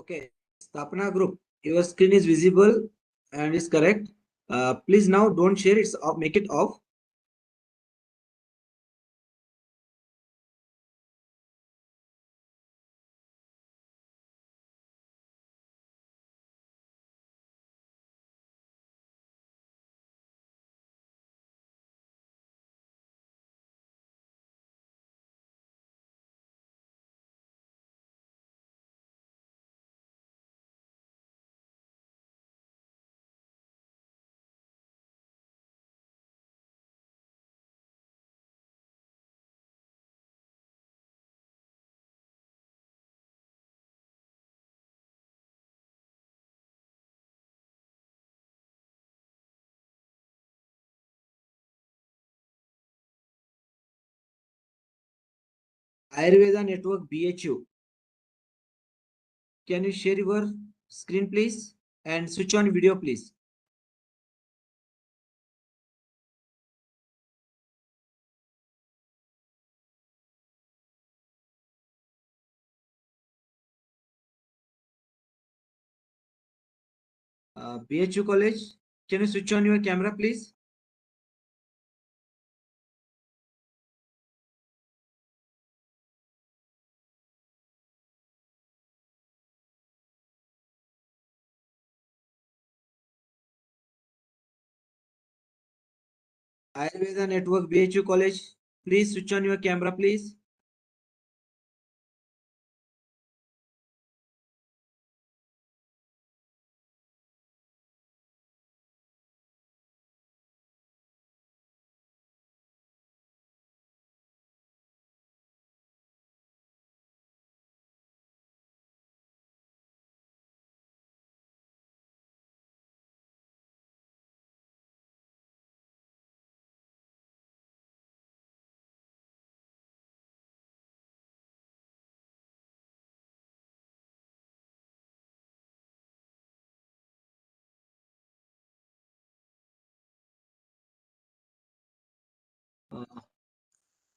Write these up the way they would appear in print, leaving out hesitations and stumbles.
Okay, Stapana group, your screen is visible and is correct. Please now don't share, it's off, make it off. Ayurveda Network BHU. Can you share your screen, please? And switch on video, please. BHU College, can you switch on your camera, please? Ayurveda Network BHU College, please switch on your camera, please.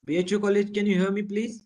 BHU College, can you hear me, please?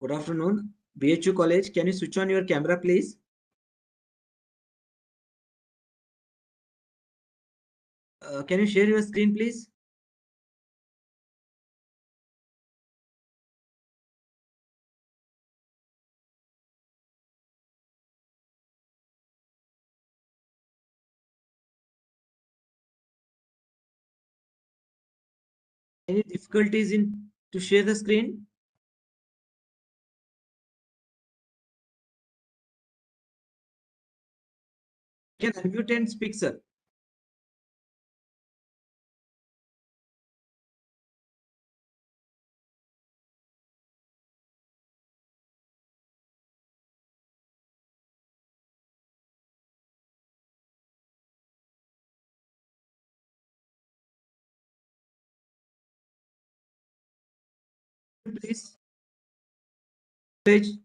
Good afternoon. BHU College, can you switch on your camera, please? Can you share your screen, please? Any difficulties in to share the screen? You can unmute and speak, sir. please. Page.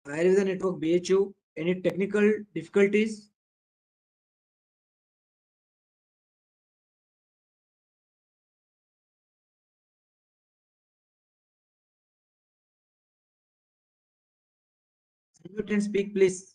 Ayurveda Network BHU. Any technical difficulties? Unmute and speak, please.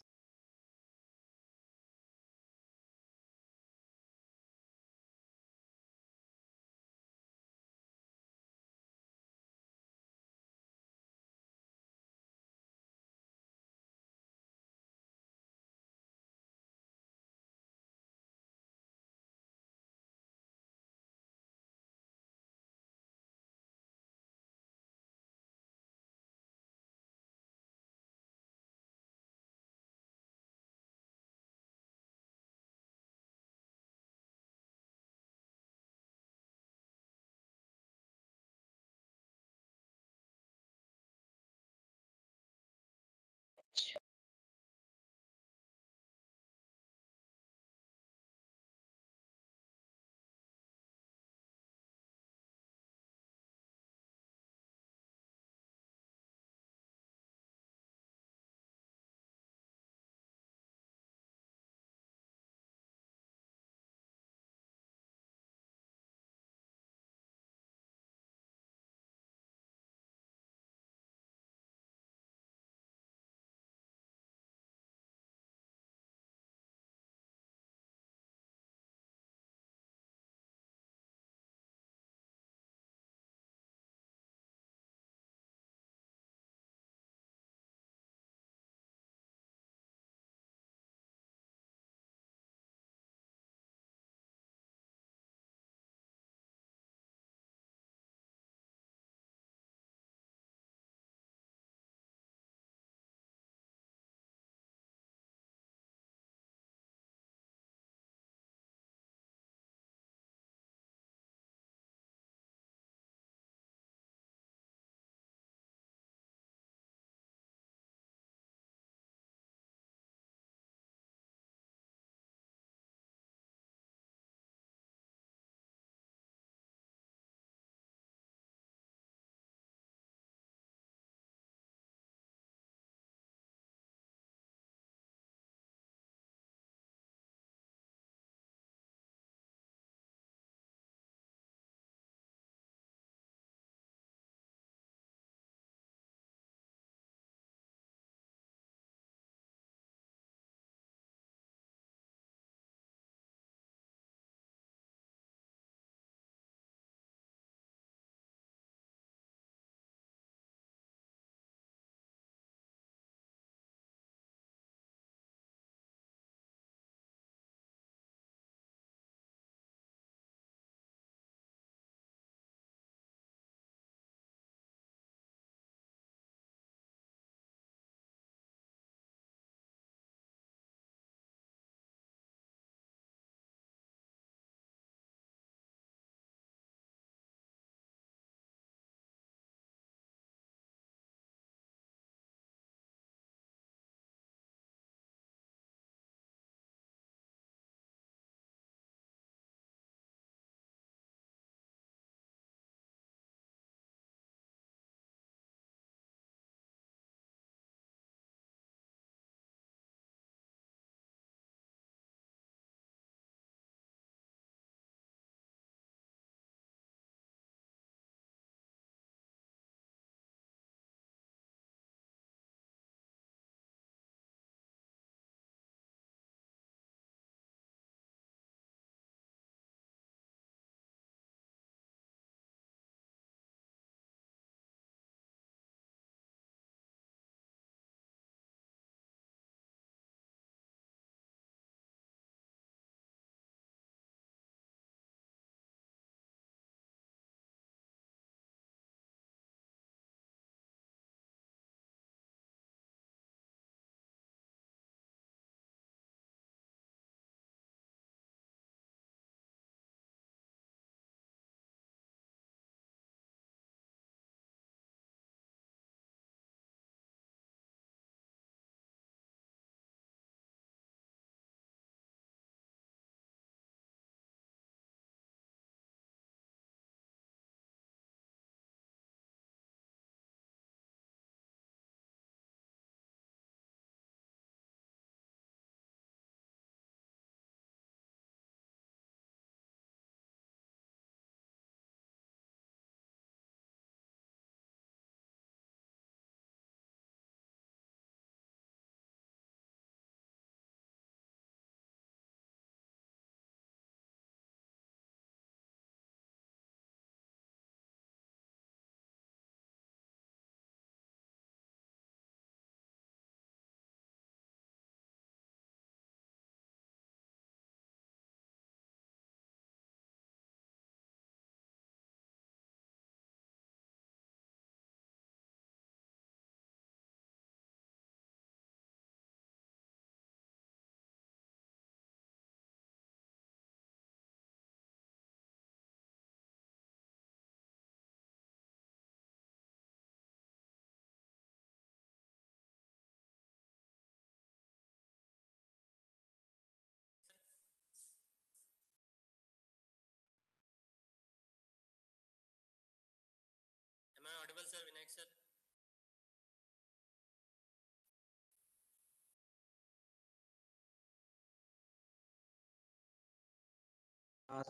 audible, sir? Vinayak, sir.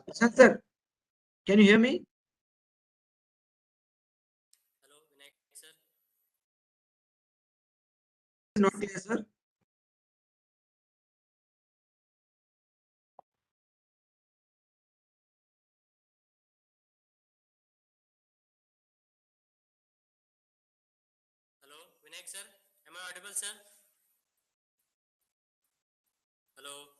Prashant sir, can you hear me? Hello, Vinayak, sir. It's not clear, sir. Hello, Vinayak, sir. Am I audible, sir? Hello.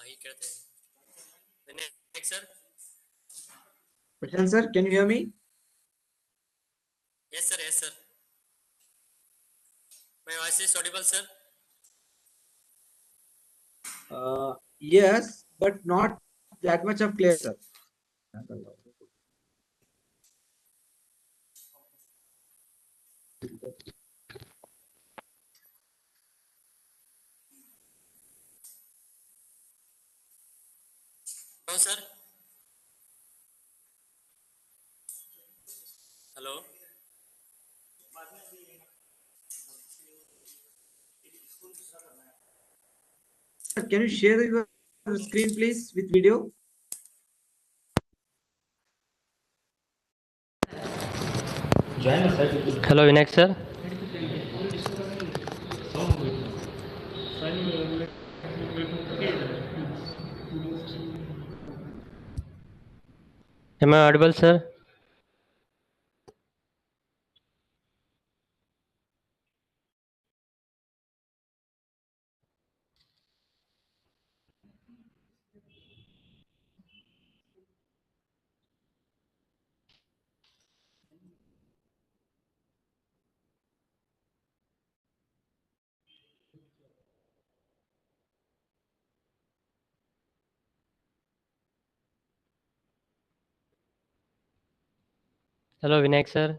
ही कहते हैं Vinayak, sir. Prashant sir, can you hear me? Yes, sir. Yes, sir. My voice is audible, sir. Yes, but not that much of clear, sir. No, sir. Hello. Sir, can you share your screen, please, with video? Hello, Vinayak, sir. Am I audible, sir? Hello, Vinayak, sir.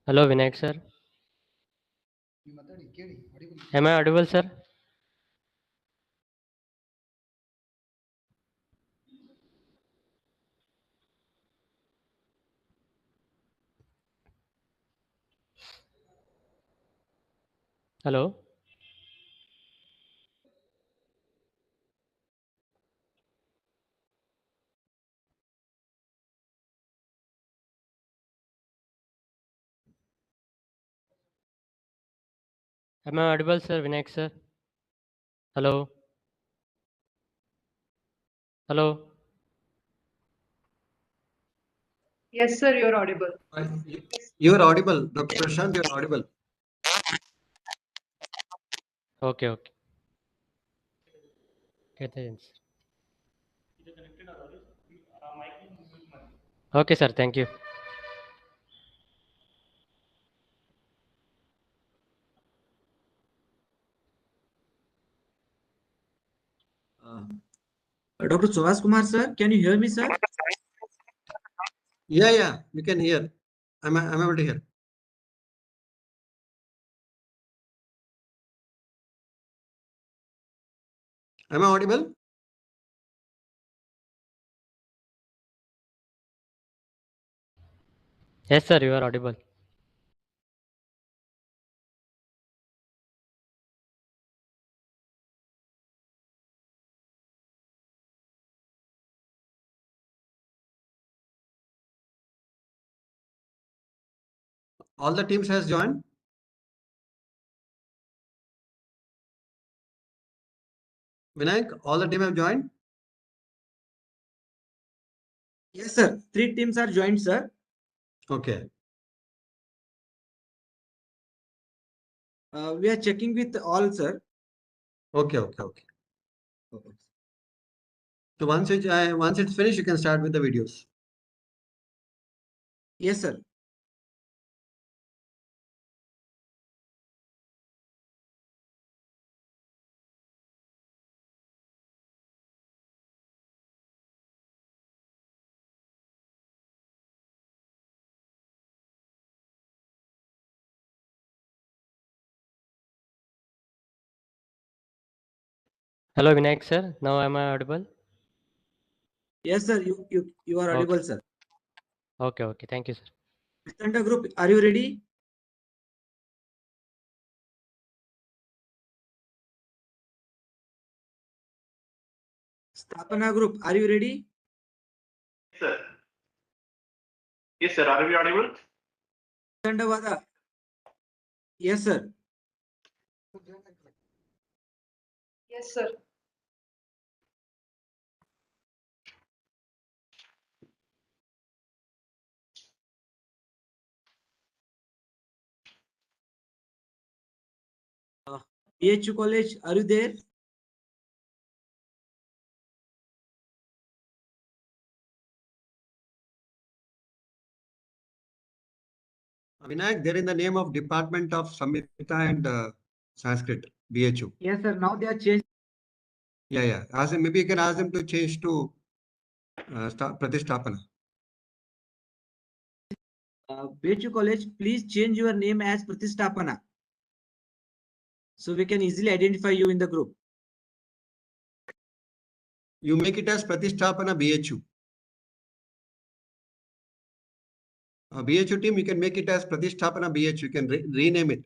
Hello, Vinayak, sir. Am I audible, sir? Hello. Am I audible, sir? Vinayak, sir. Hello. Hello. Yes, sir, you're audible. You are audible, Dr. Prashant, you are audible. Okay, okay. कहते हैं, sir. Okay, sir. Thank you. Dr. Suhas Kumar, sir, can you hear me, sir? Yeah, you can hear. I'm able to hear. Am I audible? Yes, sir. You are audible. All the teams has joined. Vinayak, all the team have joined? Yes, sir. 3 teams are joined, sir. Okay. We are checking with all, sir. Okay. Okay. Okay. Okay. So once it's finished, you can start with the videos. Yes, sir. Hello, Vinayak sir. Now am I audible? Yes, sir. You are Okay. audible, sir. Okay. Okay. Thank you, sir. Santa group, are you ready? Stapana group, are you ready? Sir. Yes, sir. Are we audible? Sandavada. Yes, sir. Yes, sir. AHU College, are you there? Vinayak, they're in the name of Department of Samhita and Sanskrit, BHU. Yes, sir. Now they are changed. Yeah, yeah. Ask him, maybe you can ask them to change to Pratistapana. BHU College, please change your name as Pratistapana. So we can easily identify you in the group. You make it as Pratistapana BHU. BHU team, you can make it as Pratistapana BHU. You can rename it.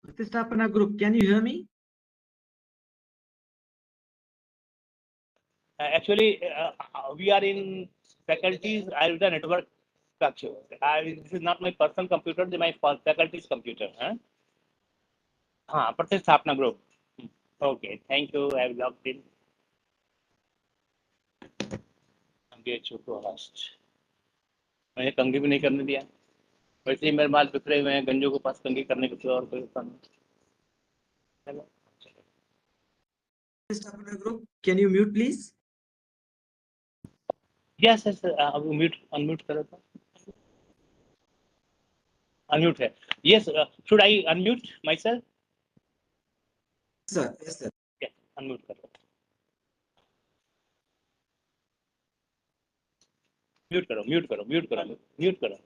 Pratistapana group, can you hear me? Actually, we are in faculties. I will the network structure. This is not my personal computer. This is my faculty's computer. Pratisthapana group. Okay, thank you. I have logged in. BHO को host. मैंने कंघी भी नहीं करने दिया. वैसे ही मेरे बाल बिखरे हुए हैं. गंजों को पास कंघी करने के और कोई काम नहीं. Hello. Pratistapana group, can you mute please? Yes, yes. अब mute unmute करो तो. Unmute है. Yes. Should I unmute myself? Sir, yes sir. Yes. Unmute करो. Mute करो.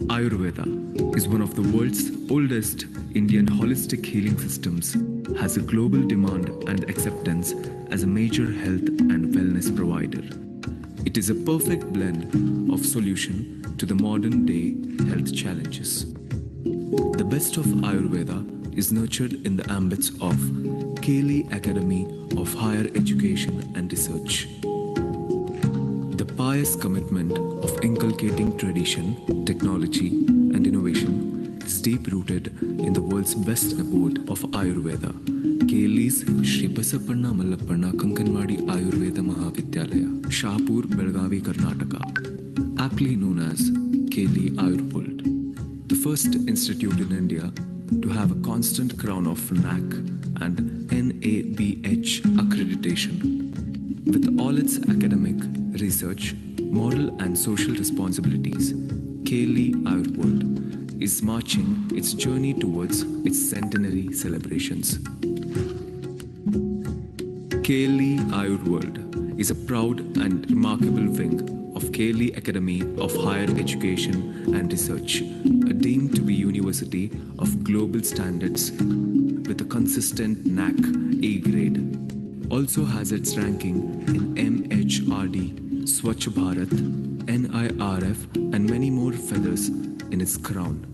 Ayurveda is one of the world's oldest Indian holistic healing systems, has a global demand and acceptance as a major health and wellness provider. It is a perfect blend of solution to the modern day health challenges. The best of Ayurveda is nurtured in the ambits of Keli Academy of Higher Education and Research. The pious commitment of inculcating tradition, technology, and innovation is deep-rooted in the world's best abode of Ayurveda, Keli's Shri Basapanna Mallapanna Kankanwadi Ayurveda Mahavidyalaya, Shahpur, Belgavi, Karnataka, aptly known as Keli AYURWORLD, the first institute in India to have a constant crown of NAC and NABH accreditation. With all its academic, research, moral and social responsibilities, Keli AYURWORLD is marching its journey towards its centenary celebrations. Keli AYURWORLD is a proud and remarkable wing of Keli Academy of Higher Education and Research, a deemed to be university of global standards with a consistent NAC A grade. Also has its ranking in MHRD, Swachh Bharat, NIRF and many more feathers in its crown.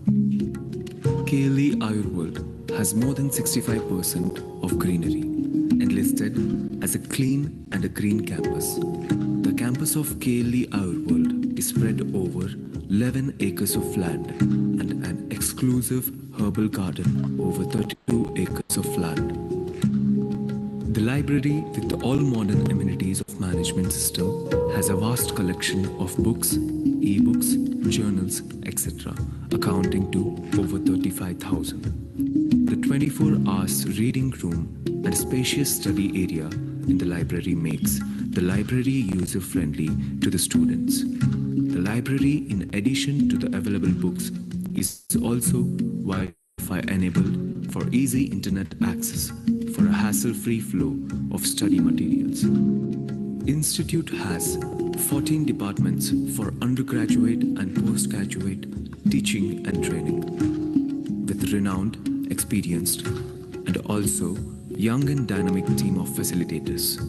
Keli AYURWORLD has more than 65% of greenery and listed as a clean and a green campus. The campus of Keli AYURWORLD is spread over 11 acres of land and an exclusive herbal garden over 32 acres of land. The library, with the all-modern amenities of management system, has a vast collection of books, e-books, journals, etc., accounting to over 35,000. The 24 hours reading room and a spacious study area in the library makes the library user-friendly to the students. The library, in addition to the available books, is also Wi-Fi enabled for easy internet access for a hassle-free flow of study materials. Institute has 14 departments for undergraduate and postgraduate teaching and training, with renowned, experienced, and also young and dynamic team of facilitators.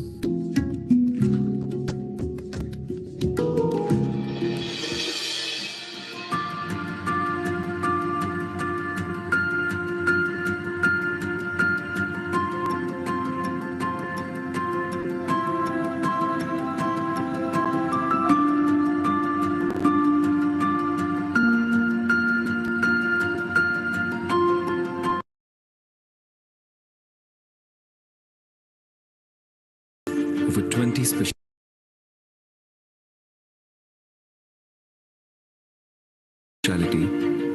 Over 20 specialty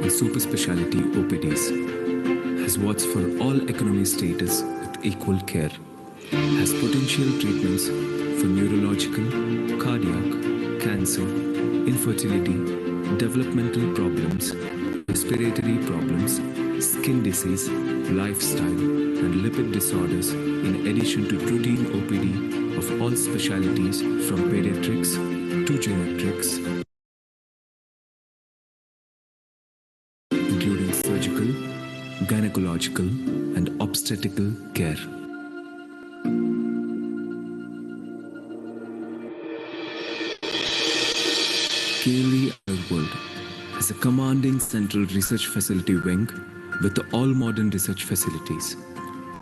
and super specialty OPDs, has wards for all economy status with equal care, has potential treatments for neurological, cardiac, cancer, infertility, developmental problems, respiratory problems, skin disease, lifestyle, and lipid disorders, in addition to routine OPD of all specialties from pediatrics to geriatrics, including surgical, gynecological, and obstetrical care. Keli AYURWORLD is a commanding central research facility wing with all modern research facilities.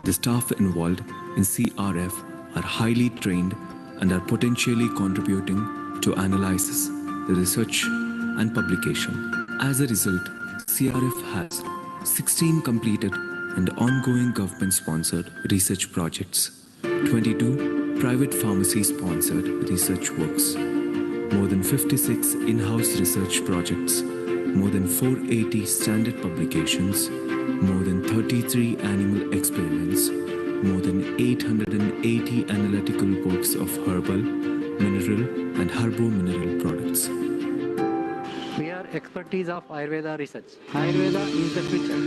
The staff involved in CRF are highly trained and are potentially contributing to analysis, the research, and publication. As a result, CRF has 16 completed and ongoing government-sponsored research projects, 22 private pharmacy-sponsored research works, more than 56 in-house research projects, more than 480 standard publications, more than 33 animal experiments, more than 880 analytical works of herbal, mineral, and herbo-mineral products. We are expertise of Ayurveda research. Ayurveda is the future.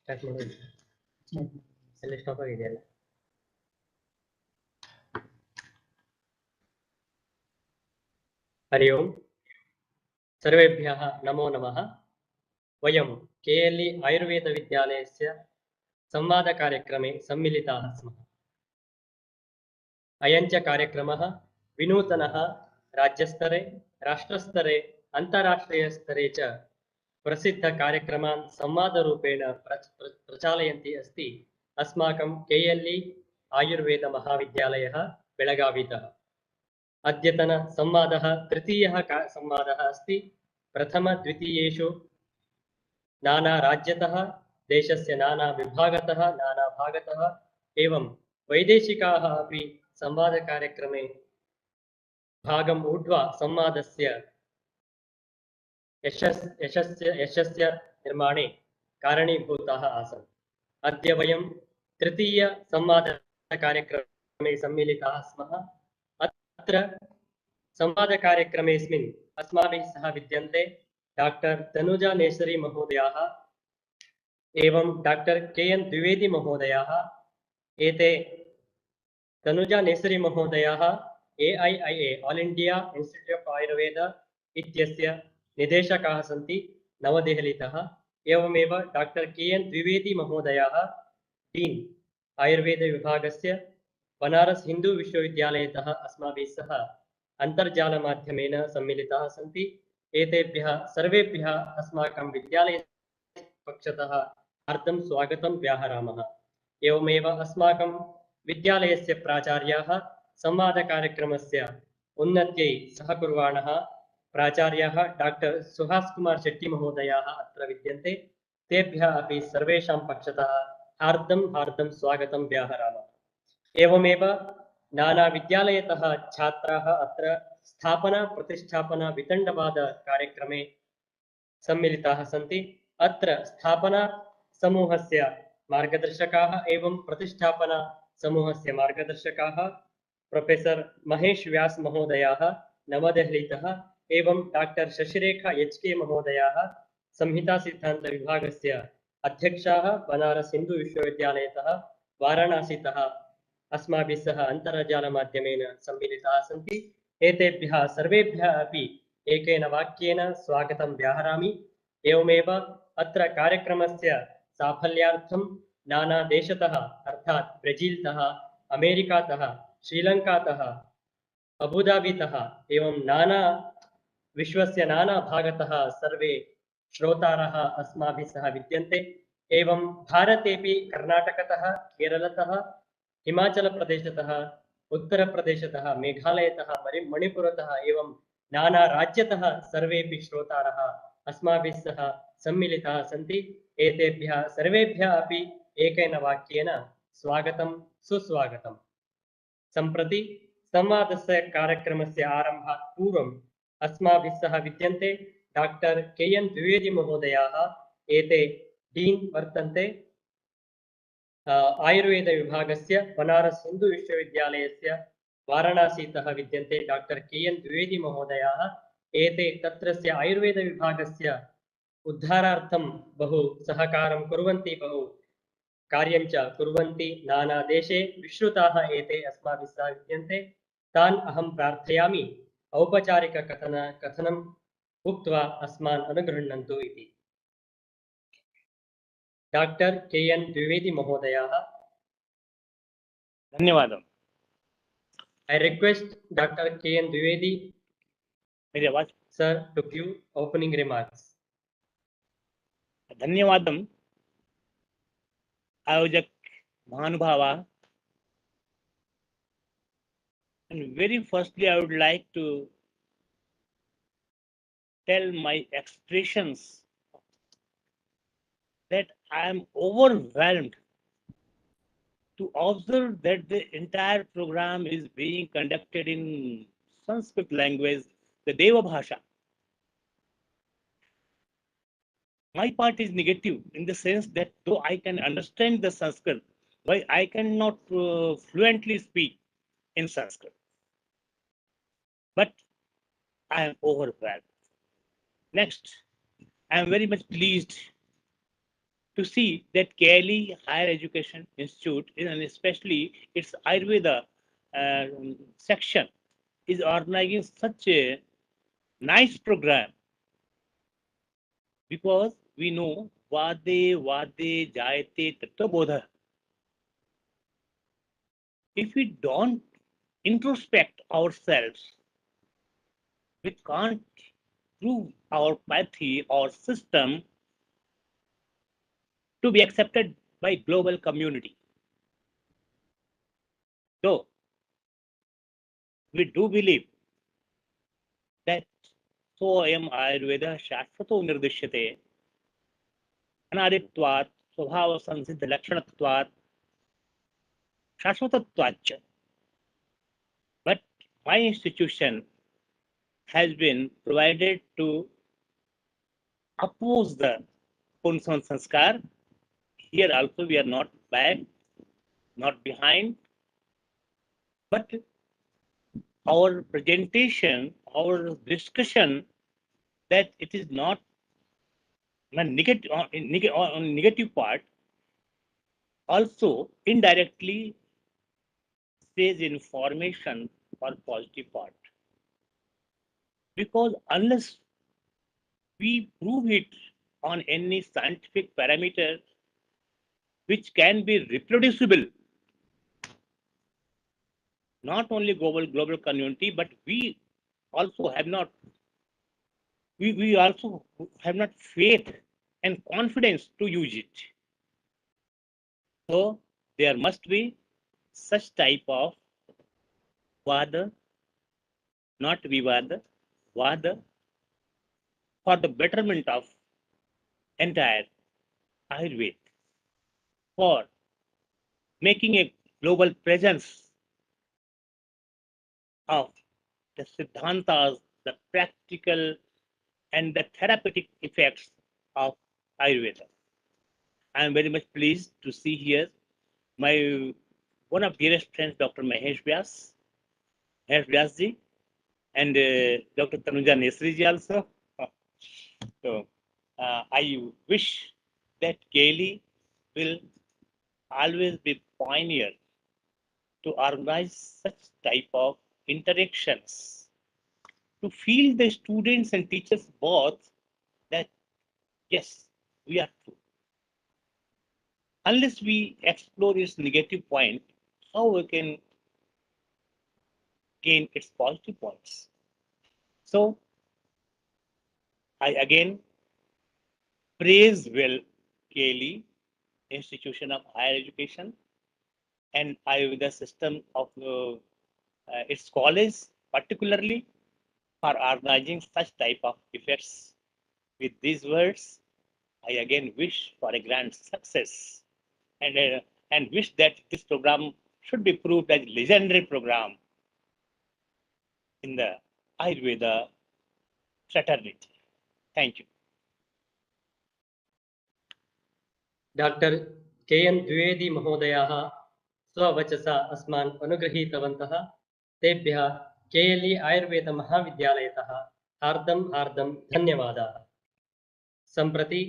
Start ಮಾಡೋದು ಎಲ್ಲ stop ಆಗಿದೆಯಲ್ಲ. ಹರಿ ಓಂ. ಸರ್ವೇಭ್ಯಃ ನಮೋ ನಮಃ. ವಯಂ KLE आयुर्वेदविद्यालयस्य संवादकार्यक्रमे सम्मिलिताः स्मः. अयञ्च कार्यक्रमः विनूतनः राज्यस्तरे, राष्ट्रस्तरे, अन्ताराष्ट्रीयस्तरे च प्रसिद्धकार्यक्रमान् संवादरूपेण प्रचालयन्ती अस्ति अस्माकं KLE आयुर्वेदमहाविद्यालयः बेळगावीतः. अद्यतन संवादः तृतीयः संवादः अस्ति. प्रथमद्वितीयेषु नानाराज्यतः, देशस्य नानाविभागतः, नानाभागतः एवं वैदेशिकाः अपि संवादकार्यक्रमे भागम् ऊढ्वा संवादस्य यशस्य निर्माणे कारणीभूताः आसन्. अद्य वयं तृतीयसंवादकार्यक्रमे सम्मिलिताः स्मः. अत्र संवादकार्यक्रमेऽस्मिन् अस्माभिः सह विद्यन्ते डॉक्टर तनुजा नेसरी महोदयाः एवं डॉक्टर KN द्विवेदी महोदयाः. एते तनुजा नेसरी महोदयाः AIIA all India institute of Ayurveda इत्यस्य निदेशकाः सन्ति नवदेहलीतः. एवमेव डॉक्टर KN द्विवेदी महोदयाः डीन आयुर्वेद विभागस्य बनारस हिंदू विश्वविद्यालयतः अस्माभिः सह अन्तर्जालमाध्यमेन सम्मिलिताः सन्ति. एतेभ्यः सर्वेभ्यः अस्माकं विद्यालयपक्षतः हार्दं स्वागतं व्याहरामः. एवमेव अस्माकं विद्यालयस्य प्राचार्याः संवादकार्यक्रमस्य उन्नत्यै सहकुर्वाणः प्राचार्याः डॉक्टर सुहास कुमार शेट्टी महोदयाः अत्र विद्यन्ते. तेभ्यः अपि सर्वेषां पक्षतः हार्दं स्वागतं व्याहरामः. एवमेव नानाविद्यालयतः छात्राः अत्र स्थापना प्रतिष्ठापना वितण्डवाद कार्यक्रमे सम्मिलिताः सन्ति. अत्र स्थापना समूहस्य मार्गदर्शकाः एवं प्रतिष्ठापना समूहस्य मार्गदर्शकाः प्रोफेसर महेश व्यास महोदयाः नवदेहलीतः एवं डॉक्टर शशिरेखा HK महोदयाः संहिता सिद्धांत विभागस्य अध्यक्षाः बनारस हिंदू विश्वविद्यालयतः वाराणसीतः अस्माभिः सह अन्तर्जालमाध्यमेन सम्मिलिताः सन्ति. एतेभ्यः सर्वेभ्यः अपि एकेन वाक्येन स्वागतं व्याहरामि. एवमेव अत्र कार्यक्रमस्य साफल्यार्थं नानादेशतः अर्थात् ब्राजीलतः, अमेरिकातः, श्रीलङ्कातः, अबुधाबीतः एवं नाना विश्वस्य नानाभागतः सर्वे श्रोतारः अस्माभिः सह विद्यन्ते. एवं भारतेपि कर्णाटकतः, केरलतः, हिमाचलप्रदेशतः, उत्तरप्रदेशतः, मेघालयतः, मणिपुरतः एवं नाना राज्यतः सर्वेपि श्रोतारः अस्माभिः सह सम्मिलिताः सन्ति. एतेभ्यः सर्वेभ्यः अपि एकेन वाक्येन स्वागतं सुस्वागतं. सम्प्रति संवादस्य कार्यक्रमस्य आरम्भात् पूर्वम् अस्माभिः सह विद्यन्ते डॉक्टर KN द्विवेदी महोदयाः. एते डीन् वर्तन्ते आयुर्वेद विभागस्य बनारस हिंदू विश्वविद्यालयस्य वाराणसीतः विद्यन्ते डॉक्टर KN द्विवेदी महोदयाः. एते तत्रस्य आयुर्वेद विभागस्य उद्धारार्थं बहु सहकारं कुर्वन्ति, बहु कार्यं च कुर्वन्ति. नाना देशे विश्रुताः एते अस्माभिः सह विद्यन्ते. तान् अहं प्रार्थयामि औपचारिककथनम् उक्त्वा अस्मान् अनुगृह्णन्तु इति. डॉक्टर KN द्विवेदी महोदयाः. धन्यवादः. I request Dr. KN Dwivedi मेरी आवाज sir to give opening remarks. धन्यवादम् आयोजक महानुभावा. And very firstly, I would like to tell my expressions that I am overwhelmed to observe that the entire program is being conducted in Sanskrit language, the Deva Bhasha. My part is negative in the sense that though I can understand the Sanskrit, why I cannot fluently speak in Sanskrit. But I am overwhelmed. Next, I am very much pleased to see that KLE Higher Education Institute, and especially its Ayurveda section, is organizing such a nice program, because we know Vade Vade Jayate Tattvabodha. If we don't introspect ourselves, we can't prove our pathy or system to be accepted by global community. So we do believe that soayam Ayurveda shashvato nirdishyate anaditvat swabhava sansiddha lakshanatvat shashvatatvacha. But my institution has been provided to oppose the Pumsavana Sanskar. Here also we are not back, not behind, but our presentation, our discussion, that it is not a negative, on negative part, also indirectly says information for positive part. Because unless we prove it on any scientific parameter which can be reproducible, not only global community, but we also have not faith and confidence to use it. So there must be such type of vada, not vivada, vada, for the betterment of entire Ayurveda, for making a global presence of the siddhantas, the practical and the therapeutic effects of Ayurveda. I am very much pleased to see here my one of dearest friends, Dr. Mahesh Vyasji, and Dr. Tanuja Nesriji also. So I wish that KLE will always be pioneer to organize such type of interactions, to feel the students and teachers both that yes, we are true. Unless we explore its negative point, how we can gain its positive points? So I again praise well KLE, Institution of Higher Education, and Ayurveda system of its college, particularly for organizing such type of effects. With these words, I again wish for a grand success, and wish that this program should be proved as legendary program in the Ayurveda fraternity. Thank you. Doctor K N. Dwivedi महोदयाः स्ववचसा अस्मान् अनुगृहीतवन्तः। तेभ्यः KLE Ayurveda महाविद्यालयतः हार्दं धन्यवादाः। सम्प्रति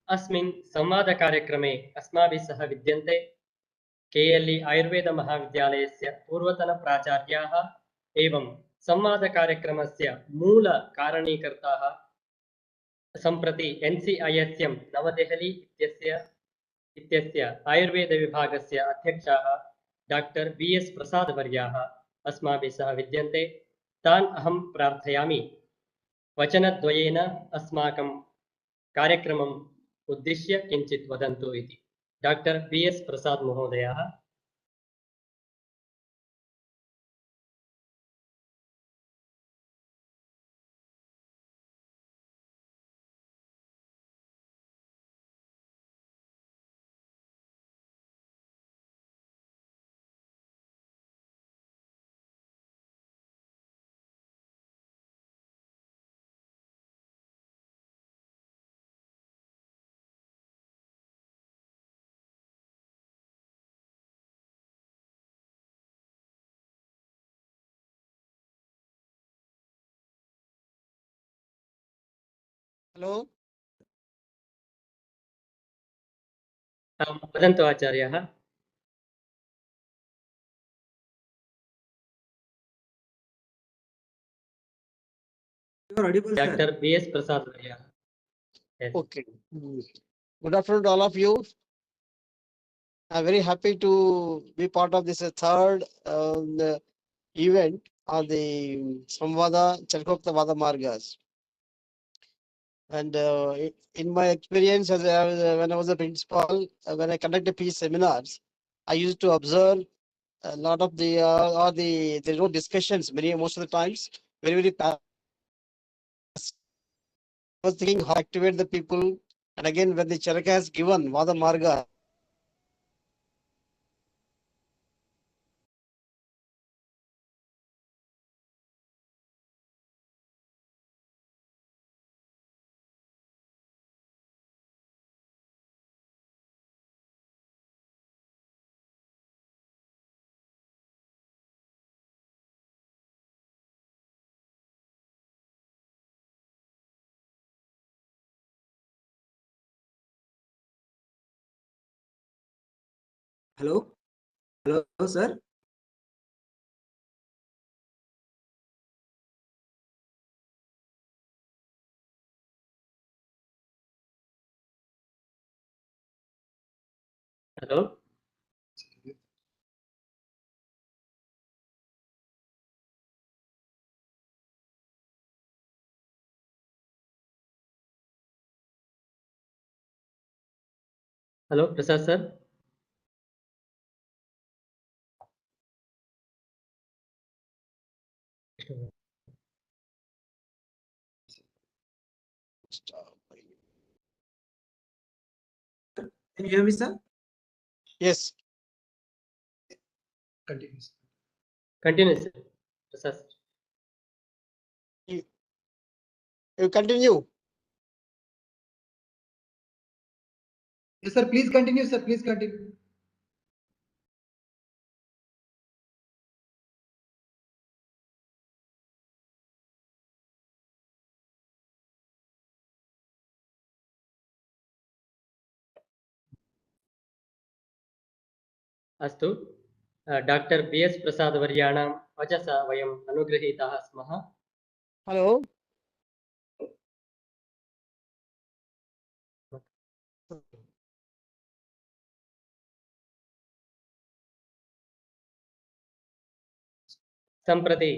अस्मिन् संवादकार्यक्रमे अस्माभिः सह विद्यन्ते KLE आयुर्वेद महाविद्यालयस्य पूर्वतनप्राचार्याः एवं संवादकार्यक्रमस्य मूलकारणीकर्ताः, सम्प्रति NCISM नवदेहली इत्यस्य आयुर्वेदविभागस्य अध्यक्षाः डाक्टर् BS प्रसादवर्याः अस्माभिः सह विद्यन्ते। तान् अहं प्रार्थयामि वचनद्वयेन अस्माकं कार्यक्रमम् उद्दिश्य किञ्चित् वदन्तु इति। डाक्टर् BS प्रसाद महोदयः। Hello. वदन्तु आचार्याः। You are audible, sir. Dr. B.S. Prasad वर्यः। Yes. Okay. Good afternoon to all of you. I'm very happy to be part of this third event on the SAMVADA Charkokta Vada Margas. And in my experience as when I was a principal, when I conducted peace seminars, I used to observe a lot of there's no discussions most of the times, very passive. I was thinking how to activate the people, and again when the Charaka has given Vada Marga, Hello, hello, sir. Hello. Hello, Prasad sir. Can you hear me, sir? yes. Continue, sir. Prasad sir. You continue. Yes, sir. Please continue, sir. Please continue. अस्तु। Doctor B.S. प्रसाद वर्याणां वचसा वयम् अनुगृहीताः स्मः। Hello. सम्प्रति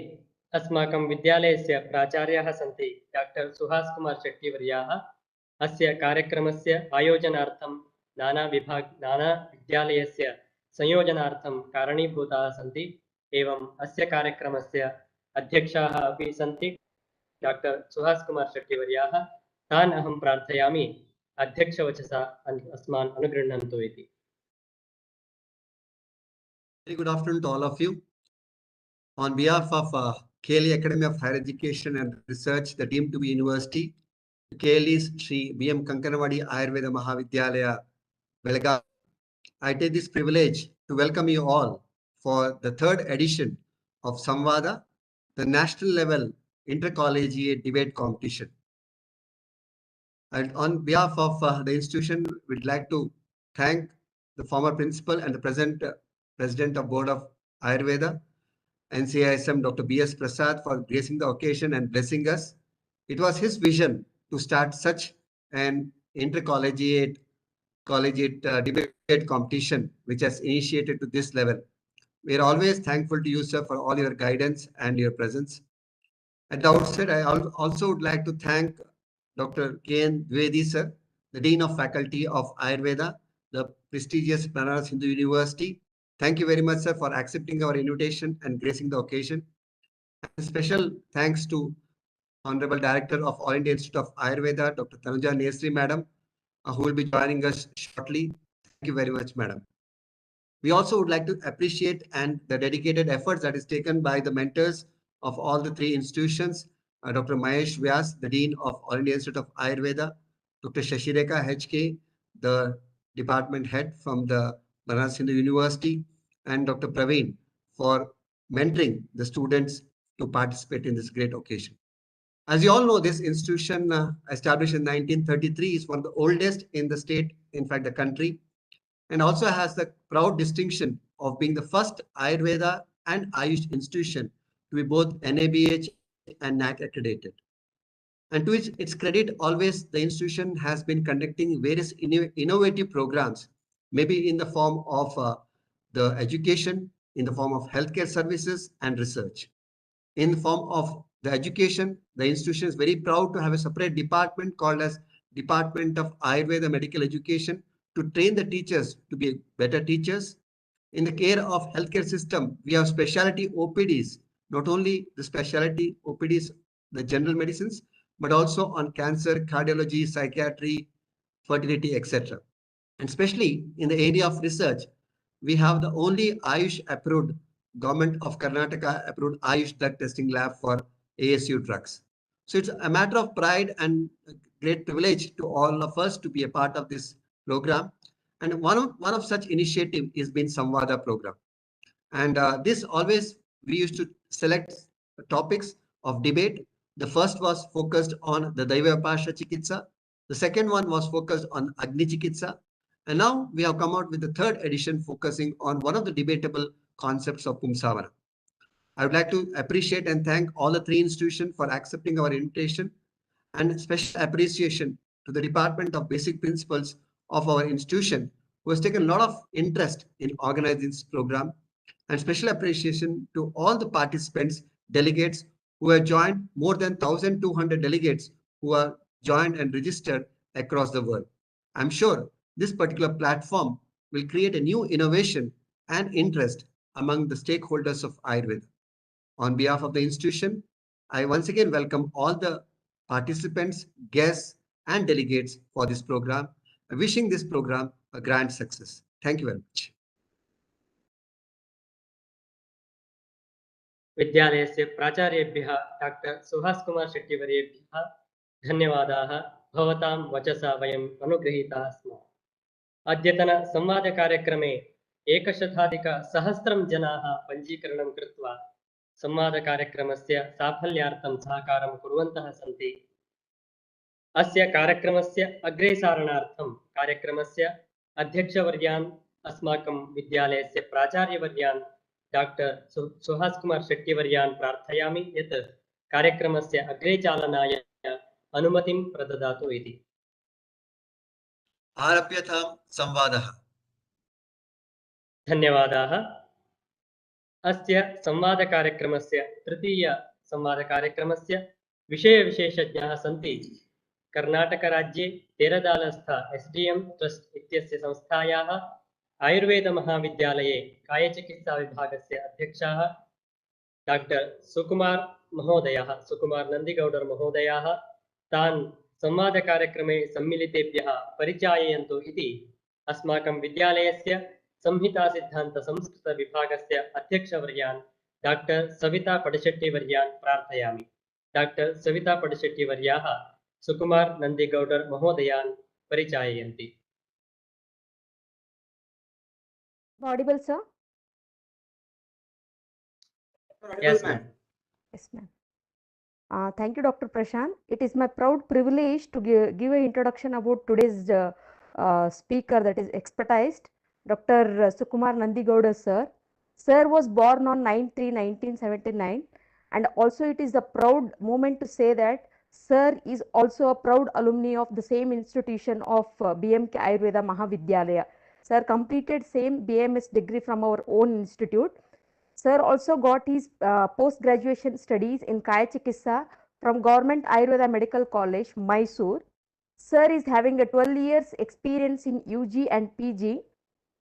अस्माकं विद्यालयस्य प्राचार्याः सन्ति doctor Suhas Kumar Shetty वर्याः। अस्य कार्यक्रमस्य आयोजनार्थं नानाविद्यालयस्य संयोजनार्थं कारणीभूताः सन्ति। एवम् अस्य कार्यक्रमस्य अध्यक्षाः अपि सन्ति डॉक्टर सुहास कुमार शेट्टी वर्याः। तान् अहं प्रार्थयामि अध्यक्षवचसा अस्मान् अनुगृह्णन्तु इति। Very good afternoon to all of you. On behalf of KLE Academy of Higher Education and Research, the deemed to be university, KLE's Sri B.M. Kankanavadi Ayurveda Mahavidyalaya, Belagavi, I take this privilege to welcome you all for the third edition of SAMVADA, the national level intercollegiate debate competition. And on behalf of the institution, we'd like to thank the former principal and the present president of Board of Ayurveda, NCISM, Dr. B.S. Prasad, for gracing the occasion and blessing us. It was his vision to start such an intercollegiate debate competition, which has initiated to this level. We are always thankful to you, sir, for all your guidance and your presence. At the outset, I also would like to thank Dr. K.N. Dwivedi, sir, the Dean of Faculty of Ayurveda, the prestigious Banaras Hindu University. Thank you very much, sir, for accepting our invitation and gracing the occasion. And special thanks to Honorable Director of All India Institute of Ayurveda, Dr. Tanuja Nesri, Madam, who will be joining us shortly. Thank you very much, Madam. We also would like to appreciate and the dedicated efforts that is taken by the mentors of all the three institutions, Dr. Mahesh Vyas, the Dean of All India Institute of Ayurveda, Dr. Shashireka HK, the department head from the Banaras Hindu University, and Dr. Praveen for mentoring the students to participate in this great occasion. As you all know, this institution established in 1933 is one of the oldest in the state, in fact, the country. and also has the proud distinction of being the first Ayurveda and Ayush institution to be both NABH and NAC accredited. And to its credit, always the institution has been conducting various innovative programs, maybe in the form of the education, in the form of healthcare services and research. In the form of the education, the institution is very proud to have a separate department called as Department of Ayurveda Medical Education to train the teachers to be better teachers. In the care of healthcare system, we have specialty OPDs, not only the specialty OPDs, the general medicines, but also on cancer, cardiology, psychiatry, fertility, etc. And especially in the area of research, we have the only Ayush approved, Government of Karnataka approved Ayush drug testing lab for ASU drugs. So it's a matter of pride and great privilege to all of us to be a part of this program. And one of such initiative is been SAMVADA program. And this always we used to select topics of debate. The first was focused on the Daivapasha Chikitsa. The second one was focused on Agni Chikitsa. And now we have come out with the third edition focusing on one of the debatable concepts of Pumsavana. I would like to appreciate and thank all the three institutions for accepting our invitation, and special appreciation to the Department of Basic Principles of our institution, who has taken a lot of interest in organizing this program, and special appreciation to all the participants, delegates who have joined, more than 1,200 delegates who are joined and registered across the world. I'm sure this particular platform will create a new innovation and interest among the stakeholders of Ayurveda. On behalf of the institution, I once again welcome all the participants, guests, and delegates for this program, wishing this program a grand success. Thank you very much. विद्यालयस्य प्राचार्येभ्यः doctor सुहास् Kumar शेट्टिवर्येभ्यः धन्यवादाः। भवतां वचसा वयम् अनुगृहीताः स्मः। अद्यतन संवादकार्यक्रमे 100,000 जनाः पञ्जीकरणं कृत्वा संवादकार्यक्रमस्य साफल्यार्थं सहकारं कुर्वन्तः सन्ति। अस्य कार्यक्रमस्य अग्रेसारणार्थं कार्यक्रमस्य अध्यक्षवर्यान् अस्माकं विद्यालयस्य प्राचार्यवर्यान् डाक्टर् सुहास् कुमार शेट्टिवर्यान् प्रार्थयामि यत् कार्यक्रमस्य अग्रे चालनाय अनुमतिं प्रददातु इति। आरभ्यतां संवादः। धन्यवादाः। अस्य संवादकार्यक्रमस्य तृतीयसंवादकार्यक्रमस्य विषयविशेषज्ञाः सन्ति कर्णाटकराज्ये तेरदालस्थ SDM ट्रस्ट इत्यस्य संस्थायाः आयुर्वेदमहाविद्यालये कायचिकित्सा विभागस्य अध्यक्षाः डाक्टर् सुकुमार महोदयः, सुकुमार नन्दिगौडर् महोदयाः तान् संवादकार्यक्रमे सम्मिलितेभ्यः परिचाययन्तु इति अस्माकं विद्यालयस्य संहितासिद्धान्तसंस्कृतविभागस्य अध्यक्षवर्यान् doctor Savita पडशेट्टिवर्यान् प्रार्थयामि। Doctor Savita पडशेट्टिवर्याः Sukumar नन्दिगौडर् महोदयान् परिचाययन्ति। Audible, sir? Yes, ma'am. Yes, ma'am. Thank you, Dr. Prashant. It is my proud privilege to give an introduction about today's speaker, that is expertised, Dr. Sukumar Nandigowda, sir. Sir was born on 9/3/1979, and also it is a proud moment to say that Sir is also a proud alumni of the same institution of BMK Ayurveda Mahavidyalaya. Sir completed same BMS degree from our own institute. Sir also got his post-graduation studies in Kaya Chikitsa from Government Ayurveda Medical College, Mysore. Sir is having a 12 years experience in UG and PG.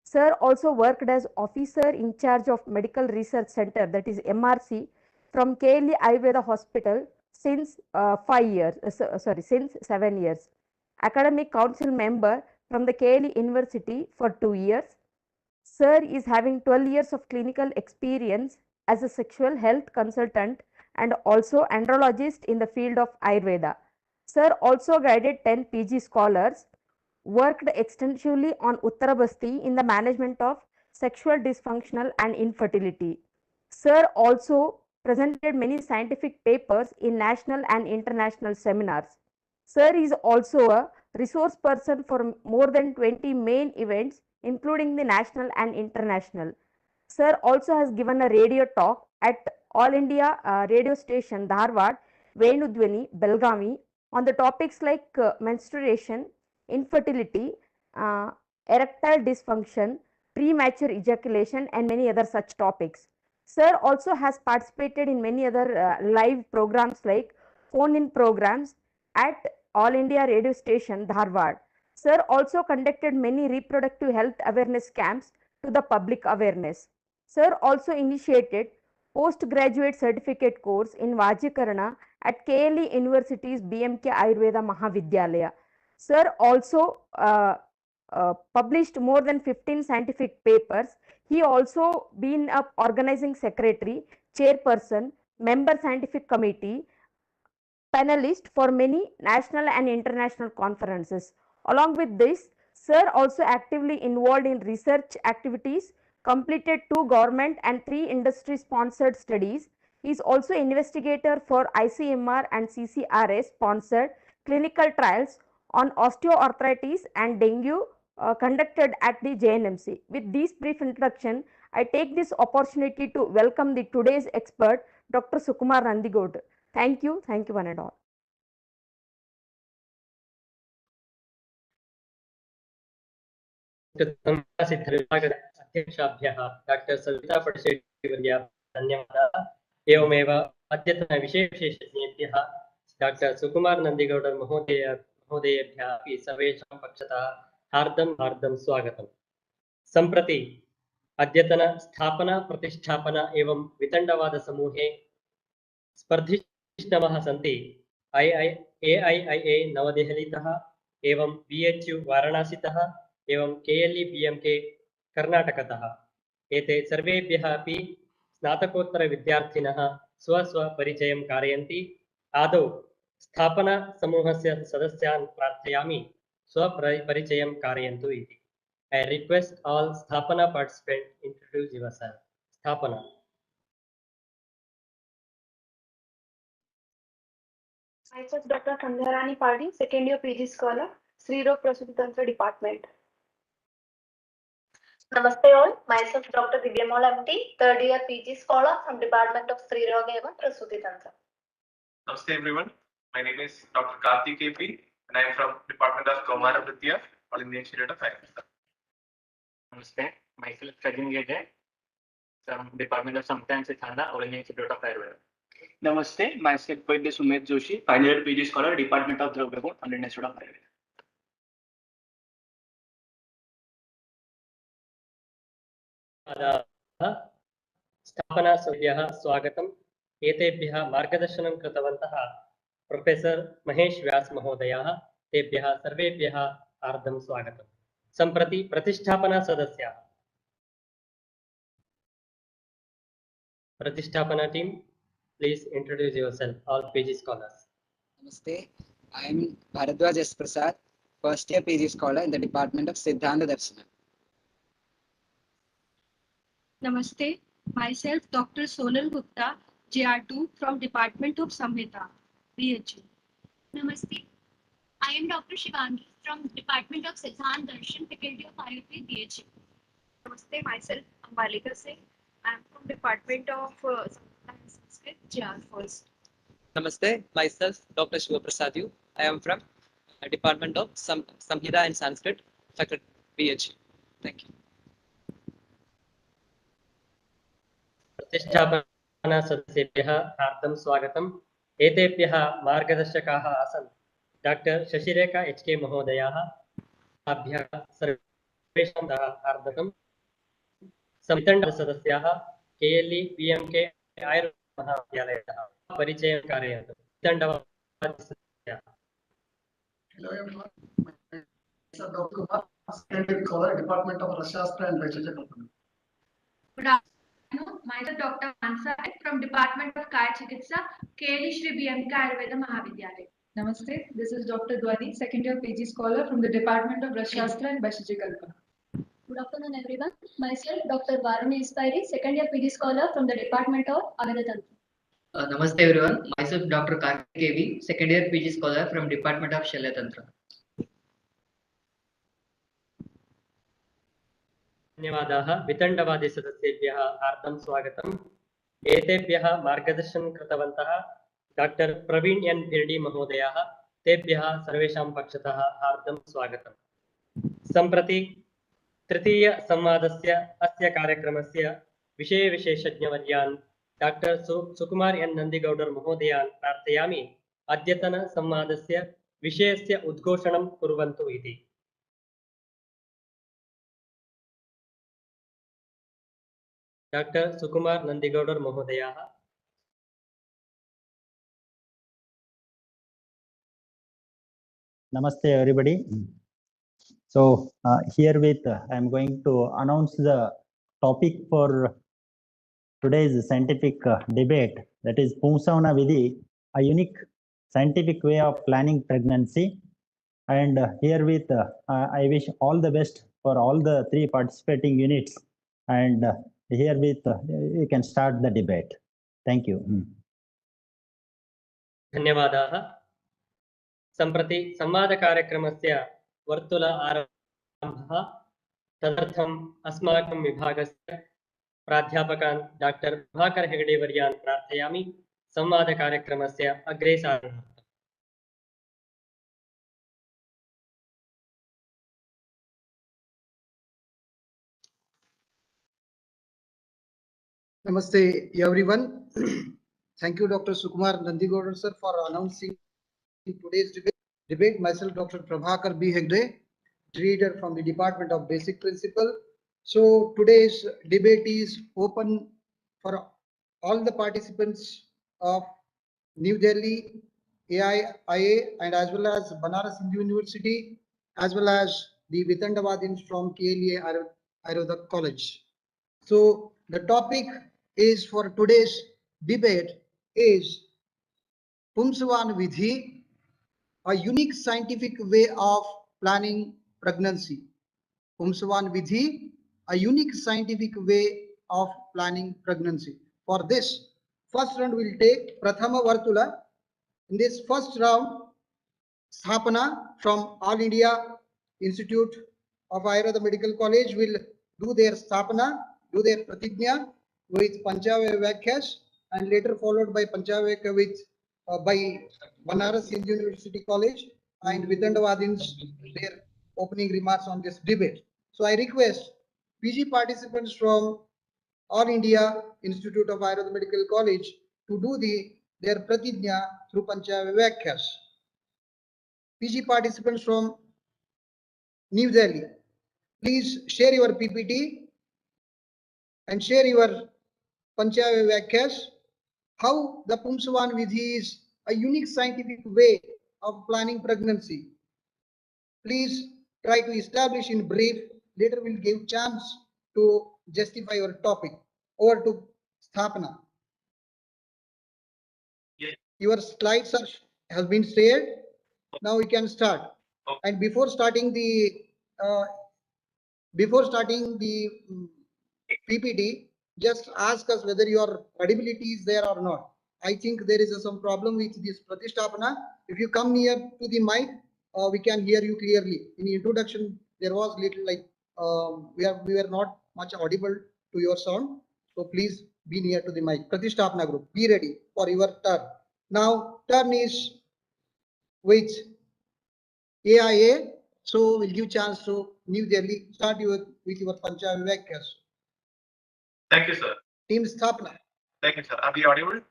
Sir also worked as officer in charge of Medical Research Center, that is MRC, from KLE Ayurveda Hospital since 7 years. Academic Council member from the KLE University for 2 years. Sir is having 12 years of clinical experience as a sexual health consultant and also andrologist in the field of Ayurveda. Sir also guided 10 PG scholars, worked extensively on Uttarabasti in the management of sexual dysfunctional and infertility. Sir also presented many scientific papers in national and international seminars. Sir is also a resource person for more than 20 main events including the national and international. Sir also has given a radio talk at All India radio station Dharwad, Venudhwani, Belgavi on the topics like menstruation, infertility, uh, erectile dysfunction, premature ejaculation and many other such topics. Sir also has participated in many other live programs like phone-in programs at All India radio station Dharwad. Sir also conducted many reproductive health awareness camps to the public awareness. Sir also initiated postgraduate certificate course in Vajikarana at KLE University's BMK Ayurveda Mahavidyalaya. Sir also published more than 15 scientific papers. He also been a organizing secretary, chairperson, member scientific committee, panelist for many national and international conferences. Along with this, Sir also actively involved in research activities, completed 2 government and 3 industry sponsored studies. He is also investigator for ICMR and CCRA sponsored clinical trials on osteoarthritis and dengue conducted at the JNMC. With this brief introduction, I take this opportunity to welcome the today's expert, Dr. Sukumar Nandigodu. Thank you one and all. अध्यक्षाभ्यः doctor Savita पटशेट्टिवर्याः धन्यवादाः। एवमेव अद्यतनविषयविशेषज्ञेभ्यः doctor सुकुमार नन्दिगौडर् महोदयेभ्यः अपि सर्वेषां पक्षतः हार्दं स्वागतम्। सम्प्रति अद्यतन स्थापना प्रतिष्ठापना एवं वितण्डवादसमूहे स्पर्धिष्णवः सन्ति AIIA नवदेहलीतः एवं BHU वाराणसीतः एवं KLE BMK कर्णाटकतः। एते सर्वेभ्यः अपि स्नातकोत्तरविद्यार्थिनः स्वस्वपरिचयं कारयन्ति। आदौ स्थापना समूहस्य सदस्यान् प्रार्थयामि स्वपरिचयं कारयन्तु इति। I request all Sthapana participants introduce yourself. Sthapana. Myself Dr. Sandharani Padi, second year PG scholar, Sri Rog Prasuti Tantra Department. Namaste all, myself Dr. Divyamal MT, third year PG scholar from Department of Sri Rog Prasuti Tantra. Namaste everyone, my name is Dr. Karthik KP and I am from Department of Kaumara Vidya, All India Institute of Ayurveda. Namaste, myself Sajin Gede from Department of Samvada and Siddhanta, All India Institute of Ayurveda. Namaste, myself Vaidya Sumit Joshi, final year PG scholar, Department of Dravya Board, All India Institute of Ayurveda. स्थापना सभ्यः स्वागतम्। एतेभ्यः मार्गदर्शनं कृतवन्तः professor Mahesh व्यास महोदयाः, तेभ्यः सर्वेभ्यः हार्दं स्वागतम्। सम्प्रति प्रतिष्ठापना सदस्याः। प्रतिष्ठापना team, please introduce yourself, all PG scholars. Namaste, I am Bharadwaj S. Prasad, first year PG scholar in the Department of Siddhanta Darshana. Namaste, myself Dr. Sonal Gupta, JR2 from Department of Samvada, BHU. Namaste, I am Dr. Shivangi from Department of Siddhanta Darshan, Faculty of Ayurveda, BHU. Namaste, myself Ambalika Singh. I am from Department of Sanskrit, JR first. Namaste, myself Dr. Shiva Prasadu. I am from Department of Samhita and Sanskrit, Faculty BHU. Thank you. प्रतिष्ठापना सदस्येभ्यः हार्दं स्वागतम्। एतेभ्यः मार्गदर्शकाः आसन् doctor Shashirekha HK महोदयाः, ताभ्यः सर्वेषां हार्दकम्। संवितण्ड सदस्याः KLE BMK Ayurveda महाविद्यालयतः परिचयं कारयन्तु। वितण्डवादसदस्याः। Hello everyone, myself Dr. Kumar, second scholar, Department of Rasashastra and Vaisheshya Kalpana. Good afternoon, myself Dr. Mansa from Department of Kaya Chikitsa, KLE Shri BMK Ayurveda Mahavidyalaya. Namaste, this is Dr. Dwani, second year PG scholar from the Department of Rasashastra and Vaisheshya Kalpana. Good afternoon everyone, myself Dr. Varuni Ispari, second year PG scholar from the Department of Ayurveda Tantra. Namaste everyone, myself Dr. Karthik KV, second year PG scholar from Department of Shalya Tantra. धन्यवादाः वितण्डवादीसदस्येभ्यः हार्दं स्वागतम्। एतेभ्यः मार्गदर्शनं कृतवन्तः doctor Praveen एन् भिर्डी महोदयाः, तेभ्यः सर्वेषां पक्षतः हार्दं स्वागतम्। सम्प्रति तृतीयसंवादस्य अस्य कार्यक्रमस्य विषयविशेषज्ञवर्यान् डॉक्टर सुकुमार एन् नन्दिगौडर् महोदयान् प्रार्थयामि अद्यतनसंवादस्य विषयस्य उद्घोषणं कुर्वन्तु इति। डॉक्टर सुकुमार नंदिगौडर महोदयाः। Namaste everybody. So herewith I am going to announce the topic for today's scientific debate, that is Pumsavana vidhi, a unique scientific way of planning pregnancy. And herewith I wish all the best for all the three participating units, and herewith you can start the debate. Thank you. धन्यवादाः। सम्प्रति संवादकार्यक्रमस्य वर्तुल आरम्भः। तदर्थम् अस्माकं विभागस्य प्राध्यापकान् doctor Prabhakar Hegde वर्यान् प्रार्थयामि संवादकार्यक्रमस्य अग्रे सारणार्थम्। Namaste, everyone. Thank you, Dr. Sukumar Nandigodar, sir, for announcing today's debate. Myself, Dr. Prabhakar B. Hegde, reader from the Department of Basic Principle. So today's debate is open for all the participants of New Delhi, AIIA, and as well as Banaras Hindu University, as well as the Vitandavadins from KLA Ayurveda College. So the topic is for today's debate is Pumsavana vidhi, a unique scientific way of planning pregnancy. Pumsavana vidhi, a unique scientific way of planning pregnancy. For this, first round will take Prathama Vartula. In this first round, Sthapana from All India Institute of Ayurveda Medical College will do their Sthapana, do their Pratigna with Panchavaya Vakyas, and later followed by Panchavaya with by Banaras Hindu University College, and Vitandavadins their opening remarks on this debate. So I request PG participants from All India Institute of Ayurveda Medical College to do their Pratigna through Panchavaya Vakyas. PG participants from New Delhi, please share your PPT and share your Panchavaya Vakyas. How the Pumsavana vidhi is a unique scientific way of planning pregnancy. Please try to establish in brief. Later we'll give chance to justify your topic. Over to Sthapana. Your slides have been shared. Now we can start. And before starting the PPT, just ask us whether your audibility is there or not. I think there is some problem with this Pratisthapana. If you come near to the mic, we can hear you clearly. In the introduction, there was little like we were not much audible to your sound. So please be near to the mic. Pratisthapana group, be ready for your turn. Now turn is with AIA. So we'll give chance to New Delhi. Start with your Panchavaya Vakyas. Thank you, sir. Team Sthapana. Thank you, sir. Are we audible?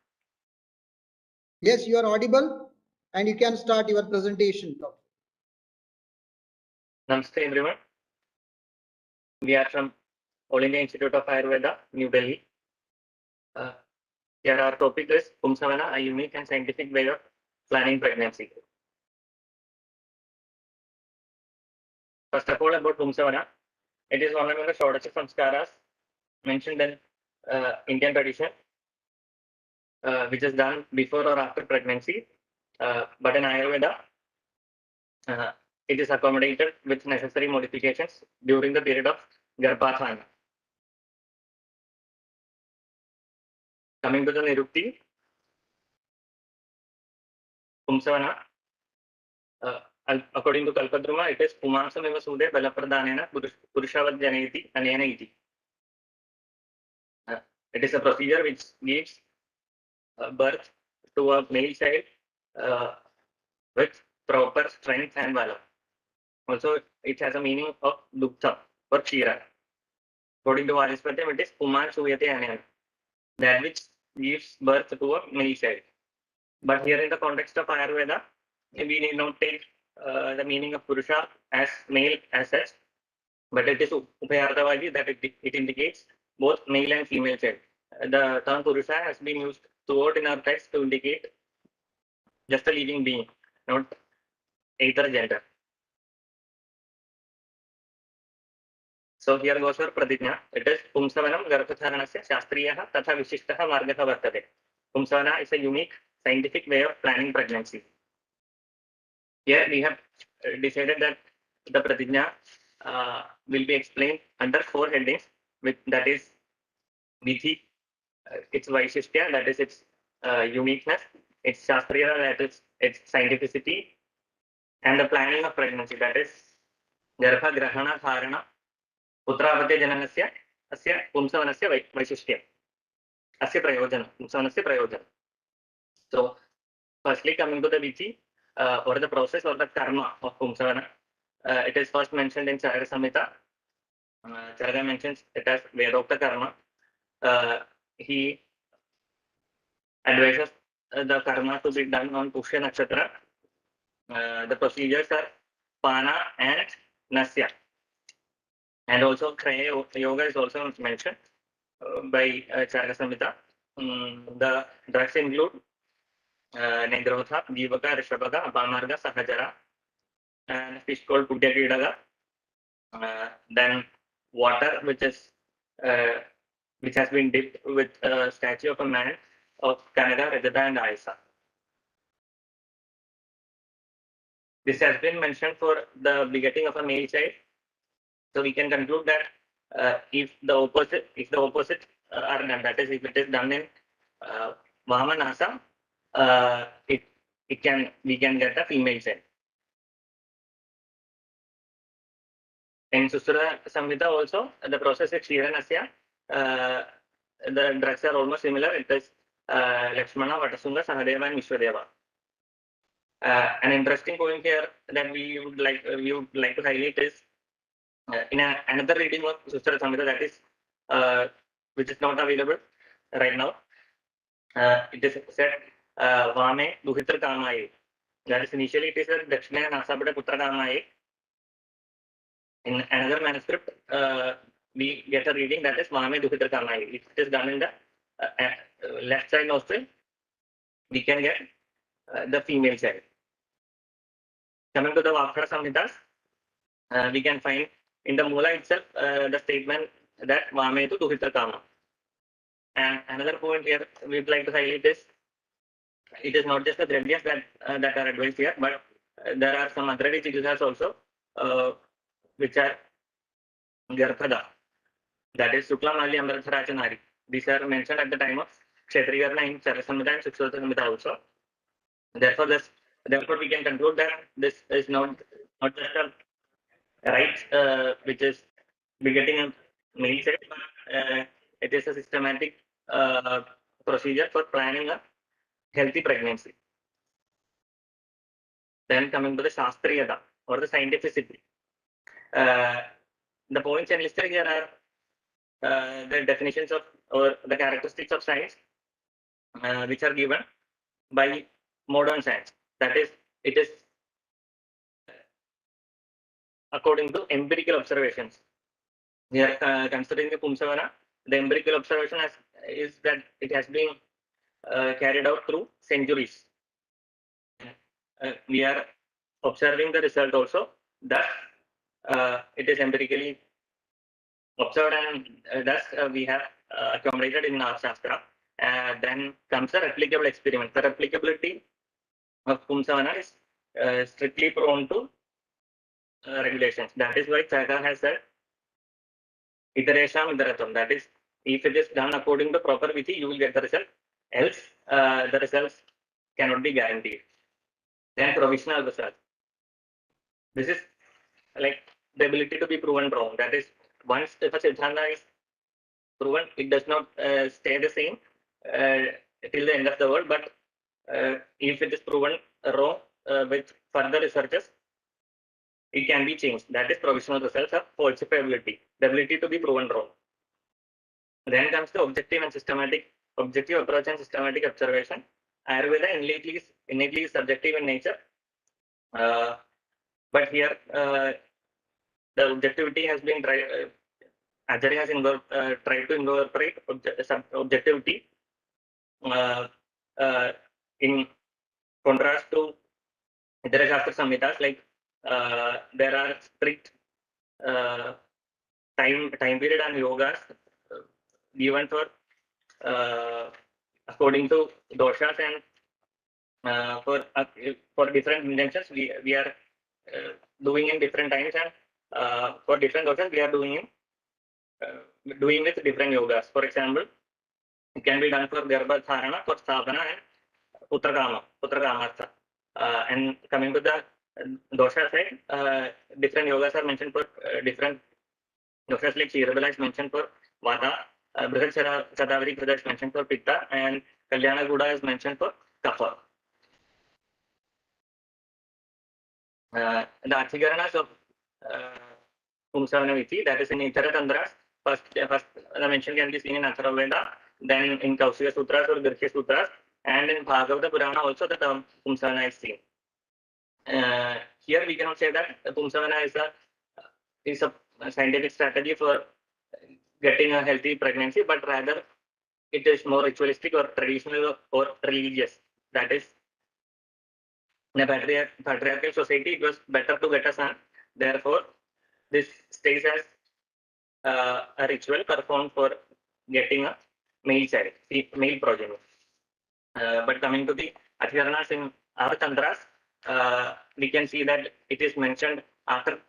Yes, you are audible, and you can start your presentation. Namaste, everyone. We are from All India Institute of Ayurveda, New Delhi. Here our topic is Pumsavana, a unique and scientific way of planning pregnancy. First of all, about Pumsavana, it is one among the Shodacha Samskaras mentioned in Indian tradition, which is done before or after pregnancy. But in Ayurveda, it is accommodated with necessary modifications during the period of Garbhadhana. Coming to the Nirukti, Pumsavana, according to Kalpadruma, it is Pumasameva Sude Balapradanena Purushavad Janeti Anena iti. It is a procedure which gives birth to a male child with proper strength and valor. Also, it has a meaning of dukkha or kshira. According to Vajaspati, it is Puman Suyate Anena, that which gives birth to a male child. But here in the context of Ayurveda, we need not take the meaning of Purusha as male as such, but it is Upayardhavadi that it indicates both male and female child. The term Purusha has been used throughout in our text to indicate just a living being, not either gender. So here goes our Pratigna. It is Pumsavanam Garbhadharanasya Shastriyah Tatha Vishishtaha Margatha Vartate. Pumsavana is a unique scientific way of planning pregnancy. Here we have decided that the Pratigna will be explained under 4 headings, that is vidhi, its vaishistya, that is its uniqueness, its shastriya, that is its scientificity, and the planning of pregnancy, that is garbha grahana dharana putrapatya jananasya asya pumsavanasya vaishistya, asya prayojana, pumsavanasya prayojana. So firstly, coming to the vidhi or the process or the karma of Pumsavana, it is first mentioned in Charaka Samhita. Charaka mentions it as Vedokta karma. He advises the karma to be done on Pushya Nakshatra. The procedures are Pana and Nasya. And also Kraya Yoga is also mentioned by Charaka Samhita. The drugs include Negrotha, Jivaka, Rishabaka, Apamarga, Sahajara, and fish called Pudyakidaga. Then water, which has been dipped with a statue of a man of Canada, Rajata, and Ayasa. This has been mentioned for the begetting of a male child. So we can conclude that if the opposite are done, that is, if it is done in Vamanasa, we can get a female child. In Susura Samhita also, the process is Kshiranasya. The drugs are almost similar. It is Lakshmana, Vatasunga, Sahadeva, and Vishwadeva. An interesting point here that we would like to highlight is in another reading of Susura Samhita, that is which is not available right now. It is said Vame Duhitra Kamaye. That is, initially it is a Dakshina Nasabada Putra Kamaye. In another manuscript, we get a reading that is Vame Duhitra Kamaye. If it is done in the left side nostril, we can get the female child. Coming to the Vakra Samhitas, we can find in the Mula itself the statement that Vame tu Duhitra Kama. And another point here we would like to highlight is it is not just the Dravyas that are advised here, but there are some other chikitsas also which are Garpada, that is Sukla Mali Amritharacha Nari. These are mentioned at the time of Kshetriya in Charaka Samhita and Suksota Samhita also. Therefore, we can conclude that this is not just a right which is begetting a male child, but it is a systematic procedure for planning a healthy pregnancy. Then coming to the Shastriyata or the scientificity. The points enlisted here are the definitions of or the characteristics of science which are given by modern science. That is, it is according to empirical observations. We are considering the Pumsavana. The empirical observation is that it has been carried out through centuries. We are observing the result also. Thus, it is empirically observed, and thus we have accommodated in our Shastra. Then comes the replicable experiment. The replicability of Pumsavana is strictly prone to regulations. That is why Chaka has said Iteresham Idaratam. That is, if it is done according to proper vidhi, you will get the result. Else, the results cannot be guaranteed. Then provisional result. This is like the ability to be proven wrong. That is, once if a Siddhanta is proven, it does not stay the same till the end of the world. But if it is proven wrong with further researches, it can be changed. That is provisional results of falsifiability, the ability to be proven wrong. Then comes the objective approach and systematic observation. Ayurveda innately is subjective in nature, but here the objectivity has been Acharya has tried to incorporate objectivity in contrast to Idara Shastra Samhitas. Like there are strict time period and yogas given for according to doshas, and for different intentions we are doing in different times, and for different doshas we are doing with different yogas. For example, it can be done for Garbha Dharana, for Sthavana, and Putrakamartha. And coming to the dosha side, different yogas are mentioned for different doshas. Like Shirabala is mentioned for Vata, Brihad Shatavari Krida is mentioned for Pitta, and Kalyana Guda is mentioned for Kapha. The Arthigaranas of Pumsavana Vidhi, that is in Ithara Tantras, first the mention can be seen in Atharvaveda, then in Kaushika Sutras or Girkya Sutras, and in Bhagavata Purana also the term Pumsavana is seen. Here we cannot say that Pumsavana is a scientific strategy for getting a healthy pregnancy, but rather it is more ritualistic or traditional or religious. That is, in a patriarchal society, it was better to get a son. Therefore, this stays as a ritual performed for getting a male child, male progeny. But coming to the Adhikaranas in our Tantras, we can see that it is mentioned after,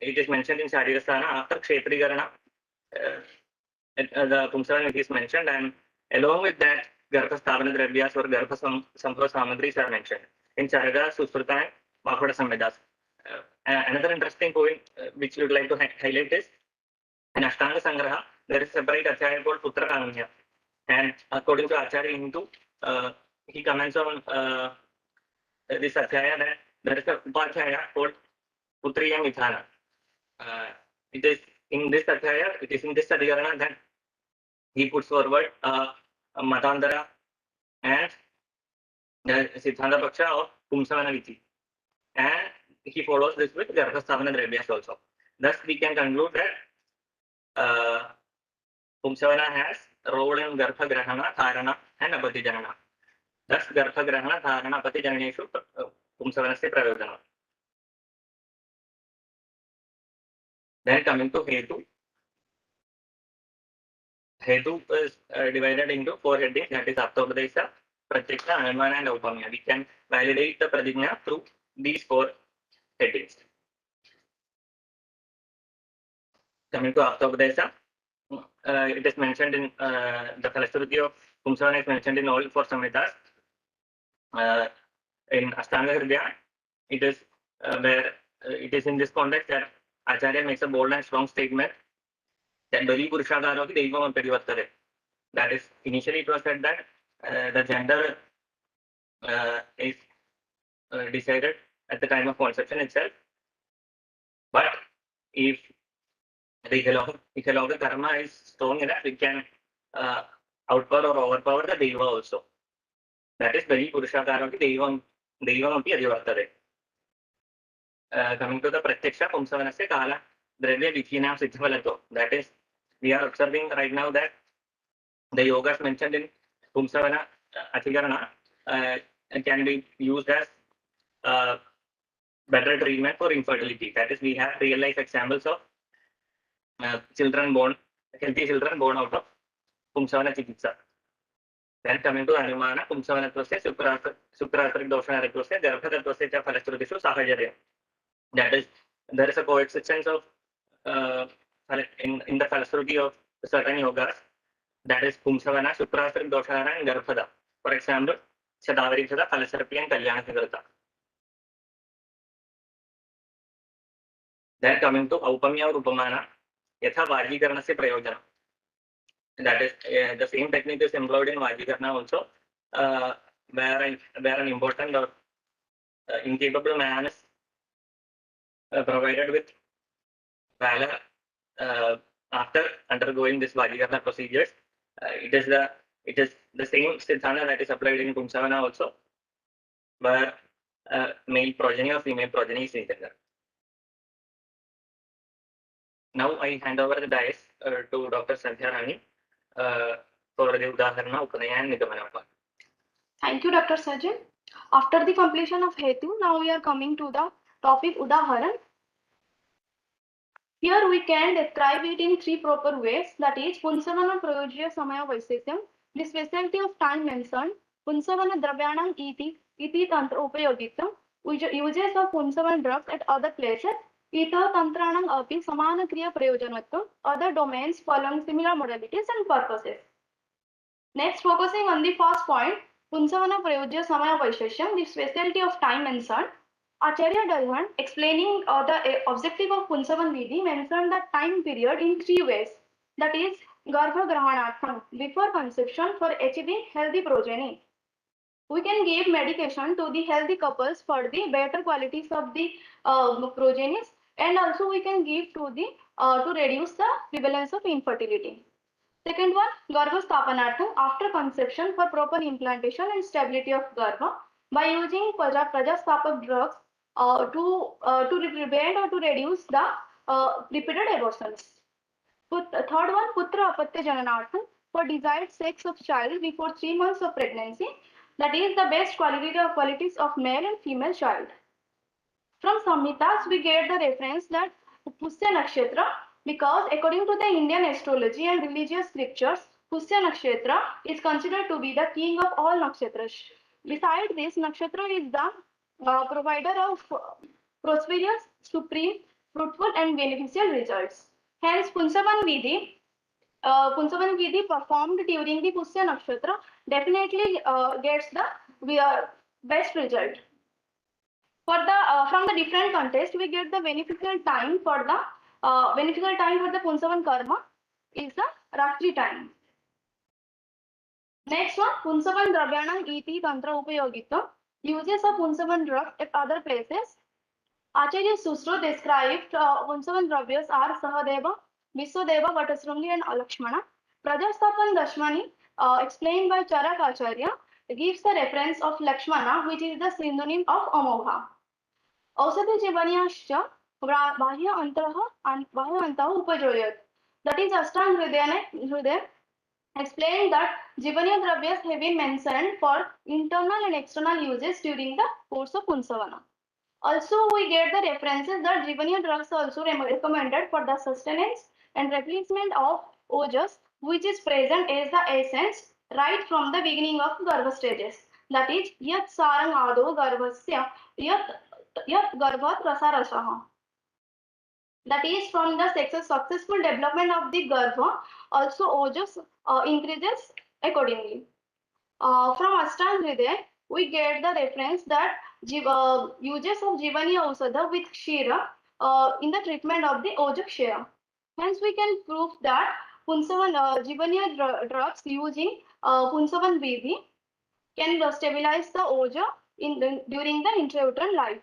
it is mentioned in Sharirasthana after Kshetrigarana. The Pumsavana is mentioned, and along with that, Garbha Sthavana Dravyas or Garbha Sambhava Samadris are mentioned in Charaga, Susruta, and Mahvada Samvedas. Another interesting point which we would like to highlight is in Ashtanga Sangraha, there is a separate Acharya called Putra Kamanya. And according to Acharya Hindu, he comments on this Acharya that there is a Upacharya called Putriya Mithana. It is in this Acharya, it is in this Adhikarana that he puts forward a Matandara and the Siddhanta Paksha of Pumsavana Vidhi. And he follows this with Garbha Sthavana Dravyas also. Thus, we can conclude that Pumsavana has a role in Garbha Grahana, Dharana, and Apati Janana. Thus, Garbha Grahana, Dharana, Apati Jananeshu Pumsavana se Prayojana. Then coming to Hetu. Hetu is divided into 4 headings, that is Aptopadesha, Pratyaksha, Anumana, and Upamya. We can validate the Pradigna through these 4 headings. Coming to Aptopadesha, it is mentioned in the Falashruti of Pumsavana is mentioned in all 4 Samhitas. In Ashtanga Hridaya, it is where it is in this context that Acharya makes a bold and strong statement that Bali Purushadharo ki Deivam Parivartare. That is, initially it was said that the gender is decided at the time of conception itself. But if the Ikaloka karma is strong enough, it can outpower or overpower the Deva also. That is Bali Purushadharo ki Deivam Api Adivartare. Coming to the Pratyaksha Pumsavana se Kala Dravya Vidhinam Siddhavalato. That is, we are observing right now that the yogas mentioned in Pumsavana Adhikarana can be used as better treatment for infertility. That is, we have real life examples of healthy children born out of Pumsavana Chikitsa. Then coming to Anumana, Pumsavana Tvasya, Sukrasrik Doshanaritvasya, Garbhadatvasya cha Falashrutishu Sahajarya. That is, there is a coexistence of in the Falashruti of certain yogas, that is Pumsavana, Sukrasrik Doshana, and Garbhada. For example, Shadavari Sada, Falasarpi, and Kalyana Sigrata. Then coming to Aupamya or Upamana, Yatha Vajikaranasya Prayojanam. That is, the same technique is employed in Vajikarana also, where an important or incapable man is provided with valor after undergoing this Vajikarana procedures. It is the same Siddhanta that is applied in Pumsavana also, where male progeny or female progeny is intended. Now I hand over the dais to Dr. Sandhya Rani for the Udaharana, Upanaya and Nigamana part. Thank you, Dr. Sajjan. After the completion of Hetu, now we are coming to the topic Udaharan. Here we can describe it in three proper ways, that is Punsavana Prayojya Samaya Vaisityam, the specialty of time mentioned, Punsavana Dravyanam iti Tantra Upayogitam, uses of Punsavana drugs at other places, Ita Tantranam api Samana Kriya Prayojanatvam, other domains following similar modalities and purposes. Next, focusing on the first point, Punsavana Prayojya Samaya Vaishyam, the specialty of time mentioned. Acharya Dalhan, explaining the objective of Punsavan Vidhi, mentioned the time period in three ways. That is, Garbha Grahanartham, before conception, for achieving healthy progeny. We can give medication to the healthy couples for the better qualities of the progenies, and also we can give to the to reduce the prevalence of infertility. Second one, Garbha Sthapanartham, after conception, for proper implantation and stability of Garbha by using Prajasthapak drugs to prevent or to reduce the repeated abortions. Third one, Putra Apatya Jananartham, for desired sex of child before 3 months of pregnancy, that is the best qualities of male and female child. From Samhitas, we get the reference that Pusya Nakshatra, because according to the Indian astrology and religious scriptures, Pusya Nakshatra is considered to be the king of all nakshatras. Besides this, Nakshatra is the provider of prosperous, supreme, fruitful and beneficial results. Hence, Punsavan Vidhi performed during the Pusya Nakshatra definitely gets the best result. For the from the different context, we get the beneficial time for the Punsavan karma is the Ratri time. Next one, Punsavan Dravyanam iti Tantra Upayogita, uses of Punsavan drugs at other places. Acharya Susro described Punsavan dravyas are Sahadeva, Viswadeva, Vatasrungi and Alakshmana. Prajasthapan Dashmani, explained by Charak Acharya, gives the reference of Lakshmana, which is the synonym of Amogha. औषधि जीवन्याश्च बाह्य अंतः उपयोजयत. That is Ashtang Hridaya explained that Jivanya Dravyas have been mentioned for internal and external uses during the course of Punsavana. Also, we get the references that Jivanya drugs are also recommended for the sustenance and replacement of ojas, which is present as the essence right from the beginning of Garbha stages. That is, Yat Sarang Ado Garbhasya Yat Garbhat Rasarasaha. That is, from the successful development of the Garbha, also ojas increases accordingly. From Ashtang Hridaya, we get the reference that uses of Jivanya Ausada with Kshira in the treatment of the Ojak Kshira. Hence, we can prove that Punsavan Jivanya drugs using Punsavan Vidhi can stabilize the Oja during the intrauterine life.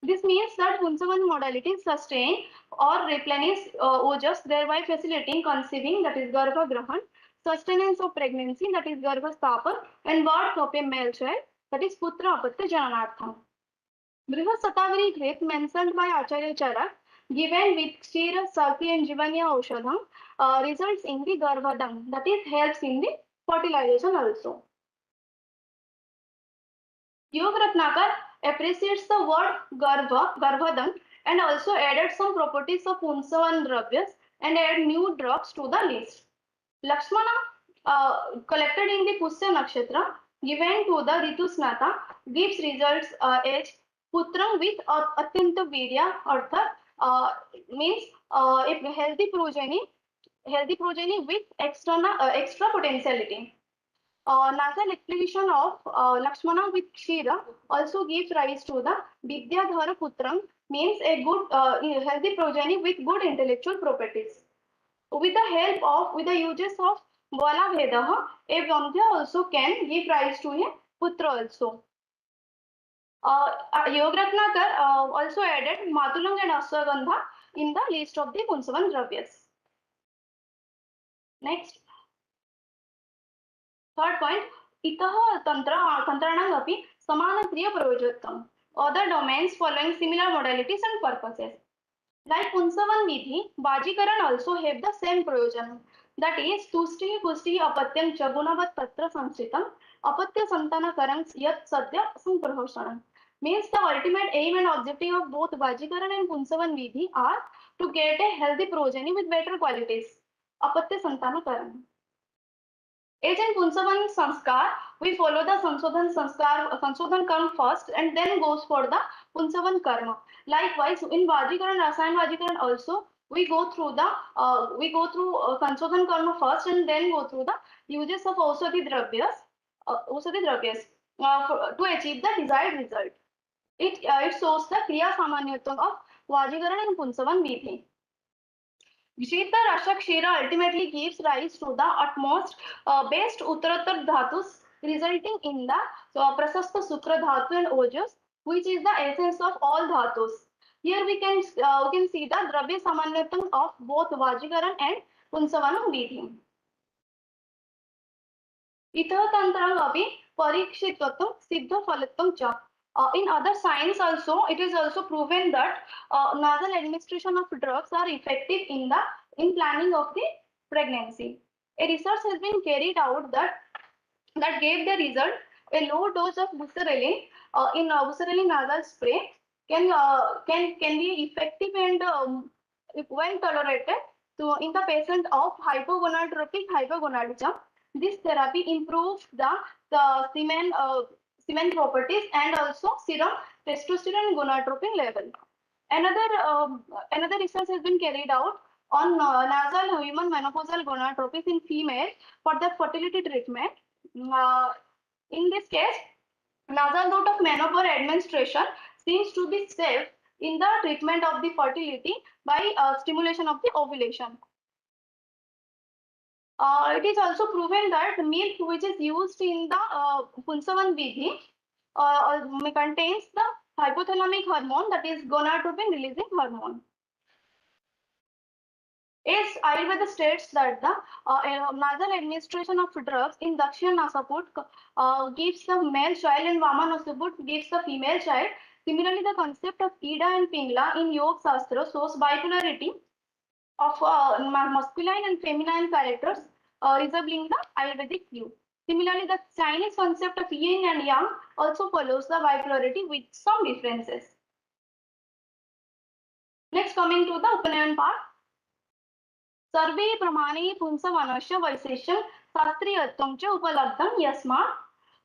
This means that Punsavan modalities sustain or replenish ojas, thereby facilitating conceiving, that is Garbha Grahan, sustenance of pregnancy, that is Garbha Sthapan, and birth of a male child, that is Putra Apatya Jananartham. Brihad Satavari Grit, mentioned by Acharya Charak, given with Kshira, Saki and Jivanya Aushadham, results in the Garbhadam, that is helps in the fertilization also. Yog Ratnakar appreciates the word Garbhadam, and also added some properties of Punsavan Dravyas and add new drugs to the list. Lakshmana, collected in the Pusya Nakshatra, given to the Ritusnata, gives results as Putram with Atyanta Virya, Artha, means a healthy progeny with extra potentiality. Nasal explication of Lakshmana with Kshira also gives rise to the Vidyadhara Putram, means a good healthy progeny with good intellectual properties. With the uses of Bala Vedaha, a Vamdhya also can give rise to a Putra also. Yogratnakar also added Matulang and Ashwagandha in the list of the Punsavan Dravyas. Next. Third point, itah tantranam api samana kriya prayojatam. Other domains following similar modalities and purposes. Like Punsavan Vidhi, Bajikaran also have the same prayojan. That is, Tushti Pushti Apatyam Chagunavat Patra Sanchitam, Apatya Santana Karang Yat Satya Samprahoshanam. Means the ultimate aim and objective of both Bajikaran and Punsavan Vidhi are to get a healthy progeny with better qualities. Apatya Santana Karang. As in Punsavan Sanskar, we follow the Sansodhan Karma first and then goes for the Punsavan Karma. Likewise, in Vajikaran, Rasayan Vajikaran also, we go through Sansodhan Karma first and then go through the uses of Ausadi Dravyas to achieve the desired result. It shows the Kriya Samanyatvam of Vajikaran and Punsavan Vidhi. Gshita Rasha Kshira ultimately gives rise to the utmost best Uttaratar Dhatus, resulting in the Prasasta Sukra Dhatu and Ojas, which is the essence of all Dhatus. Here we can see the Dravya Samanyatam of both Vajikaran and Punsavanam Vidhi. Itha Tantrang Api Parikshitvatam Siddha Falattam Cha. In other science also, it is also proven that nasal administration of drugs are effective in planning of the pregnancy. A research has been carried out that gave the result a low dose of buserelin in buserelin nasal spray can be effective and well tolerated in the patient of hypogonadotropic hypogonadism. This therapy improves the semen properties and also serum testosterone and gonadotropin level. Another research has been carried out on nasal human menopausal gonadotropin in females for the fertility treatment. In this case, nasal route of menopause administration seems to be safe in the treatment of the fertility by stimulation of the ovulation. It is also proven that the milk which is used in the Punsavan Vidhi contains the hypothalamic hormone, that is gonadotropin releasing hormone. As Ayurveda states that the nasal administration of drugs in Dakshina Nasaput gives the male child and Vamanasaput gives the female child. Similarly, the concept of Ida and Pingla in Yoga Shastra shows bipolarity of masculine and feminine characters resembling the Ayurvedic view. Similarly, the Chinese concept of yin and yang also follows the bipolarity with some differences. Next, coming to the Upanayan part. Sarve pramane punsavanasya vaiseshyam sastriyatvam cha upalabdham yasmat.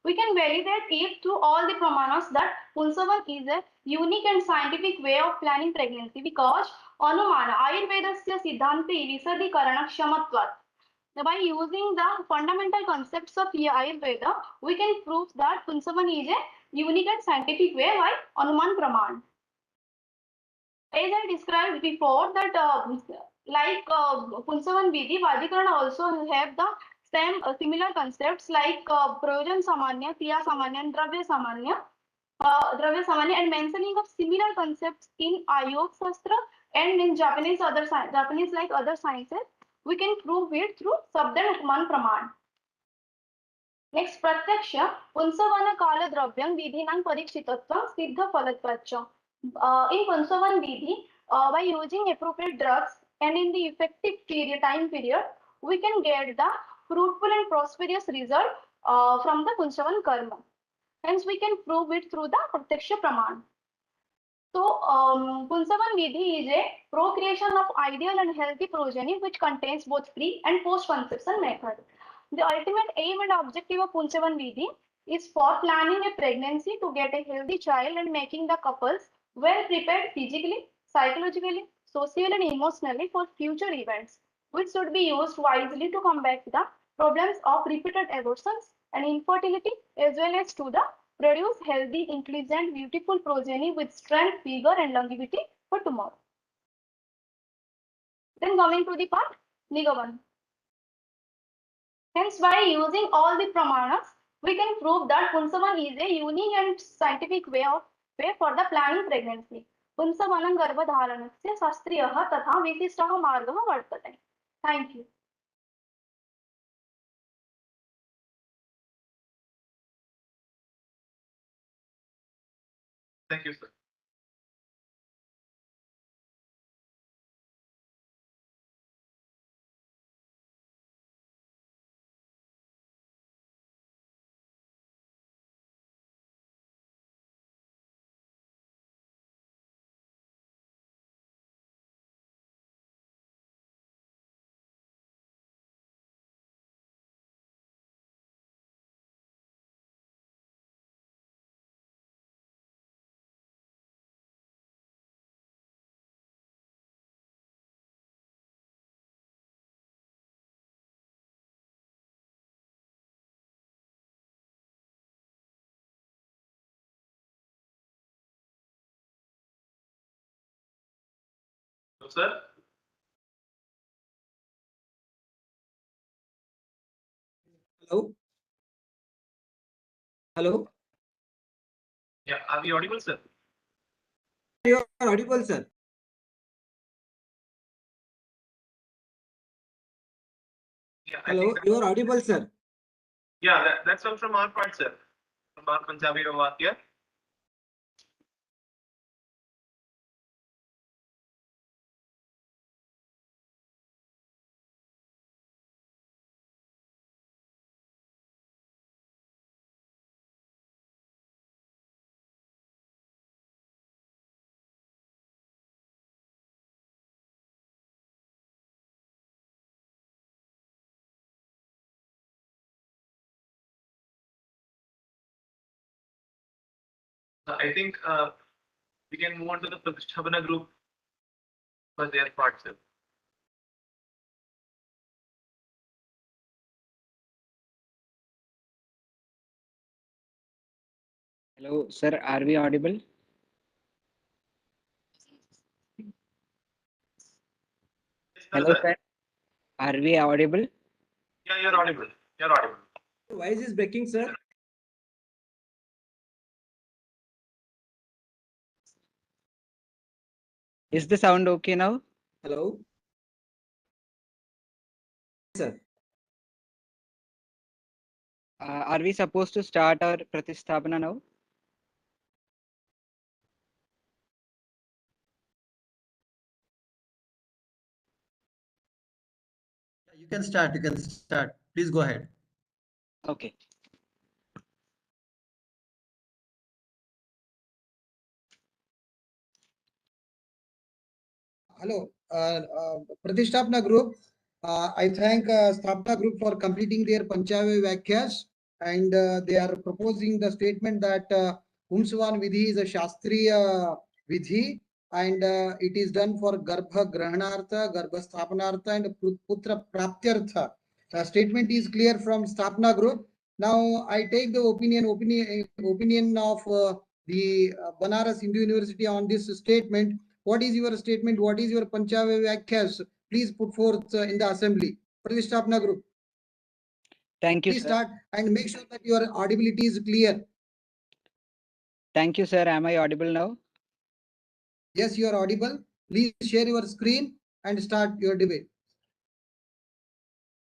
We can validate it through all the pramanas that Punsavan is a unique and scientific way of planning pregnancy because Anumana Ayurvedasya Siddhante Visadhikarana Kshamatvat. By using the fundamental concepts of Ayurveda, we can prove that Punsavan is a unique and scientific way by Anuman Praman. As I described before, that like Punsavan Vidhi, Vajikaran also have the same similar concepts like Prayojan Samanya, Kriya Samanya, and Dravya Samanya. And mentioning of similar concepts in Ayurveda Shastra and in Japanese like other sciences, we can prove it through Sabda and Upman Praman. Next, Pratyaksha, Punsavana Kala Dravyam Vidhinam Parikshitatvam Siddha Falatvacha. In Punsavan Vidhi, by using appropriate drugs and in the effective time period, we can get the fruitful and prosperous result from the Punsavan Karma. Hence, we can prove it through the Pratyaksha Praman. So, Punsavan Vidhi is a procreation of ideal and healthy progeny which contains both pre and post-conception method. The ultimate aim and objective of Punsavan Vidhi is for planning a pregnancy to get a healthy child and making the couples well prepared physically, psychologically, socially and emotionally for future events, which should be used wisely to combat the problems of repeated abortions and infertility as well as to the produce healthy, intelligent, beautiful progeny with strength, vigor, and longevity for tomorrow. Then coming to the part, Nigavan. Hence, by using all the pramanas, we can prove that Pumsavan is a unique and scientific way for the planning pregnancy. पुंसवनं गर्भधारणस्य शास्त्रीयः तथा विशिष्टः मार्गः वर्तते. Thank you. Thank you, sir. So, sir. Hello. Hello. Yeah, are we audible, sir? You are audible, sir. Yeah, Hello, you are audible, sir. Yeah, that's all from our part, sir. From our Punjabi Vakya. I think we can move on to the Pumsavana group for their part, sir. Hello, sir. Are we audible? Hello, sir. Are we audible? Yeah, you're audible. You're audible. Why is this breaking, sir? Is the sound okay now? Hello. Sir. Are we supposed to start our Pratisthabana now? You can start. You can start. Please go ahead. Okay. Hello, Pratishthapana group. I thank Sthapana group for completing their Panchavya Vakyas, and they are proposing the statement that Pumsavan Vidhi is a Shastriya Vidhi, and it is done for Garbha Grahanartha, Garbha Sthapanartha, and Putra Praptyartha. The statement is clear from Sthapana group. Now I take the opinion of the Banaras Hindu University on this statement. What is your statement? What is your Panchavya Vakyas? Please put forth in the assembly. Pratishthapana group. Thank you, Please sir. start and make sure that your audibility is clear. Thank you, sir. Am I audible now? Yes, you are audible. Please share your screen and start your debate.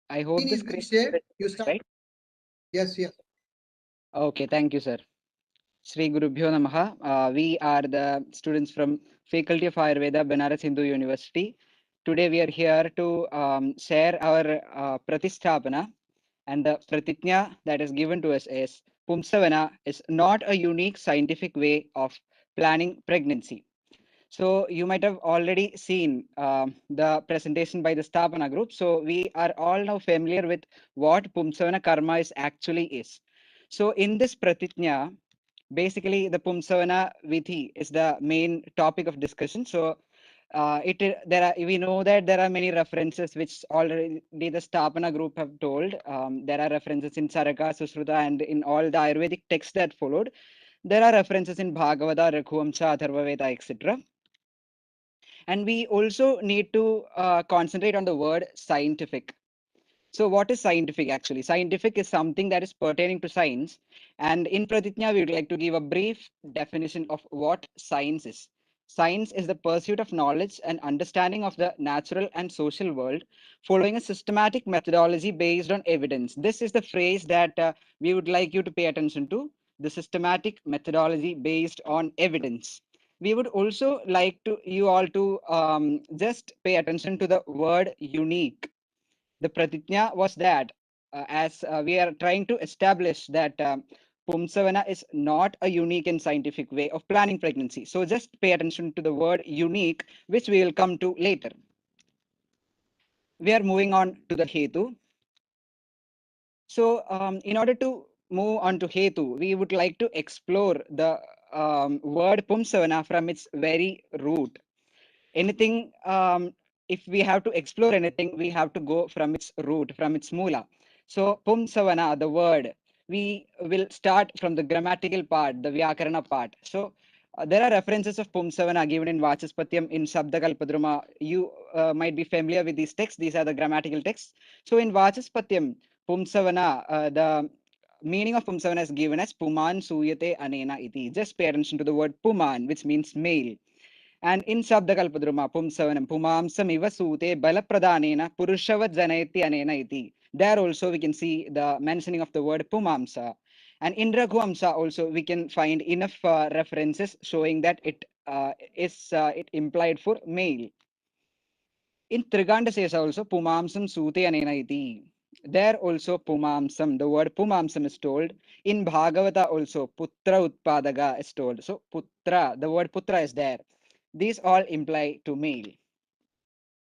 I hope the Screen is screen shared. You start. right? Yes, yes. Okay, thank you, sir. Sri Gurubhyo Namaha. We are the students from Faculty of Ayurveda, Banaras Hindu University. Today we are here to share our Pratisthabana, and the Pratijna that is given to us is Pumsavana is not a unique scientific way of planning pregnancy. So you might have already seen the presentation by the Sthapana group. So we are all now familiar with what Pumsavana karma actually is. So in this Pratijna, basically the Pumsavana Vidhi is the main topic of discussion. So We know that there are many references which already the Stapana group have told. There are references in Saraka, Susruta, and in all the Ayurvedic texts that followed. There are references in Bhagavata, Raghuvamsa, Atharvaveda, etc. And we also need to concentrate on the word scientific. So what is scientific actually? Scientific is something that is pertaining to science. And in Pratijna, we would like to give a brief definition of what science is. Science is the pursuit of knowledge and understanding of the natural and social world following a systematic methodology based on evidence. This is the phrase that we would like you to pay attention to, the systematic methodology based on evidence. We would also like you all to just pay attention to the word unique. The pratijna was that as we are trying to establish that Pumsavana is not a unique and scientific way of planning pregnancy. So just pay attention to the word unique, which we will come to later. We are moving on to the Hetu. So in order to move on to Hetu, we would like to explore the word Pumsavana from its very root. Anything, if we have to explore anything, we have to go from its root, from its moola. So Pumsavana, the word, we will start from the grammatical part, the Vyakarana part. So there are references of Pumsavana given in Vachaspatyam, in Shabdakalpadruma. You might be familiar with these texts. These are the grammatical texts. So in Vachaspatyam, Pumsavana, the meaning of Pumsavana is given as Puman Suyate Anena Iti. Just pay attention to the word Puman, which means male. And in Shabdakalpadruma, Pumsavanam, Pumamsam iva sute balapradhanena purushavat janayati anena iti. There also we can see the mentioning of the word Pumamsa. And in Raghuvamsa also we can find enough references showing that it implied for male. In Trigandasesa also Pumamsam sute anena iti. There also Pumamsam, the word Pumamsam is told. In Bhagavata also Putra Utpadaga is told. So Putra, the word Putra is there. These all imply to male.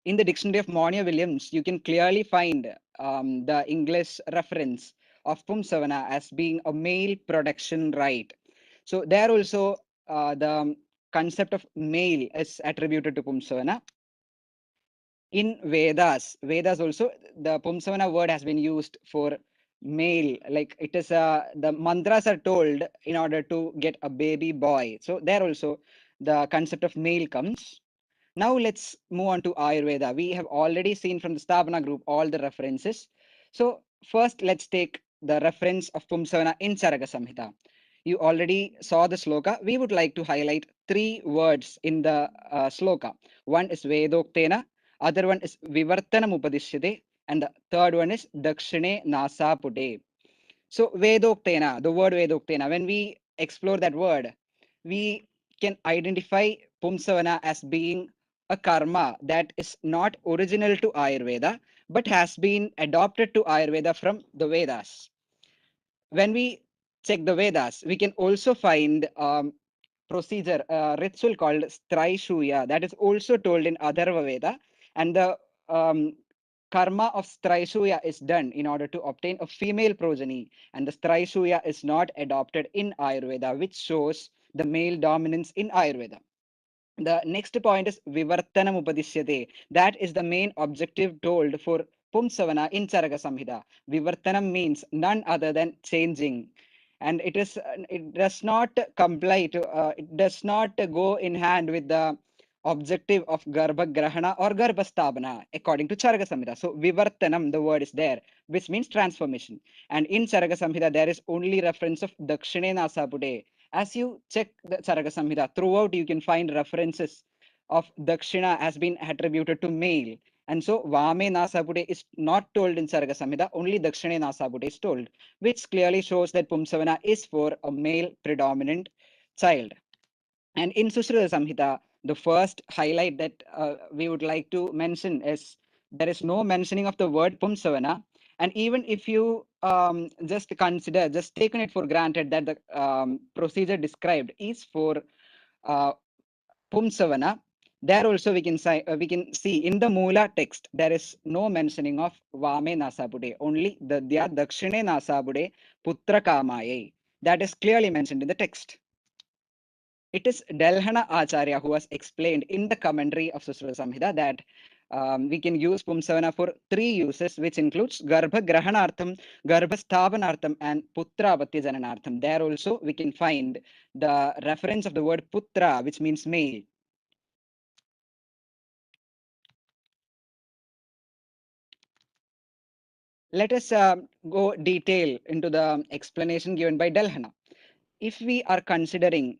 In the dictionary of Monia-Williams, you can clearly find the English reference of Pumsavana as being a male production right. So there also the concept of male is attributed to Pumsavana. In Vedas also, the Pumsavana word has been used for male, like it is the mantras are told in order to get a baby boy. So there also the concept of male comes. Now let's move on to Ayurveda. We have already seen from the Stapana group all the references. So first let's take the reference of Pumsavana in Charaka Samhita. You already saw the sloka. We would like to highlight 3 words in the sloka. One is Vedoktena, other one is Vivartanam Upadishyate, and the third one is Dakshine Nasa Pute. So Vedoktena, the word Vedoktena, when we explore that word, we can identify Pumsavana as being a karma that is not original to Ayurveda, but has been adopted to Ayurveda from the Vedas. When we check the Vedas, we can also find procedure, ritual called Straishuya, that is also told in Atharva Veda, and the karma of Straishuya is done in order to obtain a female progeny, and the Straishuya is not adopted in Ayurveda, which shows the male dominance in Ayurveda. The next point is Vivartanam Upadishyate. That is the main objective told for Pumsavana in Charaka Samhita. Vivartanam means none other than changing. And it does not comply to, it does not go in hand with the objective of Garbha Grahana or Garbha Stabana according to Charaka Samhita. So Vivartanam, the word is there, which means transformation. And in Charaka Samhita, there is only reference of Dakshine Nasapute. As you check the Charaka Samhita, throughout you can find references of Dakshina has been attributed to male. And so Vame Nasapute is not told in Charaka Samhita, only Dakshine Nasapute is told, which clearly shows that Pumsavana is for a male predominant child. And in Susruta Samhita, the first highlight that we would like to mention is there is no mentioning of the word Pumsavana. And even if you just taken it for granted that the procedure described is for Pumsavana, there also we can see in the Moola text, there is no mentioning of Vame Nasabude, only the Dakshine Nasabude Putra Kamaye. That is clearly mentioned in the text. It is Delhana Acharya who has explained in the commentary of Susruta Samhita that we can use Pumsavana for 3 uses, which includes Garbha Grahanartham, Garbha Sthapanartham, and Putra Vatya Jananartham. There also we can find the reference of the word Putra, which means male. Let us go detail into the explanation given by Delhana. If we are considering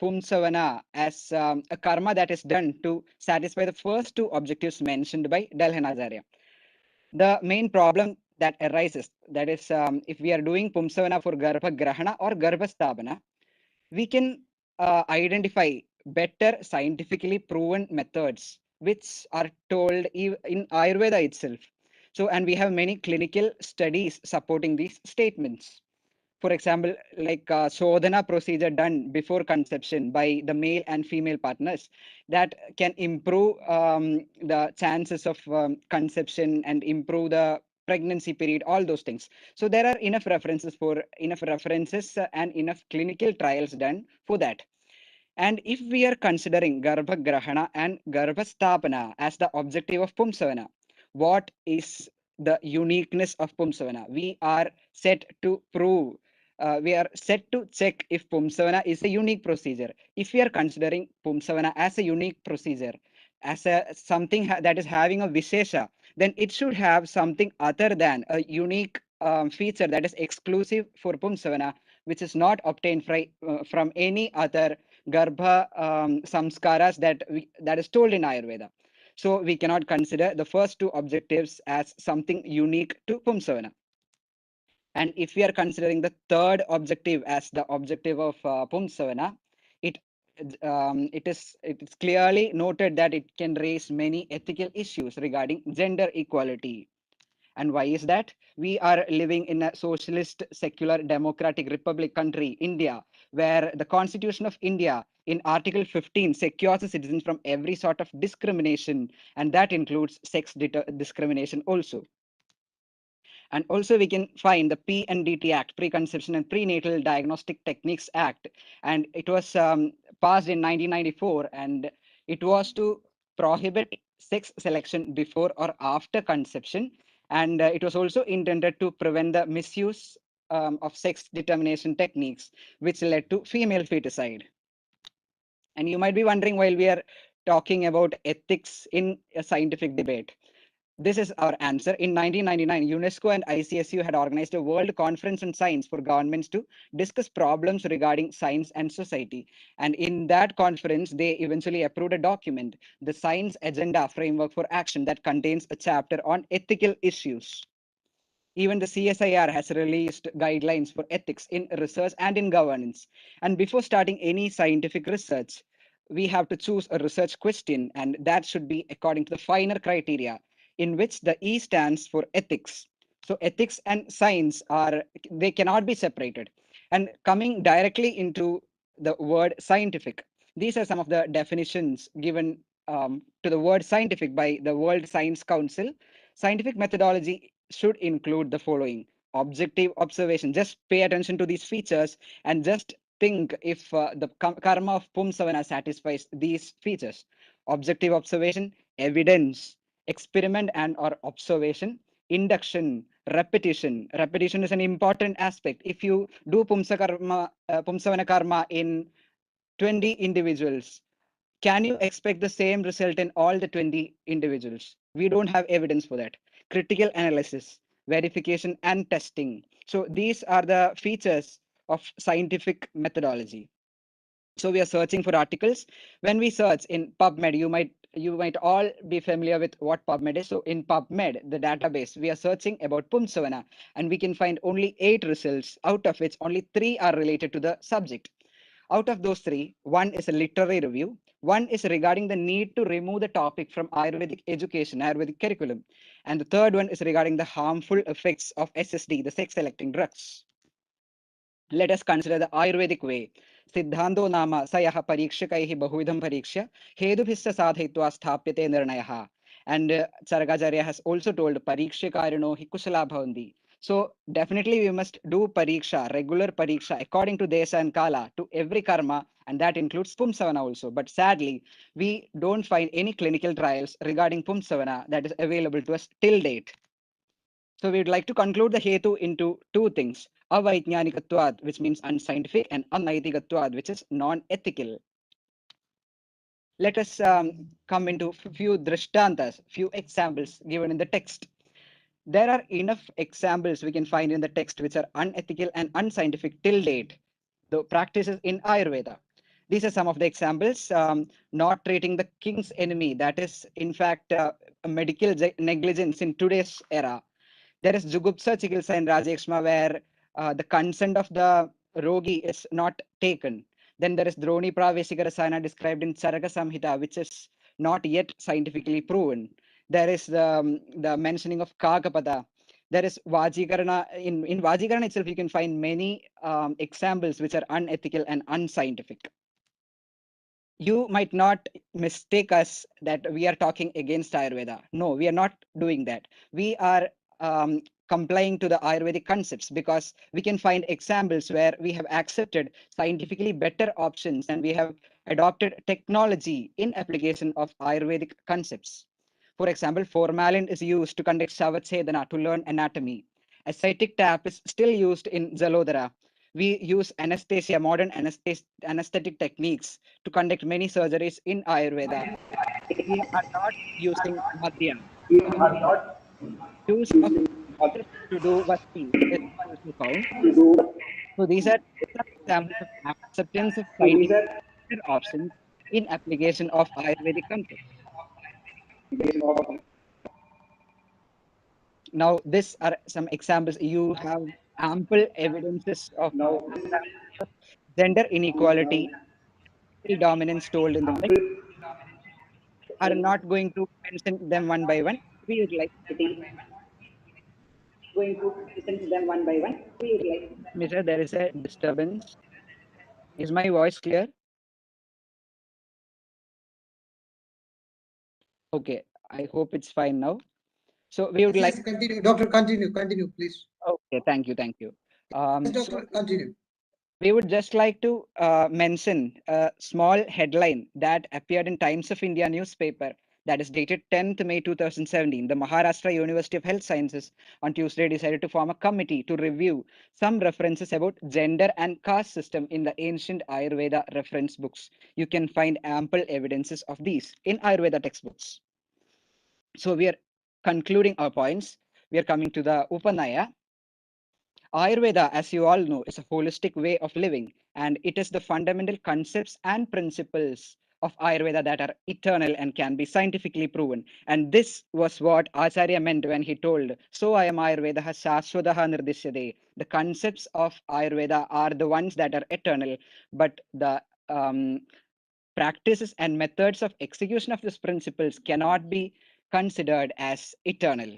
Pumsavana as a karma that is done to satisfy the first 2 objectives mentioned by Delhana Acharya, the main problem that arises, that is, if we are doing Pumsavana for Garbha Grahana or Garbha Sthabana, we can identify better scientifically proven methods which are told in Ayurveda itself. So, and we have many clinical studies supporting these statements. For example, like Shodhana procedure done before conception by the male and female partners that can improve the chances of conception and improve the pregnancy period, all those things. So there are enough references and enough clinical trials done for that. And if we are considering Garbha Grahana and Garbha Sthapana as the objective of Pumsavana, what is the uniqueness of Pumsavana? We are set to prove, we are set to check if Pumsavana is a unique procedure. If we are considering Pumsavana as a unique procedure, as a something that is having a Vishesha, then it should have something other than a unique feature that is exclusive for Pumsavana, which is not obtained from any other Garbha samskaras that is told in Ayurveda. So we cannot consider the first 2 objectives as something unique to Pumsavana. And if we are considering the 3rd objective as the objective of Pumsavana, it is clearly noted that it can raise many ethical issues regarding gender equality. And why is that? We are living in a socialist, secular, democratic republic country, India, where the Constitution of India in Article 15 secures the citizens from every sort of discrimination, and that includes sex discrimination also. And also we can find the PNDT Act, Preconception and Prenatal Diagnostic Techniques Act, and it was passed in 1994, and it was to prohibit sex selection before or after conception, and it was also intended to prevent the misuse of sex determination techniques, which led to female feticide. And you might be wondering, while we are talking about ethics in a scientific debate, this is our answer. In 1999, UNESCO and ICSU had organized a World Conference on Science for governments to discuss problems regarding science and society. And in that conference, they eventually approved a document, the Science Agenda Framework for Action, that contains a chapter on ethical issues. Even the CSIR has released guidelines for ethics in research and in governance. And before starting any scientific research, we have to choose a research question, and that should be according to the finer criteria, in which the E stands for ethics. So ethics and science they cannot be separated. And coming directly into the word scientific, these are some of the definitions given to the word scientific by the World Science Council. Scientific methodology should include the following: objective observation. Just pay attention to these features and just think if the karma of Pumsavana satisfies these features. Objective observation, evidence, experiment and or observation, induction, repetition. Repetition is an important aspect. If you do Pumsavana karma in 20 individuals, can you expect the same result in all the 20 individuals? We don't have evidence for that. Critical analysis, verification, and testing. So these are the features of scientific methodology. So we are searching for articles. When we search in PubMed, you might all be familiar with what PubMed is. So in PubMed, the database, we are searching about Pumsavana, and we can find only 8 results, out of which only 3 are related to the subject. Out of those 3, 1 is a literary review, 1 is regarding the need to remove the topic from Ayurvedic education, Ayurvedic curriculum, and the 3rd one is regarding the harmful effects of SSD, the sex-selecting drugs. Let us consider the Ayurvedic way. Siddhanto nama sayaha parikshakaihi bahuvidham parikshya hedubhissa sadhayitva sthapyate nirnayaha. And Charagacharya has also told parikshakarino hi kusala bhavanti. So definitely we must do pariksha, regular pariksha according to desha and kala to every karma and that includes Pumsavana also. But sadly, we don't find any clinical trials regarding Pumsavana that is available to us till date. So we would like to conclude the Hetu into two things: avaijnanikatvad, which means unscientific, and anaitikatvad, which is non-ethical. Let us come into few drishtantas, few examples given in the text. There are enough examples we can find in the text which are unethical and unscientific till date, the practices in Ayurveda. These are some of the examples. Not treating the king's enemy, that is in fact a medical negligence in today's era. There is Jugupsa Chikitsa in Rajekshma, where the consent of the rogi is not taken. Then there is Droni Pravesika Rasayana described in Charaka Samhita, which is not yet scientifically proven. There is the mentioning of Kakapada. There is Vajikarana. In Vajikarana itself, you can find many examples which are unethical and unscientific. You might not mistake us that we are talking against Ayurveda. No, we are not doing that. We are complying to the Ayurvedic concepts because we can find examples where we have accepted scientifically better options and we have adopted technology in application of Ayurvedic concepts. For example, formalin is used to conduct Savachedana to learn anatomy. Ascitic tap is still used in Jalodhara. We use anesthesia, modern anesthetic techniques to conduct many surgeries in Ayurveda. We are not using Madhya. Use of to do Vasti is also found. So these are some examples of acceptance of scientific options in application of Ayurvedic concepts. Now, these are some examples. You have ample evidences of gender inequality, dominance told in the text. Are not going to mention them one by one. We would like Mr. There is a disturbance. Is my voice clear? Okay, I hope it's fine now. So we would like. Yes, continue, doctor. Continue, please. Okay, thank you. Yes, doctor, continue. We would just like to mention a small headline that appeared in Times of India newspaper that is dated 10th May 2017. The Maharashtra University of Health Sciences on Tuesday decided to form a committee to review some references about gender and caste system in the ancient Ayurveda reference books. You can find ample evidences of these in Ayurveda textbooks. So we are concluding our points. We are coming to the Upanaya. Ayurveda, as you all know, is a holistic way of living, and it is the fundamental concepts and principles of Ayurveda that are eternal and can be scientifically proven. And this was what Acharya meant when he told, "So I am Ayurveda Shashwataha Nirdishyate." The concepts of Ayurveda are the ones that are eternal, but the practices and methods of execution of these principles cannot be considered as eternal.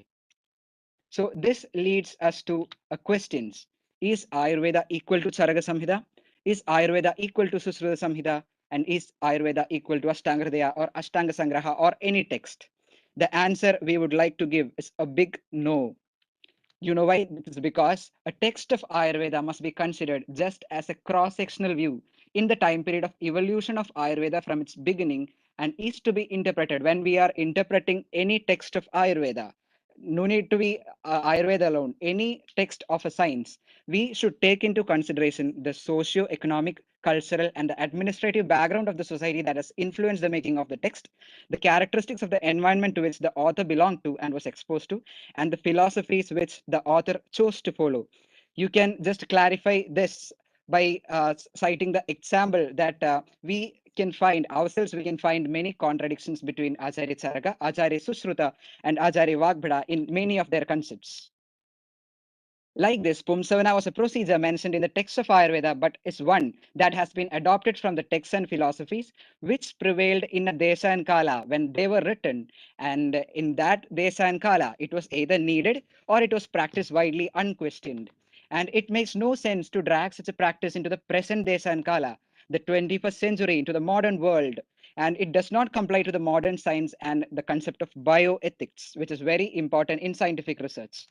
So this leads us to a questions. Is Ayurveda equal to Charaka Samhita? Is Ayurveda equal to Susruta Samhita? And is Ayurveda equal to Ashtanga Hridaya or Ashtanga Sangraha or any text? The answer we would like to give is a big no. You know why? It's because a text of Ayurveda must be considered just as a cross-sectional view in the time period of evolution of Ayurveda from its beginning and is to be interpreted when we are interpreting any text of Ayurveda. No need to be Ayurveda alone. Any text of a science, we should take into consideration the socio-economic, cultural, and the administrative background of the society that has influenced the making of the text, the characteristics of the environment to which the author belonged to and was exposed to, and the philosophies which the author chose to follow. You can just clarify this by citing the example that we can find ourselves. We can find many contradictions between Acharya Charaka, Acharya Sushruta, and Acharya Vagbhada in many of their concepts. Like this, Pumsavana was a procedure mentioned in the text of Ayurveda, but is one that has been adopted from the texts and philosophies which prevailed in a Desha and Kala when they were written. And in that Desha and Kala, it was either needed or it was practiced widely unquestioned. And it makes no sense to drag such a practice into the present Desha and Kala, the 21st century, into the modern world. And it does not comply to the modern science and the concept of bioethics, which is very important in scientific research.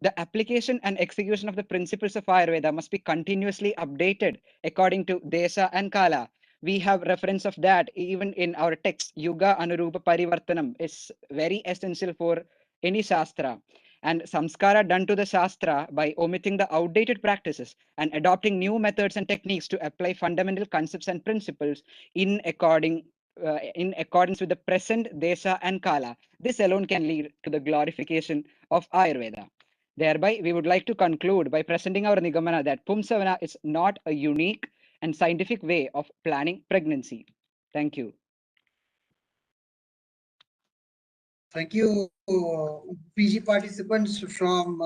The application and execution of the principles of Ayurveda must be continuously updated according to Desa and Kala. We have reference of that even in our text. Yuga Anurupa Parivartanam is very essential for any Shastra. And samskara done to the Shastra by omitting the outdated practices and adopting new methods and techniques to apply fundamental concepts and principles in accordance with the present Desa and Kala. This alone can lead to the glorification of Ayurveda. Thereby, we would like to conclude by presenting our Nigamana that Pumsavana is not a unique and scientific way of planning pregnancy. Thank you. Thank you, PG participants from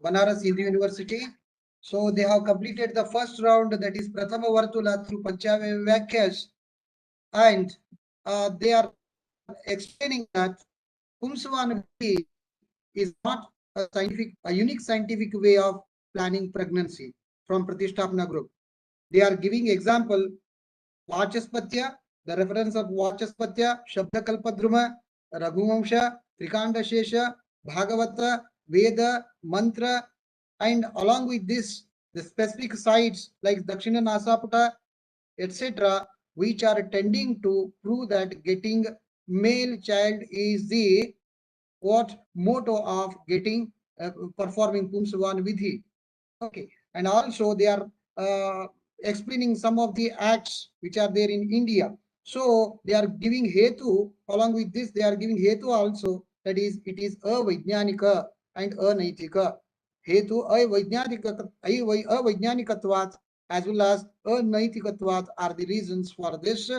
Banaras Hindu University. So they have completed the first round, that is Prathama Vartula through Panchave Vyakyas, and they are explaining that Pumsavana is not a unique scientific way of planning pregnancy from Pratishtapana group. They are giving example Vachaspatya, the reference of Vachaspatya, Shabdakalpadruma, Raghuvamsha, Trikanda Shesha, Bhagavata, Veda, Mantra, and along with this, the specific sites like Dakshina Nasaputa, etc., which are tending to prove that getting male child is the motto of getting performing Pumsavana Vidhi. Okay, and also they are explaining some of the acts which are there in India. So they are giving hetu, along with this, they are giving hetu also, that is, it is avijnanika and anaitika. Hetu avijnanikatvat as well as anaitikatvat are the reasons for this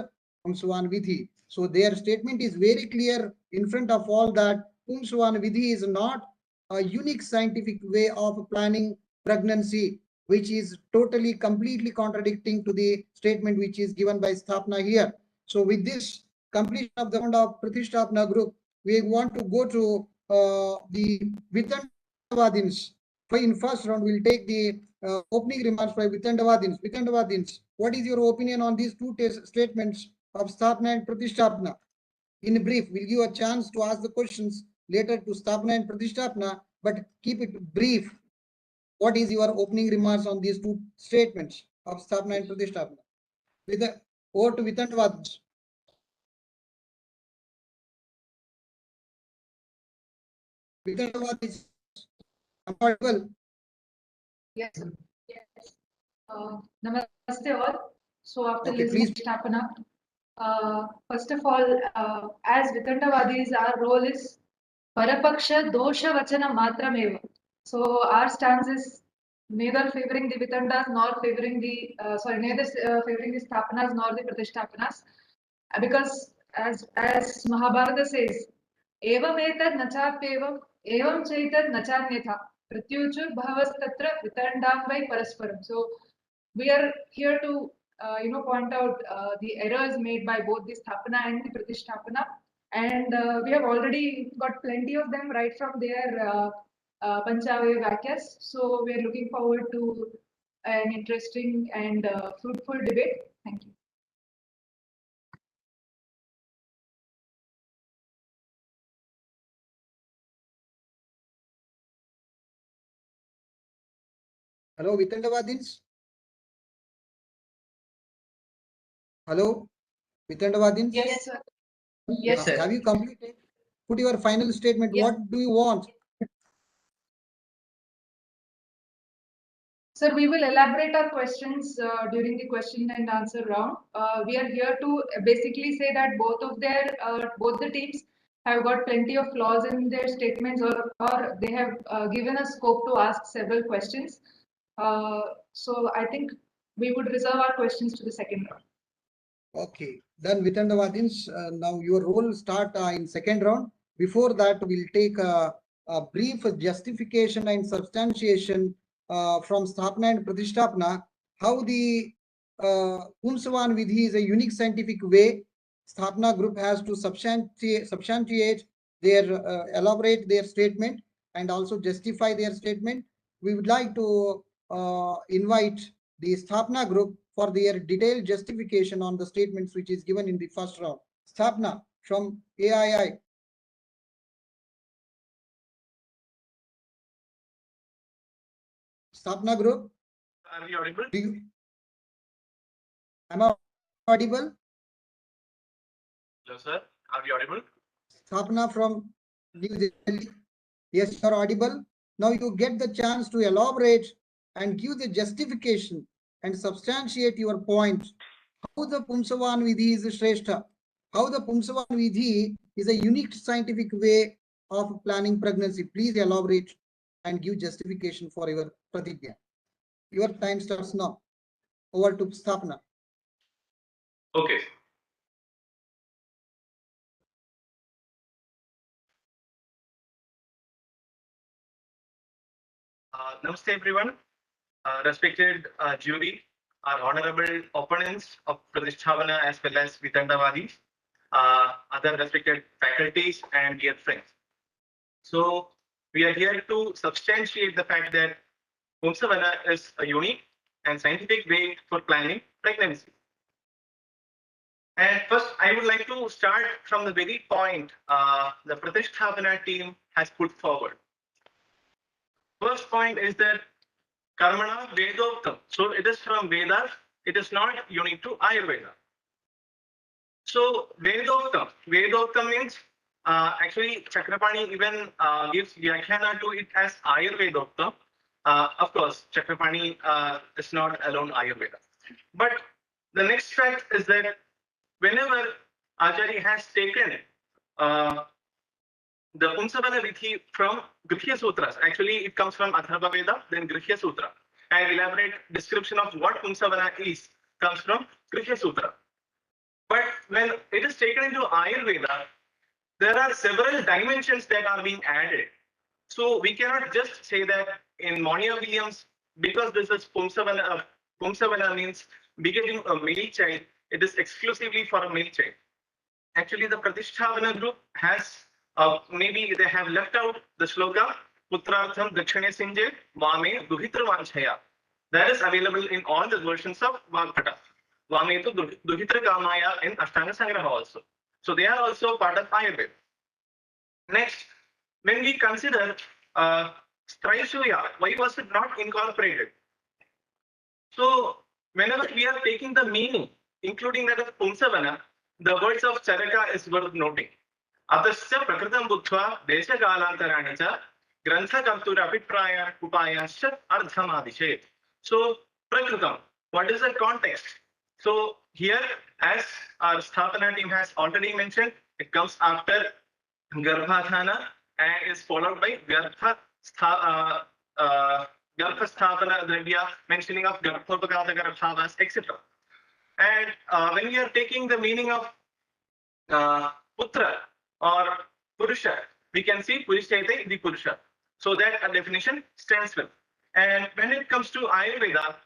Pumsavana Vidhi. So their statement is very clear in front of all that Pumsavana Vidhi is not a unique scientific way of planning pregnancy, which is totally, completely contradicting to the statement which is given by Sthapna here. So with this completion of the round of Pratishtapana group, we want to go to the Vitandavadins. In first round, we'll take the opening remarks by Vitandavadins. Vitandavadins, what is your opinion on these two statements of Sthapna and Pratishtapana? In brief, we'll give a chance to ask the questions later to Sthapna and Pratishtapana, but keep it brief. What is your opening remarks on these two statements of Sthapna and Pratishtapana? With the over to Vitandavadins. Vitandavadins, audible? Yes. Yes. Namaste all. So after Okay, listening please. to Sthapana, first of all, as Vitandavadis, our role is Parapaksha Dosha Vachana Matrameva. So our stance is neither favoring the Vitandas nor favoring the neither favoring the Sthapanas nor the Pratishthapanas, because as Mahabharata says, Evam etad nachapyevam, evam chaitad nachanyatha, pratyuchur bhavastatra vitandam vai parasparam. So we are here to point out the errors made by both the Sthapana and the Pratishtapana, and we have already got plenty of them right from their Panchavaya Vakyas. So we are looking forward to an interesting and fruitful debate. Thank you. Hello, Vitandavadins. Hello, Vitandavadins. Yes, sir. Yes, sir. Have you completed? Put your final statement. Yeah. What do you want? Sir, we will elaborate our questions during the question and answer round. We are here to basically say that both the teams have got plenty of flaws in their statements, or they have given us scope to ask several questions. So I think we would reserve our questions to the second round. Okay, then Vitandavadins, now your role start in second round. Before that, we'll take a brief justification and substantiation from Sthapana and Pratishtapana, how the Pumsavana Vidhi is a unique scientific way. Sthapana group has to substantiate their, elaborate their statement and also justify their statement. We would like to invite the Sthapana group for their detailed justification on the statements which is given in the first round. Sthapana from AII. Stapna group. Are we audible? Am I audible? Hello, sir. Are we audible? Stapna from New Delhi. Yes, you are audible. Now you get the chance to elaborate and give the justification and substantiate your point. How the Pumsavana vidhi is Shrestha. How the Pumsavana vidhi is a unique scientific way of planning pregnancy. Please elaborate and give justification for your pratigya. Your time starts now. Over to Stapna. Okay. Namaste, everyone. Respected jury, our honorable opponents of Pradishthavana as well as Vitandavadis, other respected faculties and dear friends. So we are here to substantiate the fact that Pumsavana is a unique and scientific way for planning pregnancy. And first, I would like to start from the very point the Pradishthavana team has put forward. First point is that Karmana Vedoktam. So it is from Vedas. It is not unique to Ayurveda. So Vedoktam. Vedoktam means actually Chakrapani even gives Vyakhana to it as Ayurvedoktam. Of course, Chakrapani is not alone Ayurveda. But the next fact is that whenever Acharya has taken the Pumsavana vidhi from Grihya Sutras, actually it comes from Atharva Veda, then Grihya Sutra. And elaborate description of what Pumsavana is comes from Grihya Sutra. But when it is taken into Ayurveda, there are several dimensions that are being added. So we cannot just say that in Monia Williams, because this is Pumsavana, Pumsavana means begetting a male child, it is exclusively for a male child. Actually, the Pradishthavana group has, maybe they have left out the sloka, Putrartham Dakshine Sinje, Vame Duhitra Vanchaya. That is available in all the versions of Vagpata. Vame to Duhitra Kamaya in Ashtanga Sangraha also. So they are also part of Ayurveda. Next, when we consider Straishuya, why was it not incorporated? So whenever we are taking the meaning, including that of Pumsavana, the words of Charaka is worth noting. Atasya prakritam buddhva desha kalantarani cha grantha kaptura apipraya upayascha ardhamadishe. So prakritam, what is the context? So here, as our Sthapana team has already mentioned, it comes after Garbhadhana and is followed by Garbha Sthapana Dravya, mentioning of Garbhopagata Garbhavas, etc. And when we are taking the meaning of Putra or Purusha, we can see Purushete the Purusha. So that a definition stands well. And when it comes to Ayurveda,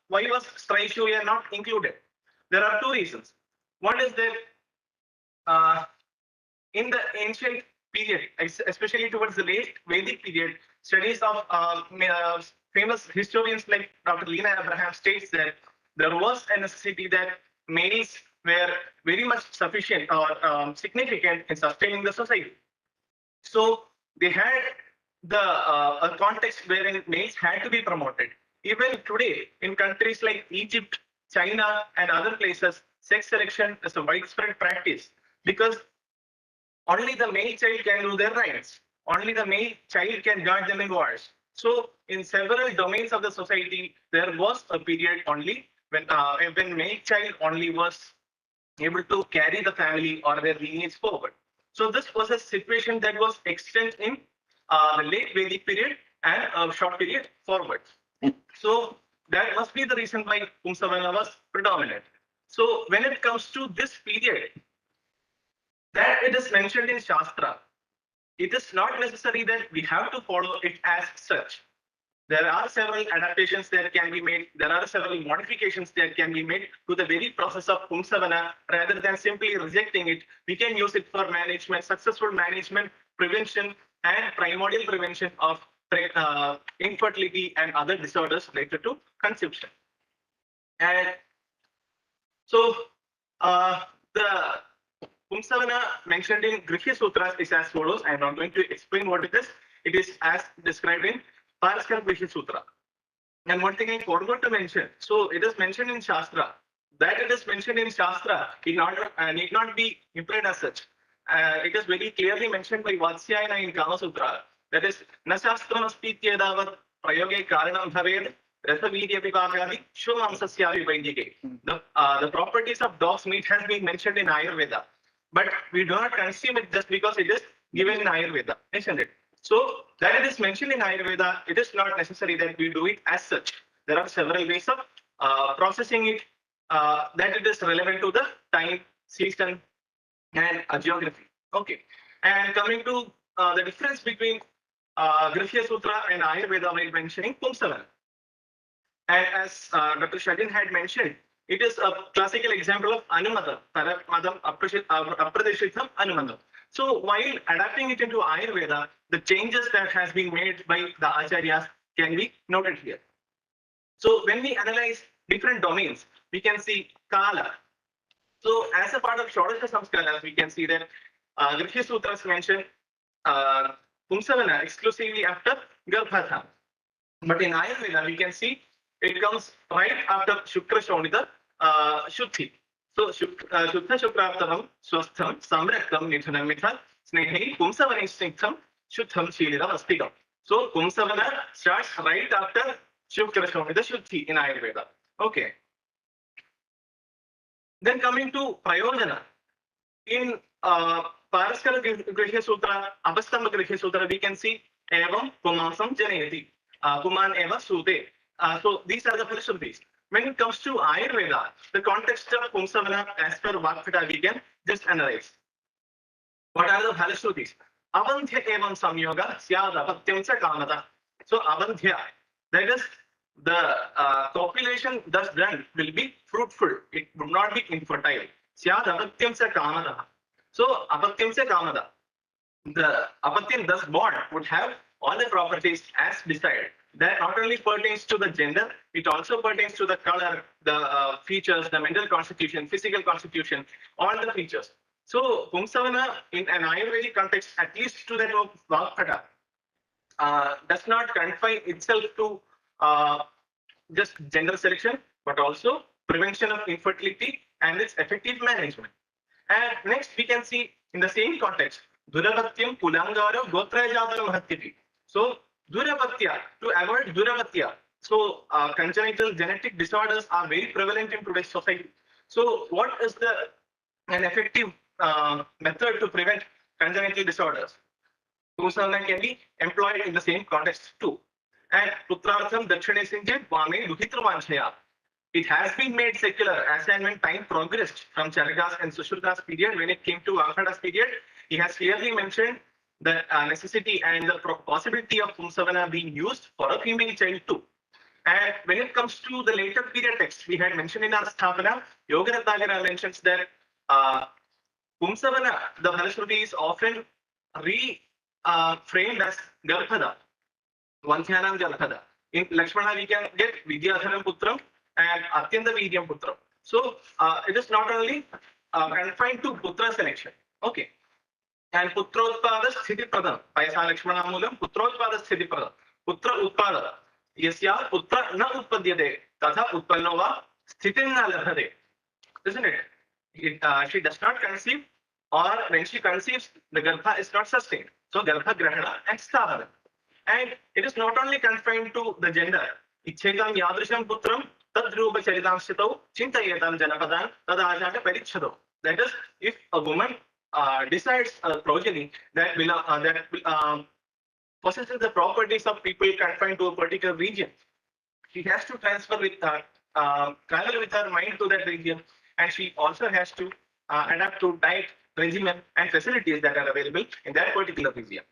why was Straishuya not included? There are two reasons. One is that in the ancient period, especially towards the late Vedic period, studies of famous historians like Dr. Lena Abraham states that there was a necessity that males were very much sufficient or significant in sustaining the society. So they had the a context wherein males had to be promoted. Even today, in countries like Egypt, China, and other places, sex selection is a widespread practice because only the male child can do their rights. Only the male child can guard them in wars. So in several domains of the society, there was a period only when male child only was able to carry the family or their lineage forward. So this was a situation that was extant in the late Vedic period and a short period forward. So that must be the reason why Pumsavana was predominant. So when it comes to this period, that it is mentioned in Shastra, it is not necessary that we have to follow it as such. There are several adaptations that can be made. There are several modifications that can be made to the very process of Pumsavana. Rather than simply rejecting it, we can use it for management, successful management, prevention, and primordial prevention of infertility and other disorders related to conception. And so the Pumsavana mentioned in Grihya Sutras is as follows. I am not going to explain what it is. It is as described in Paraskar Grihya Sutra. And one thing I forgot to mention, so it is mentioned in Shastra. That it is mentioned in Shastra need not be implied as such. It is very clearly mentioned by Vatsyayana in Kama Sutra. That is, na shastram aspityedavat prayoge karanam bhaved rasavirya vibhagadi shumamsasya vivaidike. The properties of dog's meat has been mentioned in Ayurveda, but we do not consume it just because it is given in Ayurveda, isn't it? So that it is mentioned in Ayurveda, it is not necessary that we do it as such. There are several ways of processing it that it is relevant to the time, season, and geography. Okay. And coming to the difference between Grihya Sutra and Ayurveda while mentioning Pumsavana. And as Dr. Shadin had mentioned, it is a classical example of Anumadam, Paramadam, Apradeshitham, Anumadam. So while adapting it into Ayurveda, the changes that has been made by the Acharyas can be noted here. So when we analyze different domains, we can see Kala. So as a part of Shodasha Samskaras, we can see that Grihya Sutras mention Pumsavana exclusively after Garbhadham. But in Ayurveda, we can see it comes right after Shukra Shonita Shuddhi. So Shuddha Shukraptavam Swastham Samraktam Nidhanam Mitha Snehi Pumsavana Snightam Shuddham Shilidam Astikam. So Pumsavana starts right after Shukra Shonita Shuddhi in Ayurveda. Okay. Then coming to Prayojana. In Paraskara Grihya Sutra, Apastamba Grihya Sutra, we can see Evam Pumasam Janayati. Puman Eva Sute. So these are the philosophies. When it comes to Ayurveda, the context of Pumsavana as per Vakpita we can just analyze. What are the philosophies? Avandhya evam samyoga syad apatyam sa kamata. So avandhya, that is the copulation thus done will be fruitful. It would not be infertile. Syad apatyam sa kamata. So apatyam sa kamata. The apatyam thus born would have all the properties as desired. That not only pertains to the gender, it also pertains to the color, the features, the mental constitution, physical constitution, all the features. So Pumsavana in an Ayurvedic context, at least to that of Vakpata, does not confine itself to just gender selection, but also prevention of infertility and its effective management. And next we can see in the same context, Duravatyam Pulangara Gotrajatara Mahatyati. So Duravatya, to avoid Duravatya. So congenital genetic disorders are very prevalent in today's society. So what is an effective method to prevent congenital disorders? Pumsavana can be employed in the same context too. And Putrartham Dakshine Sinjit Vame Duhitravanshaya. It has been made secular as and when time progressed from Charakas and Sushrutas period. When it came to Vakpata's period, he has clearly mentioned the necessity and the possibility of Pumsavana being used for a female child too. And when it comes to the later period text, we had mentioned in our Sthapana, Yogaratnagara mentions that Pumsavana, the Bhalashruti is often framed as Garbhada, Vanthyanam Garbhada. In Lakshmana, we can get Vidyadharam Putram and Atyanta Vidyam Putram. So it is not only confined to Putra selection. Okay. And Putrotpada Sthiti Pradam. Payasa Lakshmana Mulam, Putrotpada Sthiti Pradam. Putra Utpada. Yasya Putra na Utpadyate. Tatha Utpannova Sthitin na Labhade. Isn't it? She does not conceive, or when she conceives, the Garbha is not sustained. So Garbha Grahana and Sthavana. And it is not only confined to the gender. Ichhekam Yadrisham Putram Tadrupa Charitamshito Chintayetam Janapadan Tadajaka Perichado. That is, if a woman decides a progeny that possesses the properties of people confined to a particular region, she has to transfer with travel with her mind to that region, and she also has to adapt to diet, regimen, and facilities that are available in that particular region.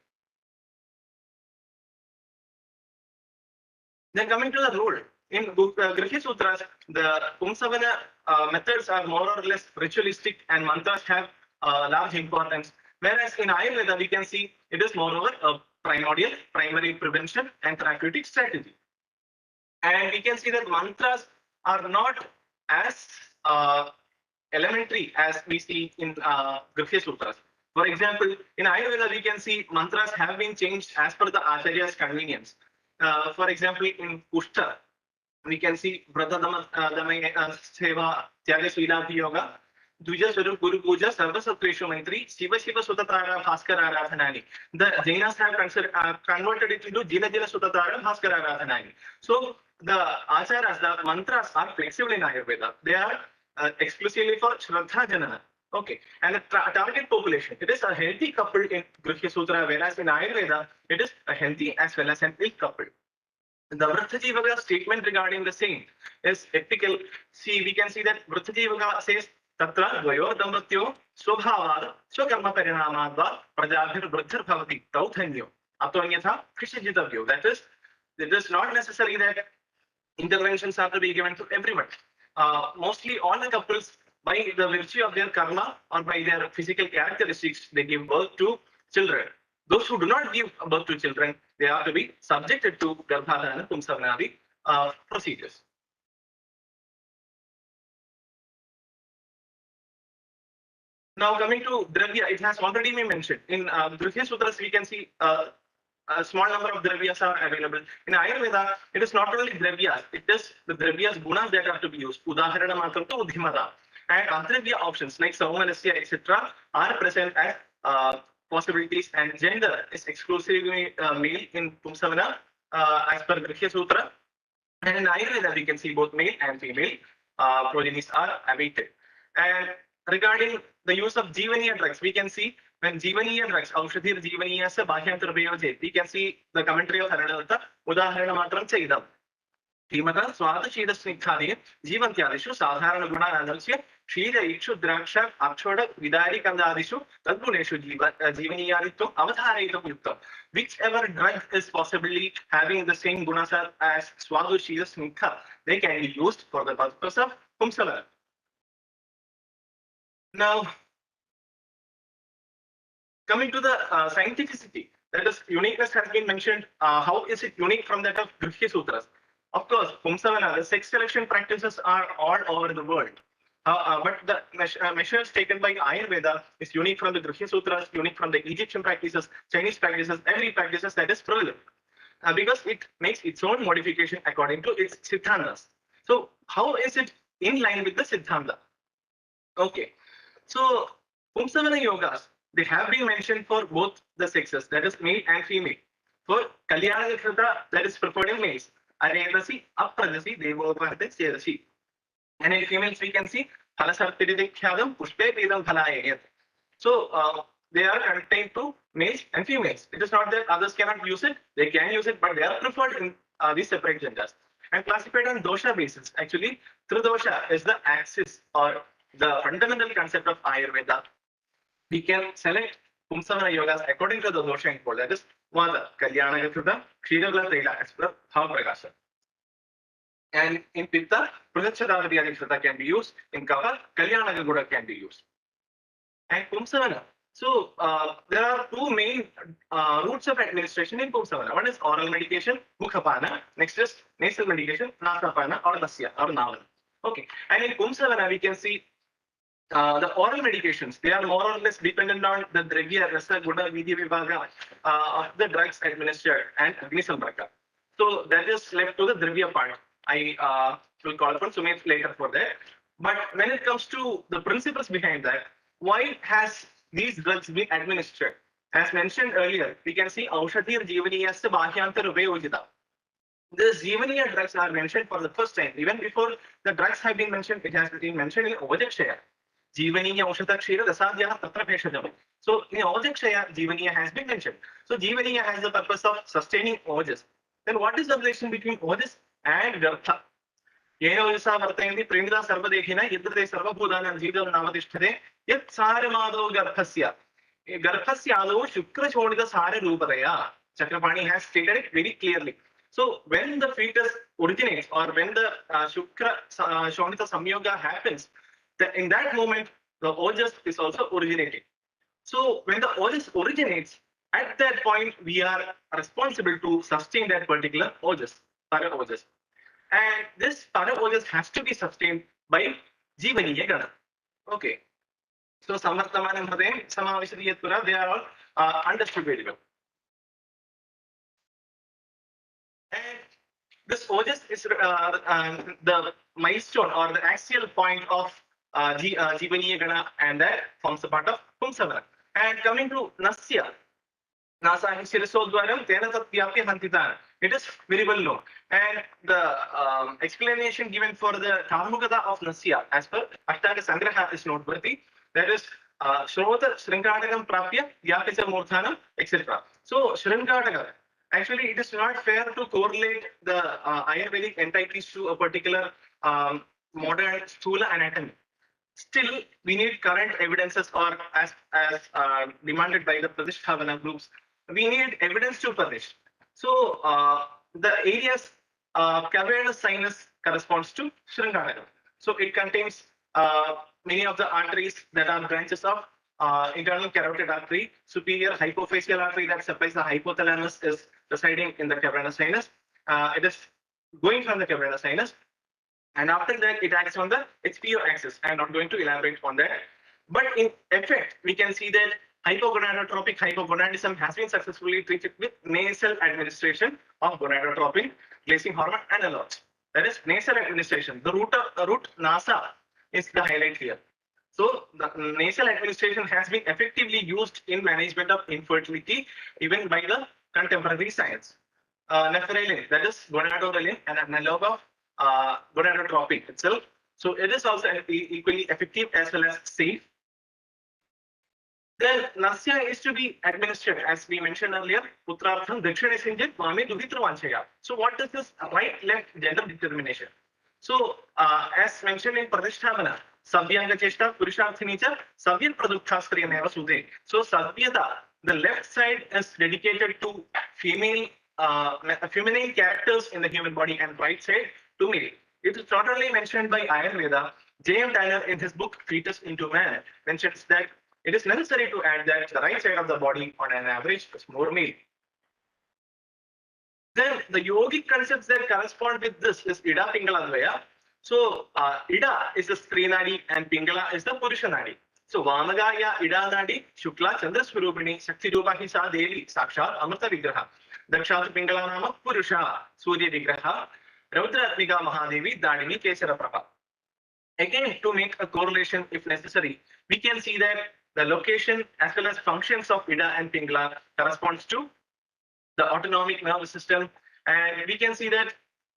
Then coming to the role, in Grihya Sutras, the Pumsavana methods are more or less ritualistic and mantras have large importance. Whereas in Ayurveda, we can see it is moreover a primary prevention and therapeutic strategy. And we can see that mantras are not as elementary as we see in Grihya Sutras. For example, in Ayurveda, we can see mantras have been changed as per the Acharya's convenience. For example, in Kushta, we can see Vratadama Seva Tyaga Svilabhi Yoga. Duja Swarup Guru Puja Sarva Satreshu Maitri Shiva Shiva Sutatara Bhaskara Aradhanani. The Jainas have converted it into Jina Jina Sutatara Bhaskara Aradhanani. So the acharas, the mantras are flexible in Ayurveda. They are exclusively for Shraddha Janana. Okay, and the target population, it is a healthy couple in Grihya Sutra, whereas in Ayurveda, it is a healthy as well as an ill couple. The Vrthajivaga statement regarding the same is ethical. See, we can see that Vrthajivaga says, Tatra Dvayor Damatyo Swabhavad Swakarma Parinamadva Prajabhir Vrthar Bhavati Tauthanyo Atonyatha Krishajitavyo. That is, it is not necessary that interventions are to be given to everyone. Mostly all the couples, by the virtue of their karma or by their physical characteristics, they give birth to children. Those who do not give birth to children, they are to be subjected to Garbhadhana, Pumsavana procedures. Now coming to Dravya, it has already been mentioned. In Grihya Sutras, we can see a small number of Dravyas are available. In Ayurveda, it is not only Dravyas, it is the Dravyas gunas that are to be used. Udaharana matram to Udhimada. And Adravya options like Saumanasya, etc. are present as possibilities, and gender is exclusively male in Pumsavana as per Grihya Sutra. And in Ayurveda, we can see both male and female progenies are awaited. And regarding the use of Jivaniya drugs, we can see when Jivaniya drugs, Aushadhir Jivaniya se Bhashyantar Prayoje, we can see the commentary of Haranadatta, Udaharana Matram Chaidam. Timata Swada Shida Snikhadi, Jivantyadishu, Sadharana Guna Adalsya, Shida Ikshu Draksha, Akshoda, Vidari Kandadishu, Tadguneshu Jivaniyarito, Avatarito Yukta. Whichever drug is possibly having the same gunas as Swadu Shida Snikha, they can be used for the purpose of Pumsavana. Now, coming to the scientificity, that is, uniqueness has been mentioned. How is it unique from that of Grihya Sutras? Of course, Pumsavana, the sex selection practices are all over the world. But the measures taken by Ayurveda is unique from the Grihya Sutras, unique from the Egyptian practices, Chinese practices, every practices that is prevalent. Because it makes its own modification according to its Siddhantas. So how is it in line with the Siddhanta? Okay, so Pumsavana yogas, they have been mentioned for both the sexes, that is male and female. For Kalyana Krita, that is preferred in males. Aredasi, Apradasi, Devopahate, Sedasi. And in females, we can see Halasartidikhyadam, Pushpe, Vedam Phalayayat. So they are contained to males and females. It is not that others cannot use it, they can use it, but they are preferred in these separate genders. And classified on dosha basis. Actually, Tridosha is the axis or the fundamental concept of Ayurveda. We can select Pumsavana yogas according to the dosha input. That is Vada, Kalyana Krita, Kshiragla Taila as per Bhava Prakasha. And in Pitta, Prachadavadhyadi Krita can be used. In Kapha, Kalyana Gura can be used. And Pumsavana. So there are two main routes of administration in Pumsavana. One is oral medication, Mukhapana. Next is nasal medication, Nasapana or Nasya or Navan. Okay. And in Pumsavana, we can see the oral medications, they are more or less dependent on the Dravya, Rasa, Guna, Vidhi, Vibhaga of the drugs administered and Agni Samparka. So that is left to the Dravya part. I will call upon Sumit later for that. But when it comes to the principles behind that, why has these drugs been administered? As mentioned earlier, we can see Aushadhir Jivaniya se Bhashyantar Upayojita. The Jivaniya drugs are mentioned for the first time. Even before the drugs have been mentioned, it has been mentioned in Ojakshaya. Jivaniya Aushadha Kshira Dasadhya Tatra Peshajam. So in Ojakshaya, Jivaniya has been mentioned. So Jivaniya has the purpose of sustaining Ojas. Then what is the relation between Ojas and Gartha? Yenojasa Vartayandi Prinda Sarvadehina Yadrite Sarvabhudanam Jidam Namadishtade Yat Saramado Garthasya. Garthasya Alo Shukra Chodita Sara Rupadaya. Chakrapani has stated it very clearly. So when the fetus originates or when the Shukra Shonita Samyoga happens, in that moment, the Ojas is also originating. So when the Ojas originates, at that point, we are responsible to sustain that particular Ojas, Para Ojas. And this Para Ojas has to be sustained by Jivaniya Gana. Okay. So Samartamana Madhen, Samavishadiyatpura, they are all understood very well. And This ojas is the milestone or the axial point of Jivaniya Gana, and that forms a part of Pumsavana. And coming to Nasya, Nasa Shirisodwaram, Tena Tatyapya Hantitana. It is very well known. And the explanation given for the Karmukata of Nasya as per Ashtanga Sangraha is noteworthy. That is Shrota Shringadagam Prapya, Yapicha Murthanam, etc. So Shringadaga, actually it is not fair to correlate the Ayurvedic entities to a particular modern Stula anatomy. Still, we need current evidences, or as demanded by the Pradishthavana groups, we need evidence to publish. So the areas cavernous sinus corresponds to Shringadagam. So it contains many of the arteries that are branches of internal carotid artery. Superior hypophyseal artery that supplies the hypothalamus is residing in the cavernous sinus. It is going from the cavernous sinus. And after that, it acts on the HPO axis. I'm not going to elaborate on that. But in effect, we can see that hypogonadotropic hypogonadism has been successfully treated with nasal administration of gonadotropin, glycine hormone analogs. That is nasal administration. The root NASA is the highlight here. So the nasal administration has been effectively used in management of infertility, even by the contemporary science. Nephrelin, that is gonadorelin, an analog of gonadotropin itself. So it is also equally effective as well as safe. Then Nasya is to be administered, as we mentioned earlier, Putrartham Dakshinesinjit Mami Duhitravanchaya. So what is this right-left gender determination? So as mentioned in Pradishthavana, Savyanga Cheshta Purusharthinicha Savyan Pradukshastri Neva Sude. So Savyata, the left side is dedicated to female feminine characters in the human body, and right side to male. It is not only mentioned by Ayurveda. J.M. Tanner in his book Fetus into Man mentions that it is necessary to add that the right side of the body on an average is more male. Then the yogic concepts that correspond with this is Ida Pingala Dvaya. So Ida is the Stri Nadi and Pingala is the Purusha Nadi. So Vamagaya Ida Nadi, Shukla Chandra Swarupini, Shakti Rupa Hisa Devi, Sakshat Amrita Vigraha. Dakshat Pingala Nama Purusha, Surya Vigraha, Raudratmika Mahadevi, Dadini Kesara Prabha. Again, to make a correlation if necessary, we can see that the location as well as functions of Ida and Pingala corresponds to the autonomic nervous system. And we can see that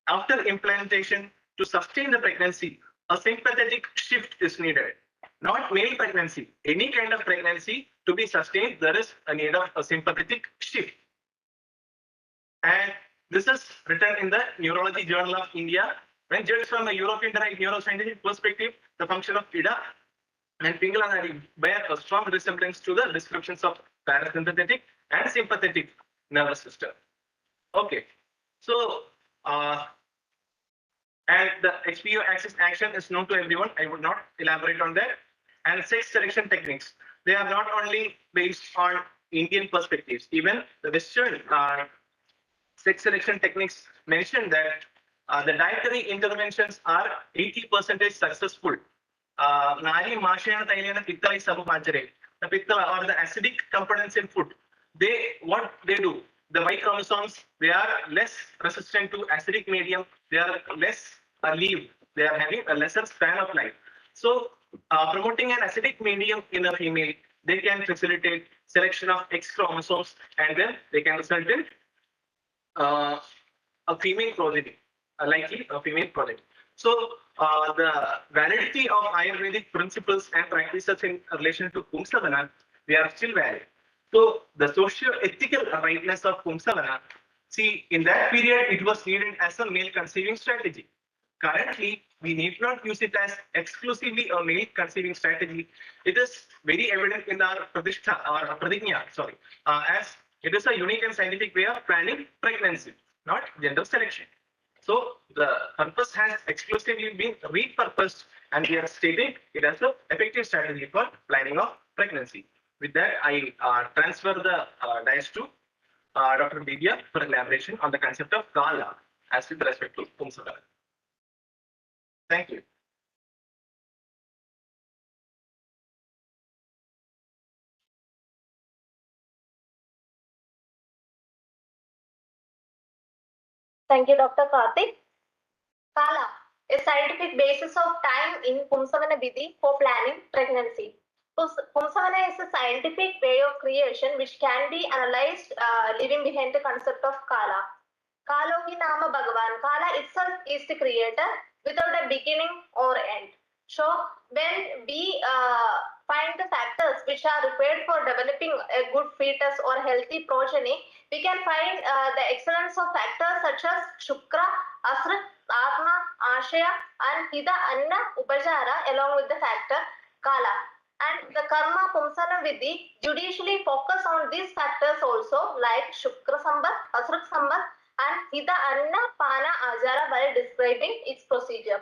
after implantation, to sustain the pregnancy, a sympathetic shift is needed. Not male pregnancy, any kind of pregnancy to be sustained, there is a need of a sympathetic shift. And this is written in the Neurology Journal of India. When judged from a European derived neuroscientific perspective, the function of Ida and Pingala Nadi bear a strong resemblance to the descriptions of parasympathetic and sympathetic nervous system. Okay, so and the HPO axis action is known to everyone. I would not elaborate on that. And sex selection techniques, they are not only based on Indian perspectives. Even the Western sex selection techniques mention that the dietary interventions are 80% successful. Nari Mashana Tailana Pittala Sabupachare. The Pittala or the acidic components in food, what they do, the Y chromosomes, they are less resistant to acidic medium, they are less leave, they are having a lesser span of life. So promoting an acidic medium in a female, they can facilitate selection of X chromosomes, and then they can result in a female progeny, likely a female progeny. So the validity of Ayurvedic principles and practices in relation to Pumsavana, they are still valid. So the socio-ethical rightness of Pumsavana, see, in that period, it was needed as a male conceiving strategy. Currently, we need not use it as exclusively a male conceiving strategy. It is very evident in our Pradishtha or Pradigna, sorry, as it is a unique and scientific way of planning pregnancy, not gender selection. So the purpose has exclusively been repurposed, and we are stating it as an effective strategy for planning of pregnancy. With that, I transfer the dais to Dr. Vidya for elaboration on the concept of Kala as with respect to Pumsavana. Thank you. Thank you, Dr. Karthik. Kala, a scientific basis of time in Pumsavana vidhi for planning pregnancy. Pumsavana is a scientific way of creation which can be analyzed leaving behind the concept of Kala. Kalohi Nama Bhagavan. Kala itself is the creator without a beginning or end. So when we find the factors which are required for developing a good fetus or healthy progeny, we can find the excellence of factors such as Shukra, Asra, Atma, Ashaya and Hida, Anna, Upajara along with the factor Kala. And the Karma Pumsana Vidhi judicially focus on these factors also like Shukra Sambat, Asra Sambat and Hida, Anna, Pana, Ajara while describing its procedure.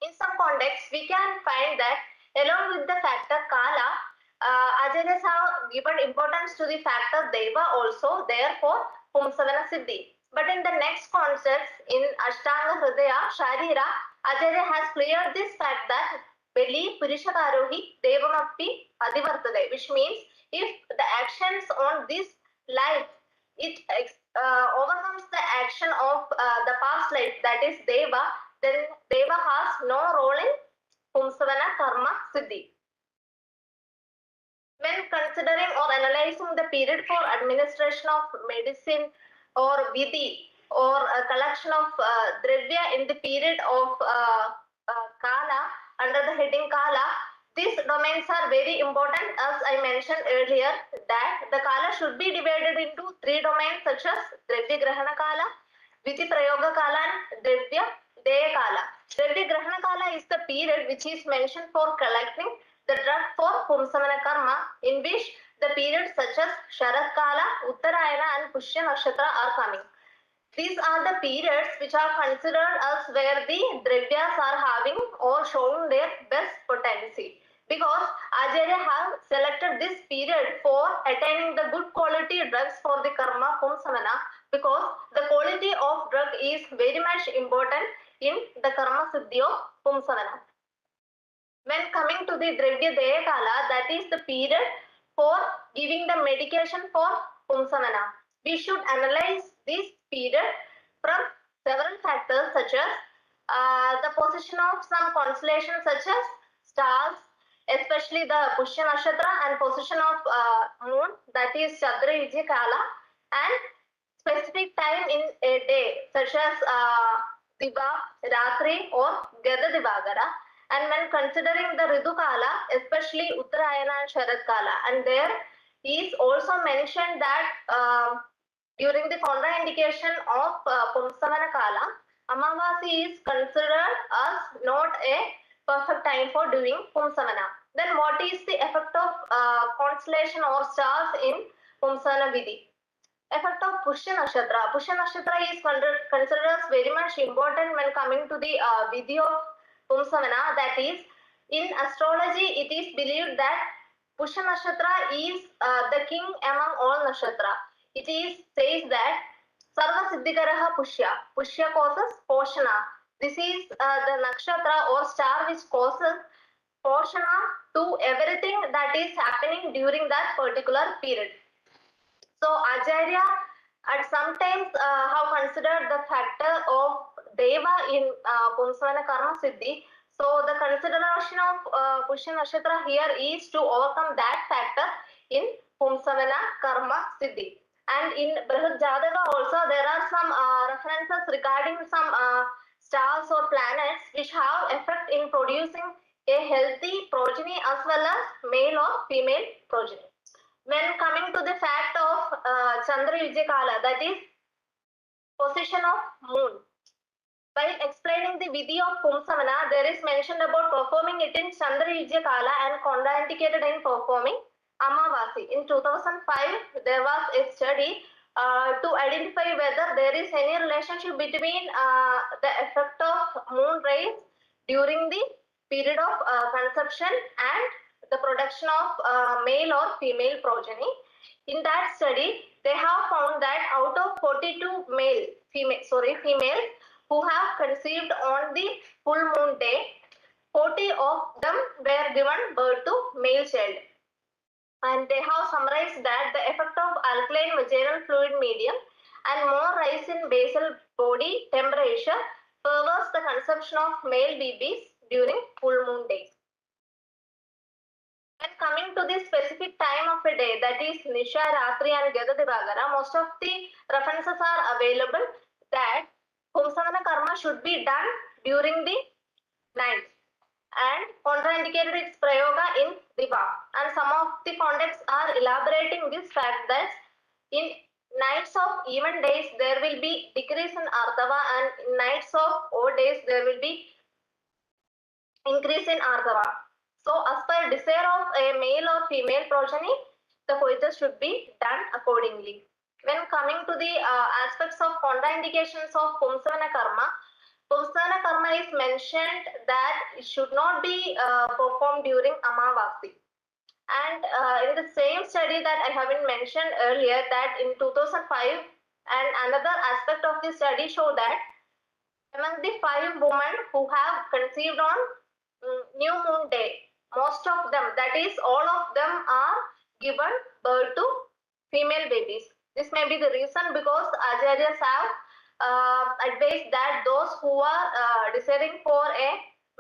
In some contexts, we can find that along with the factor Kala, Acharyas have given importance to the factor Deva also, therefore Pumsavana Siddhi. But in the next concepts in Ashtanga Hridaya, Sharira, Acharya has cleared this fact that Beli Purishakarohi Devamappi Adivartade, which means if the actions on this life, it overcomes the action of the past life, that is Deva, then Deva has no role in Pumsavana Karma Siddhi. When considering or analyzing the period for administration of medicine or vidhi or a collection of dravya in the period of Kala under the heading Kala, these domains are very important as I mentioned earlier that the Kala should be divided into 3 domains such as Dravya Grahana Kala, Vidhi Prayoga Kala and Dravya Deya Kala. Dravya Grahana Kala is the period which is mentioned for collecting the drug for Pumsavana Karma, in which the periods such as Sharat Kala, Uttarayana and Pushya Nakshatra are coming. These are the periods which are considered as where the dravyas are having or showing their best potency. Because Acharya have selected this period for attaining the good quality drugs for the Karma Pumsavana, because the quality of drug is very much important in the Karma Siddhi of Pumsavana. When coming to the Dravya Deya Kala, that is the period for giving the medication for Pumsavana. We should analyze this period from several factors such as the position of some constellations such as stars, especially the Pushya Nakshatra, and position of moon, that is Chandra Vijay Kala, and specific time in a day such as Diva, Ratri or Gada Divagara. And when considering the Ritu Kala, especially Uttarayana and Sharat Kala, and there is also mentioned that during the contraindication of Pumsavana Kala, Amavasi is considered as not a perfect time for doing Pumsavana. Then what is the effect of constellation or stars in Pumsavana Vidhi? Effect of Pushya Nakshatra. Pushya Nakshatra is considered as very much important when coming to the Vidhi of Pumsavana, that is, in astrology, it is believed that Pushya Nakshatra is the king among all nakshatra. It is says that Sarva Siddhikaraha Pushya. Pushya causes Poshana. This is the nakshatra or star which causes Poshana to everything that is happening during that particular period. So Acharya at sometimes have considered the factor of Deva in Pumsavana Karma Siddhi. So the consideration of Pushya Nakshatra here is to overcome that factor in Pumsavana Karma Siddhi. And in Brihad Jataka also there are some references regarding some stars or planets which have effect in producing a healthy progeny as well as male or female progeny. When coming to the fact of Chandra Vijay Kala, that is position of moon. While explaining the Vidhi of Pumsavana, there is mentioned about performing it in Chandra Vijay Kala and contraindicated in performing Amavasi. In 2005, there was a study to identify whether there is any relationship between the effect of moon rays during the period of conception and the production of male or female progeny. In that study, they have found that out of 42 females who have conceived on the full moon day, 40 of them were given birth to male child. And they have summarized that the effect of alkaline vaginal fluid medium and more rise in basal body temperature favors the consumption of male babies during full moon days. When coming to the specific time of a day, that is Nisha, Ratri and Gada Divagara, most of the references are available that Pumsavana karma should be done during the night and contraindicated its prayoga in Diva. And some of the contexts are elaborating this fact that in nights of even days there will be decrease in Ardhava, and in nights of odd days there will be increase in Ardhava. So as per desire of a male or female progeny, the coitus should be done accordingly. When coming to the aspects of contraindications of Pumsavana karma is mentioned that it should not be performed during Amavasi. And in the same study that I have been mentioned earlier, that in 2005, and another aspect of the study show that among the 5 women who have conceived on new moon day, most of them, that is all of them, are given birth to female babies. This may be the reason because Acharyas have advised that those who are desiring for a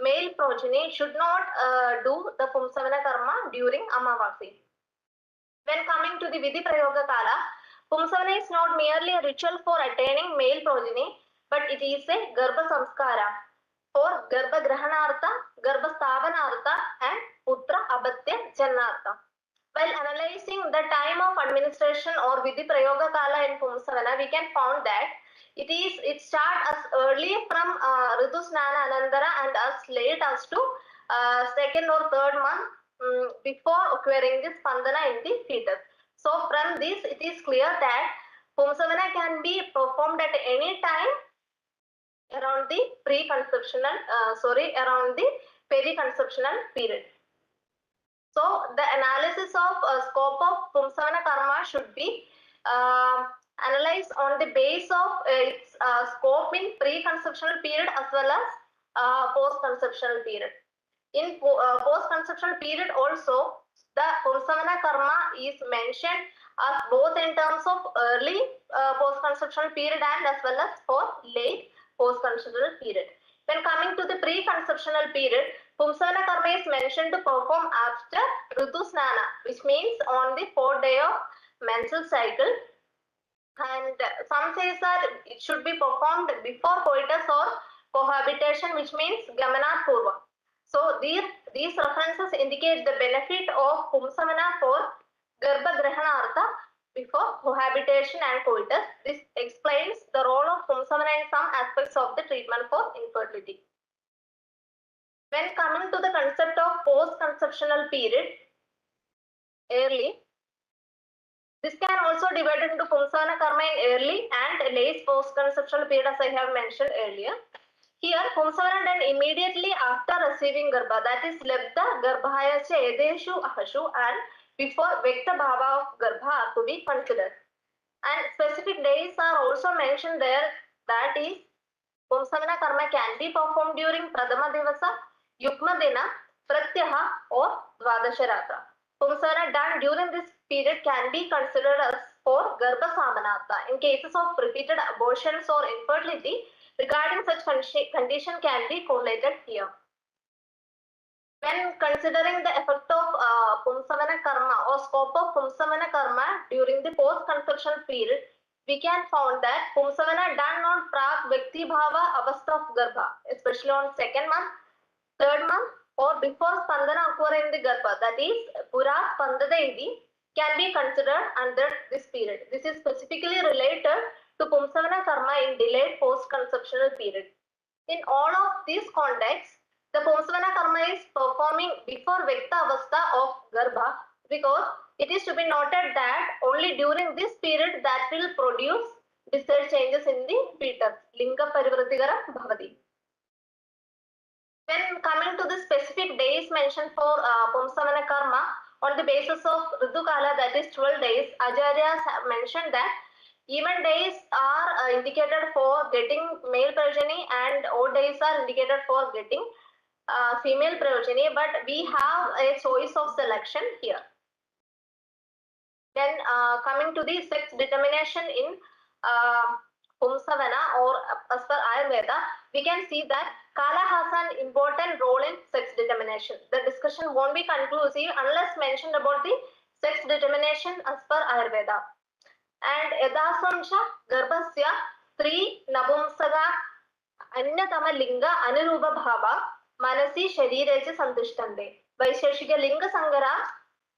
male progeny should not do the Pumsavana karma during Amavasi. When coming to the Vidhi Prayoga Kala, Pumsavana is not merely a ritual for attaining male progeny, but it is a Garbha Samskara for Garbha Grahanartha, Garbha Sthavanartha and Putra Abatya Jannartha. While analyzing the time of administration or Vidhi Prayoga Kala in Pumsavana, we can find that it starts as early from Ritu Snana Anandara and as late as to 2nd or 3rd month before occurring this Spandana in the fetus. So from this it is clear that Pumsavana can be performed at any time around the around the periconceptional period. So the analysis of scope of Pumsavana karma should be analyzed on the base of its scope in pre-conceptional period as well as post-conceptional period. In post-conceptional period also, the Pumsavana karma is mentioned as both in terms of early post-conceptional period and as well as for late post-conceptional period. When coming to the pre-conceptional period, Pumsavana karma is mentioned to perform after Ritu Snana, which means on the 4th day of menstrual cycle. And some says that it should be performed before coitus or cohabitation, which means Gamanat Purva. So these references indicate the benefit of Pumsavana for Garbha Grahanartha before cohabitation and coitus. This explains the role of Pumsavana in some aspects of the treatment for infertility. When coming to the concept of post-conceptional period, early, this can also be divided into Pumsavana karma in early and late post-conceptional period, as I have mentioned earlier. Here, Pumsavana done immediately after receiving Garbha, that is Labda Garbhaya Edeshu Ahashu, and before Vekta Bhava of Garbha are to be considered. And specific days are also mentioned there, that is Pumsavana karma can be performed during Pradama Divasa, Yukma Dina, Pratyaha or Dvadasha Ratra. Pumsavana done during this period can be considered as for Garbha Samanartha. In cases of repeated abortions or infertility, regarding such condition can be correlated here. When considering the effect of Pumsavana karma or scope of Pumsavana karma during the post-conception period, we can find that Pumsavana done on Prak Vyakti Bhava Avastha of Garbha, especially on 2nd month, 3rd month, or before Spandana occurring in the Garbha, that is Pura Spandada Iti, can be considered under this period. This is specifically related to Pumsavana karma in delayed post-conceptional period. In all of these contexts, the Pumsavana karma is performing before Vyakta Avastha of Garbha, because it is to be noted that only during this period that will produce desired changes in the fetus. Linga Parivritigara Bhavati. When coming to the specific days mentioned for Pumsavana karma, on the basis of Ritu Kala, that is 12 days, Acharyas have mentioned that even days are indicated for getting male progeny and odd days are indicated for getting female progeny, but we have a choice of selection here. Then coming to the sex determination in Pumsavana or as per Ayurveda, we can see that Kala has an important role in sex determination. The discussion won't be conclusive unless mentioned about the sex determination as per Ayurveda. And Yadasamsha Garbhasya Tri Nabumsaga Anyatama Linga Aniruba Bhava Manasi Sharire च संतुष्टन्ते. वैशेषिक लिंग संगरा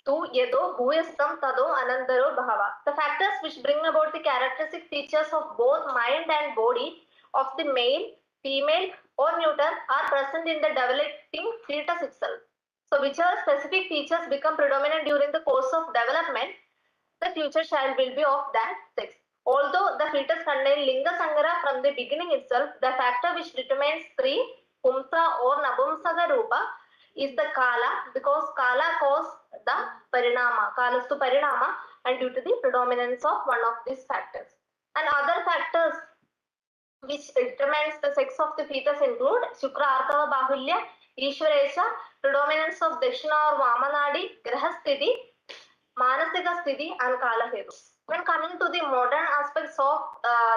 tu yedo bhuyastam tado anandaro bhava. The factors which bring about the characteristic features of both mind and body of the male, female or neuter are present in the developing fetus itself. So whichever specific features become predominant during the course of development, the future child will be of that sex. Although the fetus contains linga sangara from the beginning itself, the factor which determines Stri, Pumsa or Nabumsaga Rupa is the Kala, because Kala causes the Parinama, Kalastu Parinama, and due to the predominance of one of these factors. And other factors which determines the sex of the fetus include Shukra Artava Bahulya, Ishwaresha, predominance of Dakshina or Vamanadi, Grahasthiti, Manasika Sthiti and Kala Hetu. When coming to the modern aspects of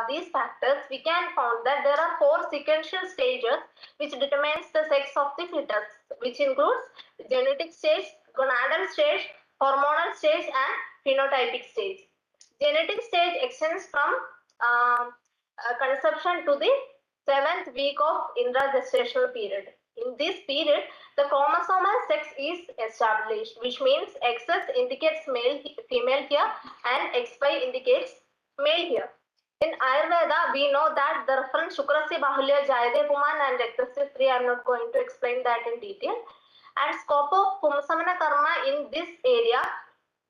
these factors, we can found that there are 4 sequential stages which determines the sex of the fetus, which includes genetic stage, gonadal stage, hormonal stage and phenotypic stage. Genetic stage extends from conception to the 7th week of intragestational period. In this period, the chromosomal sex is established, which means XX indicates male, female here, and XY indicates male here. In Ayurveda, we know that the reference Shukrasya Bahulya Jayade Puman and Rektasya Stri, I am not going to explain that in detail. And scope of Pumsavana Karma in this area,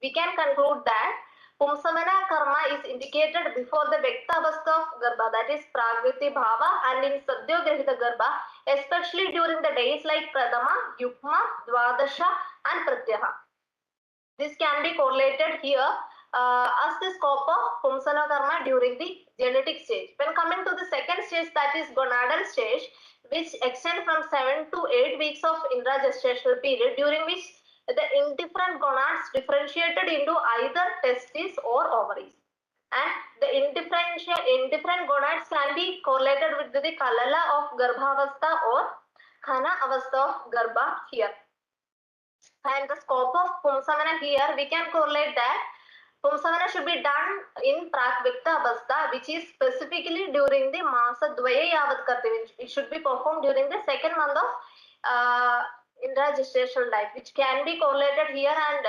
we can conclude that Pumsavana Karma is indicated before the Vekta Avastha of Garbha, that is Pragriti Bhava, and in Sadyograhita Garbha, especially during the days like Pradama, Yukma, Dvadasha and Pratyaha. This can be correlated here as the scope of Pumsavana Karma during the genetic stage. When coming to the second stage, that is gonadal stage, which extends from 7 to 8 weeks of intragestational period, during which the indifferent gonads differentiated into either testes or ovaries. And the indifferent gonads can be correlated with the Kalala of Garbhavastha or Khana Avastha of Garbha here. And the scope of Pumsavana here, we can correlate that Pumsavana should be done in Prakvikta Avastha, which is specifically during the Masa Dvaya Yavat Kartavya. It should be performed during the 2nd month of intragestational life, which can be correlated here, and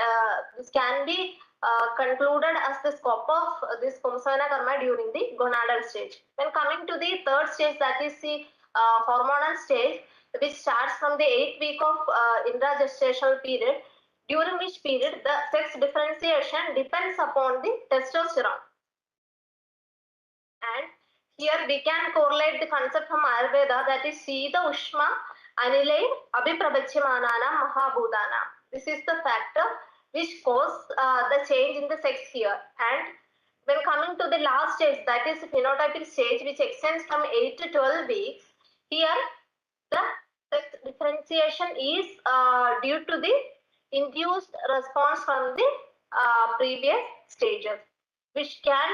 this can be concluded as the scope of this Pumsavana Karma during the gonadal stage. When coming to the 3rd stage, that is the hormonal stage, which starts from the 8th week of intragestational period, during which period the sex differentiation depends upon the testosterone. And here we can correlate the concept from Ayurveda, that is Sita Ushma Anilay Abhiprabhachyamanana Mahabhudana. This is the factor which causes the change in the sex here. And when coming to the last stage, that is the phenotypic stage, which extends from 8 to 12 weeks, here the sex differentiation is due to the induced response from the previous stages, which can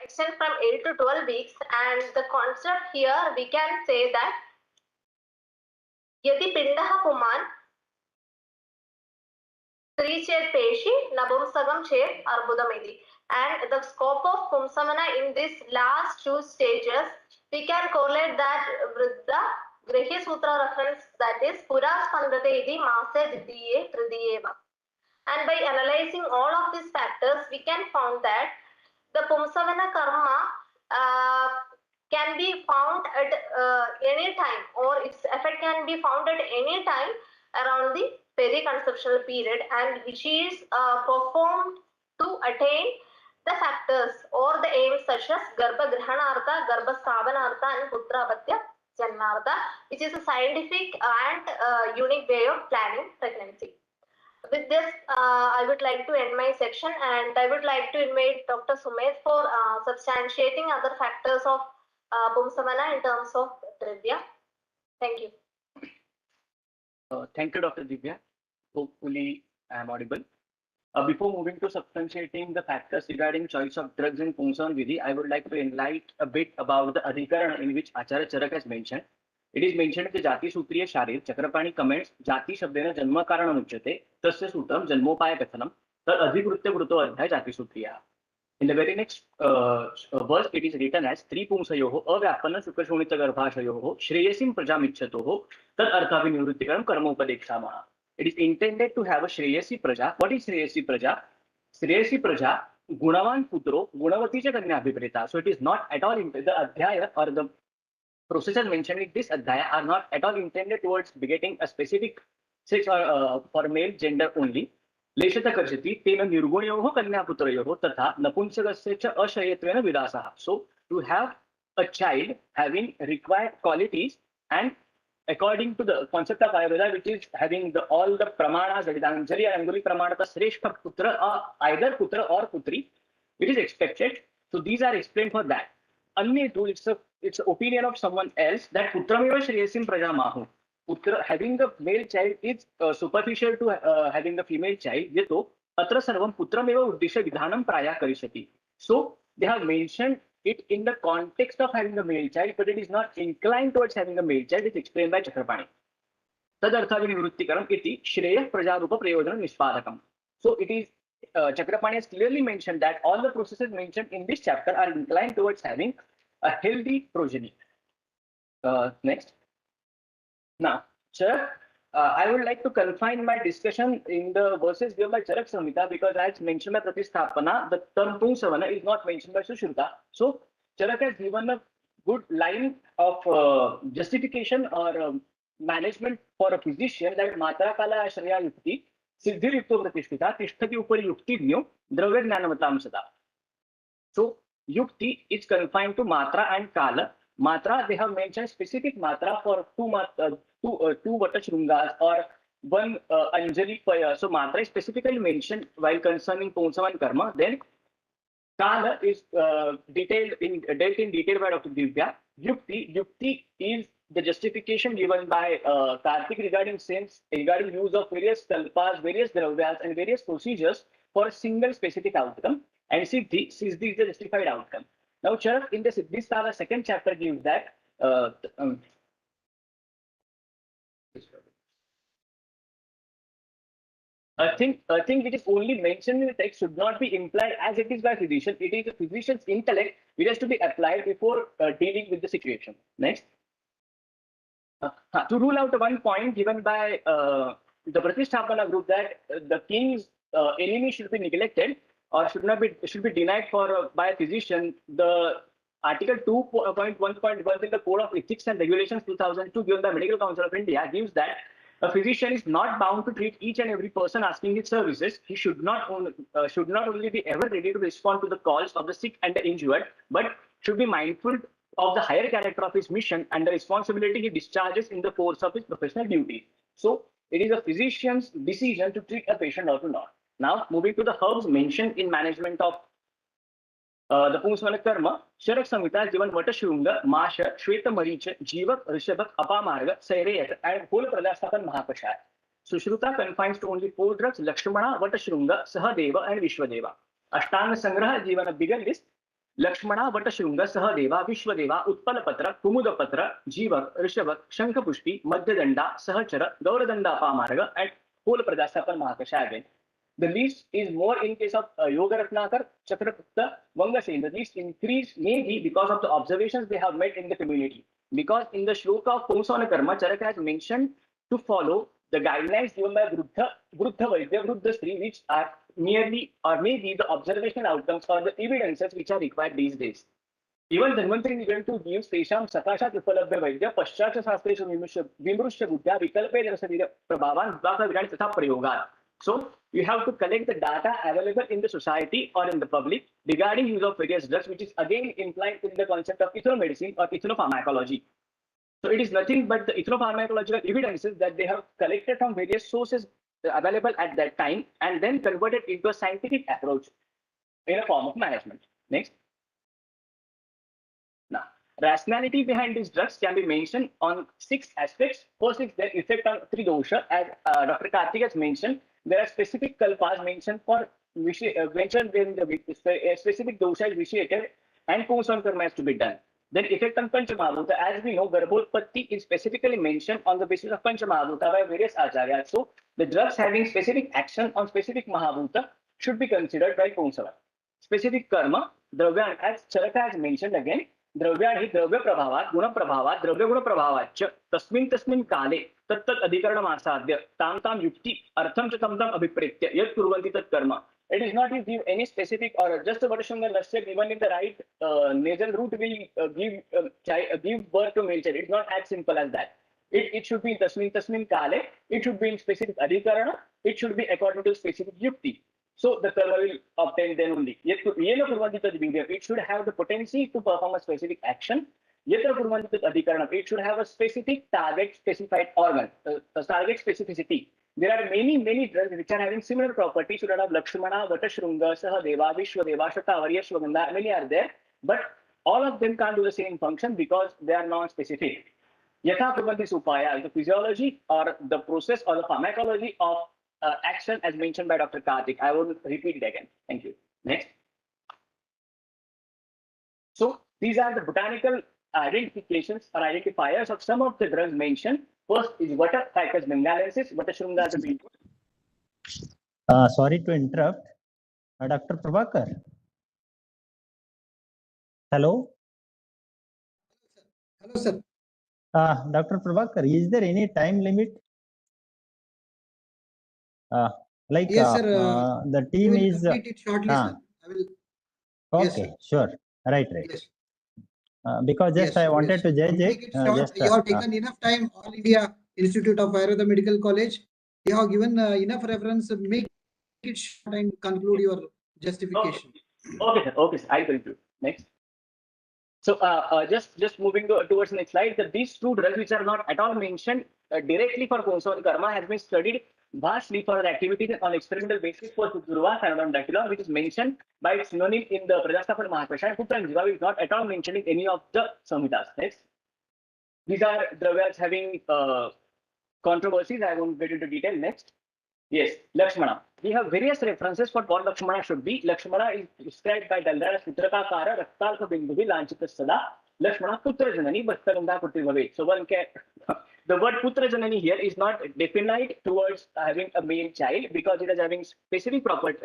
extend from 8 to 12 weeks. And the concept here, we can say that Yadi Pindaha Puman Sri Chet Peshi Nabumsagam Chet Arbudamidi. And the scope of Pumsavana in these last 2 stages, we can correlate that with the Grihya Sutra reference, that is Puras Pandate Idi Mase Didiye Tridiyeva. And by analyzing all of these factors, we can found that the Pumsavana Karma can be found at any time, or its effect can be found at any time around the periconceptual period, and which is performed to attain the factors or the aims such as Garbha Grihanartha, Garbha Sthavanartha and Putravatya Janmartha, which is a scientific and unique way of planning pregnancy. With this, I would like to end my section, and I would like to invite Dr. Sumedh for substantiating other factors of Pumsavana in terms of Dravya. Thank you. Thank you, Dr. Divya. Hopefully, I am audible. Before moving to substantiating the factors regarding choice of drugs in Pumsavana Vidhi, I would like to enlighten a bit about the Adhikaran in which Acharya Charak has mentioned. It is mentioned in the Jati Sutriya Sharir. Chakrapani comments, Jati Shabdena Janma Karanam Uchyate, Tasya Sutram Janmopaya Kathanam, Tad Adhikrutya Kruto Adhyaya Jati Sutriya. In the very next verse, it is written as Tri Pumsayoho, Avyapana Sukashonita Garbhashayoho, Shreyasim Prajamichatoho, Tad Arthavi Nivruttikaram Karmopadekshamaha. It is intended to have a Shreyasi Praja. What is Shreyasi Praja? Shreyasi Praja, Gunavan Putro, Gunavati cha Kanya Abhipreta. So it is not at all the Adhyaya or the processes mentioned in this Adhyaya are not at all intended towards begetting a specific sex or for male gender only. लेशत कर्षति तेन निर्गुणयोः कन्यापुत्रयोः तथा नपुंसकस्य च अशयत्वेन विलासः. So to have a child having required qualities and according to the concept of Ayurveda, which is having all the pramanas, that is Anjali and Anguli Pramana, Shreshta Putra, or either Putra or Putri, it is expected. So these are explained for that. Anya too, it's an opinion of someone else that Putrameva Shreyasim Prajamahu. Putra, having the male child is superficial to having the female child. Yeto atra sarvam putrameva uddishya vidhanam praya karishati. So they have mentioned it in the context of having a male child, but it is not inclined towards having a male child. It's explained by Chakrapani. Tadarthavi nivruttikaram iti shreya prajarupa prayojana nispadakam. So it is Chakrapani has clearly mentioned that all the processes mentioned in this chapter are inclined towards having a healthy progeny. Next. Now, Charak, I would like to confine my discussion in the verses given by Charak Samhita because as mentioned by Pratisthapana, the term Pumsavana is not mentioned by Sushruta. So, Charak has given a good line of justification or management for a physician that Matra Kala Ashraya Yukti, Siddhi Yukto Pratishtita, Tishtati Upari Yukti Nyo, Dravya Jnanamatam Sada. So, Yukti is confined to Matra and Kala. Matra, they have mentioned specific Matra for two Vatashrungas or one Anjali Paya. So Matra is specifically mentioned while concerning Pumsavan Karma. Then Kala is dealt in detail by Dr. Divya. Yukti is the justification given by Karthik regarding use of various talpas, various dravyas and various procedures for a single specific outcome. And Siddhi is the justified outcome. Now, Charak in the Siddhistara second chapter gives that I think it is only mentioned in the text should not be implied as it is by physician. It is a physician's intellect which has to be applied before dealing with the situation. Next. To rule out one point given by the Pratisthapana group that the king's enemy should be neglected or should be denied by a physician, the Article 2.1.1 in the Code of Ethics and Regulations 2002 given by Medical Council of India gives that a physician is not bound to treat each and every person asking his services. He should not only be ever ready to respond to the calls of the sick and the injured, but should be mindful of the higher character of his mission and the responsibility he discharges in the course of his professional duty. So it is a physician's decision to treat a patient or to not. Now, moving to the herbs mentioned in management of the Pumsavana Karma, Charak Samhita has given Vatashrunga, Masha, Shweta Maricha, Jivak, Rishabhak, Apamarga, Sairayat, and whole Pradasthapan Mahakashaya. Sushruta confines to only 4 drugs: Lakshmana, Vatashrunga, Sahadeva, and Vishwadeva. Ashtanga Sangraha has given a bigger list: Lakshmana, Vatashrunga, Sahadeva, Vishwadeva, Utpalapatra, Kumudapatra, Jivak, Rishabhak, Shankhapushpi, Madhyadanda, Sahachara, Gauradanda Apamarga, and whole Pradasthapan Mahakashaya again. The list is more in case of Yoga Ratnakar, Chakraputta, Vangasen. The list increased mainly because of the observations they have made in the community. Because in the shloka of Pumsavana Karma, Charaka has mentioned to follow the guidelines given by Vruddha Vaidya, Vruddha Sri, which are merely or maybe the observational outcomes or the evidences which are required these days. Even Dhanvantari began to give Sesham Sakashat Upalabhya Vaidya, Paschatya Shastreshu Vimrushya Buddha, Vikalpe Rasavira Prabhavan, Vibhaka Viran Tatha Prayogat. So you have to collect the data available in the society or in the public regarding use of various drugs, which is again implied in the concept of ethnomedicine or ethnopharmacology. So it is nothing but the ethnopharmacological evidences that they have collected from various sources available at that time and then converted into a scientific approach in a form of management. Next. Now, rationality behind these drugs can be mentioned on 6 aspects. First is their effect on three dosha. As Dr. Karthik has mentioned, there are specific kalpas mentioned for mentioned when the specific dosha is vitiated and Pumsavana karma has to be done. Then effect on Panchamahabhuta. As we know, Garbhodpatti is specifically mentioned on the basis of Panchamahabhuta by various acharyas. So the drugs having specific action on specific Mahabhuta should be considered by Pumsavana. Specific karma, Dravyan, as Charaka has mentioned again, द्रव्याणि द्रव्य प्रभावात् गुण प्रभावात् द्रव्य गुण प्रभावाच्च तस्मिन् तस्मिन् काले तत्तत् अधिकरणम् आसाद्य तां तां युक्ति अर्थं च तं तम् अभिप्रेत्य यत् कुर्वन्ति तत् कर्म. It is not to give any specific or just a Vadashunga Lasya given in the right nasal root will give birth to male child. It's not as simple as that. It should be tasmin kale. It should be in specific adhikarana. It should be according to specific yukti. So the karma will obtain then only. It should have the potency to perform a specific action. It should have a specific target specified organ, target specificity. There are many drugs which are having similar properties. You have Lakshmana, Vatashrunga, Sahadeva, Vishwadeva, Shatavarya, Shwagandha, many are there. But all of them can't do the same function because they are non-specific. Yatha Prabhanti Supaya, the physiology or the process or the pharmacology of action as mentioned by Dr. Karthik. I will repeat it again. Thank you. Next. So these are the botanical identifications or identifiers of some of the drugs mentioned. First is Vata, Ficus bengalensis, Vatashrunga the beetroot. Sorry to interrupt. Dr. Prabhakar. Hello. Hello, sir. Dr. Prabhakar, is there any time limit? Yes, sir. The team will is. Complete it shortly, sir. I will. Okay, yes, sure. Right. Yes. Because just I wanted to judge Make it short. Just, you have taken enough time. All India Institute of Ayurveda Medical College. You have given enough reference. Make it short and conclude your justification. Okay, sir. Okay, sir. I'll conclude. Next. So just moving towards the next slide, that these two drugs which are not at all mentioned directly for Pumsavana karma has been studied vastly for the activities on experimental basis for Durva, Sanadam Dactyla, which is mentioned by its synonym in the Prajastapana Mahapasha. Putra and Jiva is not at all mentioned in any of the Samhitas. Next. These are dravyas having controversies. I won't get into detail. Next. Yes, Lakshmana. We have various references for what Lakshmana should be. Lakshmana is described by Daldara as Putrakakara, Raktalka Binduvi, Lanchita Sada, Lakshmana Putra Janani, Bhattaranda Putrivave. So one can, the word Putra Janani here is not definite towards having a male child because it is having specific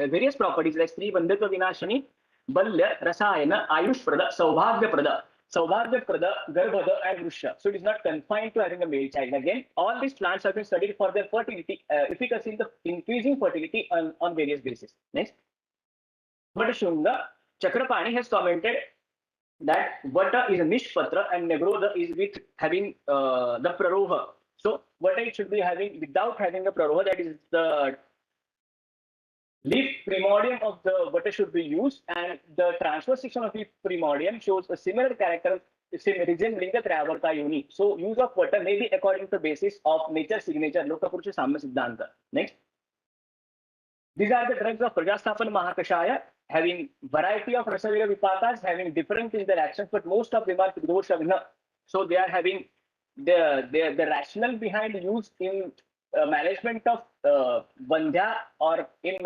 various properties like Sri Bandhaka Vinashani, Balya, Rasayana, Ayush Prada, Saubhagya Prada. Saubhagya Prada, Garbhada, and Vrusha. So it is not confined to having a male child. Again, all these plants have been studied for their fertility, efficacy in the increasing fertility on various bases. Next. Vatashunga, Chakrapani has commented that Vata is a Nishpatra and Nebrodha is with having the Praroha. So Vata it should be having without having the Praroha, that is the leaf primordium of the Vata should be used, and the transverse section of the primordium shows a similar character resembling the Travarta uni. So use of Vata may be according to the basis of nature signature, Lokapurusha Samya Siddhanta. Next. These are the drugs of Prajastapana Mahakashaya, having variety of Rasavira Vipakas, having different interactions, but most of them are Doshavina. So they are having the rationale behind use in management of Bandhya or in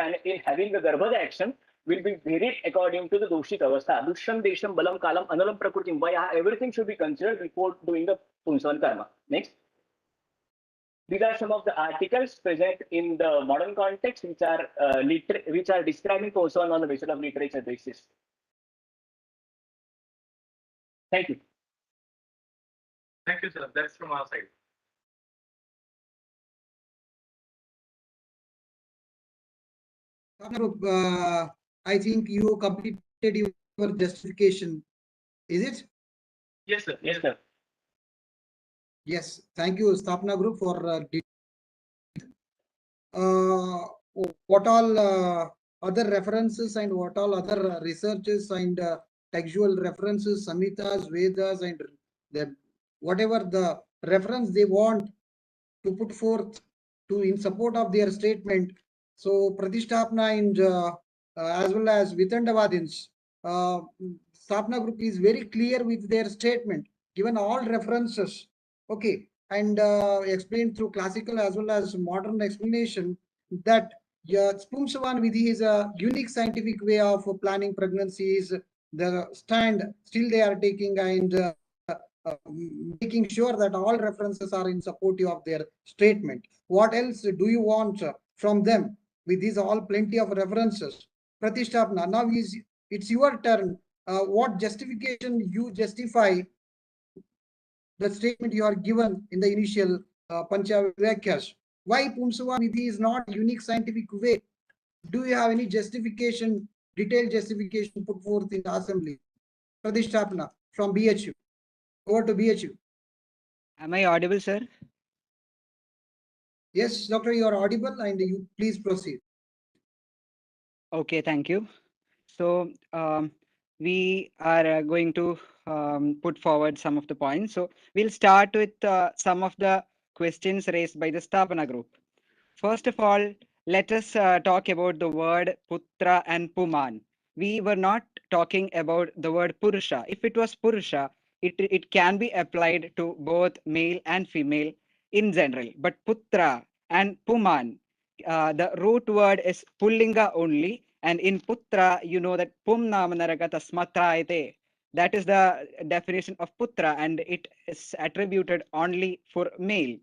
having the Garbhada action will be varied according to the Doshik Avastha. Dusham, Desham, Balam, Kalam, Analam, Prakrutim, Vaya, everything should be considered before doing the Pumsavana karma. Next. These are some of the articles present in the modern context which are describing Pumsavana on the basis of literature basis. Thank you. Thank you, sir. That's from our side. I think you completed your justification. Is it? Yes, sir. Yes, sir. Yes. Thank you, Stapna Group, for what all other references and what all other researches and textual references, Samhitas, Vedas, and whatever the reference they want to put forth to in support of their statement. So Pratishthapana and as well as Vitandavadins, Stapna group is very clear with their statement, given all references, okay, and explained through classical as well as modern explanation that Pumsavana vidhi is a unique scientific way of planning pregnancies. The stand still they are taking and making sure that all references are in supportive of their statement. What else do you want from them with these all plenty of references? Pratishtapna, now it's your turn. What justification you justify the statement you are given in the initial Panchavyakhyas? Why Pumsavana vidhi is not a unique scientific way? Do you have any justification, detailed justification put forth in the assembly? Pratishtapna from BHU. Over to BHU. Am I audible, sir? Yes, doctor, you are audible and you please proceed. Okay, thank you. So we are going to put forward some of the points. So we'll start with some of the questions raised by the Stapana group. First of all, let us talk about the word putra and puman. We were not talking about the word purusha. If it was purusha, it can be applied to both male and female in general. But putra and puman, the root word is pullinga only. And in putra, you know that pum namanaraka tasmatraite. That is the definition of putra, and it is attributed only for male.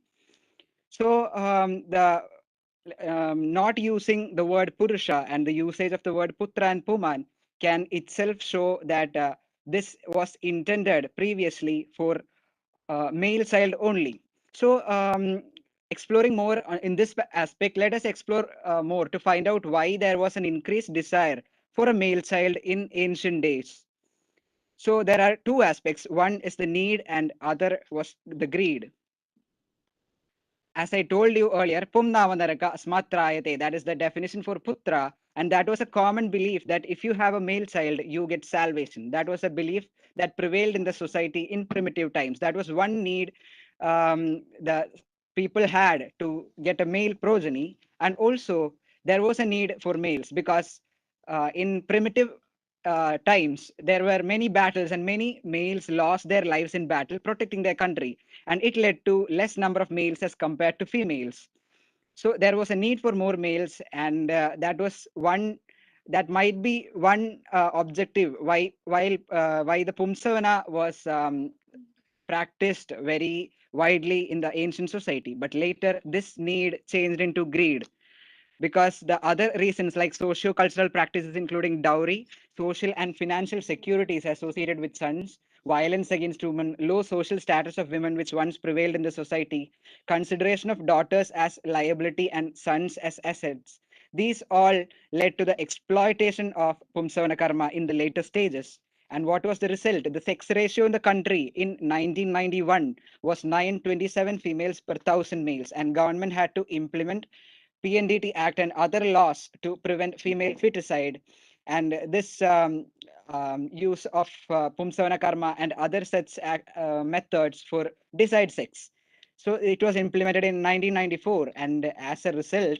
So the not using the word purusha and the usage of the word putra and puman can itself show that this was intended previously for male child only. So exploring more in this aspect, let us explore more to find out why there was an increased desire for a male child in ancient days. So there are two aspects. One is the need and other was the greed. As I told you earlier, Pumnavanaraka Asmatrayate, that is the definition for Putra. And that was a common belief that if you have a male child, you get salvation. That was a belief that prevailed in the society in primitive times. That was one need the people had to get a male progeny. And also, there was a need for males because in primitive times, there were many battles and many males lost their lives in battle protecting their country. And it led to less number of males as compared to females. So there was a need for more males, and that was one that might be one objective why the Pumsavana was practiced very widely in the ancient society. But later this need changed into greed, because the other reasons like socio-cultural practices including dowry, social and financial securities associated with sons, violence against women, low social status of women which once prevailed in the society, consideration of daughters as liability and sons as assets. These all led to the exploitation of Pumsavana karma in the later stages. And what was the result? The sex ratio in the country in 1991 was 927 females per 1,000 males, and government had to implement PNDT Act and other laws to prevent female feticide. And this use of Pumsavana karma and other such methods for decide sex. So it was implemented in 1994, and as a result,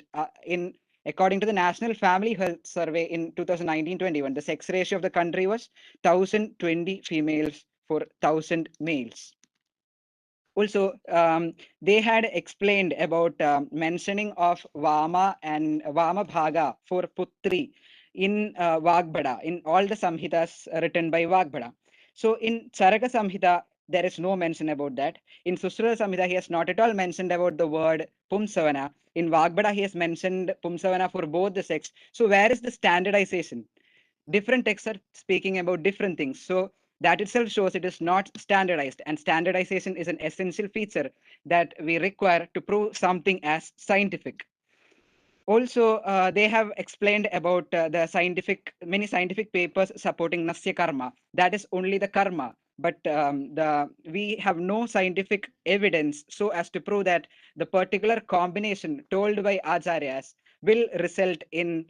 according to the National Family Health Survey in 2019-21, the sex ratio of the country was 1,020 females for 1,000 males. Also, they had explained about mentioning of Vama and Vama Bhaga for Putri in Vagbhada, in all the Samhitas written by Vagbhada. So in Charaka Samhita, there is no mention about that. In Susruta Samhita, he has not at all mentioned about the word Pumsavana. In Vagbhada, he has mentioned Pumsavana for both the sex. So where is the standardization? Different texts are speaking about different things. So that itself shows it is not standardized, and standardization is an essential feature that we require to prove something as scientific. Also, they have explained about many scientific papers supporting Nasya Karma. That is only the karma, but we have no scientific evidence so as to prove that the particular combination told by Acharyas will result in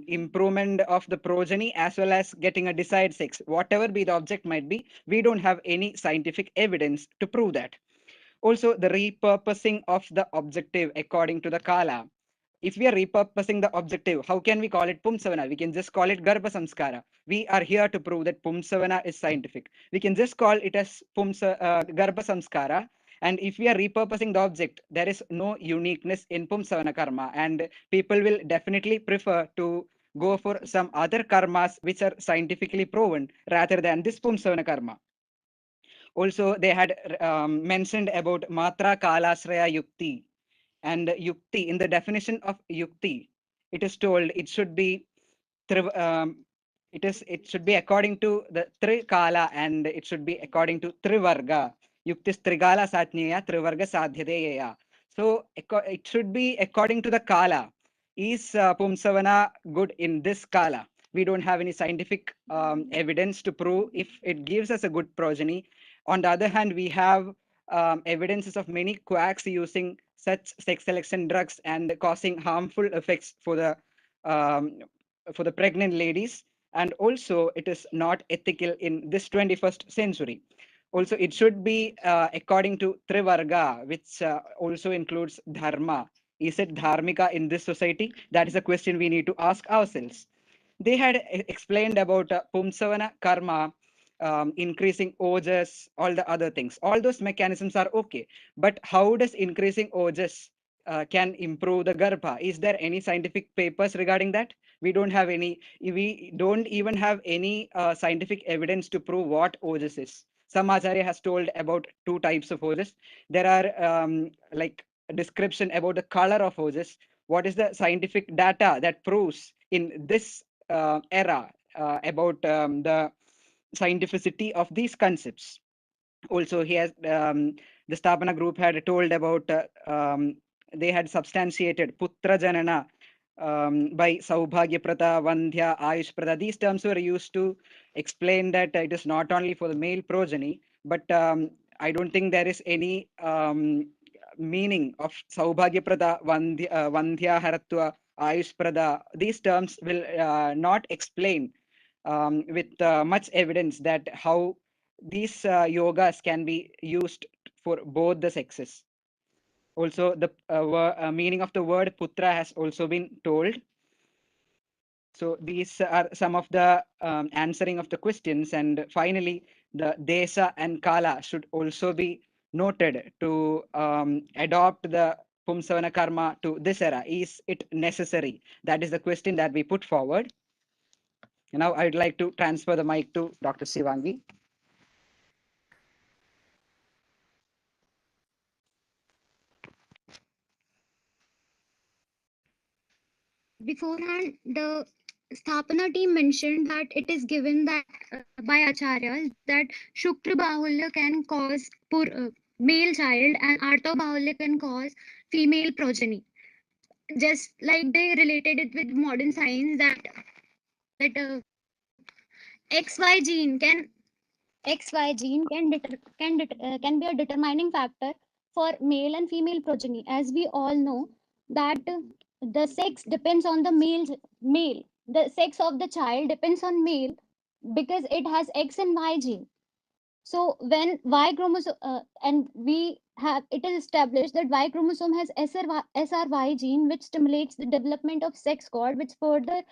improvement of the progeny as well as getting a desired sex. Whatever be the object might be, we don't have any scientific evidence to prove that. Also, the repurposing of the objective according to the Kala. if we are repurposing the objective, how can we call it Pumsavana? We can just call it Garbha Samskara. We are here to prove that Pumsavana is scientific. We can just call it as Garbha Samskara. And if we are repurposing the object, there is no uniqueness in Pumsavana karma. And people will definitely prefer to go for some other karmas which are scientifically proven rather than this Pumsavana karma. Also, they had mentioned about Matra Kalasraya Yukti. And Yukti, in the definition of Yukti, it is told it should be it should be according to the Trikala and it should be according to Trivarga. Yuktis Trigala Satnyeya, Trivarga Sadhyadeya. So it should be according to the Kala. Is Pumsavana good in this Kala? We don't have any scientific evidence to prove if it gives us a good progeny. On the other hand, we have evidences of many quacks using such sex selection drugs and causing harmful effects for the pregnant ladies. And also, it is not ethical in this 21st century. Also, it should be according to Trivarga, which also includes Dharma. Is it Dharmika in this society? That is a question we need to ask ourselves. They had explained about Pumsavana karma, increasing ojas, all the other things. All those mechanisms are okay. But how does increasing ojas can improve the Garbha? Is there any scientific papers regarding that? We don't have any. We don't even have any scientific evidence to prove what ojas is. Some Acharya has told about 2 types of ojas. There are like a description about the color of ojas. What is the scientific data that proves in this era about the scientificity of these concepts? Also, he has the Sthapana group had told about they had substantiated Putra Janana by Saubhagyaprata, Vandhya, Ayushprada. These terms were used to explain that it is not only for the male progeny, but I don't think there is any meaning of Saubhagyaprada, Vandhya, Haratva, Ayushprada. These terms will not explain with much evidence that how these yogas can be used for both the sexes. Also, the meaning of the word putra has also been told. So these are some of the answering of the questions. And finally, the Desa and Kala should also be noted to adopt the Pumsavana karma to this era. Is it necessary? That is the question that we put forward. Now I'd like to transfer the mic to Dr. Sivangi. Beforehand, the Sthapana team mentioned that it is given that by acharyas that Shukra Bahulya can cause male child and Artha Bahulya can cause female progeny. Just like they related it with modern science that XY gene can be a determining factor for male and female progeny. As we all know that the sex depends on the male. The sex of the child depends on male because it has X and Y gene. So when Y chromosome and we have it is established that Y chromosome has SRY gene which stimulates the development of sex cord, which further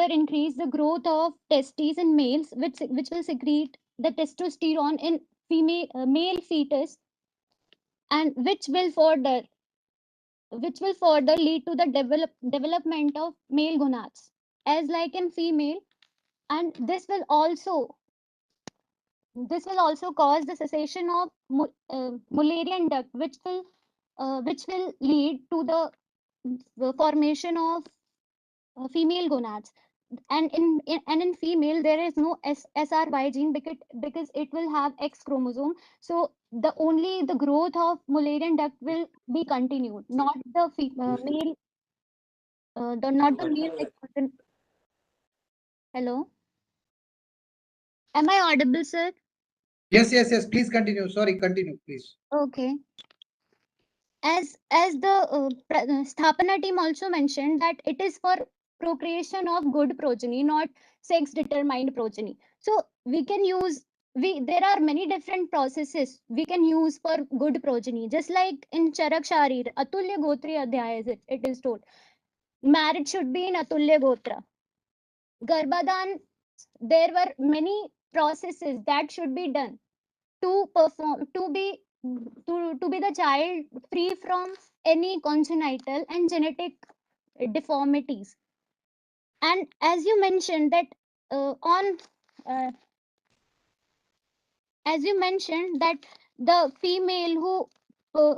increase the growth of testes in males, which will secrete the testosterone in male fetus, and which will further lead to the development of male gonads as like in female, and this will also cause the cessation of Mullerian duct, which will lead to the formation of female gonads. And in female there is no SRY gene because it will have X chromosome. So the growth of Mullerian duct will be continued, not the male. Not the male X. Hello, am I audible, sir? Yes. Please continue. Sorry, continue, please. Okay. As the Sthapana team also mentioned that it is for procreation of good progeny, not sex determined progeny. So we can use there are many different processes we can use for good progeny. Just like in Charak Sharir, Atulya Gotri Adhyaya, it is told, marriage should be in Atulya Gotra. Garbhadan, there were many processes that should be done to perform, to be the child free from any congenital and genetic deformities. And as you mentioned that on as you mentioned that the female uh,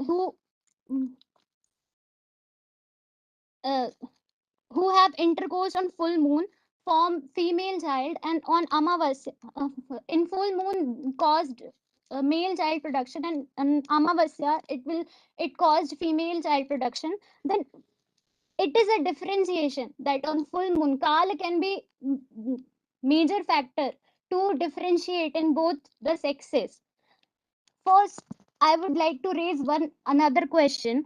who have intercourse on full moon form female child, and on amavasya in full moon caused male child production, and amavasya it caused female child production. Then it is a differentiation that on full moon kala can be major factor to differentiate in both the sexes. First, I would like to raise another question.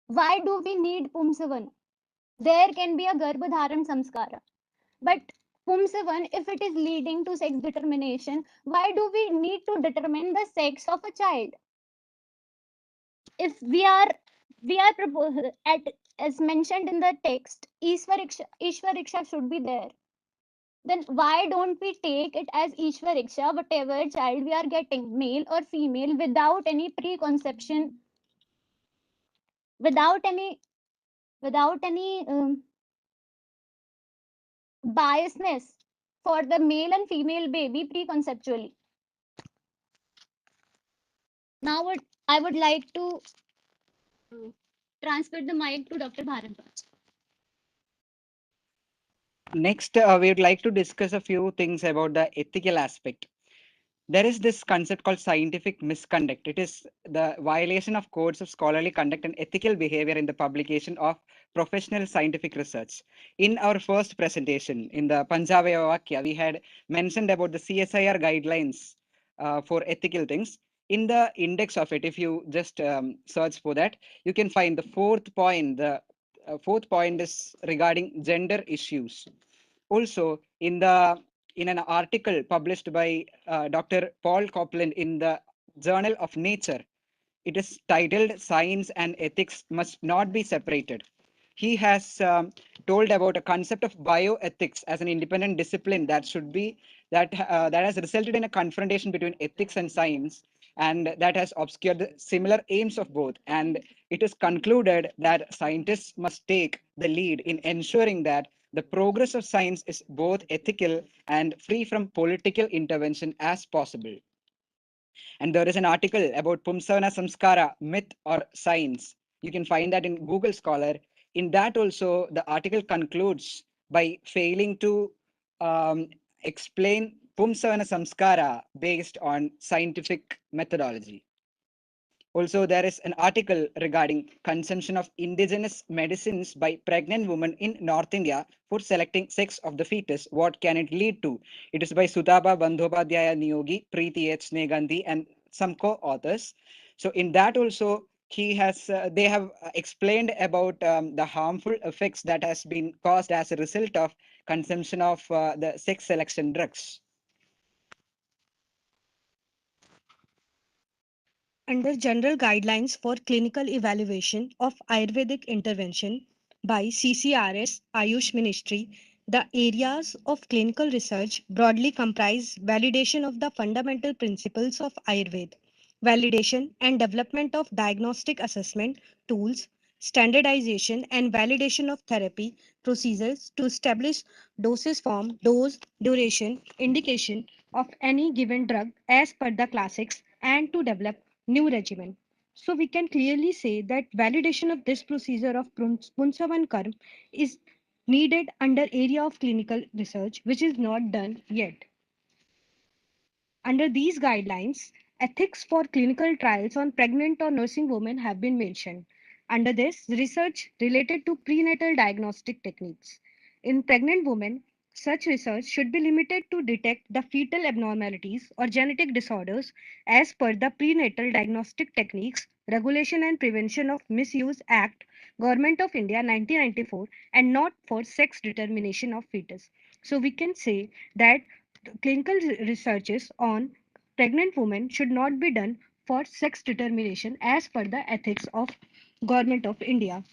Why do we need Pumsavana? There can be a Garbhadharan Samskara. But Pumsavan, if it is leading to sex determination, why do we need to determine the sex of a child? If we are proposing, as mentioned in the text, Ishwariksha should be there. Then why don't we take it as Ishwariksha, whatever child we are getting, male or female, without any preconception, without any biasness for the male and female baby preconceptually. Now I would like to transfer the mic to Dr. Bharadwaj. Next, we would like to discuss a few things about the ethical aspect. There is this concept called scientific misconduct. It is the violation of codes of scholarly conduct and ethical behavior in the publication of professional scientific research. In our first presentation, in the Panjavaya Vakya, we had mentioned about the CSIR guidelines for ethical things. In the index of it, if you just search for that, you can find the fourth point. The fourth point is regarding gender issues. Also, in an article published by Dr. Paul Copeland in the Journal of Nature, it is titled "Science and Ethics Must Not Be Separated." He has told about a concept of bioethics as an independent discipline that has resulted in a confrontation between ethics and science, and that has obscured the similar aims of both. And it is concluded that scientists must take the lead in ensuring that the progress of science is both ethical and free from political intervention as possible. And there is an article about Pumsavana Samskara, myth or science. You can find that in Google Scholar. In that also, the article concludes by failing to explain Pumsavana Samskara based on scientific methodology. Also, there is an article regarding consumption of indigenous medicines by pregnant women in North India for selecting sex of the fetus. What can it lead to? It is by Sudaba Bandhopadhyaya Niyogi, Preeti H. Snegandhi, and some co-authors. So in that also, they have explained about the harmful effects that has been caused as a result of consumption of the sex selection drugs. Under General Guidelines for Clinical Evaluation of Ayurvedic Intervention by CCRS Ayush Ministry, the areas of clinical research broadly comprise validation of the fundamental principles of Ayurveda, validation and development of diagnostic assessment tools, standardization and validation of therapy procedures to establish dosage form, dose, duration, indication of any given drug as per the classics, and to develop new regimen. So we can clearly say that validation of this procedure of Punsavan Karm is needed under area of clinical research, which is not done yet. Under these guidelines, ethics for clinical trials on pregnant or nursing women have been mentioned. Under this, research related to prenatal diagnostic techniques. In pregnant women, such research should be limited to detect the fetal abnormalities or genetic disorders as per the Prenatal Diagnostic Techniques, Regulation and Prevention of Misuse Act, Government of India 1994, and not for sex determination of fetus. So we can say that clinical researches on pregnant women should not be done for sex determination as per the ethics of Government of India.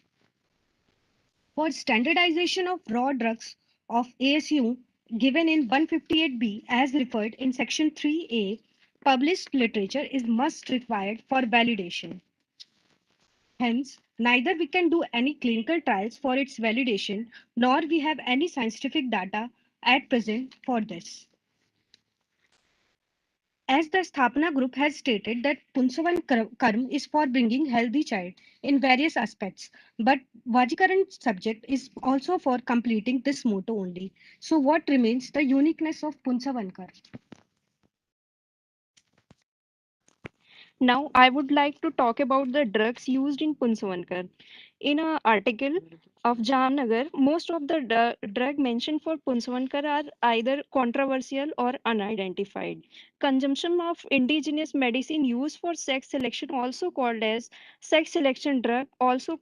For standardization of raw drugs of ASU given in 158B as referred in section 3A, published literature is must required for validation. Hence, neither we can do any clinical trials for its validation, nor we have any scientific data at present for this. As the Sthapana group has stated that Punsavan Karm is for bringing healthy child in various aspects, but Vajikaran subject is also for completing this motto only. So what remains the uniqueness of Punsavan Karm? Now, I would like to talk about the drugs used in Punsavankar. In an article of Jamnagar, most of the drug mentioned for Punsavankar are either controversial or unidentified. Consumption of indigenous medicine used for sex selection, also called as sex selection drug, also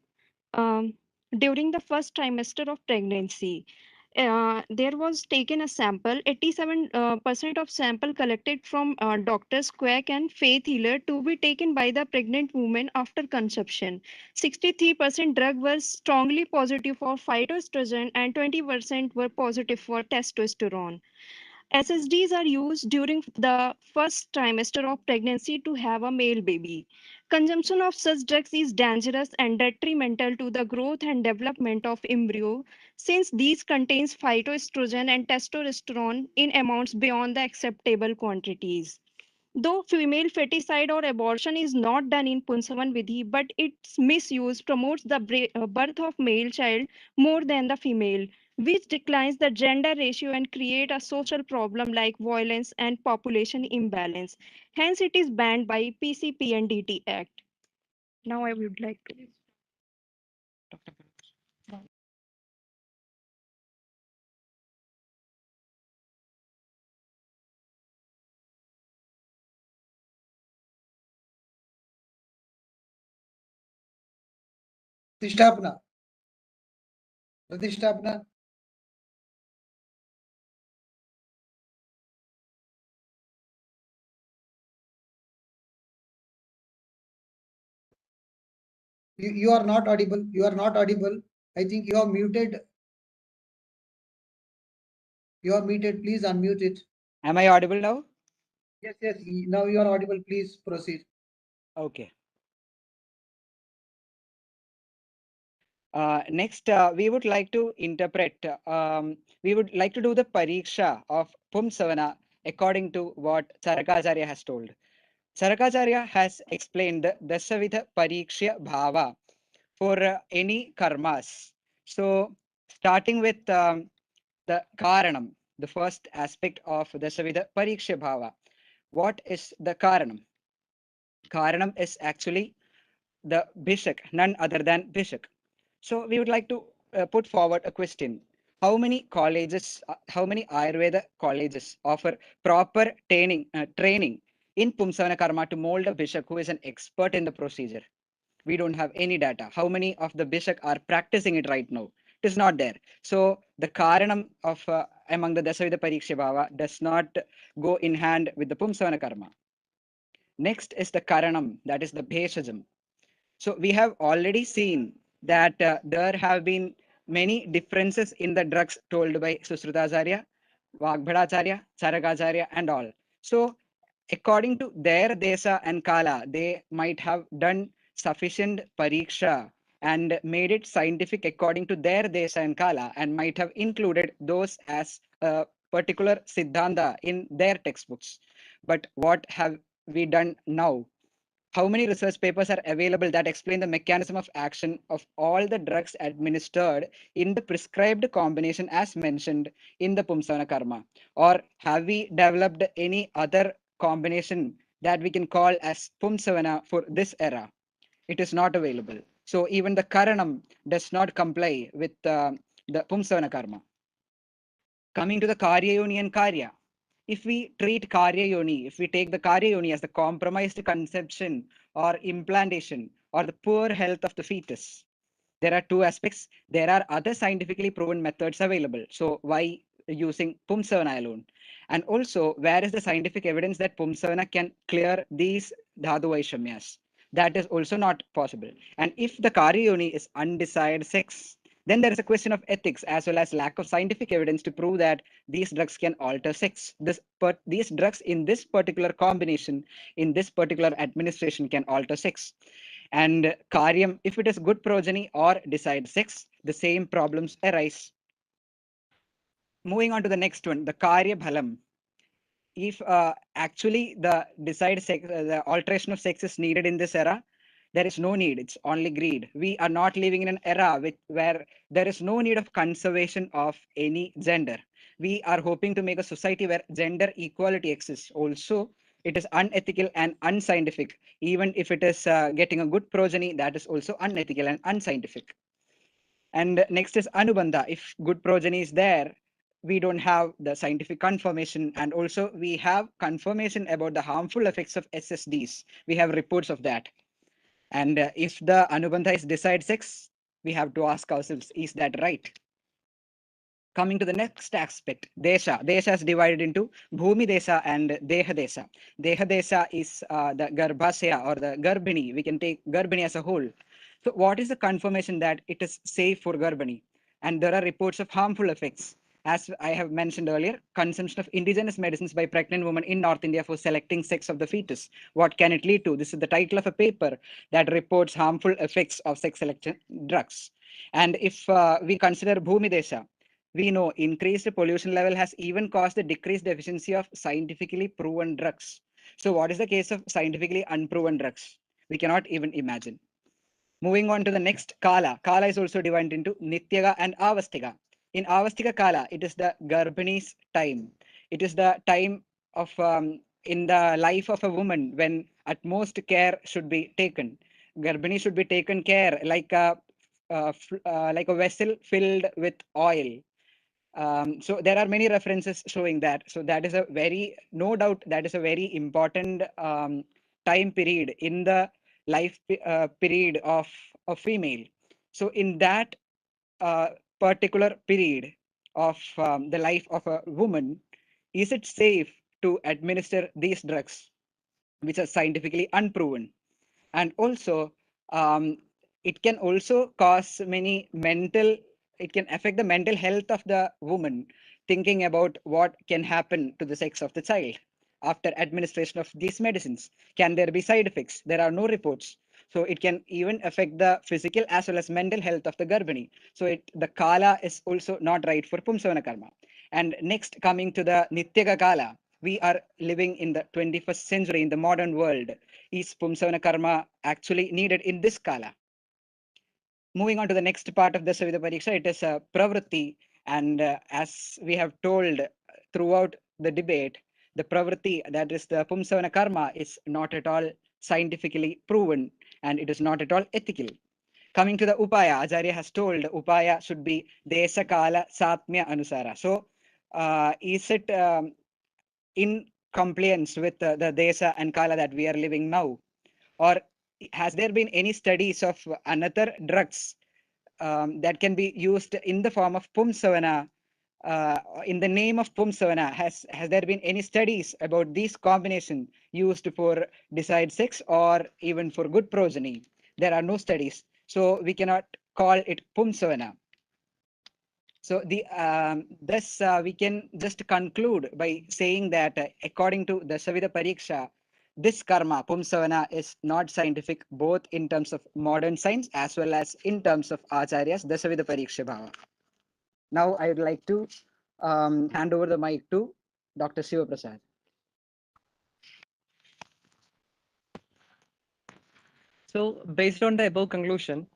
um, during the first trimester of pregnancy. There was taken a sample, 87% of sample collected from doctors, quack and faith healer to be taken by the pregnant woman after conception. 63% drug were strongly positive for phytoestrogen and 20% were positive for testosterone. SSDs are used during the first trimester of pregnancy to have a male baby. Consumption of such drugs is dangerous and detrimental to the growth and development of embryo since these contains phytoestrogen and testosterone in amounts beyond the acceptable quantities. Though female feticide or abortion is not done in Punsavan Vidhi, but its misuse promotes the birth of male child more than the female, which declines the gender ratio and create a social problem like violence and population imbalance. Hence, it is banned by PCP and DT Act. Now, I would like to. Pratishthapana. Pratishthapana. You are not audible. You are not audible. I think you are muted. You are muted. Please unmute it. Am I audible now? Yes, yes. Now you are audible. Please proceed. Okay. Next, we would like to interpret, we would like to do the pariksha of Pumsavana according to what Charakacharya has told. Charakacharya has explained the Dasavidha Pariksha Bhava for any karmas. So, starting with the Karanam, the first aspect of Dasavidha Pariksha Bhava. What is the Karanam? Karanam is actually the Bishak, none other than Bishak. So we would like to put forward a question. How many colleges, how many Ayurveda colleges offer proper training in Pumsavana Karma to mold a Bishak who is an expert in the procedure? We don't have any data. How many of the Bishak are practicing it right now? It is not there. So the Karanam of among the Dasavidha Pariksha Bhava does not go in hand with the Pumsavana Karma. Next is the Karanam, that is the Bheshajam. So we have already seen that there have been many differences in the drugs told by Susrutacharya, Vagbhadacharya, Charakacharya and all. So according to their desa and kala, they might have done sufficient pariksha and made it scientific according to their desa and kala and might have included those as a particular siddhanta in their textbooks. But what have we done now? How many research papers are available that explain the mechanism of action of all the drugs administered in the prescribed combination as mentioned in the Pumsavana Karma? Or have we developed any other combination that we can call as Pumsavana for this era? It is not available. So even the Karanam does not comply with the Pumsavana Karma. Coming to the Karya Yoni and Karya. If we treat Karya Yoni, if we take the Karya Yoni as the compromised conception or implantation or the poor health of the fetus, there are two aspects. There are other scientifically proven methods available. So why using Pumsavana alone? And also, where is the scientific evidence that Pumsavana can clear these dhatu vaishamyas? That is also not possible. And if the Karya Yoni is undesired sex, then there is a question of ethics as well as lack of scientific evidence to prove that these drugs can alter sex. These drugs in this particular combination, in this particular administration can alter sex. And Karyam, if it is good progeny or desired sex, the same problems arise. Moving on to the next one, the Karya Bhalam. If actually the desired sex, the alteration of sex is needed in this era, there is no need. It's only greed. We are not living in an era where there is no need of conservation of any gender. We are hoping to make a society where gender equality exists. Also, it is unethical and unscientific. Even if it is getting a good progeny, that is also unethical and unscientific. And next is Anubandha. If good progeny is there, we don't have the scientific confirmation, and also we have confirmation about the harmful effects of SSDs. We have reports of that. And if the Anubandha is desired sex, we have to ask ourselves, is that right? Coming to the next aspect, Desha. Desha is divided into Bhumi Desha and Deha Desha. Deha Desha is the Garbhasya or the Garbhini. We can take Garbhini as a whole. So what is the confirmation that it is safe for Garbhini? And there are reports of harmful effects. As I have mentioned earlier, consumption of indigenous medicines by pregnant women in North India for selecting sex of the fetus. What can it lead to? This is the title of a paper that reports harmful effects of sex selection drugs. And if we consider Bhumi Desha, we know increased pollution level has even caused the decreased efficiency of scientifically proven drugs. So what is the case of scientifically unproven drugs? We cannot even imagine. Moving on to the next Kala. Kala is also divided into Nityaga and Avastika. In Avastika Kala, it is the Garbhini's time. It is the time of in the life of a woman when utmost care should be taken. Garbhini should be taken care like a vessel filled with oil. So there are many references showing that. So that is a very, no doubt, that is a very important time period in the life period of a female. So in that particular period of the life of a woman, is it safe to administer these drugs, which are scientifically unproven? And also, it can also cause many mental, it can affect the mental health of the woman, thinking about what can happen to the sex of the child after administration of these medicines. Can there be side effects? There are no reports. So it can even affect the physical as well as mental health of the Garbhini. So the Kala is also not right for Pumsavana Karma. And next, coming to the Nityaga Kala, we are living in the 21st century in the modern world. Is Pumsavana Karma actually needed in this Kala? Moving on to the next part of the Savida Pariksha, it is a Pravritti. And as we have told throughout the debate, the Pravritti, that is the Pumsavana Karma, is not at all scientifically proven and it is not at all ethical. Coming to the Upaya, Acharya has told Upaya should be Desha Kala Satmya Anusara. So is it in compliance with the Desha and Kala that we are living now? Or has there been any studies of another drugs that can be used in the form of Pumsavana, in the name of Pumsavana? Has there been any studies about this combination used for desired sex or even for good progeny? There are no studies. So we cannot call it Pumsavana. So thus we can just conclude by saying that according to the Savida Pariksha, this karma, Pumsavana, is not scientific both in terms of modern science as well as in terms of Acharya's Dasavida Pariksha Bhava. Now I would like to hand over the mic to Dr. Shiva Prasad. So based on the above conclusion,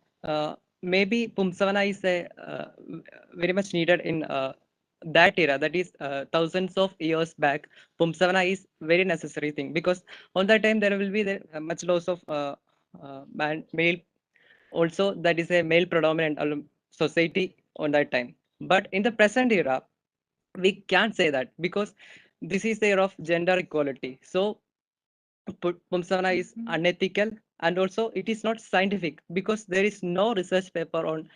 maybe Pumsavana is very much needed in that era, that is thousands of years back. Pumsavana is very necessary thing, because on that time there will be much loss of male. Also, that is a male predominant society on that time. But in the present era, we can't say that, because this is the era of gender equality. So Pumsavana is unethical, and also it is not scientific, because there is no research paper on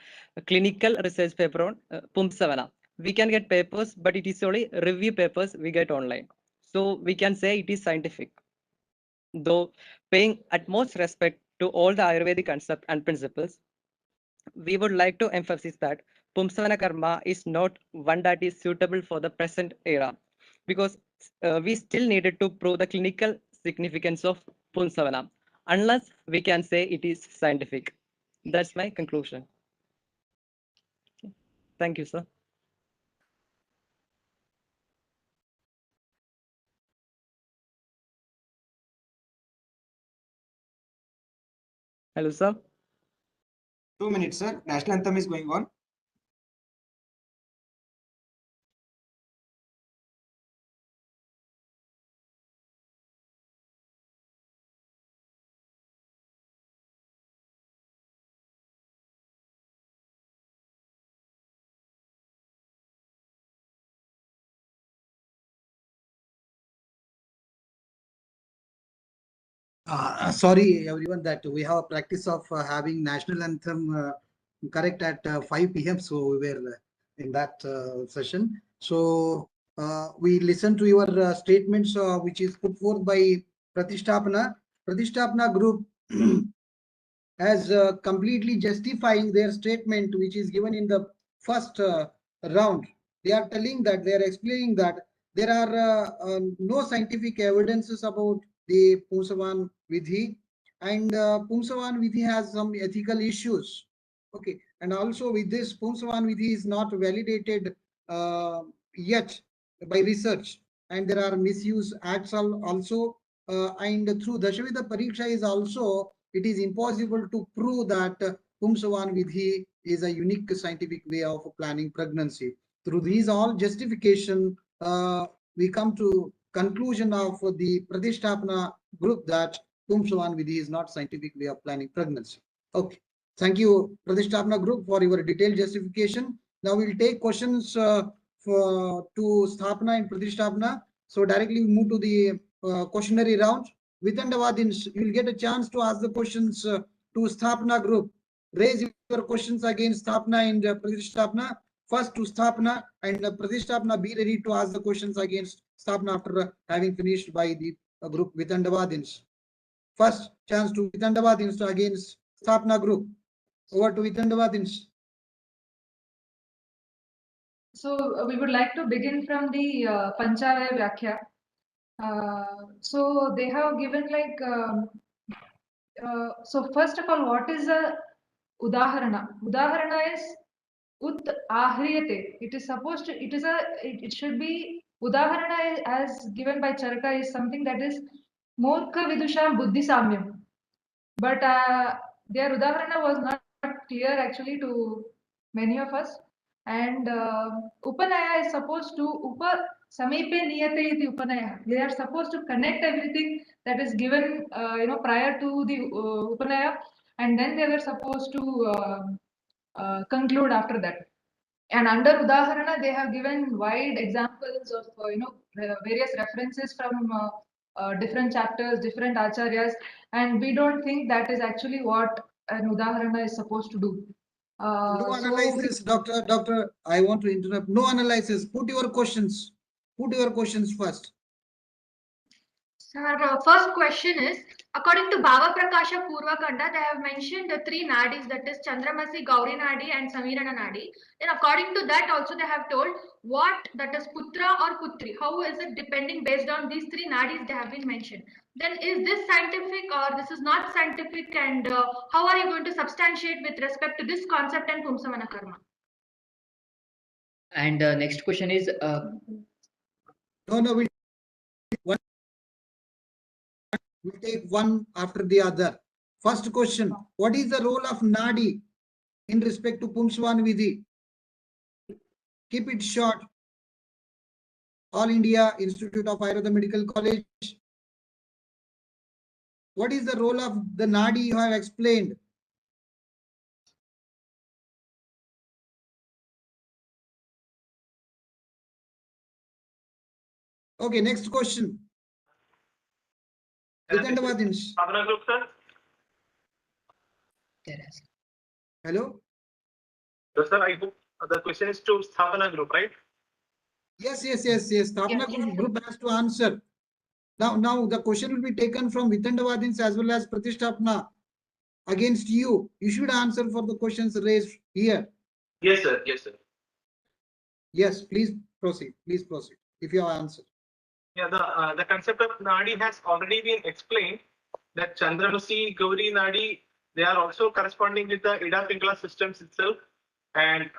clinical research paper on Pumsavana. we can get papers, but it is only review papers we get online. So we can say it is scientific. Though paying utmost respect to all the Ayurvedic concepts and principles, we would like to emphasize that Pumsavana Karma is not one that is suitable for the present era, because we still needed to prove the clinical significance of Pumsavana, unless we can say it is scientific. That's my conclusion. Thank you, sir. Hello, sir. 2 minutes, sir. National anthem is going on. Sorry, everyone, that we have a practice of having national anthem correct at 5 p.m. So we were in that session. So we listened to your statements, which is put forth by Pratishtapana. Pratishtapana group as completely justifying their statement, which is given in the first round. They are telling that, they are explaining that there are no scientific evidences about the Pumsavana Vidhi, and Pumsavana Vidhi has some ethical issues. Okay, and also with this, Pumsavana Vidhi is not validated yet by research, and there are misuse acts also, and through Dashavida Pariksha is also, it is impossible to prove that Pumsavana Vidhi is a unique scientific way of planning pregnancy. Through these all justification, we come to conclusion of the Pratishtapana group that Pumsavana Vidhi is not scientific way of planning pregnancy. Okay. Thank you, Pratishtapana group, for your detailed justification. Now we'll take questions to Sthapana and Pratishtapana. So directly we move to the questionnaire round. Vitandavadins, you will get a chance to ask the questions to Sthapana group. Raise your questions against Sthapana and Pratishtapana. First to Sthapana, and Pratishtapana be ready to ask the questions against Sthapana after having finished by the group Vitandavadins. First chance to Vitandavadins to against Sthapana group. Over to Vitandavadins. So we would like to begin from the Panchavaya Vyakhya. So they have given like, so first of all, what is a Udaharana? Udaharana is Ut Ahriyate. It is supposed to, it should be, Udaharana as given by Charaka is something that is Murkha Vidusham Buddhi Samyam. But their Udaharana was not clear actually to many of us. And Upanaya is supposed to Samepe Niyate iti Upanaya. They are supposed to connect everything that is given prior to the Upanaya, and then they were supposed to conclude after that. And under Udaharana, they have given wide examples of various references from different chapters, different acharyas, and we don't think that is actually what an Udaharana is supposed to do. No analysis, Doctor, I want to interrupt. No analysis. Put your questions. Put your questions first. Sir, first question is, according to Bhava Prakasha Purva Kanda, they have mentioned the three nadis, that is Chandramasi, Gauri Nadi and Samirana Nadi. Then according to that also they have told what, that is Putra or Putri. How is it depending based on these three nadis they have been mentioned. Then is this scientific or this is not scientific, and how are you going to substantiate with respect to this concept and Pumsavana Karma? And next question is... No, we'll take one after the other. First question, what is the role of Nadi in respect to Pumsavana Vidhi? Keep it short. All India Institute of Ayurveda Medical College. What is the role of the Nadi you have explained? Okay, next question. Vitandavadins. Hello? Yes, sir, I hope the question is to Sthapana group, right? Yes. Sthapana group has to answer. Now the question will be taken from Vitandavadins as well as Pratisthapana against you. You should answer for the questions raised here. Yes, sir. Yes, sir. Yes, please proceed. Please proceed if you have answered. Yeah, the concept of Nadi has already been explained. That Chandramukhi, Gauri Nadi, they are also corresponding with the Ida Pingala systems itself. And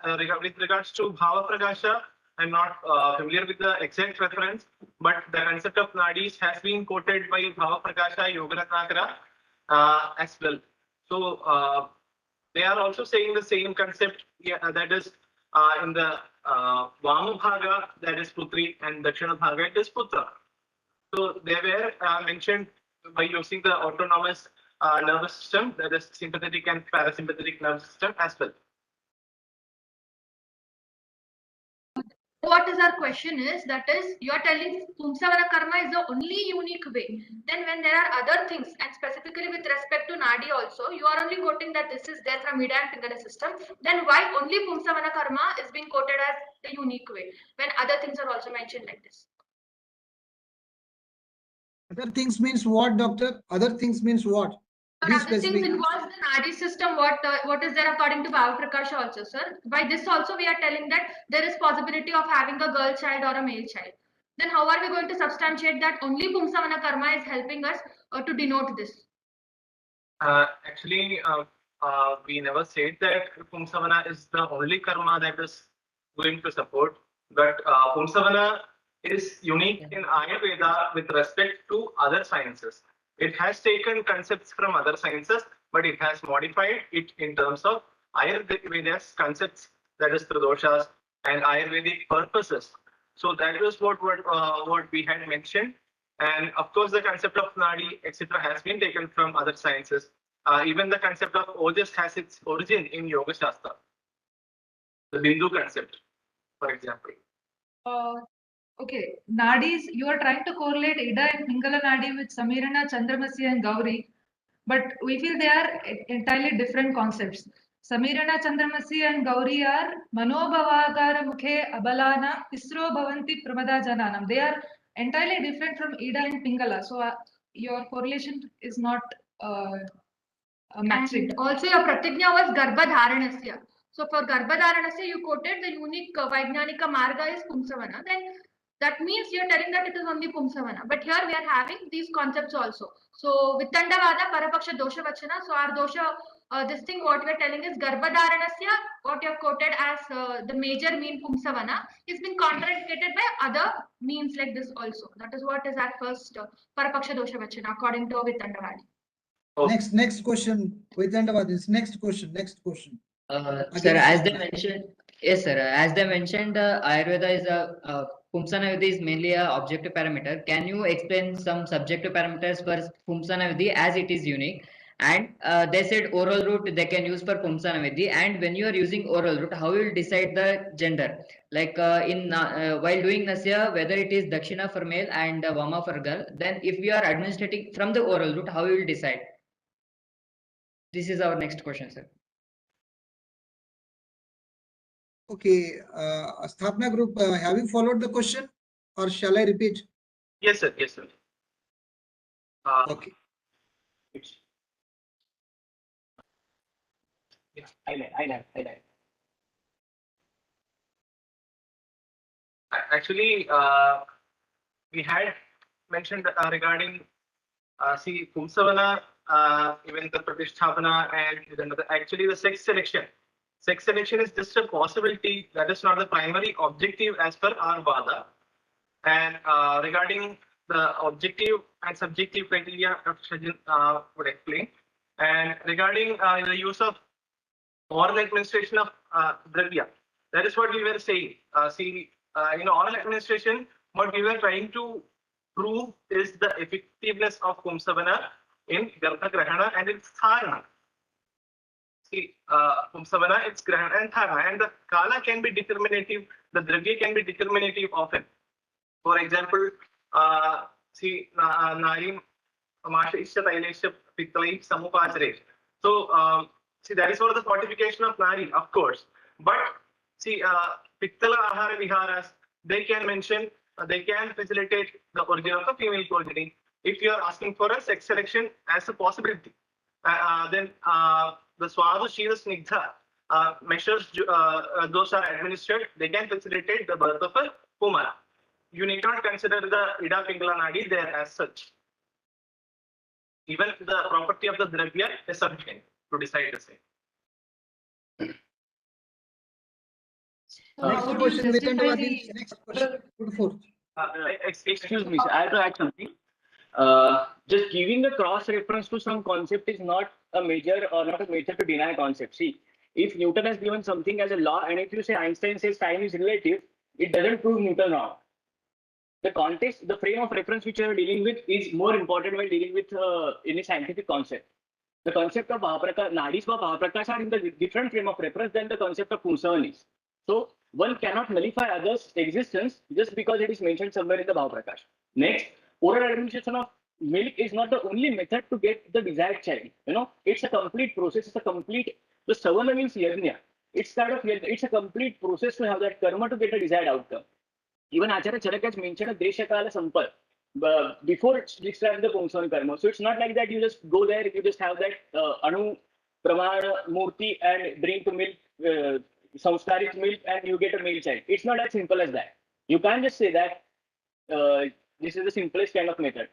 with regards to Bhava Prakasha, I'm not familiar with the exact reference, but the concept of Nadis has been quoted by Bhava Prakasha, Yogaratnakara as well. So they are also saying the same concept, that is in the Vama Bhaga, that is Putri, and Dakshina Bhaga, it is Putra. So they were mentioned by using the autonomous nervous system, that is sympathetic and parasympathetic nervous system as well. What is our question is, that is, you are telling Pumsavana karma is the only unique way. Then when there are other things, and specifically with respect to Nadi also, you are only quoting that this is there from Ida and Pingala system. Then why only Pumsavana karma is being quoted as the unique way, when other things are also mentioned like this? Other things means what, doctor? Other things means what? Be Other things specific. involves the Nadi system. What is there according to Bhava Prakasha also, sir? By this also we are telling that there is possibility of having a girl child or a male child. Then how are we going to substantiate that only Pumsavana karma is helping us to denote this? Actually, we never said that Pumsavana is the only karma that is going to support, but Pumsavana is unique in Ayurveda with respect to other sciences. It has taken concepts from other sciences, but it has modified it in terms of Ayurveda's concepts, that is pradoshas and Ayurvedic purposes. So that is what we had mentioned. And of course, the concept of Nadi, etc., has been taken from other sciences. Even the concept of Ojas has its origin in Yoga Shastra. The Bindu concept, for example. Okay, Nadis, you are trying to correlate Ida and Pingala Nadi with Samirana, Chandramasi and Gauri, but we feel they are entirely different concepts. Samirana, Chandramasi and Gauri are Manobhavagara Mukhe Abalana Tisro Bhavanti Pramada Jananam. They are entirely different from Ida and Pingala. So your correlation is not matching. And also your Pratigna was Garbhadharanasya. So for Garbhadharanasya, you quoted the unique Vaijnanika Marga is Pumsavana. Then that means you're telling that it is only Pumsavana. But here we are having these concepts also. So Vitandavada, Parapaksha, Dosha Vachana. So our dosha, this thing what we are telling is Garbhadharanasya, what you have quoted as the major mean Pumsavana, is been contradicted by other means like this also. That is what is our first Parapaksha Dosha Vachana according to Vitandavada. Next question. Vedantavadis. Next question. Sir, as they mentioned, yes, sir. As they mentioned, Ayurveda is Pumsana Vidhi is mainly a objective parameter. Can you explain some subjective parameters for Pumsana Vidhi as it is unique? And they said oral route they can use for Pumsana Vidhi. And when you are using oral route, how you will decide the gender? Like while doing Nasya, whether it is Dakshina for male and Vama for girl, then if we are administrating from the oral route, how you will decide? This is our next question, sir. Okay, Sthapana group, have you followed the question or shall I repeat? Yes, sir. Yes, sir. Okay. Yeah, I Actually, we had mentioned regarding see Pumsavana, even the Pratisthapana, and actually the sex selection. Sex selection is just a possibility, that is not the primary objective as per our Vada. And regarding the objective and subjective criteria, Dr. would explain. And regarding the use of oral administration of Dravya, that is what we were saying. In oral administration, what we were trying to prove is the effectiveness of Pumsavana in Garbha Grahana and its Dharana. Pumsavana, its Grahana and Dharana, and the Kala can be determinative, the Dravya can be determinative of it. For example, Narim Masha Isha Tailesha Pitlaik Samupachare. So, See, that is for the fortification of Nari, of course. But see, Pittala Ahara Viharas, they can mention, they can facilitate the origin of the female progeny. If you are asking for a sex selection as a possibility, then the Swadu Shira Snigdha measures, those are administered, they can facilitate the birth of a woman. You need not consider the Ida Pingala Nadi there as such. Even the property of the Dravya is sufficient to decide the same. Next question, next question. Put forth. Excuse me, sir. I have to add something. Just giving a cross reference to some concept is not a major or not a major to deny concept. See, if Newton has given something as a law, and if you say Einstein says time is relative, it doesn't prove Newton wrong. The context, the frame of reference which you are dealing with is more important while dealing with any scientific concept. The concept of Nadis for Bhaprakash are in the different frame of reference than the concept of Pumsavana is. So one cannot nullify others' existence just because it is mentioned somewhere in the Bhaprakash. Next, oral administration of milk is not the only method to get the desired child. You know, it's a complete process. It's a complete. The Savana means yajna. It's a complete process to have that karma to get a desired outcome. Even Acharya Charaka has mentioned a Deshakala Sampal before it describes the Pumsavana karma. So it's not like that you just go there, you just have that Anu, Pramana, Murti and drink milk, Samskarit milk and you get a male child. It's not as simple as that. You can't just say that this is the simplest kind of method.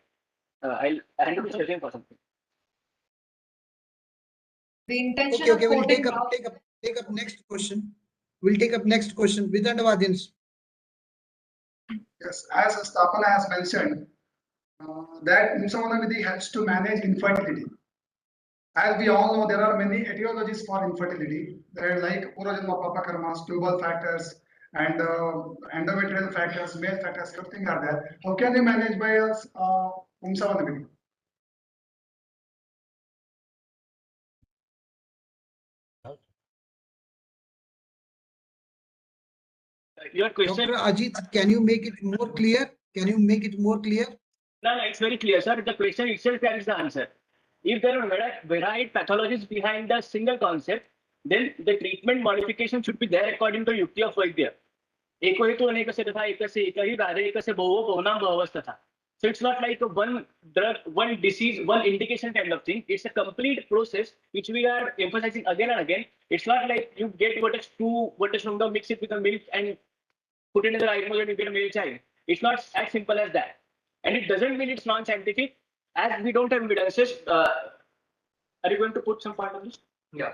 I'll hand it to Sachin for something. The intention Okay, of we'll take up next question. We'll take up next question. Vidhandavadins. Yes, as Stapana has mentioned, that Pumsavana Vidhi helps to manage infertility. As we all know, there are many etiologies for infertility. There are like Purajanma Papakarmas, tubal factors, and endometrial factors, male factors, everything are there. How can you manage by us Pumsavana Vidhi? Your question, Dr. Ajit, can you make it more clear? Can you make it more clear? No, it's very clear, sir. The question itself carries the answer. If there are varied pathologies behind the single concept, then the treatment modification should be there according to Yukti of Vaidya. Eko hetu anekasya tatha ekasya ekahi radhe ekasya bhavo bhavnam bhavas tatha. So it's not like a one drug, one disease, one indication kind of thing. It's a complete process which we are emphasizing again and again. It's not like you get Vata mix it with the milk and put it in the right mode and you get a male child. It's not as simple as that. And it doesn't mean it's non-scientific. As we don't have evidences, are you going to put some point on this? Yeah.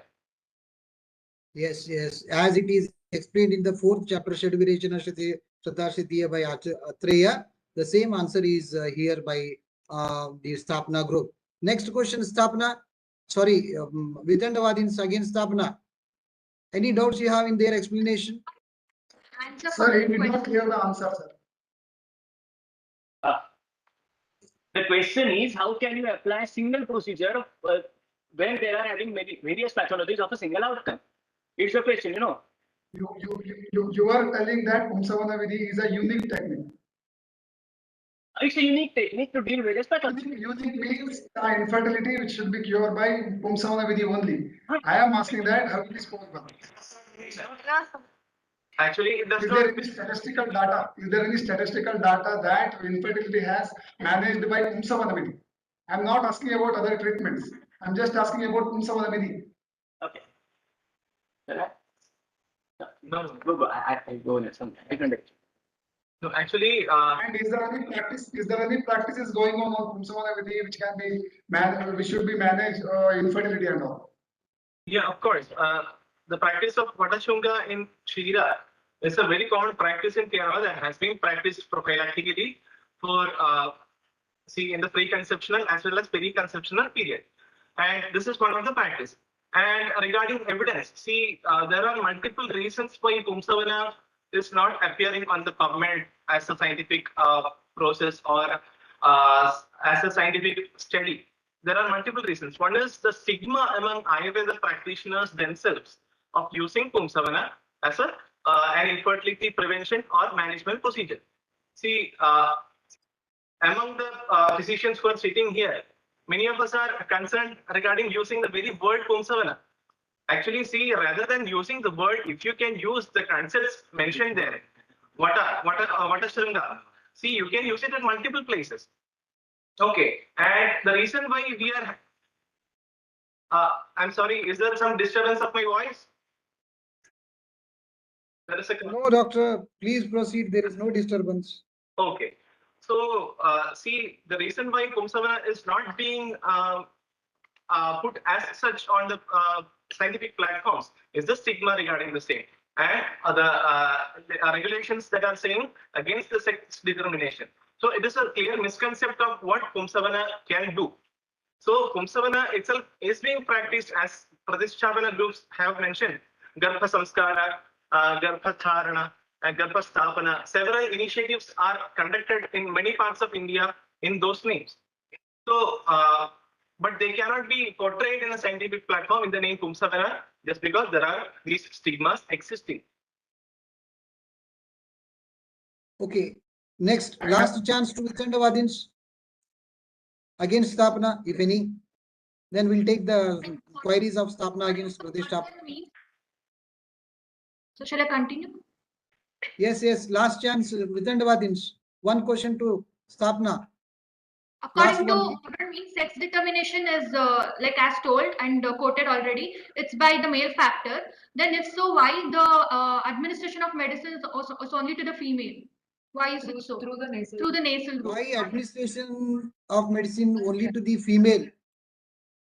Yes. As it is explained in the 4th chapter, Shadvirechana Shatarshitiya by Atreya, the same answer is here by the Stapna group. Next question, Stapna. Sorry, Vidhandavadins again, Stapna. Any doubts you have in their explanation? Sir, it did not clear the answer, sir. The question is, how can you apply a single procedure when there are having various pathologies of a single outcome? It's a question, you know. You are telling that Pumsavana Vidhi is a unique technique. It's a unique technique to deal with various pathologies. Unique means infertility which should be cured by Pumsavana Vidhi only. I am asking that, how it is possible? Actually, it does Is there any statistical data? Is there any statistical data that infertility has managed by Pumsavana Vidhi? I'm not asking about other treatments. I'm just asking about Pumsavana Vidhi. Okay. No, go. I go in something. I can do it. No, actually, and is there any practice? Is there any practices going on Pumsavana Vidhi which can be managed? Which should be managed infertility and all? Yeah, of course. The practice of Vatashunga in Shira is a very common practice in Kerala that has been practiced prophylactically for in the pre-conceptional as well as peri-conceptional period. And this is one of the practice. And regarding evidence, there are multiple reasons why Pumsavana is not appearing on the PubMed as a scientific process or as a scientific study. There are multiple reasons. One is the stigma among Ayurveda practitioners themselves of using Pumsavana as an infertility prevention or management procedure. Among the physicians who are sitting here, many of us are concerned regarding using the very word Pumsavana. Actually, see, rather than using the word, if you can use the concepts mentioned there, what a shringa. See, you can use it in multiple places. Okay, and the reason why we are, I'm sorry, is there some disturbance of my voice? There is a No, doctor, please proceed. There is no disturbance. Okay, so see, the reason why Pumsavana is not being put as such on the scientific platforms is the stigma regarding the same, and the regulations that are saying against the sex determination. So it is a clear misconception of what Pumsavana can do. So Pumsavana itself is being practiced as Pratishthapana groups have mentioned. Garbha Samskara, Garbha Dharana, and Garbha Sthapana. Several initiatives are conducted in many parts of India in those names. So, but they cannot be portrayed in a scientific platform in the name Pumsavana just because there are these stigmas existing. Okay, next, last chance to Vichandavadins against Sthapana, if any. Then we'll take the queries of Sthapana against Pratishthapana. So shall I continue? Yes, last chance, Vichandavadins. One question to Sthapana. According to modern means, sex determination is like as told and quoted already, it's by the male factor. Then if so, why the administration of medicine is also only to the female? Why is it so? Through the nasal route. Why administration of medicine only to the female?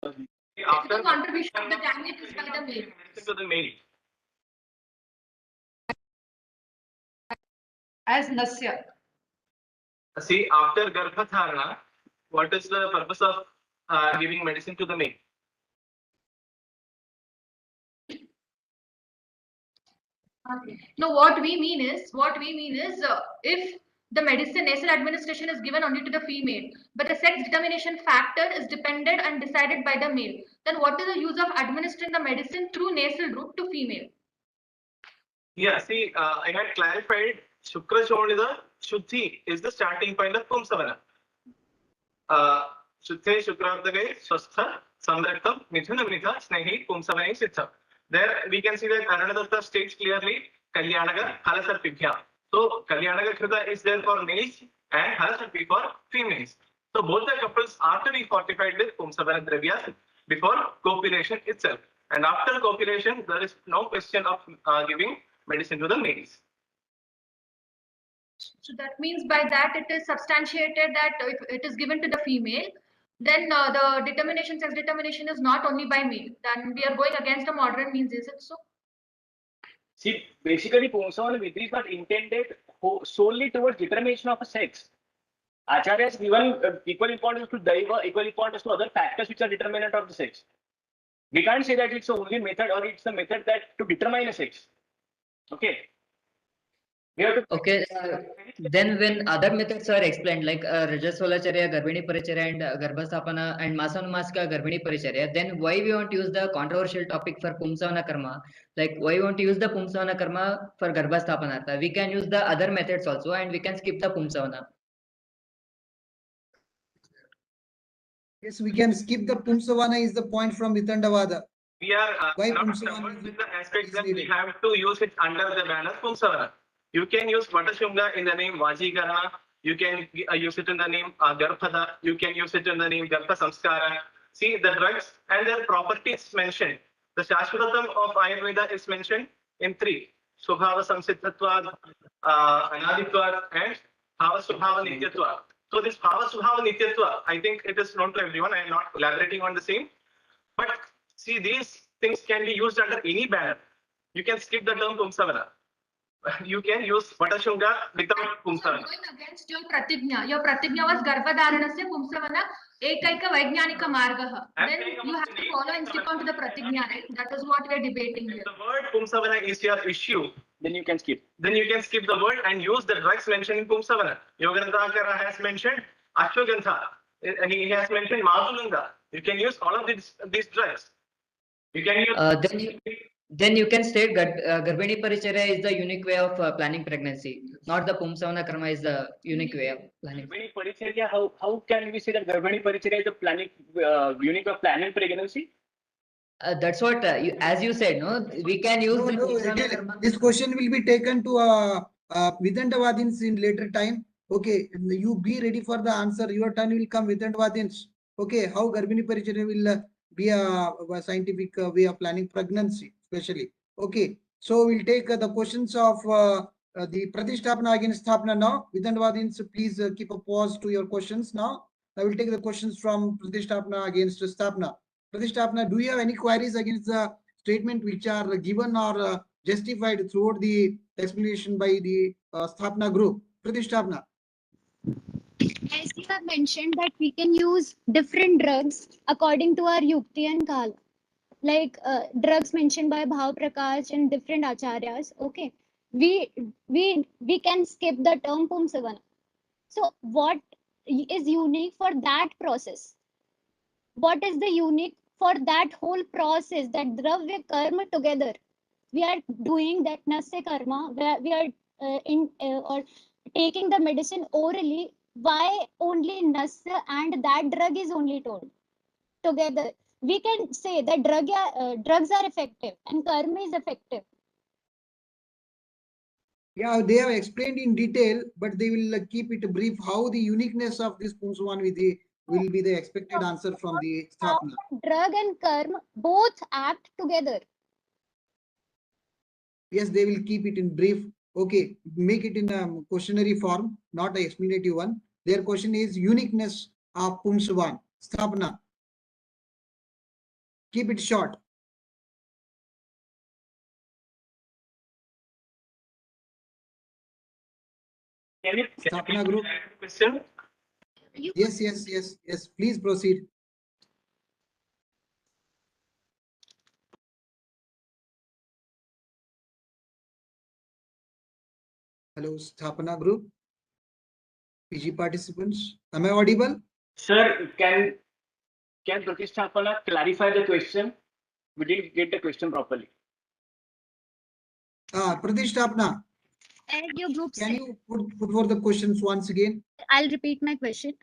After the contribution of the gamete is by the male. To the male. As Nasya. See, after Garbha Dharana, what is the purpose of giving medicine to the male? No, what we mean is if the medicine nasal administration is given only to the female, but the sex determination factor is dependent and decided by the male, then what is the use of administering the medicine through nasal route to female? Yeah, see, I had clarified Shukra Shonida Shuddhi is the starting point of Pumsavana. Shuddhe Shukrabdage Swastha Samraktam Mithuna Mitha Snehi Pumsavane Siddha. There we can see that Aranadatta states clearly Kalyanaga Halasarpibhya. So Kalyanaga Krita is there for males and Halasarpi for females. So both the couples are to be fortified with Pumsavana Dravyas before copulation itself. And after copulation, there is no question of giving medicine to the males. So that means by that it is substantiated that if it is given to the female, then the determination, sex determination is not only by male. Then we are going against the modern means, is it so? See, basically, Pumsavana Vidhi is not intended solely towards determination of a sex. Acharya has given equal importance to Daiva, equal importance to other factors which are determinant of the sex. We can't say that it's the only method or it's the method that to determine a sex. Okay. Okay, then when other methods are explained like Rajasolacharya, Garbhini Paricharya and Garbhasthapana and Masanumaska Garbhini Paricharya, then why we want to use the controversial topic for Pumsavana Karma? Like why we want to use the Pumsavana Karma for Garbhasthapanartha? We can use the other methods also and we can skip the Pumsavana. Yes, we can skip the Pumsavana is the point from Vitandavada. We are Why not Pumsavana covered with the aspect that we have to use it under the banner Pumsavana. You can use Vatashunga in the name Vajigara. You can use it in the name Garbhada. You can use it in the name Garbha Samskara. See the drugs and their properties mentioned. The Shashwatatam of Ayurveda is mentioned in 3. Subhava Samsiddhatvad, Anaditvad and Bhava Subhava Nityatvad. So this Bhava Subhava Nityatva, I think it is known to everyone. I am not elaborating on the same. But see, these things can be used under any banner. You can skip the term Pumsavana. You can use Vatashunga without Pumsavana. Going against your Pratigna. Your Pratigna was Garbhadharanasya Pumsavana Ekaika Vaijnanika Margaha. Then you have to follow and stick on to the Pratigna, right? That is what we are debating here. If the word Pumsavana is your issue, then you can skip. Then you can skip the word and use the drugs mentioned in Pumsavana. Yoganatha has mentioned Ashwagandha. He has mentioned Madhulanga. You can use all of these drugs. You can use. Then you can state that Garbhini Paricharya is the unique way of planning pregnancy, not the Pumsavana Karma is the unique way of planning. Garbhini Paricharya, how can we say that Garbhini Paricharya is the planning unique of planning pregnancy? That's what as you said, no, we can use No, the no, Pumsavana again, karma. this question will be taken to Vidantavadins in later time. Okay, you be ready for the answer. Your turn will come Vidantavadins. Okay, how Garbhini Paricharya will be a scientific way of planning pregnancy, especially. Okay, so we'll take the questions of the Pratishthapana against Sthapana now. Vidantavadins, please keep a pause to your questions now. I will take the questions from Pratishthapana against Sthapana. Pratishthapana, do you have any queries against the statement which are given or justified throughout the explanation by the Sthapana group? Pratishthapana. As you have mentioned that we can use different drugs according to our yukti and kala, like drugs mentioned by Bhav Prakash and different acharyas. Okay, we can skip the term Pumsavana. So what is unique for that process? What is the unique for that whole process, that dravya karma together? We are doing that nasya karma, where we are or taking the medicine orally. Why only nasya and that drug is only told together? We can say that drugs are effective and karma is effective. Yeah, they have explained in detail, but they will keep it brief. How the uniqueness of this Pumsavana Vidhi will be the expected answer from the How Sthapana. drug and karma both act together. Yes, they will keep it in brief. Okay, make it in a questionnaire form, not a explanative one. Their question is uniqueness of Pumsavana, Sthapana. Keep it short. Can you Sthapana group. question? Yes. Please proceed. Hello, Sthapana group. PG participants. Am I audible? Sir, can Pratishthapana clarify the question? We didn't get the question properly. Pratishthapana. As your group Can said, you put forth the questions once again? I'll repeat my question.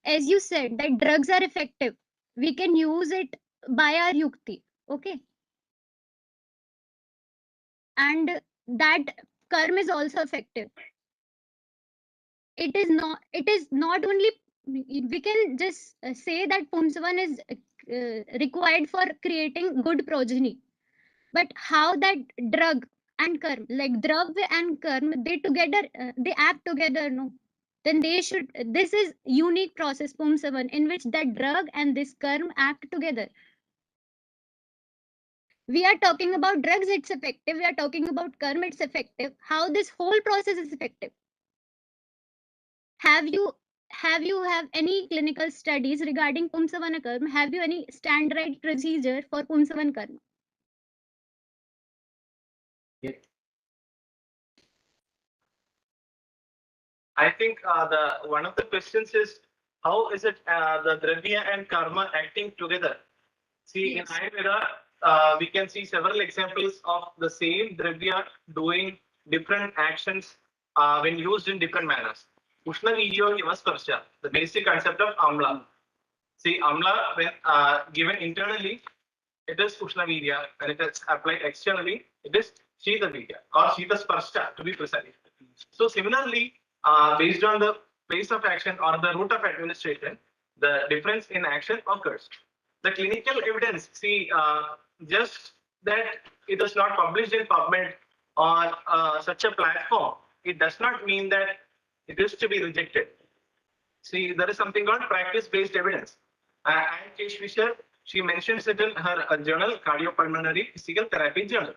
As you said that drugs are effective, we can use it by our yukti. Okay, and that karma is also effective. It is not only, we can just say that Pumsavana is required for creating good progeny, but how that drug and karma, like dravya and karma, they together they act together, no, then they should, this is unique process Pumsavana in which that drug and this karma act together. We are talking about drugs, it's effective. We are talking about karma, it's effective. How this whole process is effective? Have you have any clinical studies regarding Pumsavana karma? Have you any standardized procedure for Pumsavana karma? I think the one of the questions is how is it the dravya and karma acting together? See, Yes. in Ayurveda, we can see several examples of the same dravya doing different actions when used in different manners. Ushna Vidyo Sparsha, the basic concept of Amla. See, Amla, when given internally, it is Ushna Vidya. When it is applied externally, it is Shita Vidya or Shita Sparsha to be precise. So, similarly, based on the place of action or the route of administration, the difference in action occurs. The clinical evidence, see, just that it is not published in PubMed or such a platform, it does not mean that it is to be rejected. See, there is something called practice-based evidence. Anne Kish Fisher, she mentions it in her journal, Cardiopulmonary Physical Therapy Journal.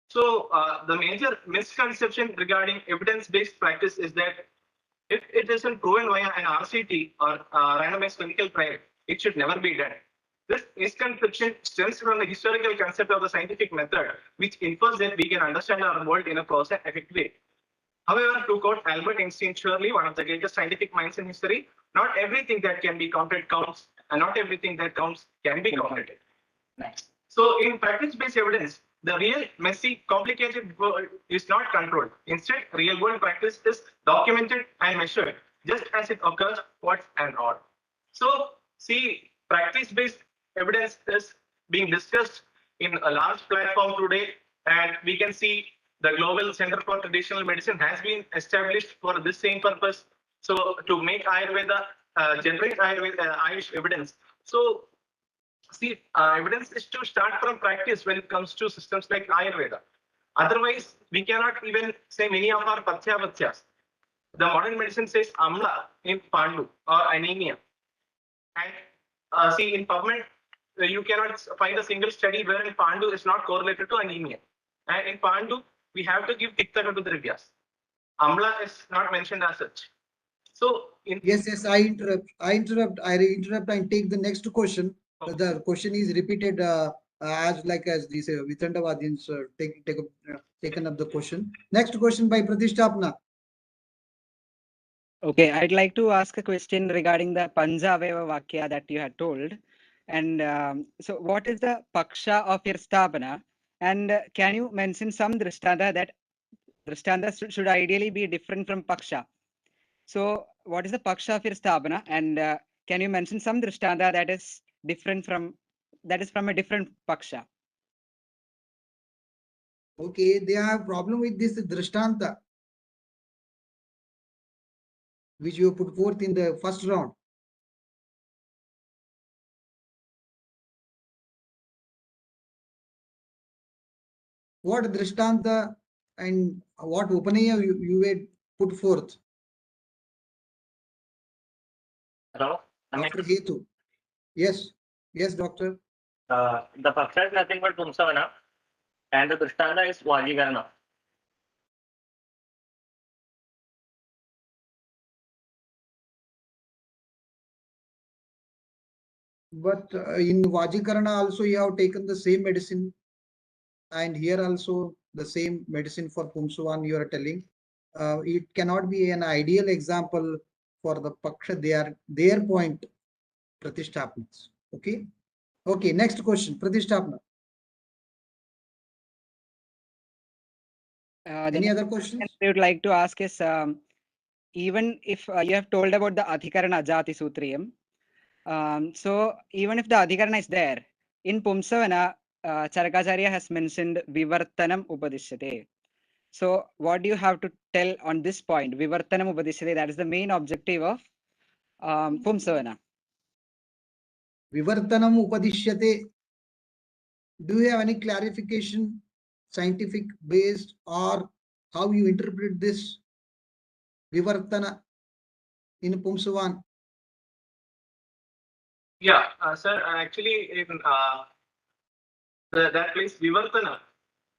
So the major misconception regarding evidence-based practice is that if it isn't proven via an RCT or randomized clinical trial, it should never be done. This misconception stems from the historical concept of the scientific method, which infers that we can understand our world in a cause and effect way. However, to quote Albert Einstein, surely one of the greatest scientific minds in history, not everything that can be counted counts, and not everything that counts can be counted. So in practice-based evidence, the real messy, complicated world is not controlled. Instead, real-world practice is documented and measured, just as it occurs once and all. So, see, practice-based evidence is being discussed in a large platform today, and we can see the Global Center for Traditional Medicine has been established for this same purpose. So to make Ayurveda, generate Ayurveda, Ayush evidence. So see, evidence is to start from practice when it comes to systems like Ayurveda. Otherwise, we cannot even say many of our Pathyavathyas. The modern medicine says amla in Pandu or anemia. And see, in PubMed, you cannot find a single study where in Pandu is not correlated to anemia. And in Pandu, we have to give Tikta to the Drivyas. Amla is not mentioned as such. So, yes, I interrupt and take the next question. Okay. The question is repeated as these Vitandavadians taken up the question. Next question by Pratishtapna. Okay, I'd like to ask a question regarding the Panjaveva Vakya that you had told. And so what is the Paksha of your Sthapana? And can you mention some Drishtanta that Drishtanta should ideally be different from Paksha? So what is the Paksha of your Sthapana? And can you mention some Drishtanta that is different from, that is from a different Paksha? Okay, they have problem with this Drishtanta, which you put forth in the first round. What Drishtanta and what Upanaya you had put forth Hello? after Hetu? Yes, doctor. The Paksha is nothing but Pumsavana, and the Drishtanta is Vajikarana. But in Vajikarana also you have taken the same medicine, and here also the same medicine for Pumsavan you are telling. It cannot be an ideal example for the Paksha. They are their point, Pratishtapnas. Okay. Okay, next question, Pratishtapna. Any other questions? I would like to ask is, even if you have told about the Adhikarana Jati Sutriyam, so even if the Adhikarana is there, in Pumsavana, Charakacharya has mentioned Vivartanam Upadishyate. So what do you have to tell on this point? Vivartanam Upadishyate, that is the main objective of Pumsavana. Vivartanam Upadishyate. Do you have any clarification, scientific based, or how you interpret this Vivartana in Pumsavan? Yeah, sir, actually, in that place, Vivartana,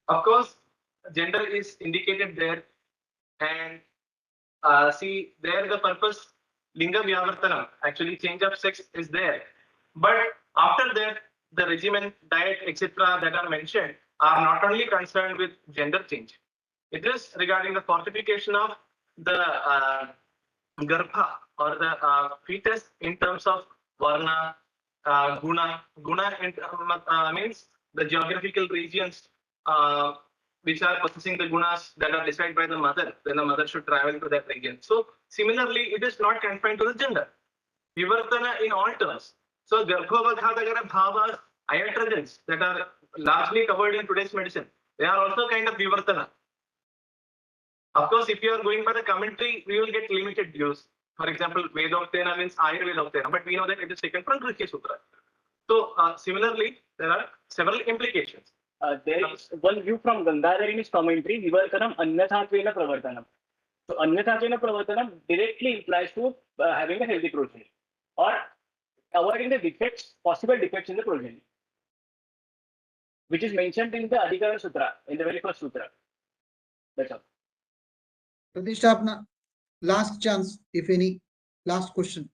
of course, gender is indicated there. And see, there the purpose, Linga Vyavartanam, actually change of sex is there. But after that, the regimen, diet, etc. that are mentioned are not only concerned with gender change. It is regarding the fortification of the Garbha or the fetus in terms of Varna, Guna. Guna means the geographical regions which are possessing the gunas that are decided by the mother, then the mother should travel to that region. So similarly, it is not confined to the gender. Vivartana in all terms. So Garbhavadhadagara bhavas, iatrogens that are largely covered in today's medicine, they are also kind of Vivartana. Of course, if you are going by the commentary, we will get limited views. For example, Vedoktena means Ayurvedoktena, but we know that it is taken from Grihya Sutra. So similarly, there are several implications. There is one view from Gangadhar in his commentary, Vivartanam Annathatvena Pravartanam. So Annathatvena Pravartanam directly implies to having a healthy progeny or avoiding the defects, possible defects in the progeny, which is mentioned in the Adhikara Sutra, in the very first sutra. That's all. Pratishtapna, last chance, if any, last question.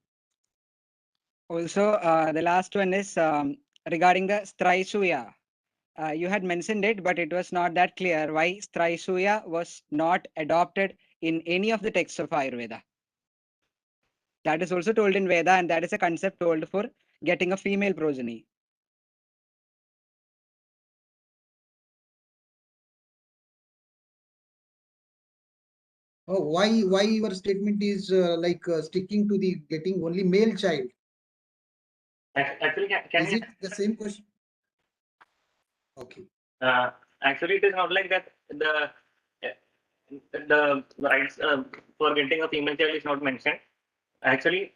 Also, the last one is regarding the Straisuya. You had mentioned it, but it was not that clear why Straisuya was not adopted in any of the texts of Ayurveda. That is also told in Veda, and that is a concept told for getting a female progeny. Oh, why your statement is sticking to the getting only male child? Actually, can is it the same question? Okay. Actually, it is not like that. The rights for getting a female child is not mentioned. Actually,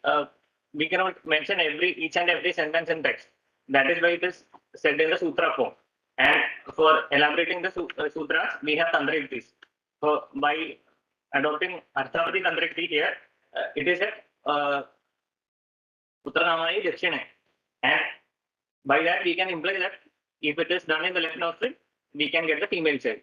we cannot mention each and every sentence in text. That is why it is said in the sutra form. And for elaborating the sutras, we have Tandriktis. So by adopting Arthavati Tandrikti here, it is a Uttanamai Dakshine. And by that, we can imply that if it is done in the left nostril, we can get the female child.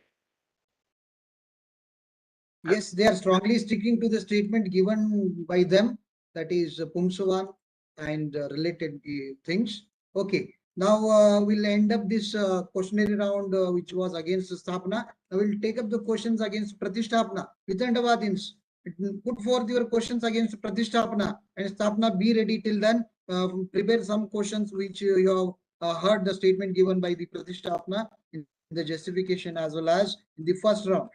Yes, they are strongly sticking to the statement given by them, that is Pumsavana and related things. Okay, now we'll end up this questionnaire round which was against Sthapana. Now we'll take up the questions against Pratisthapana. Vitandavadins, put forth your questions against Pratisthapana and Sthapana. Be ready till then. Prepare some questions which you have heard the statement given by the Pratisthapana in the justification as well as in the first round.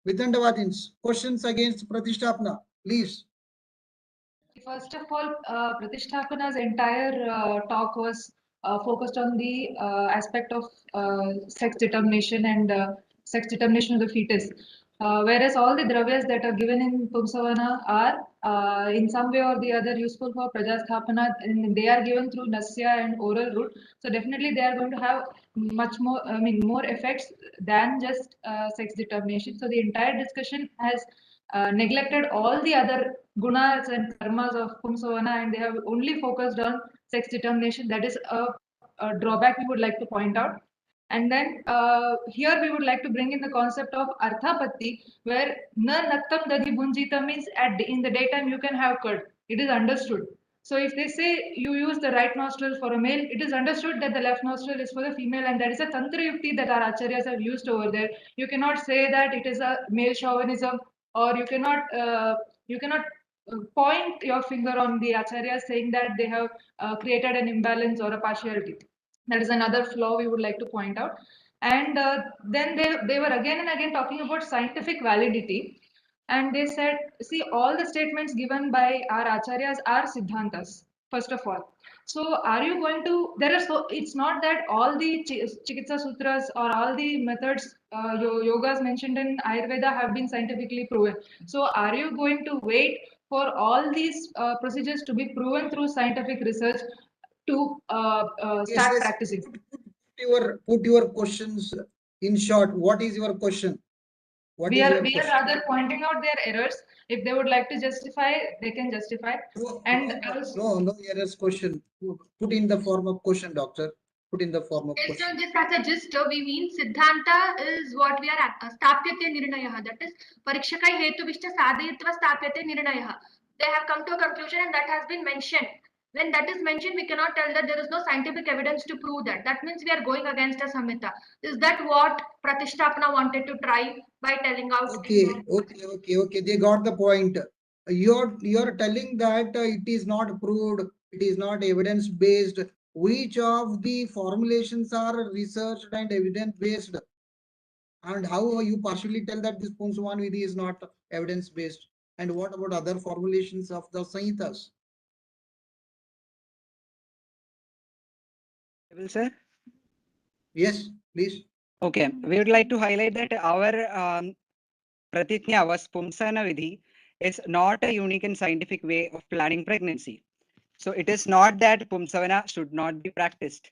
Vitandavadins, questions against Pratisthapana, please. First of all, Pratisthapana's entire talk was focused on the aspect of sex determination and sex determination of the fetus. Whereas all the dravyas that are given in Pumsavana are in some way or the other useful for Prajasthapana, and they are given through Nasya and oral route. So definitely they are going to have much more, more effects than just sex determination. So the entire discussion has neglected all the other gunas and karmas of Pumsavana, and they have only focused on sex determination. That is a drawback we would like to point out. And then here we would like to bring in the concept of Arthapatti, where na nattam dadhi bunjita means in the daytime you can have curd. It is understood. So if they say you use the right nostril for a male, it is understood that the left nostril is for the female, and that is a tantra yukti that our acharyas have used over there. You cannot say that it is a male chauvinism, or you cannot point your finger on the acharyas saying that they have created an imbalance or a partiality. That is another flaw we would like to point out. And then they were again and again talking about scientific validity. And they said, see, all the statements given by our acharyas are siddhantas, first of all. So are you going to, it's not that all the Chikitsa Sutras or all the methods, yogas mentioned in Ayurveda have been scientifically proven. So are you going to wait for all these procedures to be proven through scientific research to start practicing? Put your questions in short. What is your question? We are rather pointing out their errors. If they would like to justify, they can justify. No errors question. Put in the form of question, doctor. Put in the form of Based question. on this as a gist, we mean Siddhanta is what we are at. Stapyate Nirnayah. That is Parikshakai Hetu Vishta Sadhayitva Stapyate Nirnayah. They have come to a conclusion and that has been mentioned. When that is mentioned, we cannot tell that there is no scientific evidence to prove that. That means we are going against a Samhita. Is that what Pratishtapana wanted to try by telling out? Okay. They got the point. You're telling that it is not proved, it is not evidence based. Which of the formulations are researched and evidence based? And how you partially tell that this Pumsavana Vidhi is not evidence based? And what about other formulations of the Samhitas? Sir? Yes, please. Okay, we would like to highlight that our Pratitnya was Pumsavana Vidhi is not a unique and scientific way of planning pregnancy. So it is not that Pumsavana should not be practiced.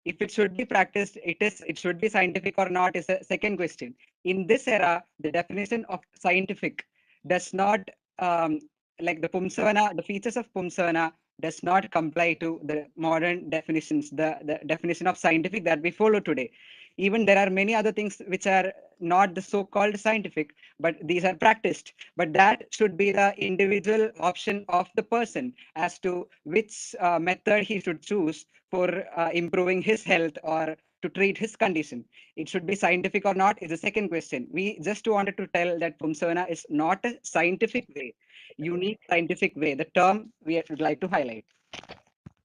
If it should be practiced, it should be scientific or not is a second question. In this era, the definition of scientific does not like the Pumsavana, the features of Pumsavana does not comply to the modern definitions, the definition of scientific that we follow today. Even there are many other things which are not the so-called scientific, but these are practiced. But that should be the individual option of the person as to which method he should choose for improving his health or to treat his condition. It should be scientific or not is the second question. We just wanted to tell that Pumsavana is not a scientific way, unique scientific way. The term we would like to highlight.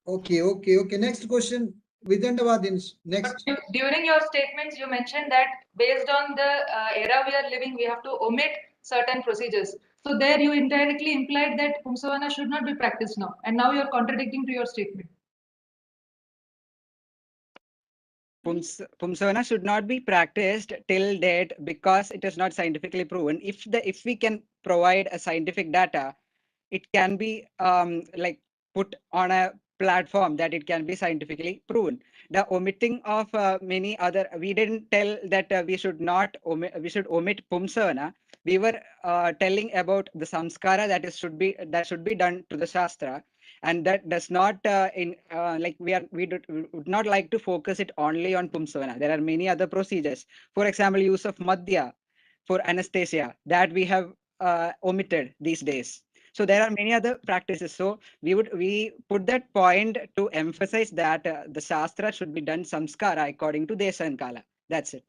Okay. Next question. Vidandavadins. Next. During your statements, you mentioned that based on the era we are living, we have to omit certain procedures. So there you indirectly implied that Pumsavana should not be practiced now. And now you're contradicting to your statement. Pumsavana should not be practiced till date because it is not scientifically proven. If we can provide a scientific data, it can be like put on a platform that it can be scientifically proven. The omitting of many other, we didn't tell that we should omit Pumsavana. We were telling about the samskara that should be done to the shastra, and that does not we would not like to focus it only on Pumsavana. There are many other procedures. For example, use of madhya for anesthesia that we have omitted these days. So there are many other practices. So we put that point to emphasize that the shastra should be done samskara according to Desha and Kala. That's it.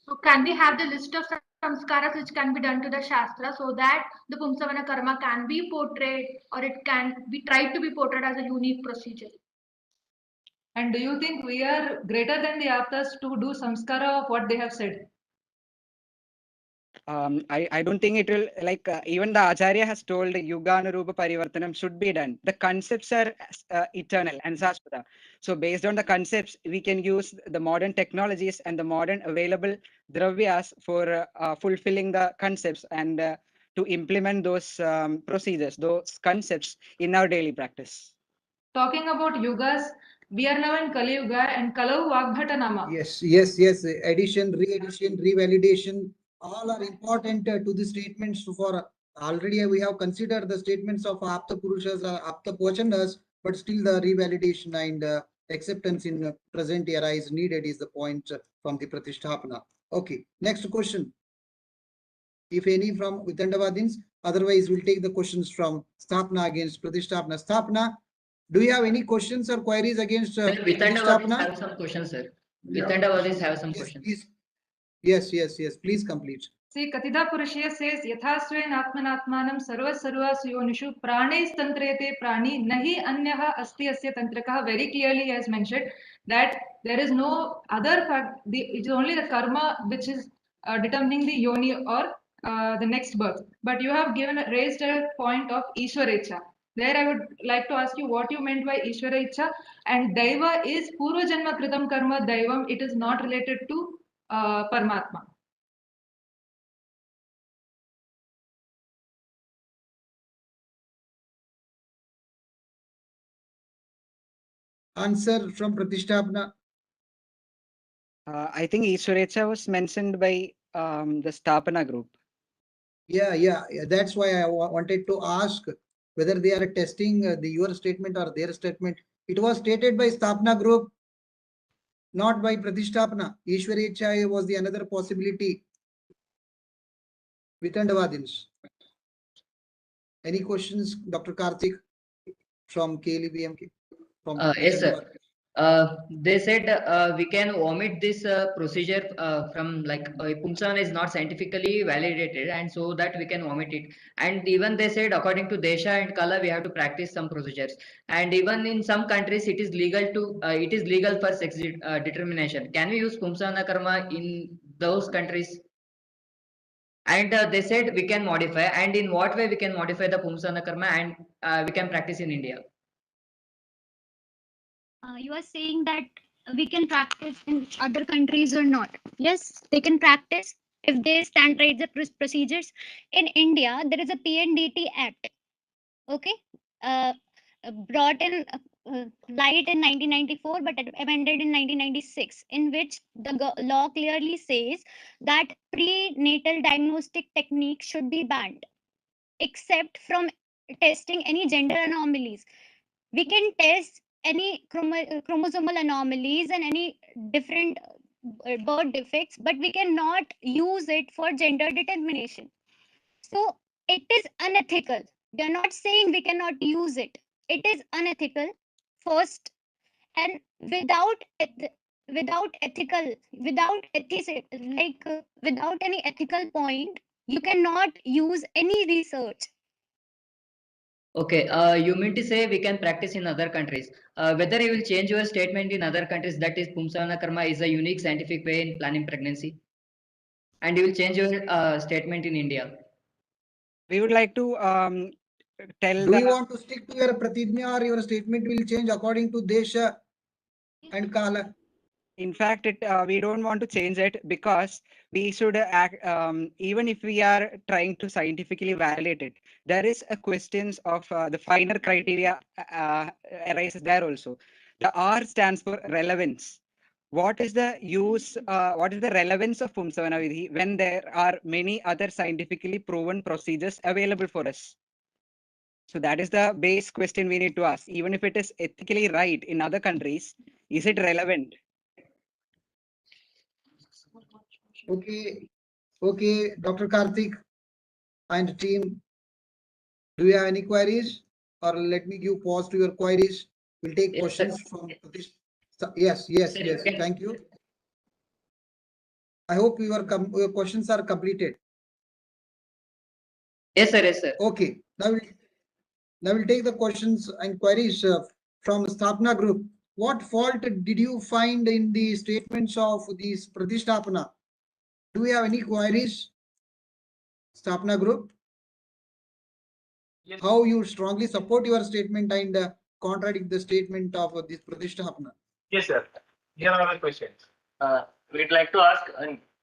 So can we have the list of samskaras which can be done to the Shastra so that the Pumsavana karma can be portrayed or it can be tried to be portrayed as a unique procedure? And do you think we are greater than the Aptas to do samskara of what they have said? I don't think it will, even the Acharya has told Yuganurupa Parivartanam should be done. The concepts are eternal and Sasvata. So based on the concepts, we can use the modern technologies and the modern available dravyas for fulfilling the concepts and to implement those procedures, those concepts in our daily practice. Talking about yugas, we are now in Kali Yuga and Kalau Vagbhatanama. Yes. Addition, re-addition, revalidation, all are important to the statements. For already we have considered the statements of Apta Purushas, Apta Pochanas, but still the revalidation and acceptance in present era is needed is the point from the Pratisthapana. Okay, next question. If any from Vitandavadins, otherwise we'll take the questions from Sthapana against Pratisthapana. Sthapana, do you have any questions or queries against Vitandavadis have some questions, sir. Vitandavadis have some questions. Please. Yes. Please complete. See, Katida Purushya says, Yathasven Atmanatmanam Sarva Sarva Suyonishu Prane Tantrete Prani Nahi Anyaha Asti Asya Tantrakaha. Very clearly has mentioned that there is no other fact, it is only the karma which is determining the yoni or the next birth. But you have raised a point of Ishwarecha. There I would like to ask you what you meant by Ishvara Icha, and Daiva is Purva Janma Kritam Karma Daivam. It is not related to Paramatma. Answer from Pratisthapana. I think Ishwarecha was mentioned by the Sthapana group. Yeah. That's why I wanted to ask whether they are testing your statement or their statement. It was stated by Sthapana group, not by Pratisthapana. Ishwarecha was the another possibility. Vitandavadins. Any questions, Dr. Karthik from KLBMK? Yes, sir. They said we can omit this procedure from Pumsavana is not scientifically validated, and so that we can omit it. And even they said according to Desha and Kala we have to practice some procedures. And even in some countries it is legal for sex determination. Can we use Pumsavana karma in those countries? And they said we can modify. And in what way we can modify the Pumsavana karma and we can practice in India? You are saying that we can practice in other countries or not? Yes, they can practice if they standardize the procedures. In India, there is a PNDT Act, okay, brought in light in 1994, but amended in 1996, in which the law clearly says that prenatal diagnostic techniques should be banned, except from testing any gender anomalies. We can test any chromosomal anomalies and any different birth defects, but we cannot use it for gender determination. So it is unethical. We are not saying we cannot use it. It is unethical first, and without any ethical point, you cannot use any research. Okay, you mean to say we can practice in other countries. Whether you will change your statement in other countries, that is Pumsavana karma is a unique scientific way in planning pregnancy, and you will change your statement in India. We would like to tell. Do you want to stick to your Pratijna or your statement will change according to Desha and Kala? in fact, we don't want to change it because we should act, even if we are trying to scientifically validate it, there is a questions of the finer criteria arises there also. The R stands for relevance. What is the use, what is the relevance of Pumsavana Vidhi when there are many other scientifically proven procedures available for us? So that is the base question we need to ask. Even if it is ethically right in other countries, is it relevant? Okay, okay, Dr. Karthik and team, do you have any queries? Or let me give pause to your queries. We'll take questions from this. Yes, yes, yes. Thank you. I hope your questions are completed. Yes, sir. Yes, sir. Okay. Now we'll take the questions and queries from Sthapana Group. What fault did you find in the statements of these Pratisthapana? Do we have any queries? Sthapana Group? Yes. How you strongly support your statement and contradict the statement of this Pratisthapana? Yes, sir. Here are the questions. We'd like to ask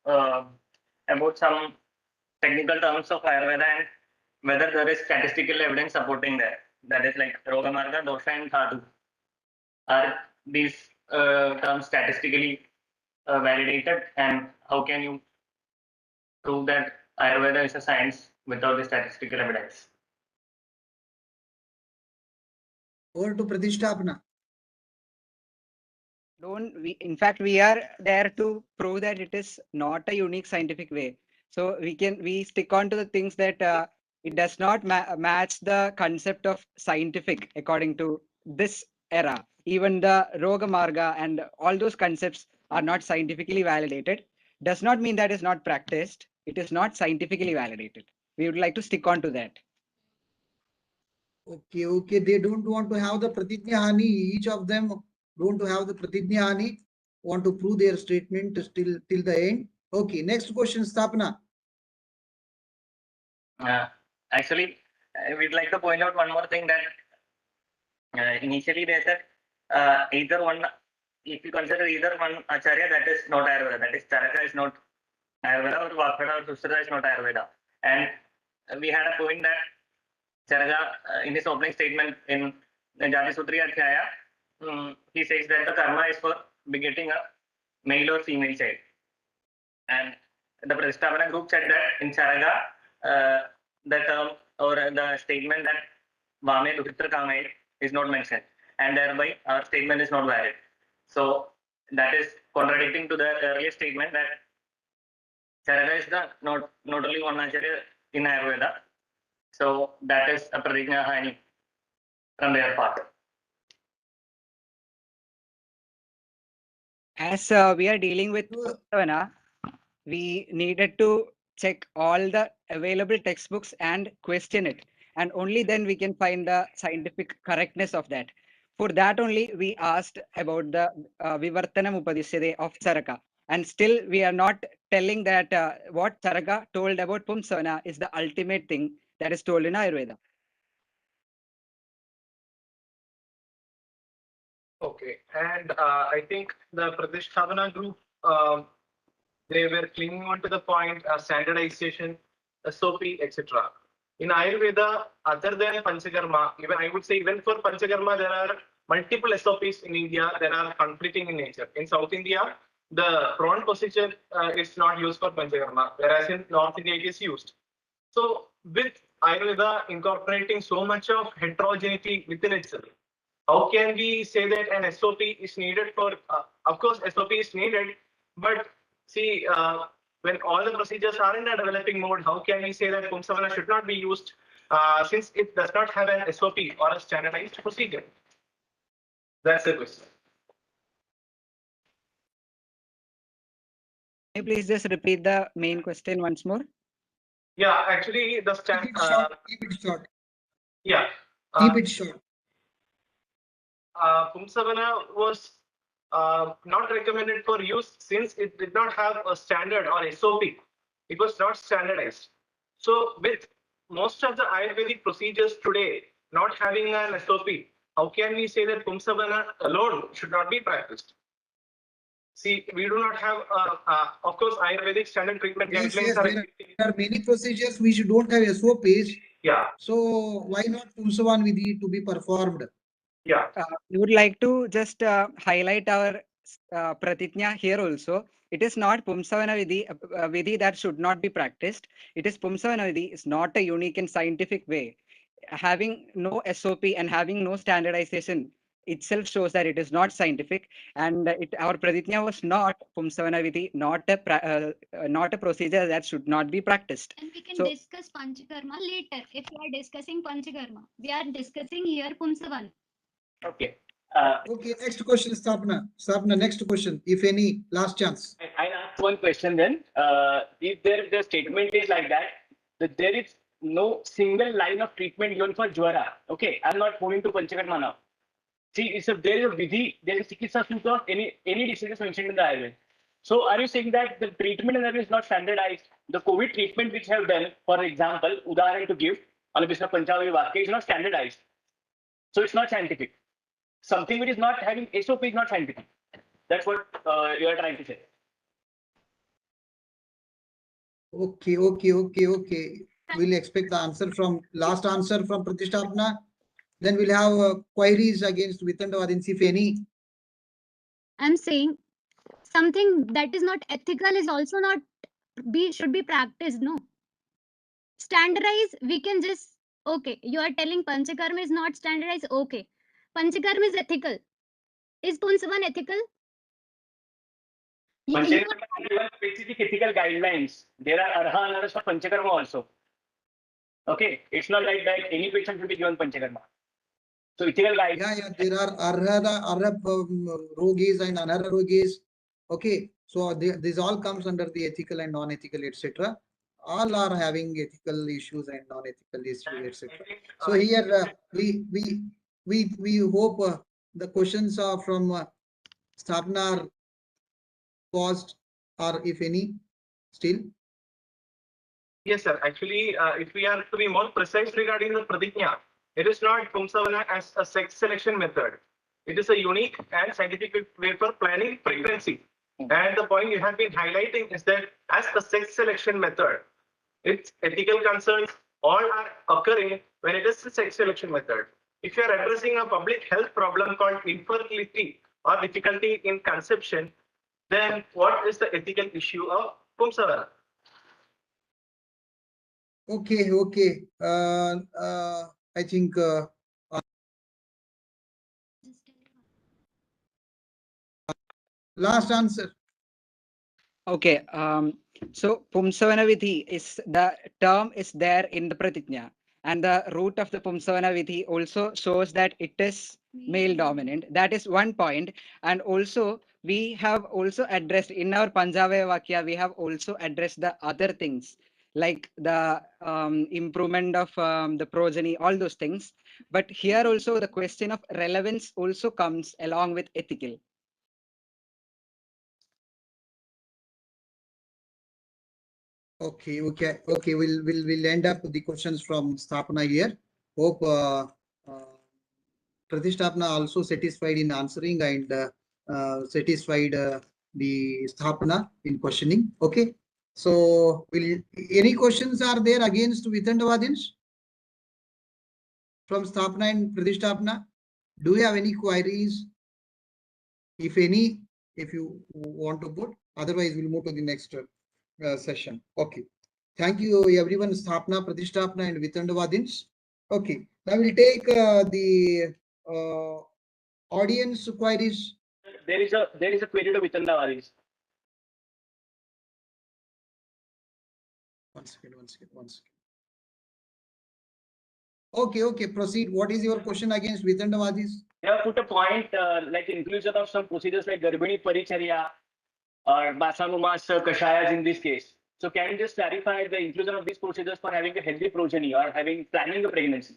about some technical terms of Ayurveda and whether there is statistical evidence supporting that. That is like Roga Marga, Dosha and Dhatu. Are these terms statistically validated, and how can you prove that Ayurveda is a science without the statistical evidence? Over to Pratisthapana. In fact, we are there to prove that it is not a unique scientific way. So we stick on to the things that it does not match the concept of scientific according to this era. Even the Roga Marga and all those concepts are not scientifically validated. Does not mean that is not practiced. It is not scientifically validated. We would like to stick on to that. Okay, okay. They don't want to have the Pratijna Hani. Each of them don't have the Pratijna Hani. Want to prove their statement till the end. Okay, next question, Sthapana. Actually, we'd like to point out one more thing that initially they said either one, if you consider either one Acharya, that is not Ayurveda, that is Charaka is not Ayurveda, or Vakpada or Sushrata is not Ayurveda. And we had a point that Charaka, in his opening statement in Jati Sutri Adhyaya, he says that the karma is for begetting a male or female child. And the Pratisthapana group said that in Charaka, the term or the statement that Vame Duhitra Kame is not mentioned, and thereby our statement is not valid. So that is contradicting to the earlier statement that Charaka is the not only one Acharya in Ayurveda. So that is a Pratigna Hani from their part. As we are dealing with Pumsavana, we needed to check all the available textbooks and question it. And only then we can find the scientific correctness of that. For that only, we asked about the Vivartanam Upadishyade of Charaka. And still we are not telling that what Charaka told about Pumsavana is the ultimate thing that is told in Ayurveda. Okay, and I think the Pratishthavana group, they were clinging on to the point standardization, SOP, etc. In Ayurveda, other than Panchakarma, even I would say even for Panchakarma, there are multiple SOPs in India that are conflicting in nature. In South India, the prawn procedure is not used for Panchakarma, whereas in North India it is used. So with Ayurveda incorporating so much of heterogeneity within itself, how can we say that an SOP is needed for, of course, SOP is needed, but see, when all the procedures are in a developing mode, how can we say that Pumsavana should not be used since it does not have an SOP or a standardized procedure? That's the question. Can you please just repeat the main question once more? Yeah, actually, the Keep it short. Keep it short. Yeah. Keep it short. Pumsavana was not recommended for use since it did not have a standard or SOP. It was not standardized. So with most of the Ayurvedic procedures today not having an SOP, how can we say that Pumsavana alone should not be practiced? See, we do not have, of course, Ayurvedic standard treatment Yes, guidelines yes, are. there are many procedures which don't have SOPs. Yeah. So why not Pumsavana vidhi to be performed? Yeah. We would like to just highlight our pratiknya here also. It is not Pumsavana vidhi that should not be practiced. It is Pumsavana vidhi is not a unique and scientific way. Having no SOP and having no standardization itself shows that it is not scientific, and our pratiknya was not Pumsavana vidhi, not a procedure that should not be practiced. And we can So, discuss Panchakarma later. If we are discussing Panchakarma, we are discussing here Pumsavana. Okay. Okay, next question, Stapna. Stapna, next question, if any, last chance. I'll ask one question then. If the statement is like that there is no single line of treatment given for Jwara. Okay, I'm not moving to Panchakarma now. See, there is a vidhi, there is Chikitsa Sutra of any diseases mentioned in the Ayurveda. So are you saying that the treatment in Ayurveda is not standardized? The COVID treatment which have done, for example, udaharan to give, on the basis of Panchavavi Vakya, is not standardized. So it's not scientific. Something which is not having SOP is not scientific. That's what you are trying to say. Okay. We'll expect the answer from last answer from Pratishtapna. Then we'll have queries against Vitandavadins, if any. I'm saying something that is not ethical is also not should be practiced. No. Standardize, we can just, okay, you are telling Panchakarma is not standardized. Okay. Panchakarma is ethical. Is Pumsavana ethical? Panchakarma has given specific ethical guidelines. There are arha anaras for Panchakarma also. Okay, it's not like that any patient will be given Panchakarma. So ethical guidelines. Yeah, there are arha rogis and anarha rogis. Okay, so this all comes under the ethical and non-ethical, etc. All are having ethical issues and non-ethical issues, etc. So here we hope the questions are from Stapna are paused, or if any, still. Yes, sir. Actually, if we are to be more precise regarding the pratiknya, it is not Pumsavana as a sex selection method. It is a unique and scientific way for planning pregnancy. And the point you have been highlighting is that as a sex selection method, its ethical concerns all are occurring when it is a sex selection method. If you are addressing a public health problem called infertility or difficulty in conception, then what is the ethical issue of Pumsavana? Okay. I think last answer. okay. So Pumsavana vidhi is the term is there in the pratiknya, and the root of the Pumsavana vidhi also shows that it is male dominant. That is one point, and also we have also addressed in our Panchavavi Vakya, we have also addressed the other things like the improvement of the progeny, all those things. But here also the question of relevance also comes along with ethical. Okay. We'll end up with the questions from Stapna here. Hope Pratishtapna also satisfied in answering and satisfied the Stapna in questioning. Okay. So any questions are there against Vitandavadins from Stapna and Pratishtapna? Do you have any queries? If any, if you want to put, otherwise we'll move to the next session. Okay. Thank you everyone, Stapna, Pratishtapna and Vitandavadins. Okay. Now we'll take the audience queries. There is a query to Vitandavadins. One second. Okay, proceed. What is your question against Vitandavadis? They have put a point like inclusion of some procedures like Garbhini Paricharya or Basanumas Kashayas in this case. So can you just clarify the inclusion of these procedures for having a healthy progeny or planning a pregnancy?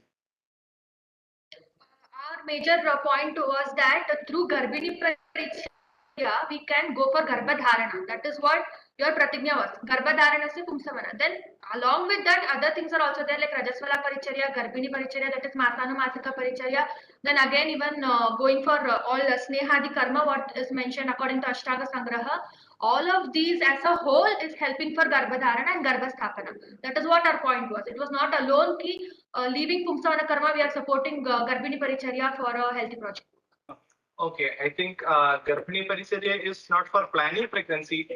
Our major point was that through Garbhini Paricharya, we can go for Garbhadharana. That is what your pratignya was. Garbhadharana se Pumsavana. Then along with that, other things are also there like Rajaswala Paricharya, Garbhini Paricharya, that is Masanu Masika Paricharya, Then again, even going for all Snehadi Karma, what is mentioned according to Ashtanga Sangraha, all of these as a whole is helping for Garbhadharana and Garbhasthapana. That is what our point was. It was not alone ki leaving Pumsavana Karma, we are supporting Garbhini Paricharya for a healthy project. Okay, I think Garbhini Paricharya is not for planning pregnancy.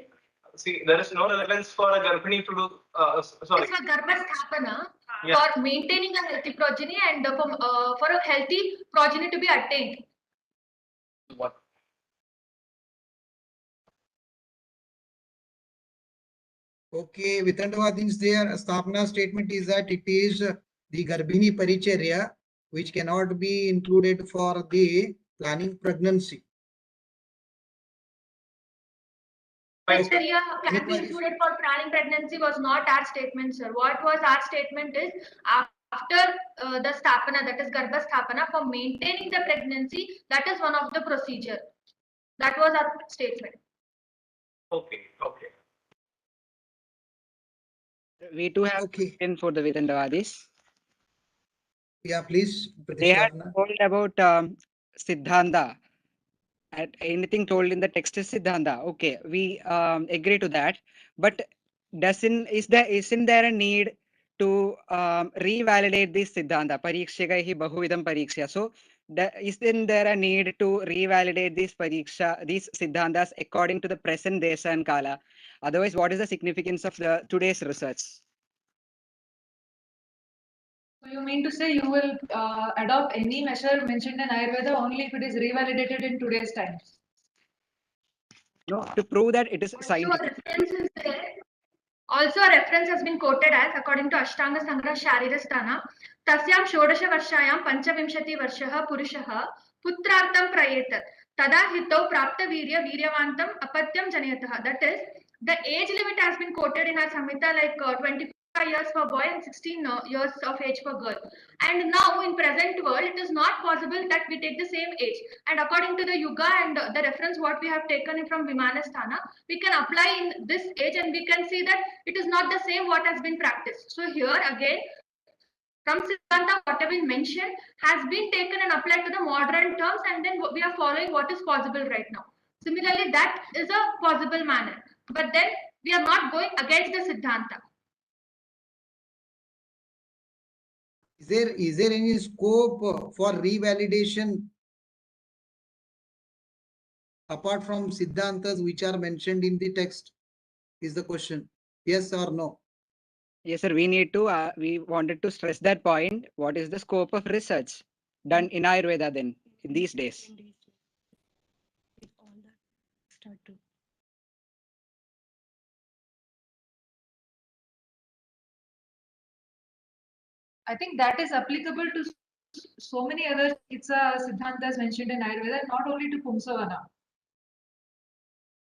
See, there is no relevance for a Garbhini to do, sorry. It's for Garbhasthapana, Yeah. for maintaining a healthy progeny and for a healthy progeny to be attained. What? Okay, Vitandavadins there, Sthapana statement is that it is the Garbhini Paricharya which cannot be included for the planning pregnancy. Paricharya can be included for planning pregnancy was not our statement, sir. What was our statement is after the Sthapana, that is Garbhasthapana, for maintaining the pregnancy, that is one of the procedure. That was our statement. Okay, okay. We do have question for the Vedantavadis. Yeah, please. They had told about Siddhanta. Anything told in the text is Siddhanta. Okay, we agree to that. But isn't there a need to revalidate this Siddhanta? Parikshagaihi bahuvidam pariksha. So isn't there a need to revalidate these Siddhantas according to the present Desha and Kala? Otherwise, what is the significance of today's research? So you mean to say you will adopt any measure mentioned in Ayurveda only if it is revalidated in today's times? No, to prove that it is scientific. Also, a reference has been quoted as, according to Ashtanga Sangraha Sharirasthana, Tasyam Shodasha Varshayam Panchavimshati Varshaha Purushaha Putrartham Prayetat Tada Hitau Prapta Virya Viryavantam Apatyam Janayataha. That is, the age limit has been quoted in our Samhita like 25 years for boy and 16 years of age for girl. And now in present world, it is not possible that we take the same age. And according to the Yuga and the reference what we have taken from Vimanasthana, we can apply in this age and we can see that it is not the same what has been practiced. So here again, from Siddhanta, whatever been mentioned has been taken and applied to the modern terms, and then we are following what is possible right now. Similarly, that is a possible manner. But then we are not going against the Siddhanta. Is there any scope for revalidation apart from Siddhantas which are mentioned in the text? Is the question. Yes or no? Yes, sir. We wanted to stress that point. What is the scope of research done in Ayurveda then in these days? I think that is applicable to so many other Siddhantas mentioned in Ayurveda, not only to Pumsavana.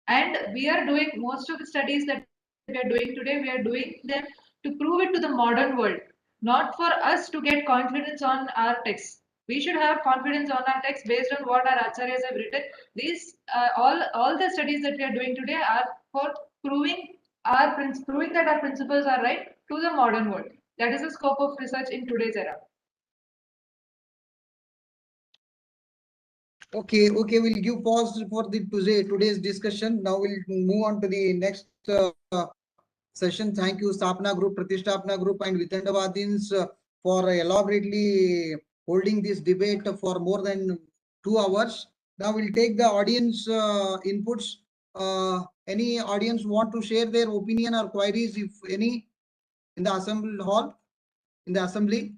And we are doing most of the studies that we are doing today, we are doing them to prove it to the modern world, not for us to get confidence on our texts. We should have confidence on our text based on what our acharyas have written. These all the studies that we are doing today are for proving that our principles are right to the modern world. That is the scope of research in today's era. Okay, we'll give pause for the today's discussion. Now we'll move on to the next session. Thank you, Sthapana Group, Pratishthapana Group, and Vitandavadins for elaborately holding this debate for more than 2 hours. Now we'll take the audience inputs. Any audience want to share their opinion or queries, if any, in the assembly hall, in the assembly?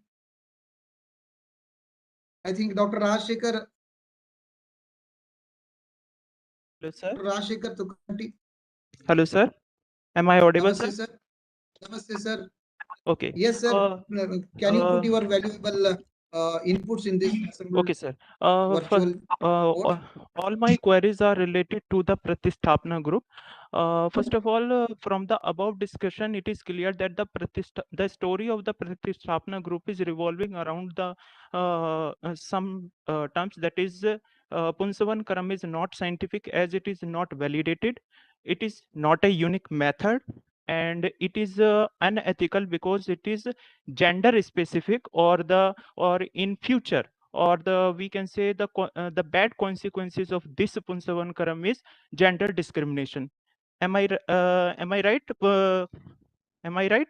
I think Dr. Rajshekhar. Hello, sir. Rajshekhar Tukkanti. Hello, sir. Am I audible, Namaste, sir? Namaste, sir. Okay. Yes, sir. Can you put your valuable inputs in this assembly? Okay, sir. First, all my queries are related to the Pratisthapana group. First of all, from the above discussion, it is clear that the story of the Pratisthapana group is revolving around the some terms, that is, Punsavan Karam is not scientific as it is not validated. It is not a unique method, and it is unethical because it is gender specific, or in future or we can say the bad consequences of this Punsavankara is gender discrimination. Am I right? Am I right?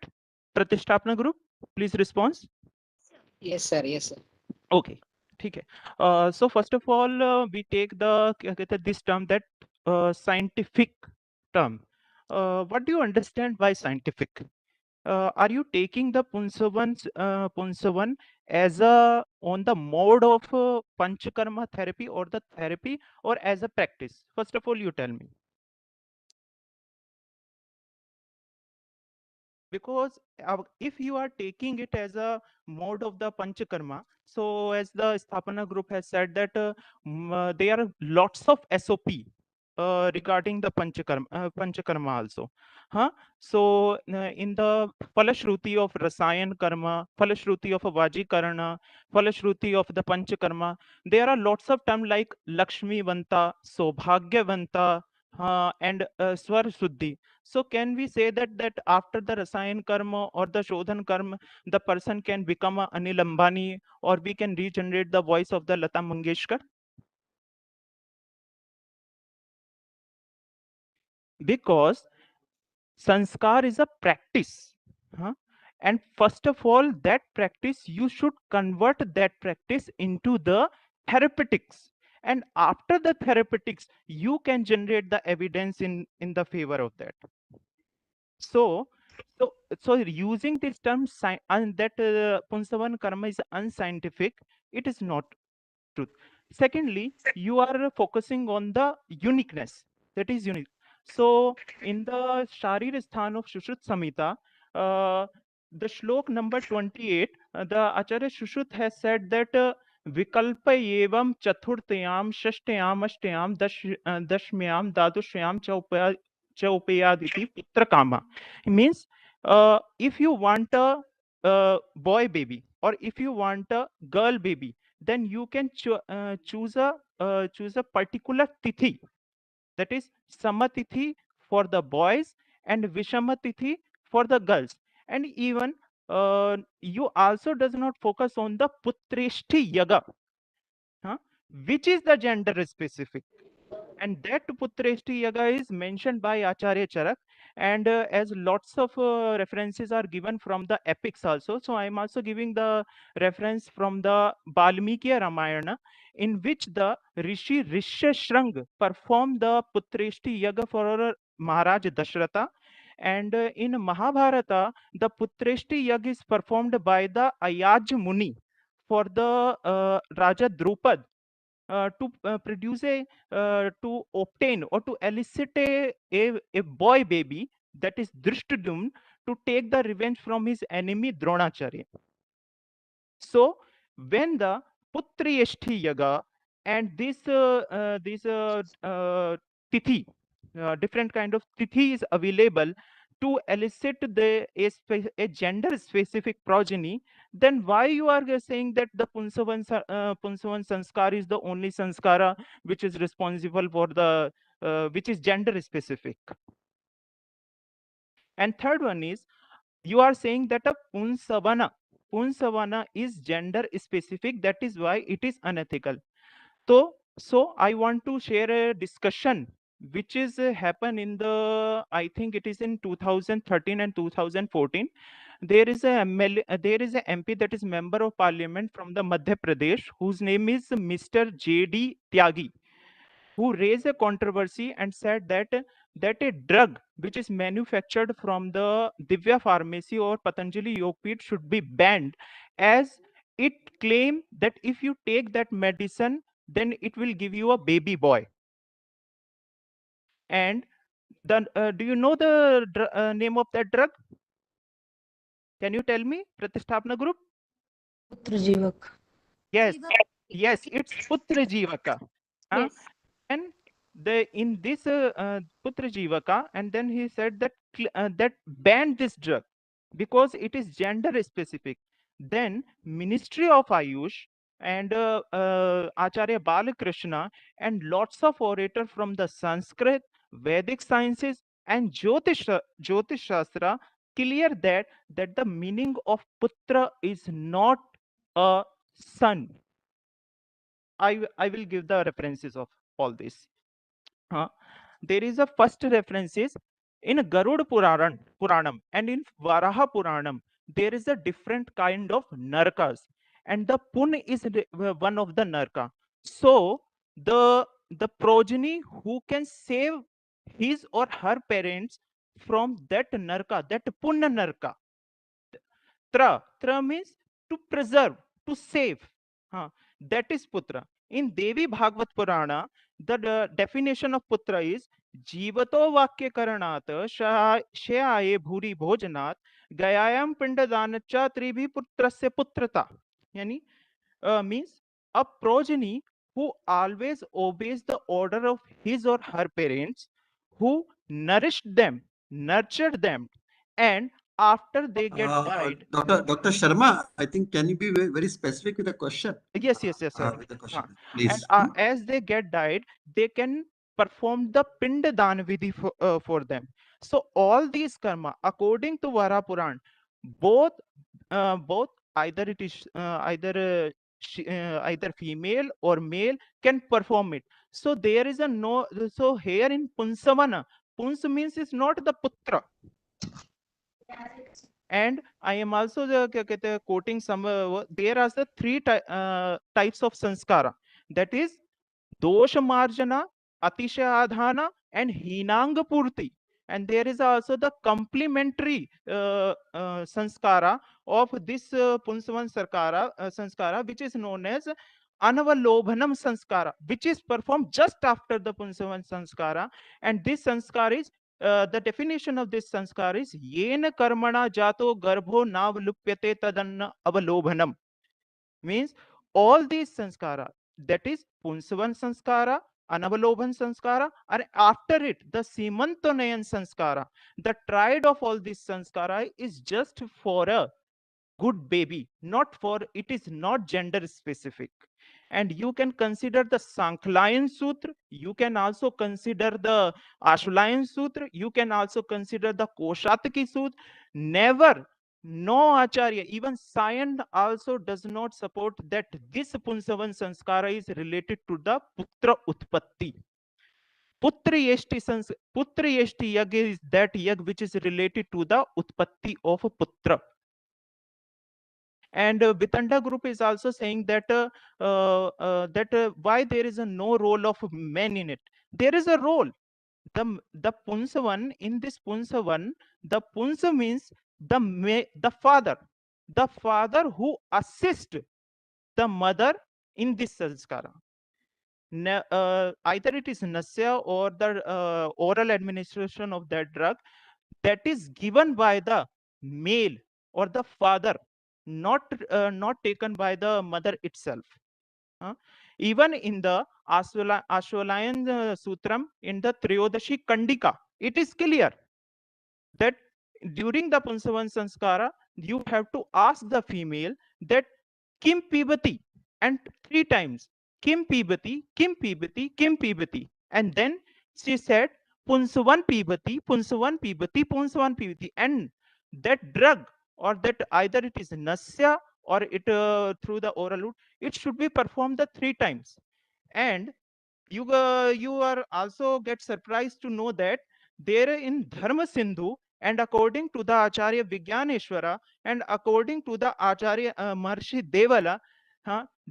Pratishtapna group, please respond. Yes, sir. Yes, sir. Okay, ठीक है. So first of all, we take this term, that scientific term. What do you understand by scientific? Are you taking the Punsavan as on the mode of Panchakarma therapy or the therapy, or as a practice? First of all, you tell me. Because if you are taking it as a mode of the Panchakarma, so as the Sthapana group has said that there are lots of SOP regarding the Panchakarma also. So in the Falashruti of Rasayan Karma, Falashruti of Vajikarana, Falashruti of the Panchakarma, there are lots of terms like Lakshmi Vanta, Sobhagyavanta, and Swar Shuddhi. So can we say that after the Rasayan Karma or the Shodhan Karma, the person can become a Anil Ambani, or we can regenerate the voice of the Lata Mangeshkar? Because sanskar is a practice. And first of all, that practice, you should convert that practice into the therapeutics. And after the therapeutics, you can generate the evidence in the favor of that. So using this term and that Punsavan karma is unscientific, it is not truth. Secondly, you are focusing on the uniqueness, that is unique. So in the Sharir Sthan of Shushruta Samhita, the shlok number 28, the Acharya Shushruta has said that vikalpa evam chaturtayam shashtayam ashtayam dashmayam dadushayam chaupayaditi putra kama. It means if you want a boy baby, or if you want a girl baby, then you can choose a particular tithi, that is samatithi for the boys and vishamatithi for the girls. And even you also does not focus on the putreshti yaga, which is the gender specific. And that Putreshti Yaga is mentioned by Acharya Charak, and as lots of references are given from the epics also. So I am also giving the reference from the Balmiki Ramayana, in which the Rishi Rishyashrang performed the Putreshti Yaga for Maharaj Dashratha. And in Mahabharata, the Putreshti Yaga is performed by the Ayaj Muni for the Raja Drupad, to produce to obtain or to elicit a boy baby, that is Drishtadumna, to take the revenge from his enemy Dronacharya. So when the Putriyashti Yaga and this tithi, different kind of tithi is available to elicit a gender specific progeny, then why you are saying that the Punsavan sanskar is the only sanskara which is responsible for the which is gender specific? And third one is, you are saying that a Punsavana is gender specific, that is why it is unethical. So I want to share a discussion which is happened in the, I think it is in 2013 and 2014. There is a MP, that is member of parliament from the Madhya Pradesh, whose name is Mr. J.D. Tyagi, who raised a controversy and said that a drug which is manufactured from the Divya Pharmacy or Patanjali Yogpith should be banned, as it claimed that if you take that medicine, then it will give you a baby boy. And do you know the name of that drug? Can you tell me, Pratisthapana group? Yes, it's Putra Jivaka. Yes. And in this Putra Jivaka, and then he said that that banned this drug because it is gender specific. Then Ministry of Ayush and Acharya Balakrishna and lots of orators from the Sanskrit, Vedic sciences and Jyotish Shastra clear that the meaning of Putra is not a son. I will give the references of all this. There is a first references in Garud Puranam and in Varaha Puranam. There is a different kind of narkas, and the Pun is one of the narka. So the progeny who can save his or her parents from that narka, that Punna narka. Tra means to preserve, to save. That is Putra. In Devi Bhagavad Purana, the definition of Putra is Jivato Vakya Karanat Shaye Bhuri Bhojanat Gayayam Pindadanacha Tribhi Putrasya Putrata. Yani means a progeny who always obeys the order of his or her parents, who nourished them, nurtured them, and after they get died. Dr. Sharma, I think can you be very specific with the question? Yes, sir. With the question, please. And as they get died, they can perform the Pindadan Vidhi for them. So all these karma, according to Vara Puran, both either it is either female or male can perform it. So there is a no. So here in Pumsavana, Puns means is not the putra. And I am also quoting some. There are the three types of sanskara. That is dosha marjana, atisha adhana, and hinanga purti. And there is also the complementary sanskara of this Punsavan sanskara, which is known as anavalobhanam sanskara, which is performed just after the Punsavan sanskara. And this sanskara is the definition of this sanskara is yena karmana jato garbho navlupyate tadanna avalobhanam. Means all these sanskara, that is Punsavan sanskara, Anavalobhan sanskara, and after it the Simantonayan sanskara. The triad of all these sanskara is just for a good baby, not for, it is not gender specific. And you can consider the Sanklayan Sutra, you can also consider the Ashulayan Sutra, you can also consider the Koshataki Sutra. Never, no Acharya, even science also does not support that this Punsavan Sanskara is related to the Putra Utpatti. Putra Yeshti Yag is that Yag which is related to the Utpatti of a Putra. And Vitanda group is also saying that why there is no role of men in it. There is a role. The Punsavan, in this Punsavan, the Punsa means the father who assists the mother in this sanskara. Either it is nasya or the oral administration of that drug that is given by the male or the father, not taken by the mother itself. Even in the Ashwalayan Sutram, in the Triyodashi Kandika, it is clear that during the Punsavan Sanskara, you have to ask the female that Kim Pibati, and 3 times Kim Pibati, Kim Pibati, Kim Pibati. And then she said Punsavan Pibati, Punsavan Pibati, Punsavan Pibati. And that drug, or that either it is Nasya or it through the oral route, it should be performed the 3 times. And you are also get surprised to know that there in Dharma Sindhu, and according to the Acharya Vigyaneshwara, and according to the Acharya Maharshi Devala,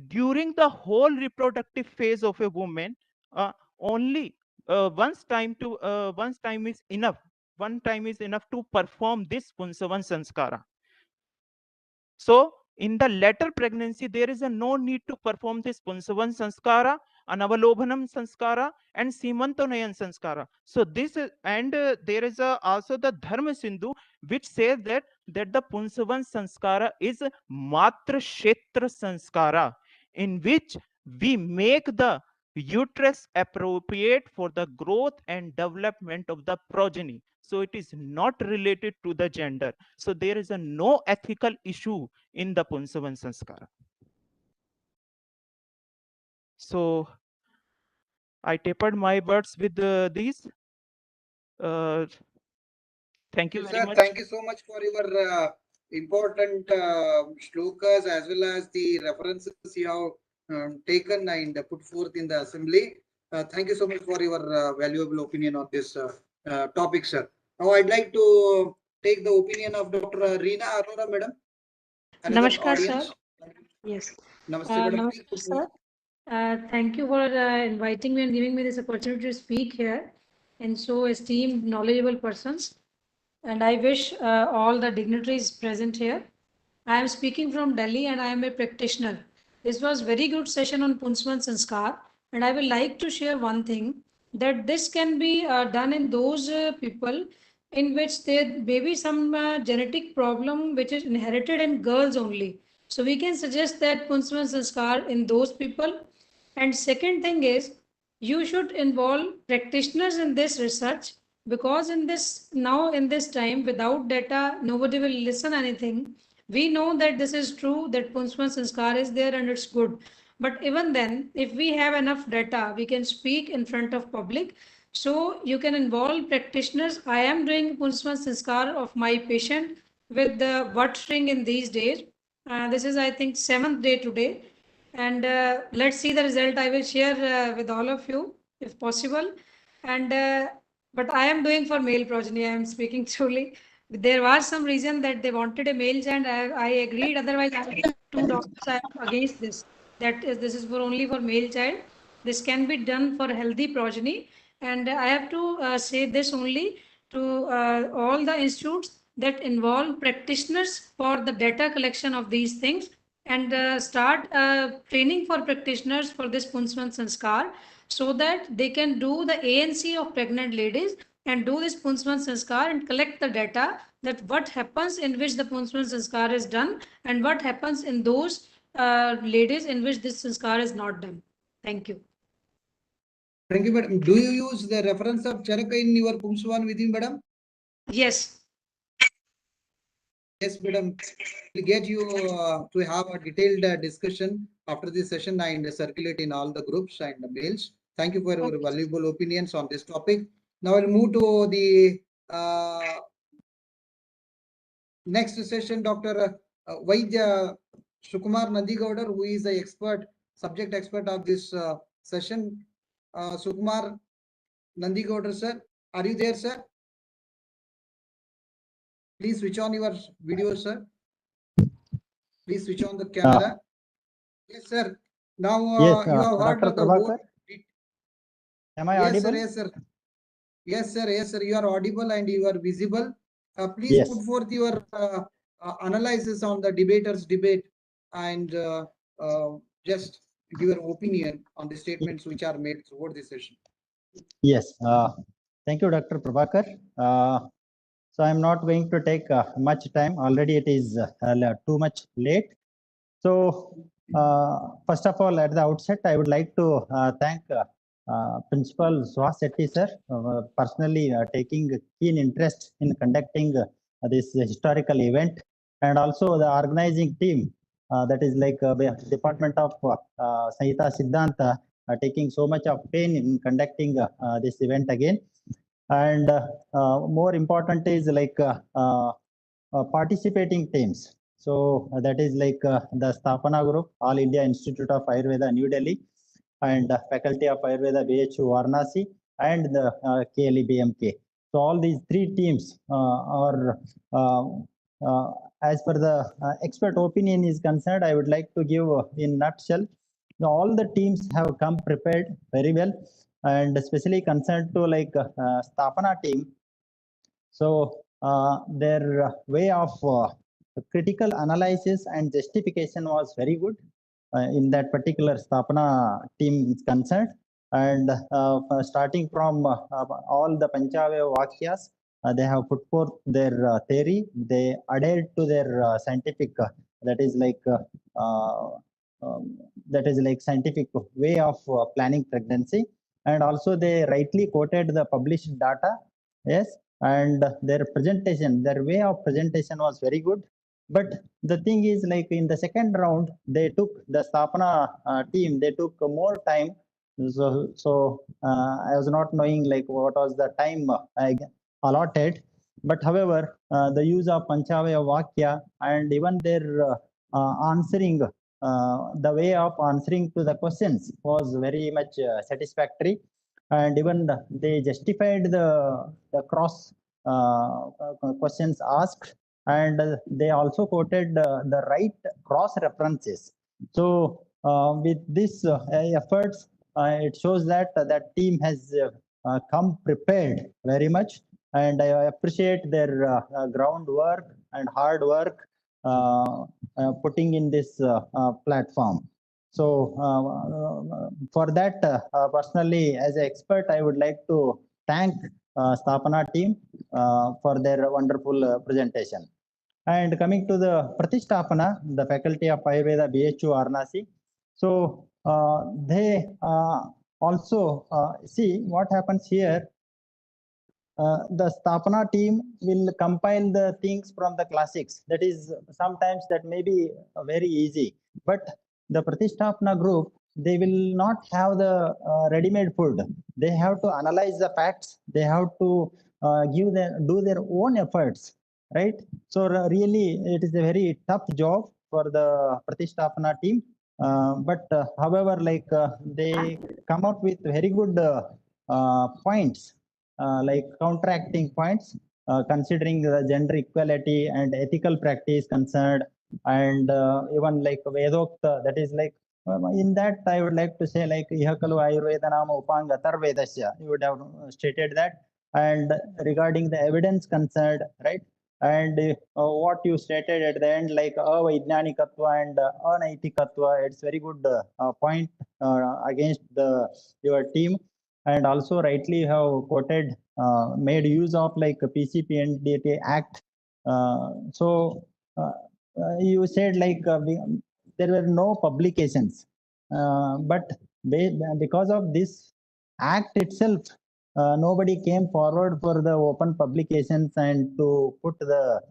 during the whole reproductive phase of a woman, only once time is enough. One time is enough to perform this Punsavan Sanskara. So in the later pregnancy, there is no need to perform this Punsavan Sanskara, Anavalobhanam Sanskara, and Simantonayan Sanskara. So this is, and there is also the Dharma Sindhu, which says that the Punsavan Sanskara is Matra Kshetra Sanskara, in which we make the uterus appropriate for the growth and development of the progeny. So it is not related to the gender. So there is no ethical issue in the Punsavan Sanskara. So I tapered my words with these. Thank you very much. Thank you so much for your important shlokas as well as the references you have taken and put forth in the assembly. Thank you so much for your valuable opinion on this topic, sir. Now I'd like to take the opinion of Dr. Reena Arora, madam. Another Namaskar, sir. audience. Yes. Namaste, madam. Namaskar, sir. Thank you for inviting me and giving me this opportunity to speak here and so esteemed, knowledgeable persons. And I wish all the dignitaries present here. I am speaking from Delhi and I am a practitioner. This was very good session on Pumsavan Sanskar, and I will like to share one thing that this can be done in those people in which there may be some genetic problem which is inherited in girls only. So we can suggest that Pumsavan Sanskar in those people. And second thing is you should involve practitioners in this research, because in this now in this time without data nobody will listen anything. We know that this is true, that Pumsavan Sanskar is there and it's good. But even then, if we have enough data, we can speak in front of public. So you can involve practitioners. I am doing Pumsavan Sanskar of my patient with the butt string in these days. This is, I think, 7th day today. And let's see the result. I will share with all of you if possible. And but I am doing for male progeny. I am speaking truly. There was some reason that they wanted a male child. I agreed. Otherwise, I have 2 doctors. I am against this. That is, this is for only for male child. This can be done for healthy progeny. And I have to say this only to all the institutes that involve practitioners for the data collection of these things, and start training for practitioners for this Pumsavan Sanskar, so that they can do the ANC of pregnant ladies and do this Pumsavan Sanskar and collect the data that what happens in which the Pumsavan Sanskar is done and what happens in those ladies in which this Sanskar is not done. Thank you. Thank you, madam. Do you use the reference of Charaka in your Pumsavan Vidhi, madam? Yes. Yes, madam. We'll get you to have a detailed discussion after this session and circulate in all the groups and the mails. Thank you for your valuable opinions on this topic. Now I'll move to the next session. Dr. Vaidya Sukumar Nandigaudar, who is the expert, subject expert of this session. Sukumar Nandigaudar, sir, are you there, sir? Please switch on your video, sir. Please switch on the camera. Yes, sir. Now Yes, you have heard Dr. the Prabhakar. word. Am I Yes, audible? sir. Yes, sir. Yes, sir. Yes, sir. You are audible and you are visible. Please Yes. put forth your analysis on the debaters' debate and just give your opinion on the statements which are made throughout the session. Yes. Thank you, Dr. Prabhakar. So I'm not going to take much time. Already it is too much late. So first of all, at the outset, I would like to thank Principal Suhas Shetty, sir, personally taking keen interest in conducting this historical event, and also the organizing team, that is like Department of Sanhita Siddhanta, taking so much of pain in conducting this event again. And more important is like participating teams. So that is like the Sthapana Group, All India Institute of Ayurveda, New Delhi, and Faculty of Ayurveda, BHU, Varanasi, and the KLE BMK. So all these 3 teams are, as per the expert opinion is concerned, I would like to give in nutshell. All the teams have come prepared very well, and especially concerned to like Sthapana team. So their way of critical analysis and justification was very good in that particular Sthapana team is concerned. And starting from all the Panchavaya Vakyas, they have put forth their theory. They adhered to their scientific, that is like scientific way of planning pregnancy. And also they rightly quoted the published data. Yes, and their presentation, their way of presentation was very good. But the thing is, like in the second round, they took the Sthapana team, they took more time. So I was not knowing like what was the time allotted. But however, the use of Panchavaya Vakya and even their answering the way of answering to the questions was very much satisfactory, and even they justified the cross questions asked, and they also quoted the right cross references. So with this efforts, it shows that that team has come prepared very much, and I appreciate their groundwork and hard work putting in this platform. So for that, personally, as an expert, I would like to thank Sthapana team for their wonderful presentation. And coming to the Pratisthapana, the Faculty of Ayurveda, BHU Varanasi. So they also see what happens here. The Sthapana team will compile the things from the classics. That is, sometimes that may be very easy, but the Pratisthapana group, they will not have the ready-made food. They have to analyze the facts. They have to do their own efforts, right? So really, it is a very tough job for the Pratisthapana team. But however, like they come up with very good points, like counteracting points, considering the gender equality and ethical practice concerned, and even like Vedokta, that is like, in that I would like to say, like Ihakalu Ayurveda Nama Upanga Tarvedasya, you would have stated that. And regarding the evidence concerned, right? And what you stated at the end, like avaidnanikatva and anaitikatva, it's very good point against your team. And also rightly have quoted, made use of like PCP and DTA Act. So you said like there were no publications, but because of this act itself, nobody came forward for the open publications and to put the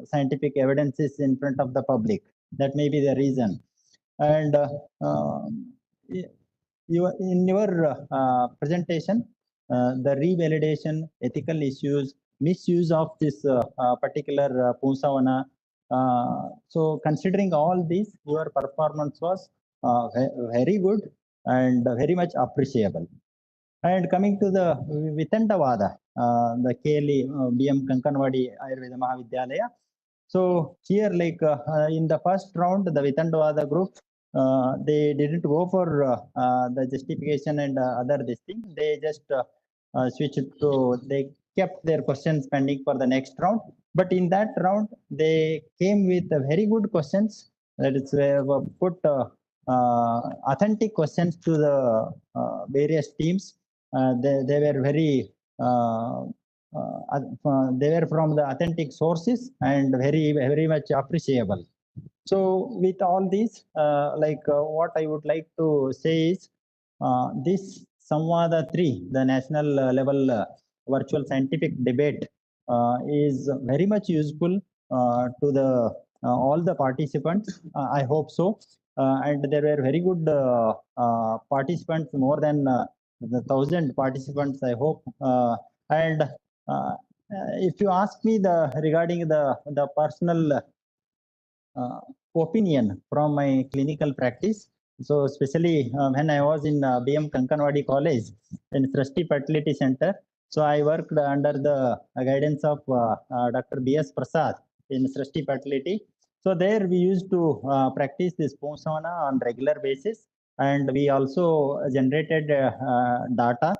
scientific evidences in front of the public. That may be the reason. And in your presentation, the revalidation, ethical issues, misuse of this particular Pumsavana. So considering all these, your performance was very good and very much appreciable. And coming to the Vitantavada, the KLE BM Kankanwadi Ayurveda Mahavidyalaya. So here, like in the first round, the Vitantavada group, they didn't go for the justification and other this thing. They just switched to, they kept their questions pending for the next round. But in that round, they came with very good questions. That is, put authentic questions to the various teams. They were very they were from the authentic sources and very much appreciable. So with all these, what I would like to say is, this Samvada 3, the national level virtual scientific debate, is very much useful to the all the participants. I hope so. And there were very good participants, more than the 1,000 participants, I hope. And if you ask me regarding the personal opinion from my clinical practice, so especially when I was in BM Kankanwadi College in Srishti Fertility Center, so I worked under the guidance of Dr. B.S. Prasad in Srishti Fertility. So there we used to practice this Pumsavana on regular basis, and we also generated data,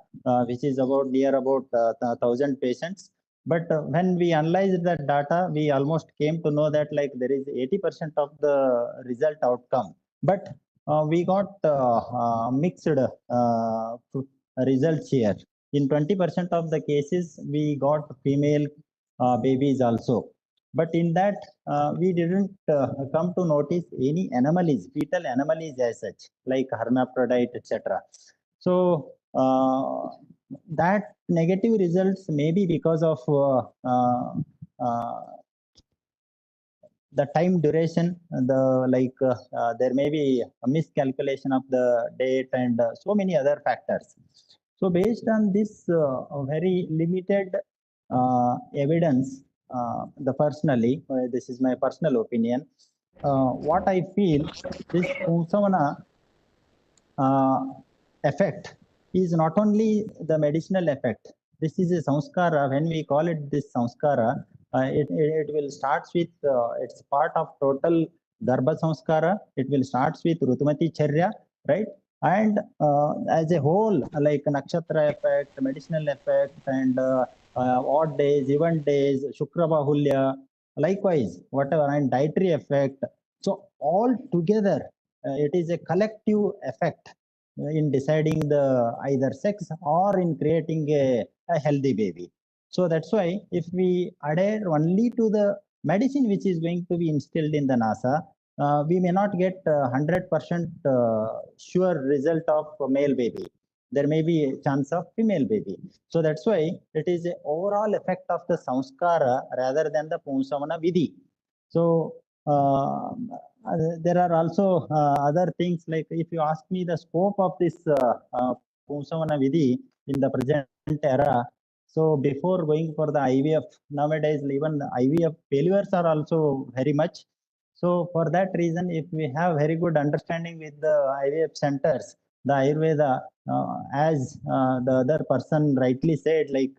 which is near about 1,000 patients. But when we analyzed that data, we almost came to know that like there is 80% of the result outcome. But we got mixed results here. In 20% of the cases, we got female babies also. But in that, we didn't come to notice any anomalies, fetal anomalies as such, like hermaphrodite, etc. So that negative results may be because of the time duration, there may be a miscalculation of the date and so many other factors. So based on this very limited evidence, this is my personal opinion, what I feel, this Pumsavana effect is not only the medicinal effect. This is a samskara. When we call it this samskara, it will start with, it's part of total Garbha samskara. It will start with Rutumati Charya, right? And as a whole, like nakshatra effect, medicinal effect, and odd days, even days, Shukra Bahulya, likewise, whatever, and dietary effect. So all together, it is a collective effect in deciding the either sex or in creating a healthy baby. So that's why if we adhere only to the medicine which is going to be instilled in the NASA, we may not get 100% sure result of a male baby. There may be a chance of female baby. So that's why it is a overall effect of the samskara rather than the Pumsavana vidhi. So there are also other things, like if you ask me the scope of this Pumsavana vidhi in the present era. So before going for the IVF, nowadays even IVF failures are also very much. So for that reason, if we have very good understanding with the IVF centers, the Ayurveda, as the other person rightly said, like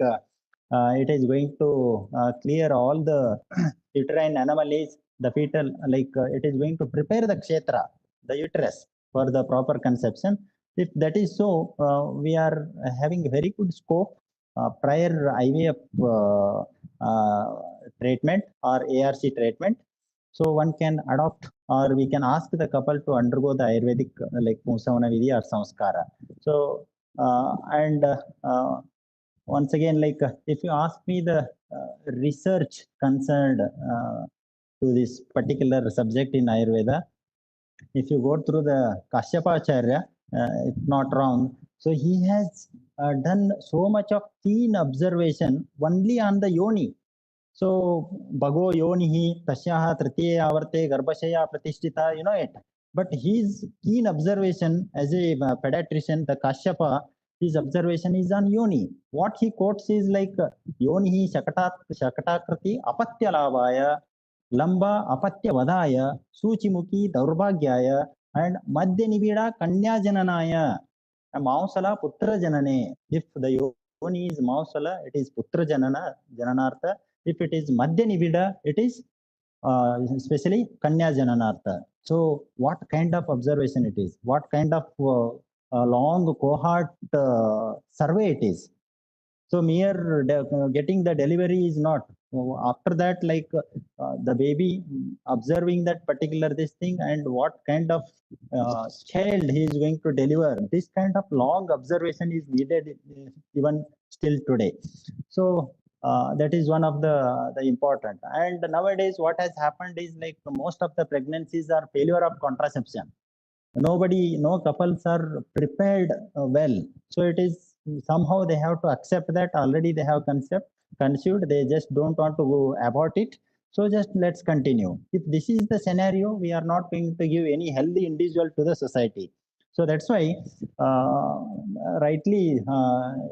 it is going to clear all the uterine anomalies, the fetal, like it is going to prepare the kshetra, the uterus, for the proper conception. If that is so, we are having very good scope prior IVF treatment or ARC treatment. So one can adopt, or we can ask the couple to undergo the Ayurvedic like Pumsavana vidhi or samskara. So once again, like if you ask me the research concerned to this particular subject in Ayurveda, if you go through the Kashyapacharya, if not wrong, so he has done so much of keen observation only on the yoni. So Bhago Yonihi Tasyaha Tritiye Avarte Garbhashaya Pratishtita, you know it. But his keen observation as a pediatrician, the Kashyapa, his observation is on Yoni. What he quotes is like Yonihi Shakatakrati Apatya Lavaya, Lamba Apatya Vadaya, Suchimuki Daurbhagyaya, and Madhya Nibida Kanya Jananaya. Mausala Putra Janane. If the Yoni is Mausala, it is Putra Jananartha. If it is Madhya Nibida, it is especially Kanya Jananartha. So what kind of observation it is? What kind of long cohort survey it is? So mere getting the delivery is not. After that, like the baby observing that particular this thing and what kind of child he is going to deliver, this kind of long observation is needed even still today. So that is one of the important. And nowadays, what has happened is like most of the pregnancies are failure of contraception. No couples are prepared well. So it is somehow they have to accept that already they have conceived, they just don't want to go abort it. So just let's continue. If this is the scenario, we are not going to give any healthy individual to the society. So that's why rightly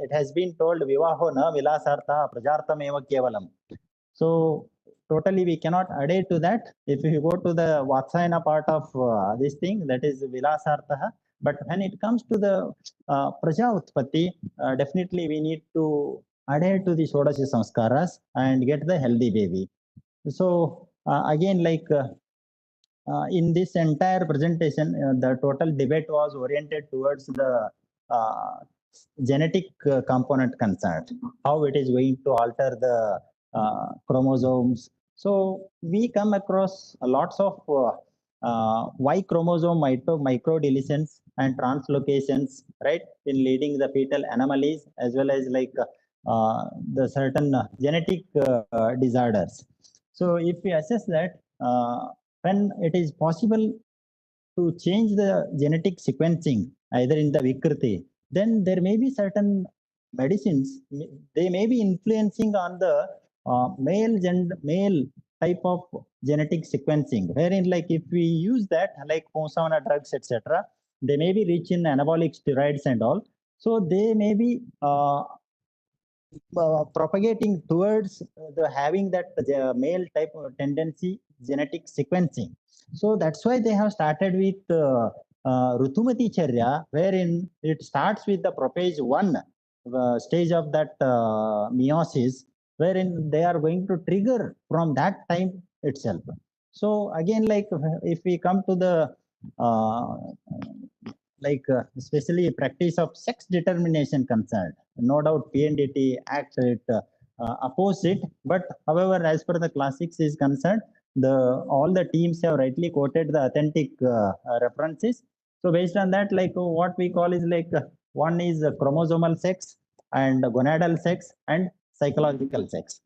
it has been told vivaho na vilasartha prajartam eva kevalam. So totally we cannot adhere to that. If you go to the Vatsayana part of this thing, that is Vilasartha. But when it comes to the Praja Utpatti, definitely we need to adhere to the Shodasha Samskaras and get the healthy baby. So again, like in this entire presentation, the total debate was oriented towards the genetic component concerned, how it is going to alter the chromosomes. So we come across lots of Y chromosome micro deletions and translocations, right, in leading the fetal anomalies as well as like the certain genetic disorders. So if we assess that, when it is possible to change the genetic sequencing either in the Vikriti, then there may be certain medicines, they may be influencing on the male type of genetic sequencing, wherein like if we use that like Pumsavana drugs, etc., they may be rich in anabolic steroids and all. So they may be propagating towards the having that male type of tendency genetic sequencing. So that's why they have started with Rutumati Charya, wherein it starts with the prophase 1 stage of that meiosis, wherein they are going to trigger from that time itself. So again, like if we come to the especially practice of sex determination concerned, no doubt PNDT Act it oppose it, but however, as per the classics is concerned, the all the teams have rightly quoted the authentic references. So based on that, like what we call is like one is chromosomal sex and gonadal sex and psychological sex.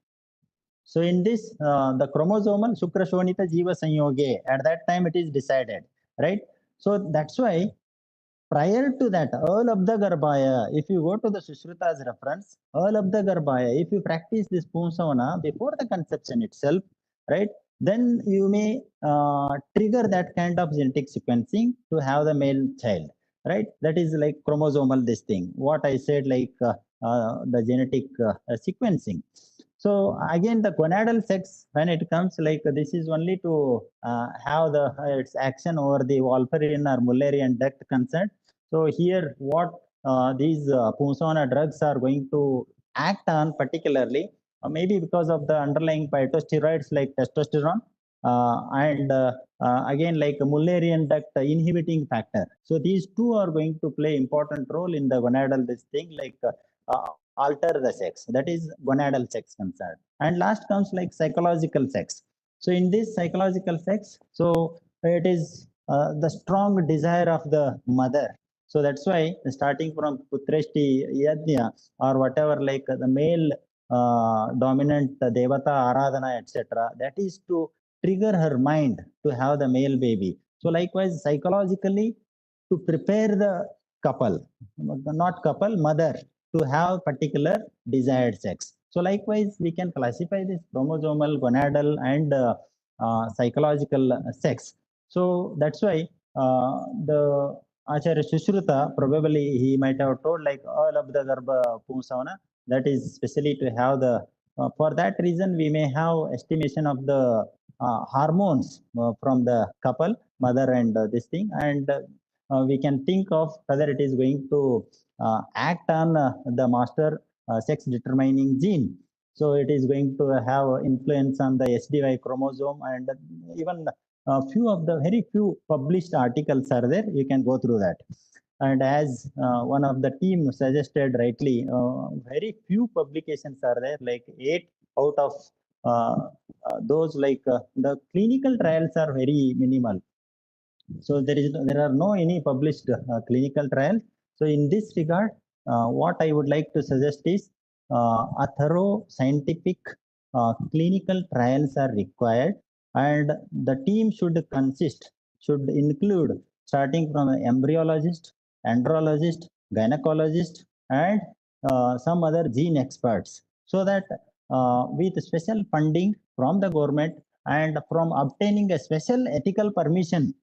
So in this, the chromosomal Shukra Shonita Jiva Sanyoge, at that time it is decided, right? So that's why prior to that, all of the Garbhaya, if you go to the Sushruta's reference, all of the Garbhaya, if you practice this Pumsavana before the conception itself, right, then you may trigger that kind of genetic sequencing to have the male child, right? That is like chromosomal this thing, what I said, like the genetic sequencing. So again, the gonadal sex, when it comes, like this is only to have the its action over the warfarin or Mullerian duct concerned. So here, what these Pumsavana drugs are going to act on particularly, maybe because of the underlying phytosteroids like testosterone, and again like Mullerian duct inhibiting factor. So these two are going to play important role in the gonadal this thing, like alter the sex, that is gonadal sex concerned. And last comes like psychological sex. So in this psychological sex, so it is the strong desire of the mother. So that's why starting from Putreshti Yajna or whatever, like the male dominant Devata Aradhana, etc., that is to trigger her mind to have the male baby. So likewise, psychologically, to prepare the couple, not couple, mother, to have particular desired sex. So likewise, we can classify this chromosomal, gonadal, and psychological sex. So that's why the Acharya Sushruta, probably he might have told like all of the Garbha Pumsavana, that is especially to have the, for that reason, we may have estimation of the hormones from the couple, mother and this thing, and we can think of whether it is going to act on the master sex determining gene. So it is going to have influence on the SDY chromosome, and even few of the very few published articles are there. You can go through that. And as one of the team suggested rightly, very few publications are there, like 8 out of those, like the clinical trials are very minimal. So there are no any published clinical trials. So in this regard, what I would like to suggest is a thorough scientific clinical trials are required, and the team should include starting from an embryologist, andrologist, gynecologist, and some other gene experts, so that with special funding from the government and from obtaining a special ethical permission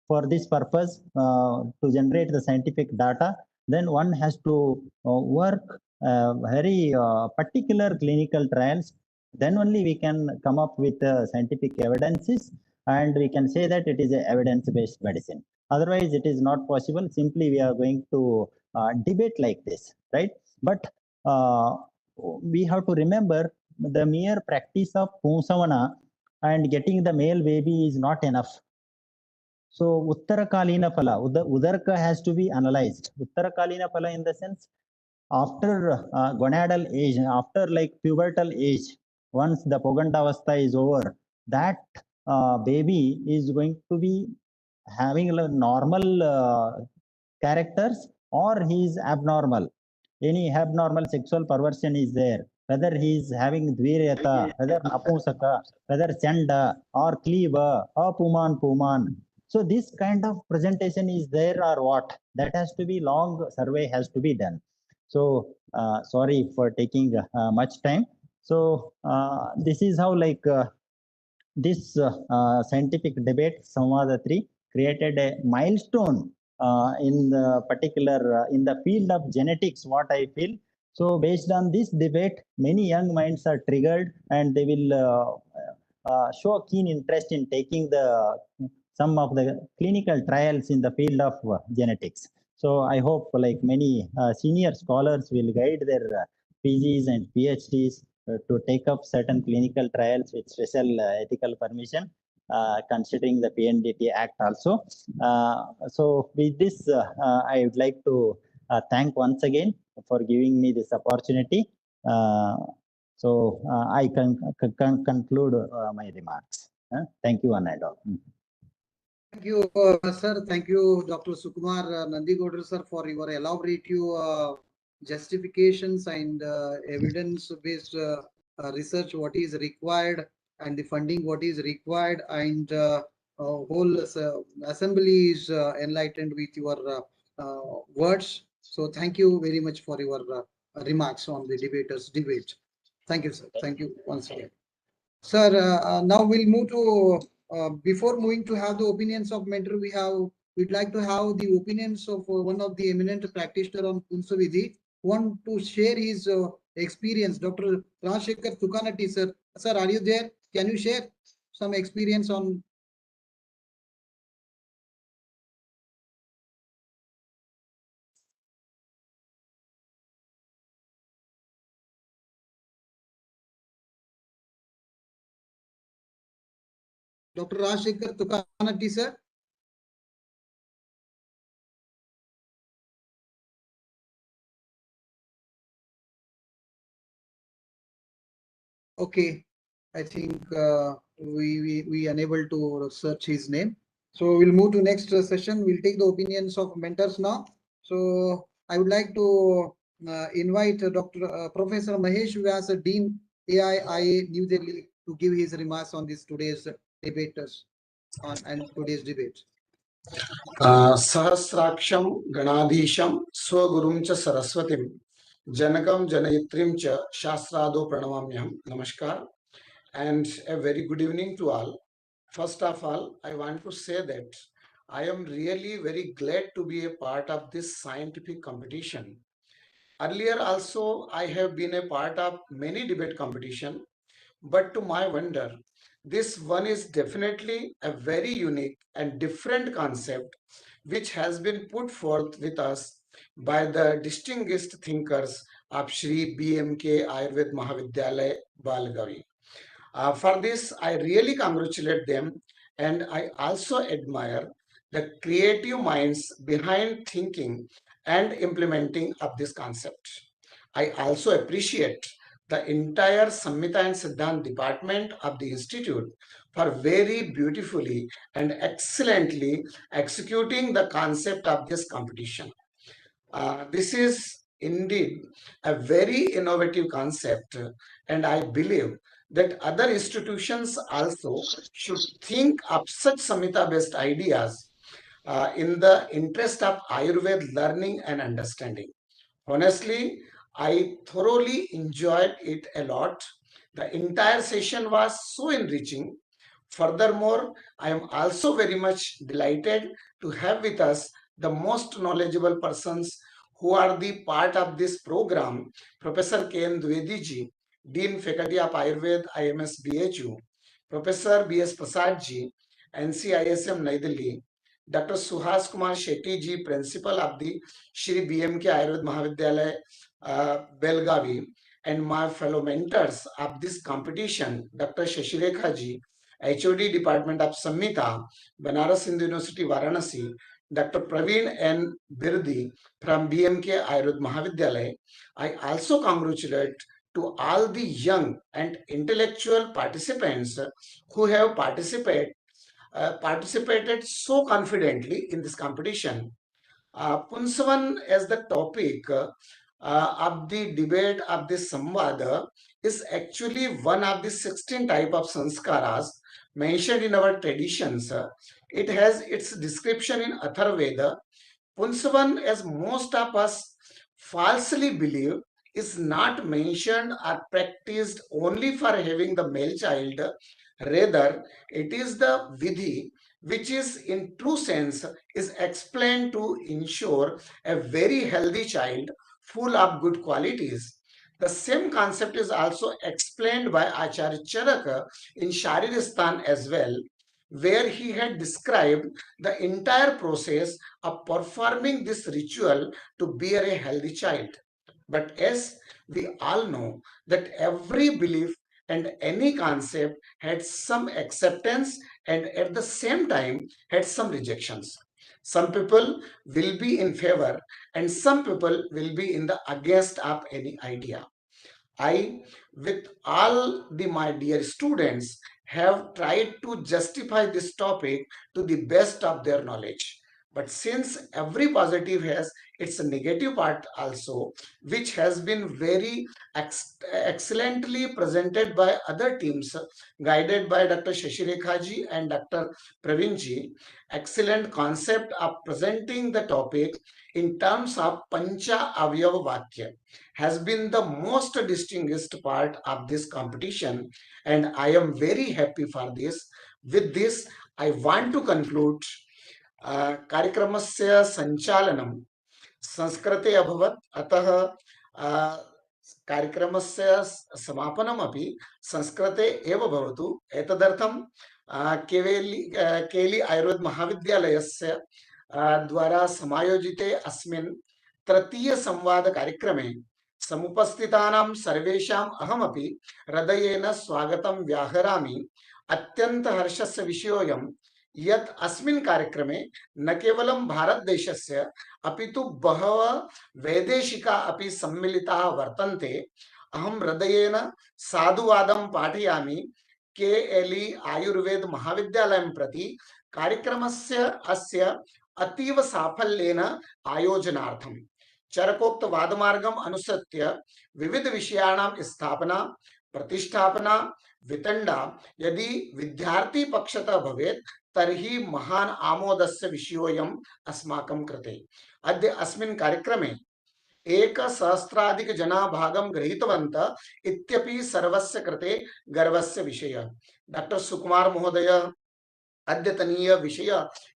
for this purpose to generate the scientific data, then one has to work very particular clinical trials. Then only we can come up with scientific evidences, and we can say that it is an evidence-based medicine. Otherwise, it is not possible. Simply, we are going to debate like this, right? But we have to remember the mere practice of Pumsavana and getting the male baby is not enough. So Uttarakalina Phala, Udarka has to be analyzed. Uttarakalina Phala in the sense, after gonadal age, after like pubertal age, once the Pogandavastha is over, that baby is going to be having normal characters, or he is abnormal. Any abnormal sexual perversion is there. Whether he is having Dvireta, whether Napusaka, whether Chanda, or Kleba, or Puman. So this kind of presentation is there or what? That has to be long survey has to be done. So sorry for taking much time. So this is how like this scientific debate, Samvada 3, created a milestone in the particular in the field of genetics, what I feel. So based on this debate, many young minds are triggered, and they will show keen interest in taking the some of the clinical trials in the field of genetics. So I hope like many senior scholars will guide their PGs and PhDs to take up certain clinical trials with special ethical permission, considering the PNDT Act also. So with this, I would like to thank once again for giving me this opportunity. I can conclude my remarks. Thank you, one and all. Thank you, sir. Thank you, Dr. Sukumar Nandigodar, sir, for your elaborative justifications and evidence-based research what is required and the funding what is required, and whole assembly is enlightened with your words. So thank you very much for your remarks on the debaters' debate. Thank you, sir. Thank you once again. Sir, now we'll move to, before moving to have the opinions of mentor, we'd like to have the opinions of one of the eminent practitioner on Pumsavana, want to share his experience, Dr. Rajshekhar Tukanati, sir. Sir, are you there? Can you share some experience on? Dr. Rajshekhar Tukanati, sir. Okay, I think we unable to search his name. So we'll move to next session. We'll take the opinions of mentors now. So I would like to invite Dr. Professor Mahesh Vyas, Dean AIIA New Delhi, to give his remarks on this today's debaters and today's debate. सहस्राक्षं गणाधीशं स्वगुरुं च सरस्वतीं जनकं जनयित्रीं च शास्त्रादो प्रणमाम्यहम्. Namaskar and a very good evening to all. First of all, I want to say that I am really very glad to be a part of this scientific competition. Earlier also, I have been a part of many debate competition, but to my wonder, this one is definitely a very unique and different concept which has been put forth with us by the distinguished thinkers of Shri BMK Ayurved Mahavidyalaya, Belgavi. For this, I really congratulate them, and I also admire the creative minds behind thinking and implementing of this concept. I also appreciate the entire Samhita and Siddhant department of the Institute for very beautifully and excellently executing the concept of this competition. This is indeed a very innovative concept, and I believe that other institutions also should think of such Samhita-based ideas in the interest of Ayurveda learning and understanding. Honestly, I thoroughly enjoyed it a lot. The entire session was so enriching. Furthermore, I am also very much delighted to have with us the most knowledgeable persons who are the part of this program, Professor K.N. Dwivedi ji, Dean Faculty of Ayurveda, IMS BHU, Professor B.S. Prasad ji, NCISM Nai Delhi, Dr. Suhas Kumar Shetty ji, Principal of the Shri BMK Ayurved Mahavidyalaya, Belgavi, and my fellow mentors of this competition, Dr. Shashirekha ji, HOD Department of Samhita, Banaras Hindu University, Varanasi, Dr. Praveen N. Birdi from BMK Ayurved Mahavidyalaya. I also congratulate to all the young and intellectual participants who have participated so confidently in this competition. Pumsavana as the topic of the debate of this Samvada is actually one of the 16 type of sanskaras mentioned in our traditions. It has its description in Atharvaveda. Pumsavana, as most of us falsely believe, is not mentioned or practiced only for having the male child. Rather, it is the vidhi which is in true sense is explained to ensure a very healthy child full of good qualities. The same concept is also explained by Acharya Charaka in Sharirasthan as well. where he had described the entire process of performing this ritual to bear a healthy child. But as we all know that every belief and any concept had some acceptance and at the same time had some rejections. Some people will be in favor and some people will be in the against of any idea. I, with all my dear students, have tried to justify this topic to the best of their knowledge. But since every positive has its negative part also, which has been very excellently presented by other teams, guided by Dr. Shashirekhaji and Dr. Pravinji, excellent concept of presenting the topic in terms of Pancha Avyava Vakya has been the most distinguished part of this competition, and I am very happy for this. With this, I want to conclude कार्यक्रमस्य सञ्चालनं संस्कृते अभवत्, अतः कार्यक्रमस्य समापनमपि संस्कृते एव भवतु। एतदर्थं केली आयुर्वेद महाविद्यालयस्य द्वारा समायोजिते अस्मिन् तृतीय संवाद कार्यक्रमे समुपस्थितानां सर्वेषाम् अहमपि हृदयेन स्वागतं व्याहरामि। अत्यंत हर्षस्य विषयोऽयं यत् अस्मिन् कार्यक्रमे न केवलं भारतदेशस्य अपितु बहवः वैदेशिका अपि सम्मिलिताः वर्तन्ते। अहं हृदयेन साधुवादं पाठयामि केएलई आयुर्वेद महाविद्यालयं प्रति कार्यक्रमस्य अस्य अतीव साफल्येन आयोजनार्थं। चरकोक्त वादमार्गम अनुसृत्य विविध विषयाणां स्थापना प्रतिष्ठापना वितंडा यदि विद्यार्थी पक्षतः भवेत् तर्हि महान आमोदस्य विषयोऽयम् अस्माकं कृते। अद्य अस्मिन् कार्यक्रमे 1,000 जना भागं गृहीतवन्तः इत्यपि सर्वस्य कृते गर्वस्य विषयः। डॉक्टर सुकुमार महोदय अद्यतनीय विषय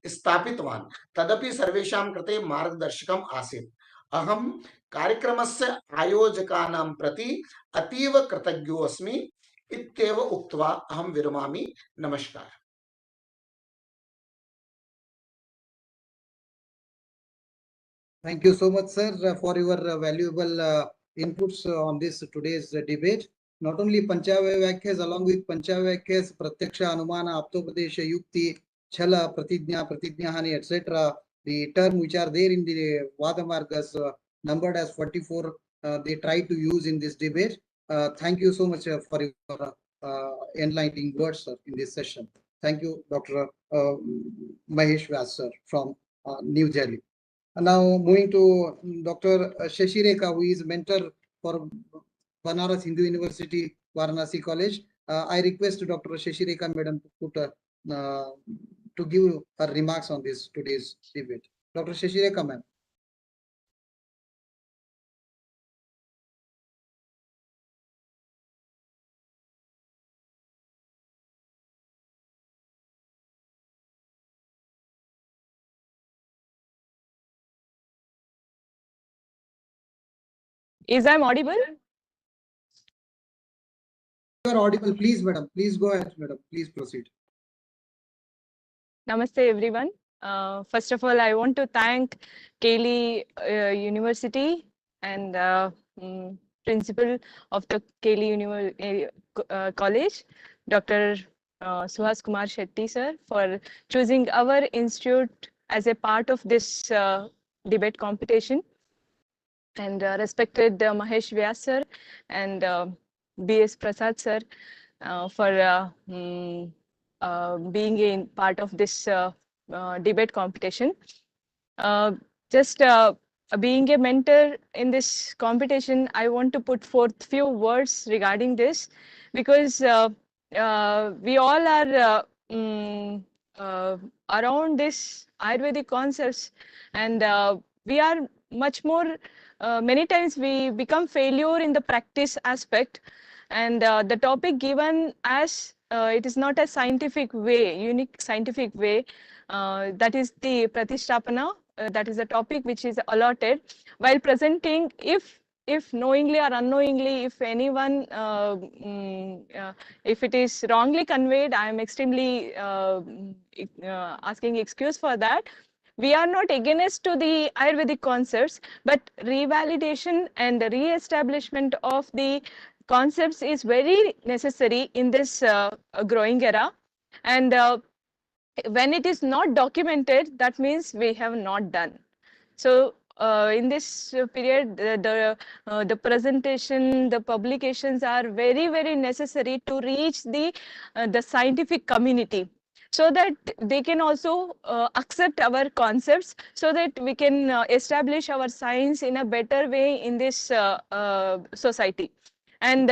स्थापितवान्, तदपि सर्वेषां कृते मार्गदर्शकम् आसीत्। अहं कार्यक्रमस्य आयोजकानां प्रति अतीव कृतज्ञोऽस्मि इत्येव उक्त्वा अहं विरमामि। नमस्कार। Thank you so much, sir, for your valuable inputs on this today's debate. Not only Panchavakyas, along with Panchavakyas, Pratyaksha, Anumana, Aptopadesha, Yukti, Chala, Pratijnahani, etc. The term which are there in the Vadamargas numbered as 44, they try to use in this debate. Thank you so much for your enlightening words, sir, in this session. Thank you, Dr. Mahesh Vyas, sir, from New Delhi. Now moving to Dr. Shashirekha, who is mentor for Banaras Hindu University, Varanasi College. I request Dr. Shashirekha Madam to give her remarks on this today's debate. Dr. Shashirekha Ma'am. Is I'm audible? You are audible, please, madam. Please go ahead, madam. Please proceed. Namaste, everyone. First of all, I want to thank Kelly University and principal of the Kelly College, Dr. Suhas Kumar Shetty, sir, for choosing our institute as a part of this debate competition. And respected Mahesh Vyas sir and B.S. Prasad sir for being a part of this debate competition. Just being a mentor in this competition, I want to put forth few words regarding this because we all are around this Ayurvedic concepts and we are much more many times we become failure in the practice aspect and the topic given as it is not a scientific way, unique scientific way, that is the pratishtapana, that is the topic which is allotted while presenting. If if knowingly or unknowingly, if anyone, if it is wrongly conveyed, I am extremely asking excuse for that. We are not against to the Ayurvedic concepts, but revalidation and re-establishment of the concepts is very necessary in this growing era. And when it is not documented, that means we have not done. So in this period, the presentation, the publications are very, very necessary to reach the scientific community, so that they can also accept our concepts, so that we can establish our science in a better way in this society. And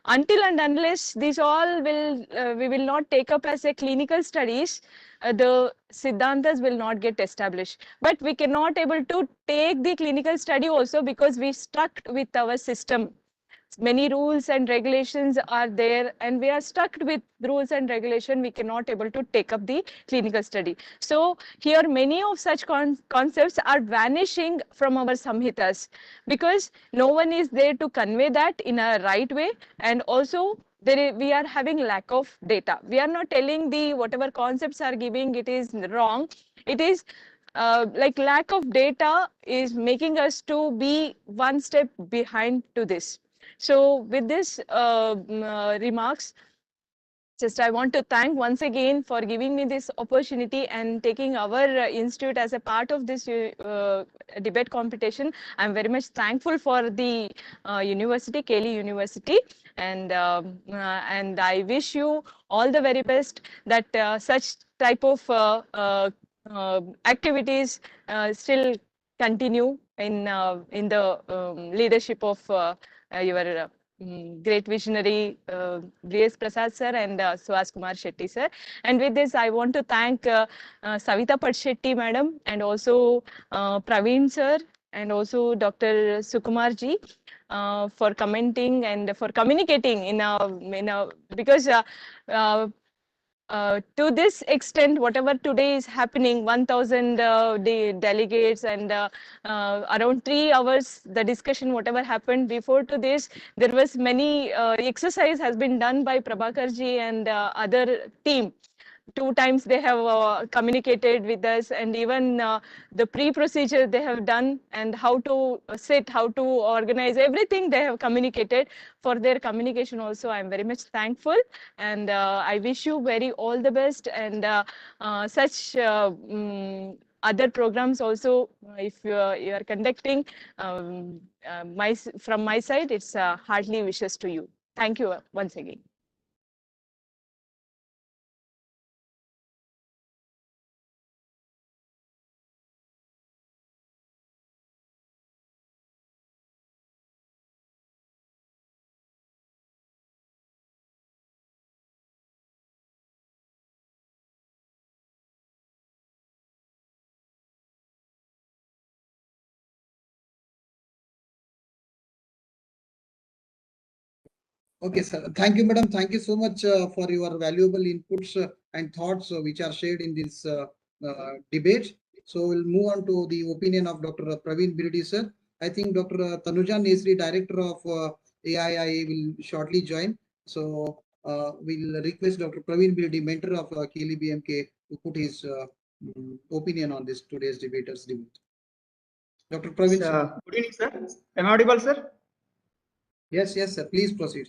until and unless these all will, we will not take up as a clinical studies, the Siddhantas will not get established. But we cannot able to take the clinical study also, because we stuck with our system. Many rules and regulations are there, and we are stuck with rules and regulation. We cannot able to take up the clinical study. So here many of such concepts are vanishing from our samhitas, because no one is there to convey that in a right way. And also we are having lack of data. We are not telling the whatever concepts are giving, it is wrong. It is like lack of data is making us to be one step behind to this. So with this remarks, just I want to thank once again for giving me this opportunity and taking our institute as a part of this debate competition. I'm very much thankful for the university, Kelly University, and I wish you all the very best, that such type of activities still continue in the leadership of your great visionary V.S. Prasad sir and Suhas Kumar Shetty sir. And with this, I want to thank Savita Patshetty madam, and also Praveen sir, and also Dr. Sukumar ji for commenting and for communicating in a because to this extent, whatever today is happening, 1,000 delegates, and around 3 hours, the discussion, whatever happened before to this, there was many exercise has been done by Prabhakar ji and other team. 2 times they have communicated with us, and even the pre-procedure they have done, and how to sit, how to organize, everything they have communicated. For their communication also, I am very much thankful, and I wish you very all the best, and such other programs also, if you are conducting, from my side, it's heartily wishes to you. Thank you once again. Okay, sir. Thank you, madam. Thank you so much for your valuable inputs and thoughts which are shared in this debate. So we'll move on to the opinion of Dr. Praveen Birdi, sir. I think Dr. Tanuja Nesri, Director of AIIA, will shortly join. So we'll request Dr. Praveen Birdi, mentor of KELI BMK, to put his opinion on this today's debaters debate. Dr. Praveen, sir. Good evening, sir. Am I audible, sir? Yes, yes, sir. Please proceed.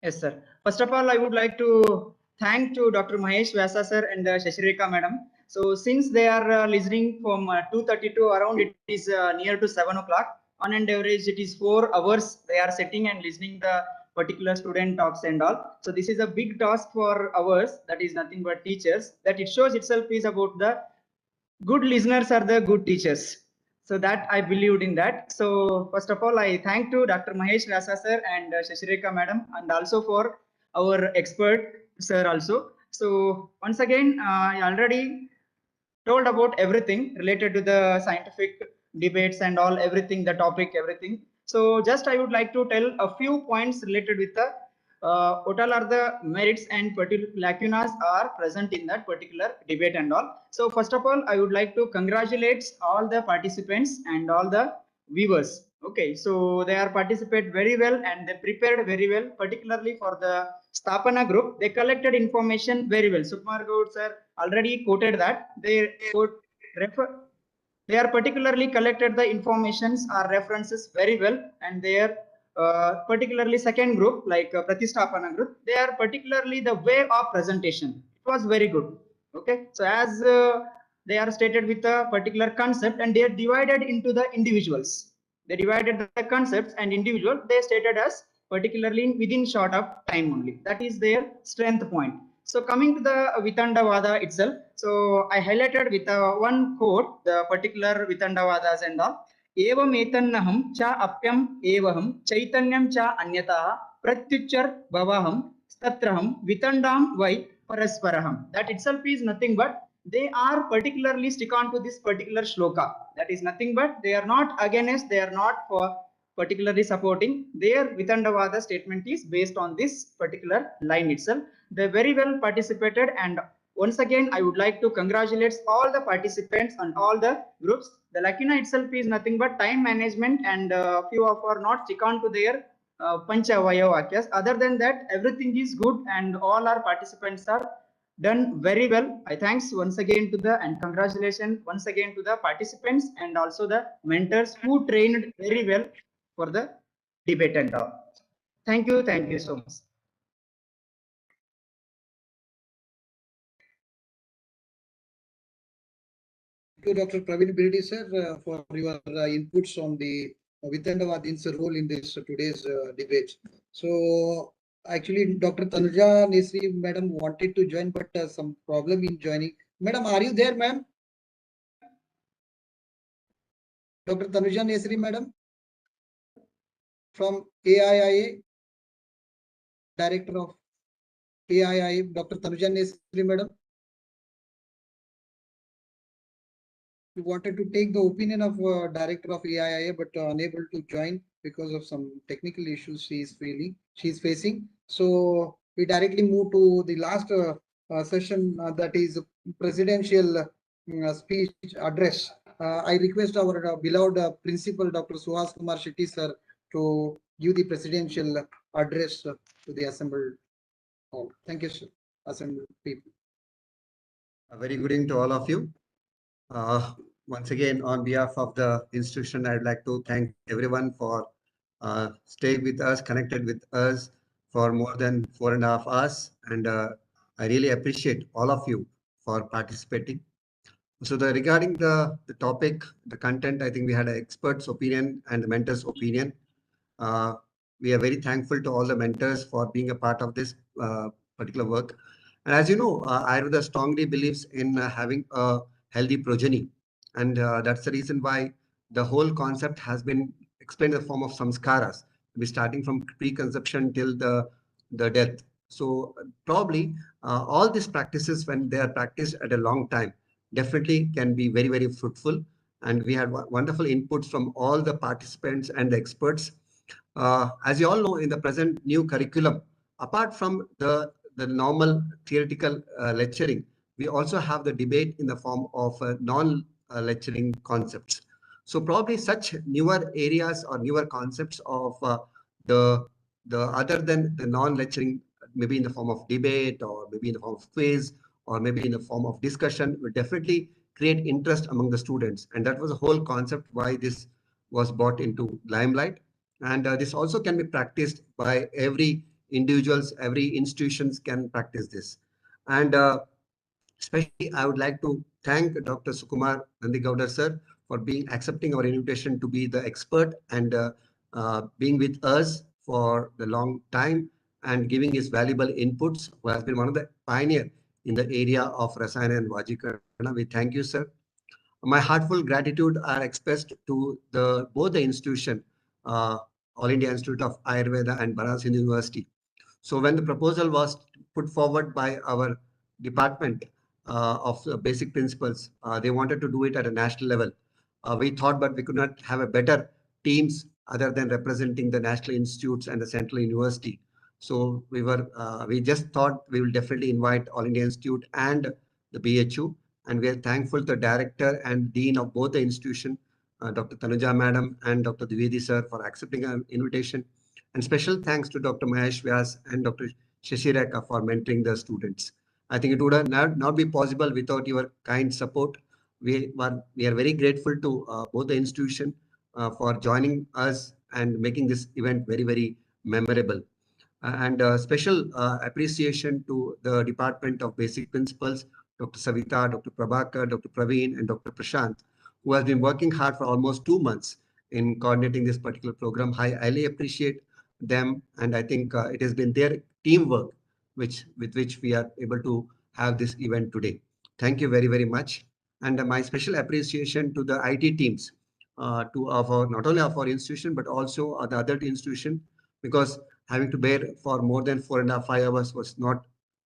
Yes, sir. First of all, I would like to thank to Dr. Mahesh Vyasa, sir, and Shashireka, madam. So since they are listening from 2:30 to around, it is near to 7 o'clock. On an average, it is 4 hours they are sitting and listening the particular student talks and all. So this is a big task for ours. That is nothing but teachers. That it shows itself is about the good listeners are the good teachers. So that I believed in that. So first of all, I thank to Dr. Mahesh Vyasa sir and Shashireka madam, and also for our expert sir also. So once again, I already told about everything related to the scientific debates and all, everything, the topic, everything. So just I would like to tell a few points related with the what all are the merits and particular lacunas are present in that particular debate and all. So first of all, I would like to congratulate all the participants and all the viewers Okay, so they are participate very well and they prepared very well, particularly for the Stapana group. They collected information very well. Sukumar Gaud sir already quoted that. They are particularly collected the informations or references very well, and they are particularly second group like Pratistapana group. They are particularly the way of presentation. It was very good. Okay, so as they are stated with a particular concept and they are divided into the individuals. They divided the concepts and individual. They stated as particularly within short of time only. That is their strength point. So coming to the Vitandavada itself, so I highlighted with one quote the particular Vitandavadas and all. Evam etannaham cha apyam evaham chaitanyam cha anyataha pratyuchar bhavaham statraham vitandam vai parasparaham. That itself is nothing but they are particularly stick on to this particular shloka. That is nothing but they are not against, they are not for particularly supporting. Their Vitandavada statement is based on this particular line itself. They very well participated, and once again I would like to congratulate all the participants and all the groups. The Lakina itself is nothing but time management, and few of are not stick on to their Pancha Vayavakyas. Other than that, everything is good and all our participants are done very well. I thanks once again to the and congratulations once again to the participants and also the mentors who trained very well for the debate and all. Thank you so much. Thank you, Dr. Praveen Birdi, sir, for your inputs on the Vitandavadin's role in this today's debate. So, actually, Dr. Tanuja Nesri, madam, wanted to join, but some problem in joining. Madam, are you there, ma'am? Dr. Tanuja Nesri, madam, from AIIA, Director of AIIA, Dr. Tanuja Nesri, madam. We wanted to take the opinion of director of AIIA, but unable to join because of some technical issues she is facing. So we directly move to the last session, that is presidential speech address. I request our beloved principal, Dr. Suhas Kumar Shetty, sir, to give the presidential address to the assembled hall. Thank you, sir. Assembled people. A very good evening to all of you. Once again, on behalf of the institution, I'd like to thank everyone for staying with us, connected with us for more than 4.5 hours. And I really appreciate all of you for participating. So regarding the topic, the content, I think we had an expert's opinion and the mentor's opinion. We are very thankful to all the mentors for being a part of this particular work. And as you know, Ayurveda strongly believes in having a healthy progeny. And that's the reason why the whole concept has been explained in the form of samskaras, starting from pre-conception till the death. So probably all these practices, when they are practiced at a long time, definitely can be very, very fruitful. And we had wonderful inputs from all the participants and the experts. As you all know, in the present new curriculum, apart from the normal theoretical lecturing, we also have the debate in the form of non-lecturing concepts. So probably such newer areas or newer concepts of the other than the non-lecturing, maybe in the form of debate or maybe in the form of quiz or maybe in the form of discussion, will definitely create interest among the students. And that was the whole concept why this was brought into limelight. And this also can be practiced by every individuals, every institutions can practice this. And especially, I would like to thank Dr. Sukumar Nandigowda sir for accepting our invitation to be the expert and being with us for the long time and giving his valuable inputs, who has been one of the pioneer in the area of Rasayana and Vajikarana. We thank you, sir. My heartfelt gratitude are expressed to both the institution, All India Institute of Ayurveda and Banaras Hindu University. So when the proposal was put forward by our department of basic principles, they wanted to do it at a national level. We thought, but we could not have a better teams other than representing the national institutes and the central university. So we just thought we will definitely invite All India Institute and the BHU. And we are thankful to the director and dean of both the institution Dr. Tanuja Madam and Dr. Dwivedi Sir for accepting our invitation. And special thanks to Dr. Mahesh Vyas and Dr. Shashireka for mentoring the students. I think it would have not be possible without your kind support. We are very grateful to both the institution for joining us and making this event very, very memorable. And special appreciation to the Department of Basic Principles, Dr. Savita, Dr. Prabhakar, Dr. Praveen, and Dr. Prashant, who has been working hard for almost 2 months in coordinating this particular program. I highly appreciate them, and I think it has been their teamwork with which we are able to have this event today. Thank you very, very much. And my special appreciation to the IT teams, to our, not only of our institution, but also the other institution, because having to bear for more than 4.5 hours was not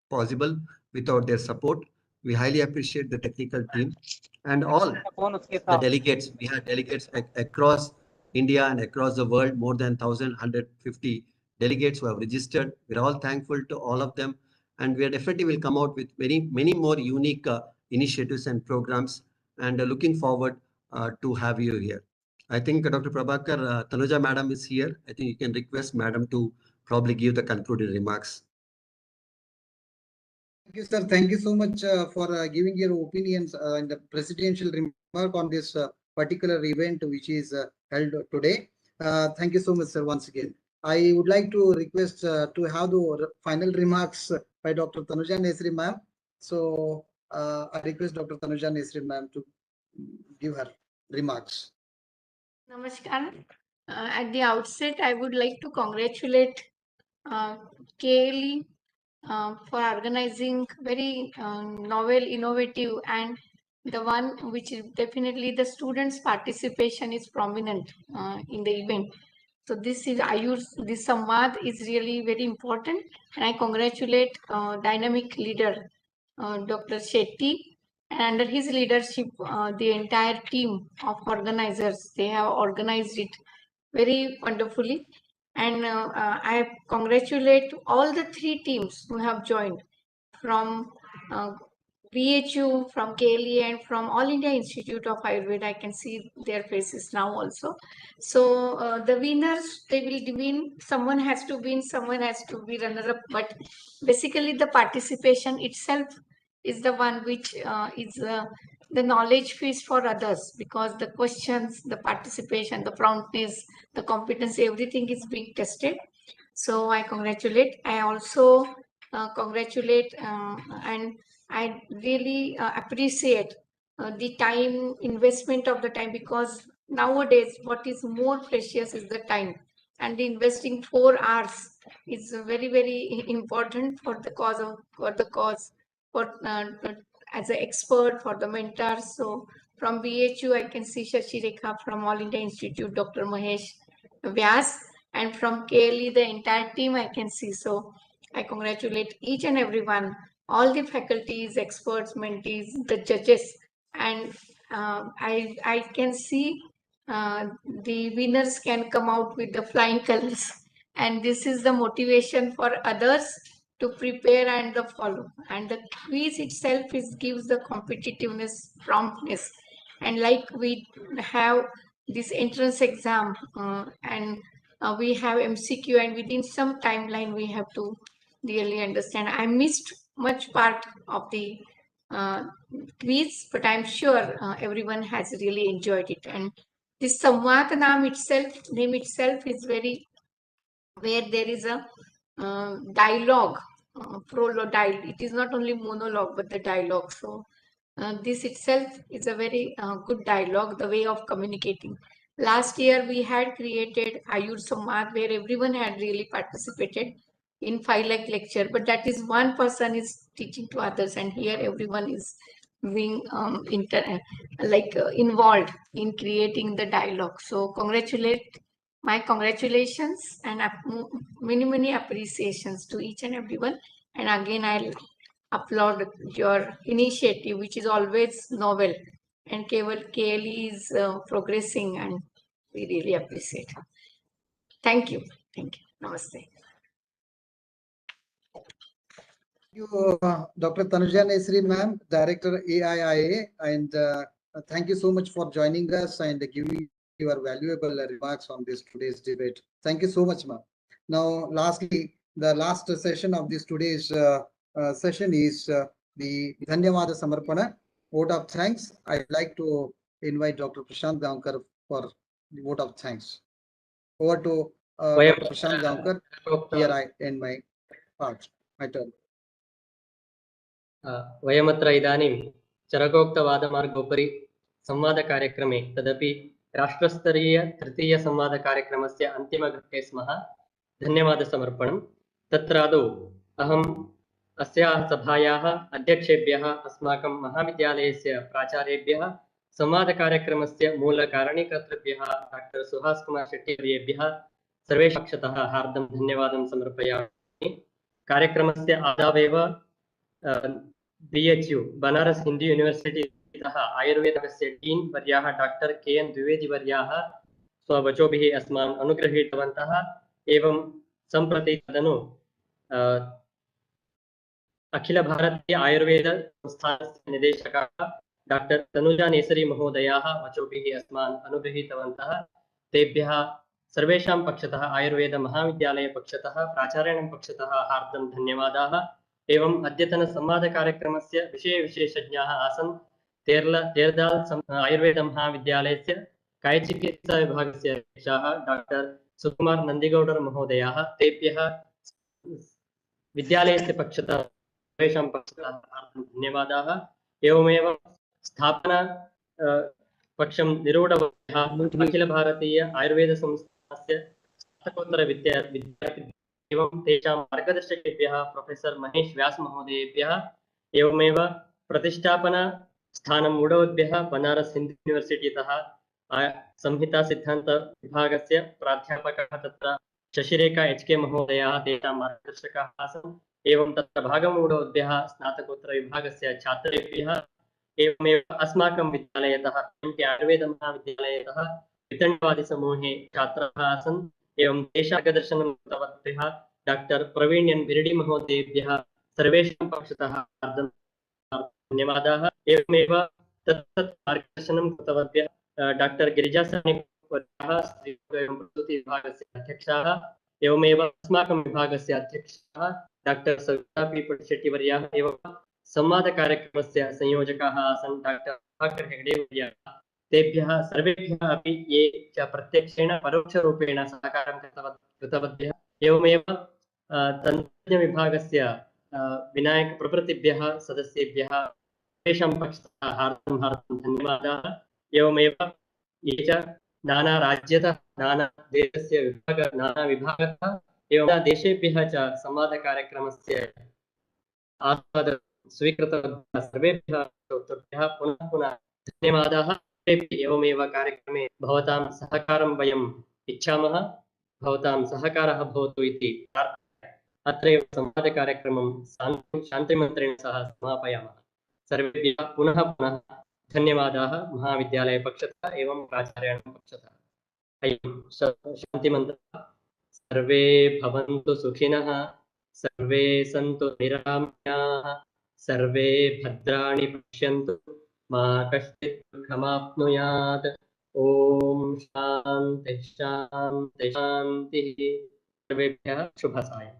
possible without their support. We highly appreciate the technical team and all the delegates. We had delegates across India and across the world, more than 1,150 delegates who have registered. We're all thankful to all of them. And we definitely will come out with many more unique initiatives and programs, and looking forward to have you here. I think Dr. Prabhakar, Tanuja Madam is here. I think you can request Madam to probably give the concluding remarks. Thank you, sir. Thank you so much for giving your opinions and the presidential remark on this particular event which is held today. Thank you so much, sir, once again. I would like to request to have the final remarks by Dr. Tanuja Nesri ma'am. So I request Dr. Tanuja Nesri ma'am to give her remarks. Namaskar. At the outset, I would like to congratulate KLE for organizing very novel, innovative, and the one which is definitely the students' participation is prominent in the event. So this is this Samvad is really very important, and I congratulate dynamic leader Dr. Shetty, and under his leadership, the entire team of organizers, they have organized it very wonderfully. And I congratulate all the 3 teams who have joined from BHU, from KLE, and from All India Institute of Ayurveda. I can see their faces now also. So the winners, they will win. Someone has to win, someone has to be runner-up. But basically, the participation itself is the one which is the knowledge feast for others, because the questions, the participation, the promptness, the competency, everything is being tested. So I congratulate. I also congratulate and I really appreciate the time investment of the time, because nowadays what is more precious is the time, and investing 4 hours is very, very important for the cause for as an expert, for the mentors. So from BHU, I can see Shashi Rekha, from All India Institute, Dr. Mahesh Vyas, and from KLE, the entire team I can see. So I congratulate each and everyone, all the faculties, experts, mentees, the judges, and I can see the winners can come out with the flying colors, and this is the motivation for others to prepare and the follow. And the quiz itself gives the competitiveness, promptness, and like we have this entrance exam and we have MCQ, and within some timeline we have to really understand. I missed much part of the quiz, but I'm sure everyone has really enjoyed it. And this Samvad name itself is very, where there is a dialogue, prologue. It is not only monologue, but the dialogue. So this itself is a very good dialogue, the way of communicating. Last year, we had created Ayur Samvad, where everyone had really participated in 5 lakh lecture, but that is one person is teaching to others, and here everyone is being involved in creating the dialogue. So my congratulations and many appreciations to each and everyone. And again, I'll applaud your initiative, which is always novel, and KLE is progressing, and we really appreciate it. Thank you. Namaste. Thank you, Dr. Tanuja Nesri ma'am, Director AIIA, and Thank you so much for joining us and giving your valuable remarks on this today's debate. Thank you so much, ma'am. Now, lastly, the last session of this today's session is the Dhanyavada Samarpana, vote of thanks. I'd like to invite Dr. Prashant Gamkar for the vote of thanks. Over to Dr. Prashant Gamkar. Here I end my part, my turn. वयमत्र इदानीं चरकोक्तवादमार्गोपरि संवादकार्यक्रमे तदपि राष्ट्रस्तरीय तृतीयसंवादकार्यक्रमस्य अन्तिमघट्टे स्मः। धन्यवादसमर्पणं। तत्रादौ अहम् अस्याः सभायाः अध्यक्षेभ्यः अस्माकं महाविद्यालयस्य प्राचार्येभ्यः संवादकार्यक्रमस्य मूलकारणीकर्तृभ्यः doctor Suhas Kumar शेट्टीवर्येभ्यः सर्वेषां पक्षतः हार्दं धन्यवादं समर्पयामि। कार्यक्रमस्य आदावेव BHU बनारस हिंदू यूनिवर्सिटी तः आयुर्वेदस्य डीन् वर्याः डॉक्टर KN द्विवेदी वर्याः स्ववचोभिः अस्मान् अनुगृहीतवन्तः। एवं सम्प्रति तदनु अखिल भारतीय आयुर्वेद संस्थानस्य निदेशकाः डॉक्टर तनुजा नेसरी महोदयाः वचोभिः अस्मान् अनुगृहीतवन्तः। तेभ्यः सर्वेषां पक्षतः आयुर्वेद महाविद्यालय पक्षतः प्राचार्याणां पक्षतः हार्दं धन्यवादाः। एवं अद्यतन संवादकार्यक्रमस्य विशेषज्ञाः आसन् तेर्दाल आयुर्वेद महाविद्यालयस्य कायचिकित्सा विभागस्य अध्यक्षाः डॉक्टर सुकुमार नंदिगौडर महोदयाः। तेभ्यः विद्यालयस्य पक्षतः सर्वेषां पक्षतः धन्यवादाः। एवमेव स्थापना पक्षं निरूढवन्तः अखिल भारतीय आयुर्वेद संस्थानस्य स्नातकोत्तर विद्यार्थी एवं तेषां मार्गदर्शकेभ्यः प्रोफेसर महेश व्यास महोदयेभ्यः एवमेव प्रतिष्ठापना स्थानं मूढवद्भ्यः बनारस हिंदू यूनिवर्सिटीतः संहिता सिद्धांत विभागस्य प्राध्यापकः तत्र शशिरेखा HK महोदयाः तेषां मार्गदर्शकाः आसन्। एवं तत्र भागमूढवद्भ्यः स्नातकोत्तर विभागस्य छात्रेभ्यः एवमेव अस्माकं विद्यालयतः आयुर्वेद महाविद्यालयतः वितण्डवादी समूहे छात्राः आसन्। एवं देशार्गदर्शनं कृतवद्भ्यः डॉक्टर प्रवीण एन बिरडी महोदयेभ्यः सर्वेषां पक्षतः धन्यवादाः। एवमेव तत् मार्गदर्शनं कृतवद्भ्यः डॉक्टर गिरिजासानि वर्याः स्त्री एवं प्रसूति विभागस्य अध्यक्षाः एवमेव अस्माकं विभागस्य अध्यक्षाः डॉक्टर सविता पी शेट्टीवर्याः एवं संवादकार्यक्रमस्य संयोजकाः आसन् डॉक्टर प्रभाकर हेगडे वर्याः। तेभ्यः सर्वेभ्यः अपि ये च प्रत्यक्षेण परोक्षरूपेण सहकारं कृतवद्भ्यः एवमेव तन्त्रज्ञ विभागस्य विनायक प्रभृतिभ्यः सदस्येभ्यः तेषां पक्षतः हार्दं धन्यवादाः। एवमेव ये च नाना राज्यतः नाना देशस्य नाना विभागतः एवं देशेभ्यः च संवादकार्यक्रमस्य आस्वादं स्वीकृतवन्तः सर्वेभ्यः श्रोतृभ्यः पुनः पुनः धन्यवादाः। एवमेव कार्यक्रमे भवतां सहकारं वयम् इच्छामः। भवतां सहकारः भवतु इति अत्रैव संवादकार्यक्रमं शान्तिमन्त्रेण सह समापयामः। सर्वेभ्यः पुनः पुनः धन्यवादाः महाविद्यालय पक्षतः एवं प्राचार्याणां पक्षतः। शान्तिमन्त्रः। सर्वे भवन्तु सुखिनः, सर्वे सन्तु निरामयाः, सर्वे भद्राणि पश्यन्तु, मा कश्चित् दुःखमाप्नुयात्। ॐ शान्तिः शान्तिः शान्तिः। सर्वेभ्यः शुभसायम्।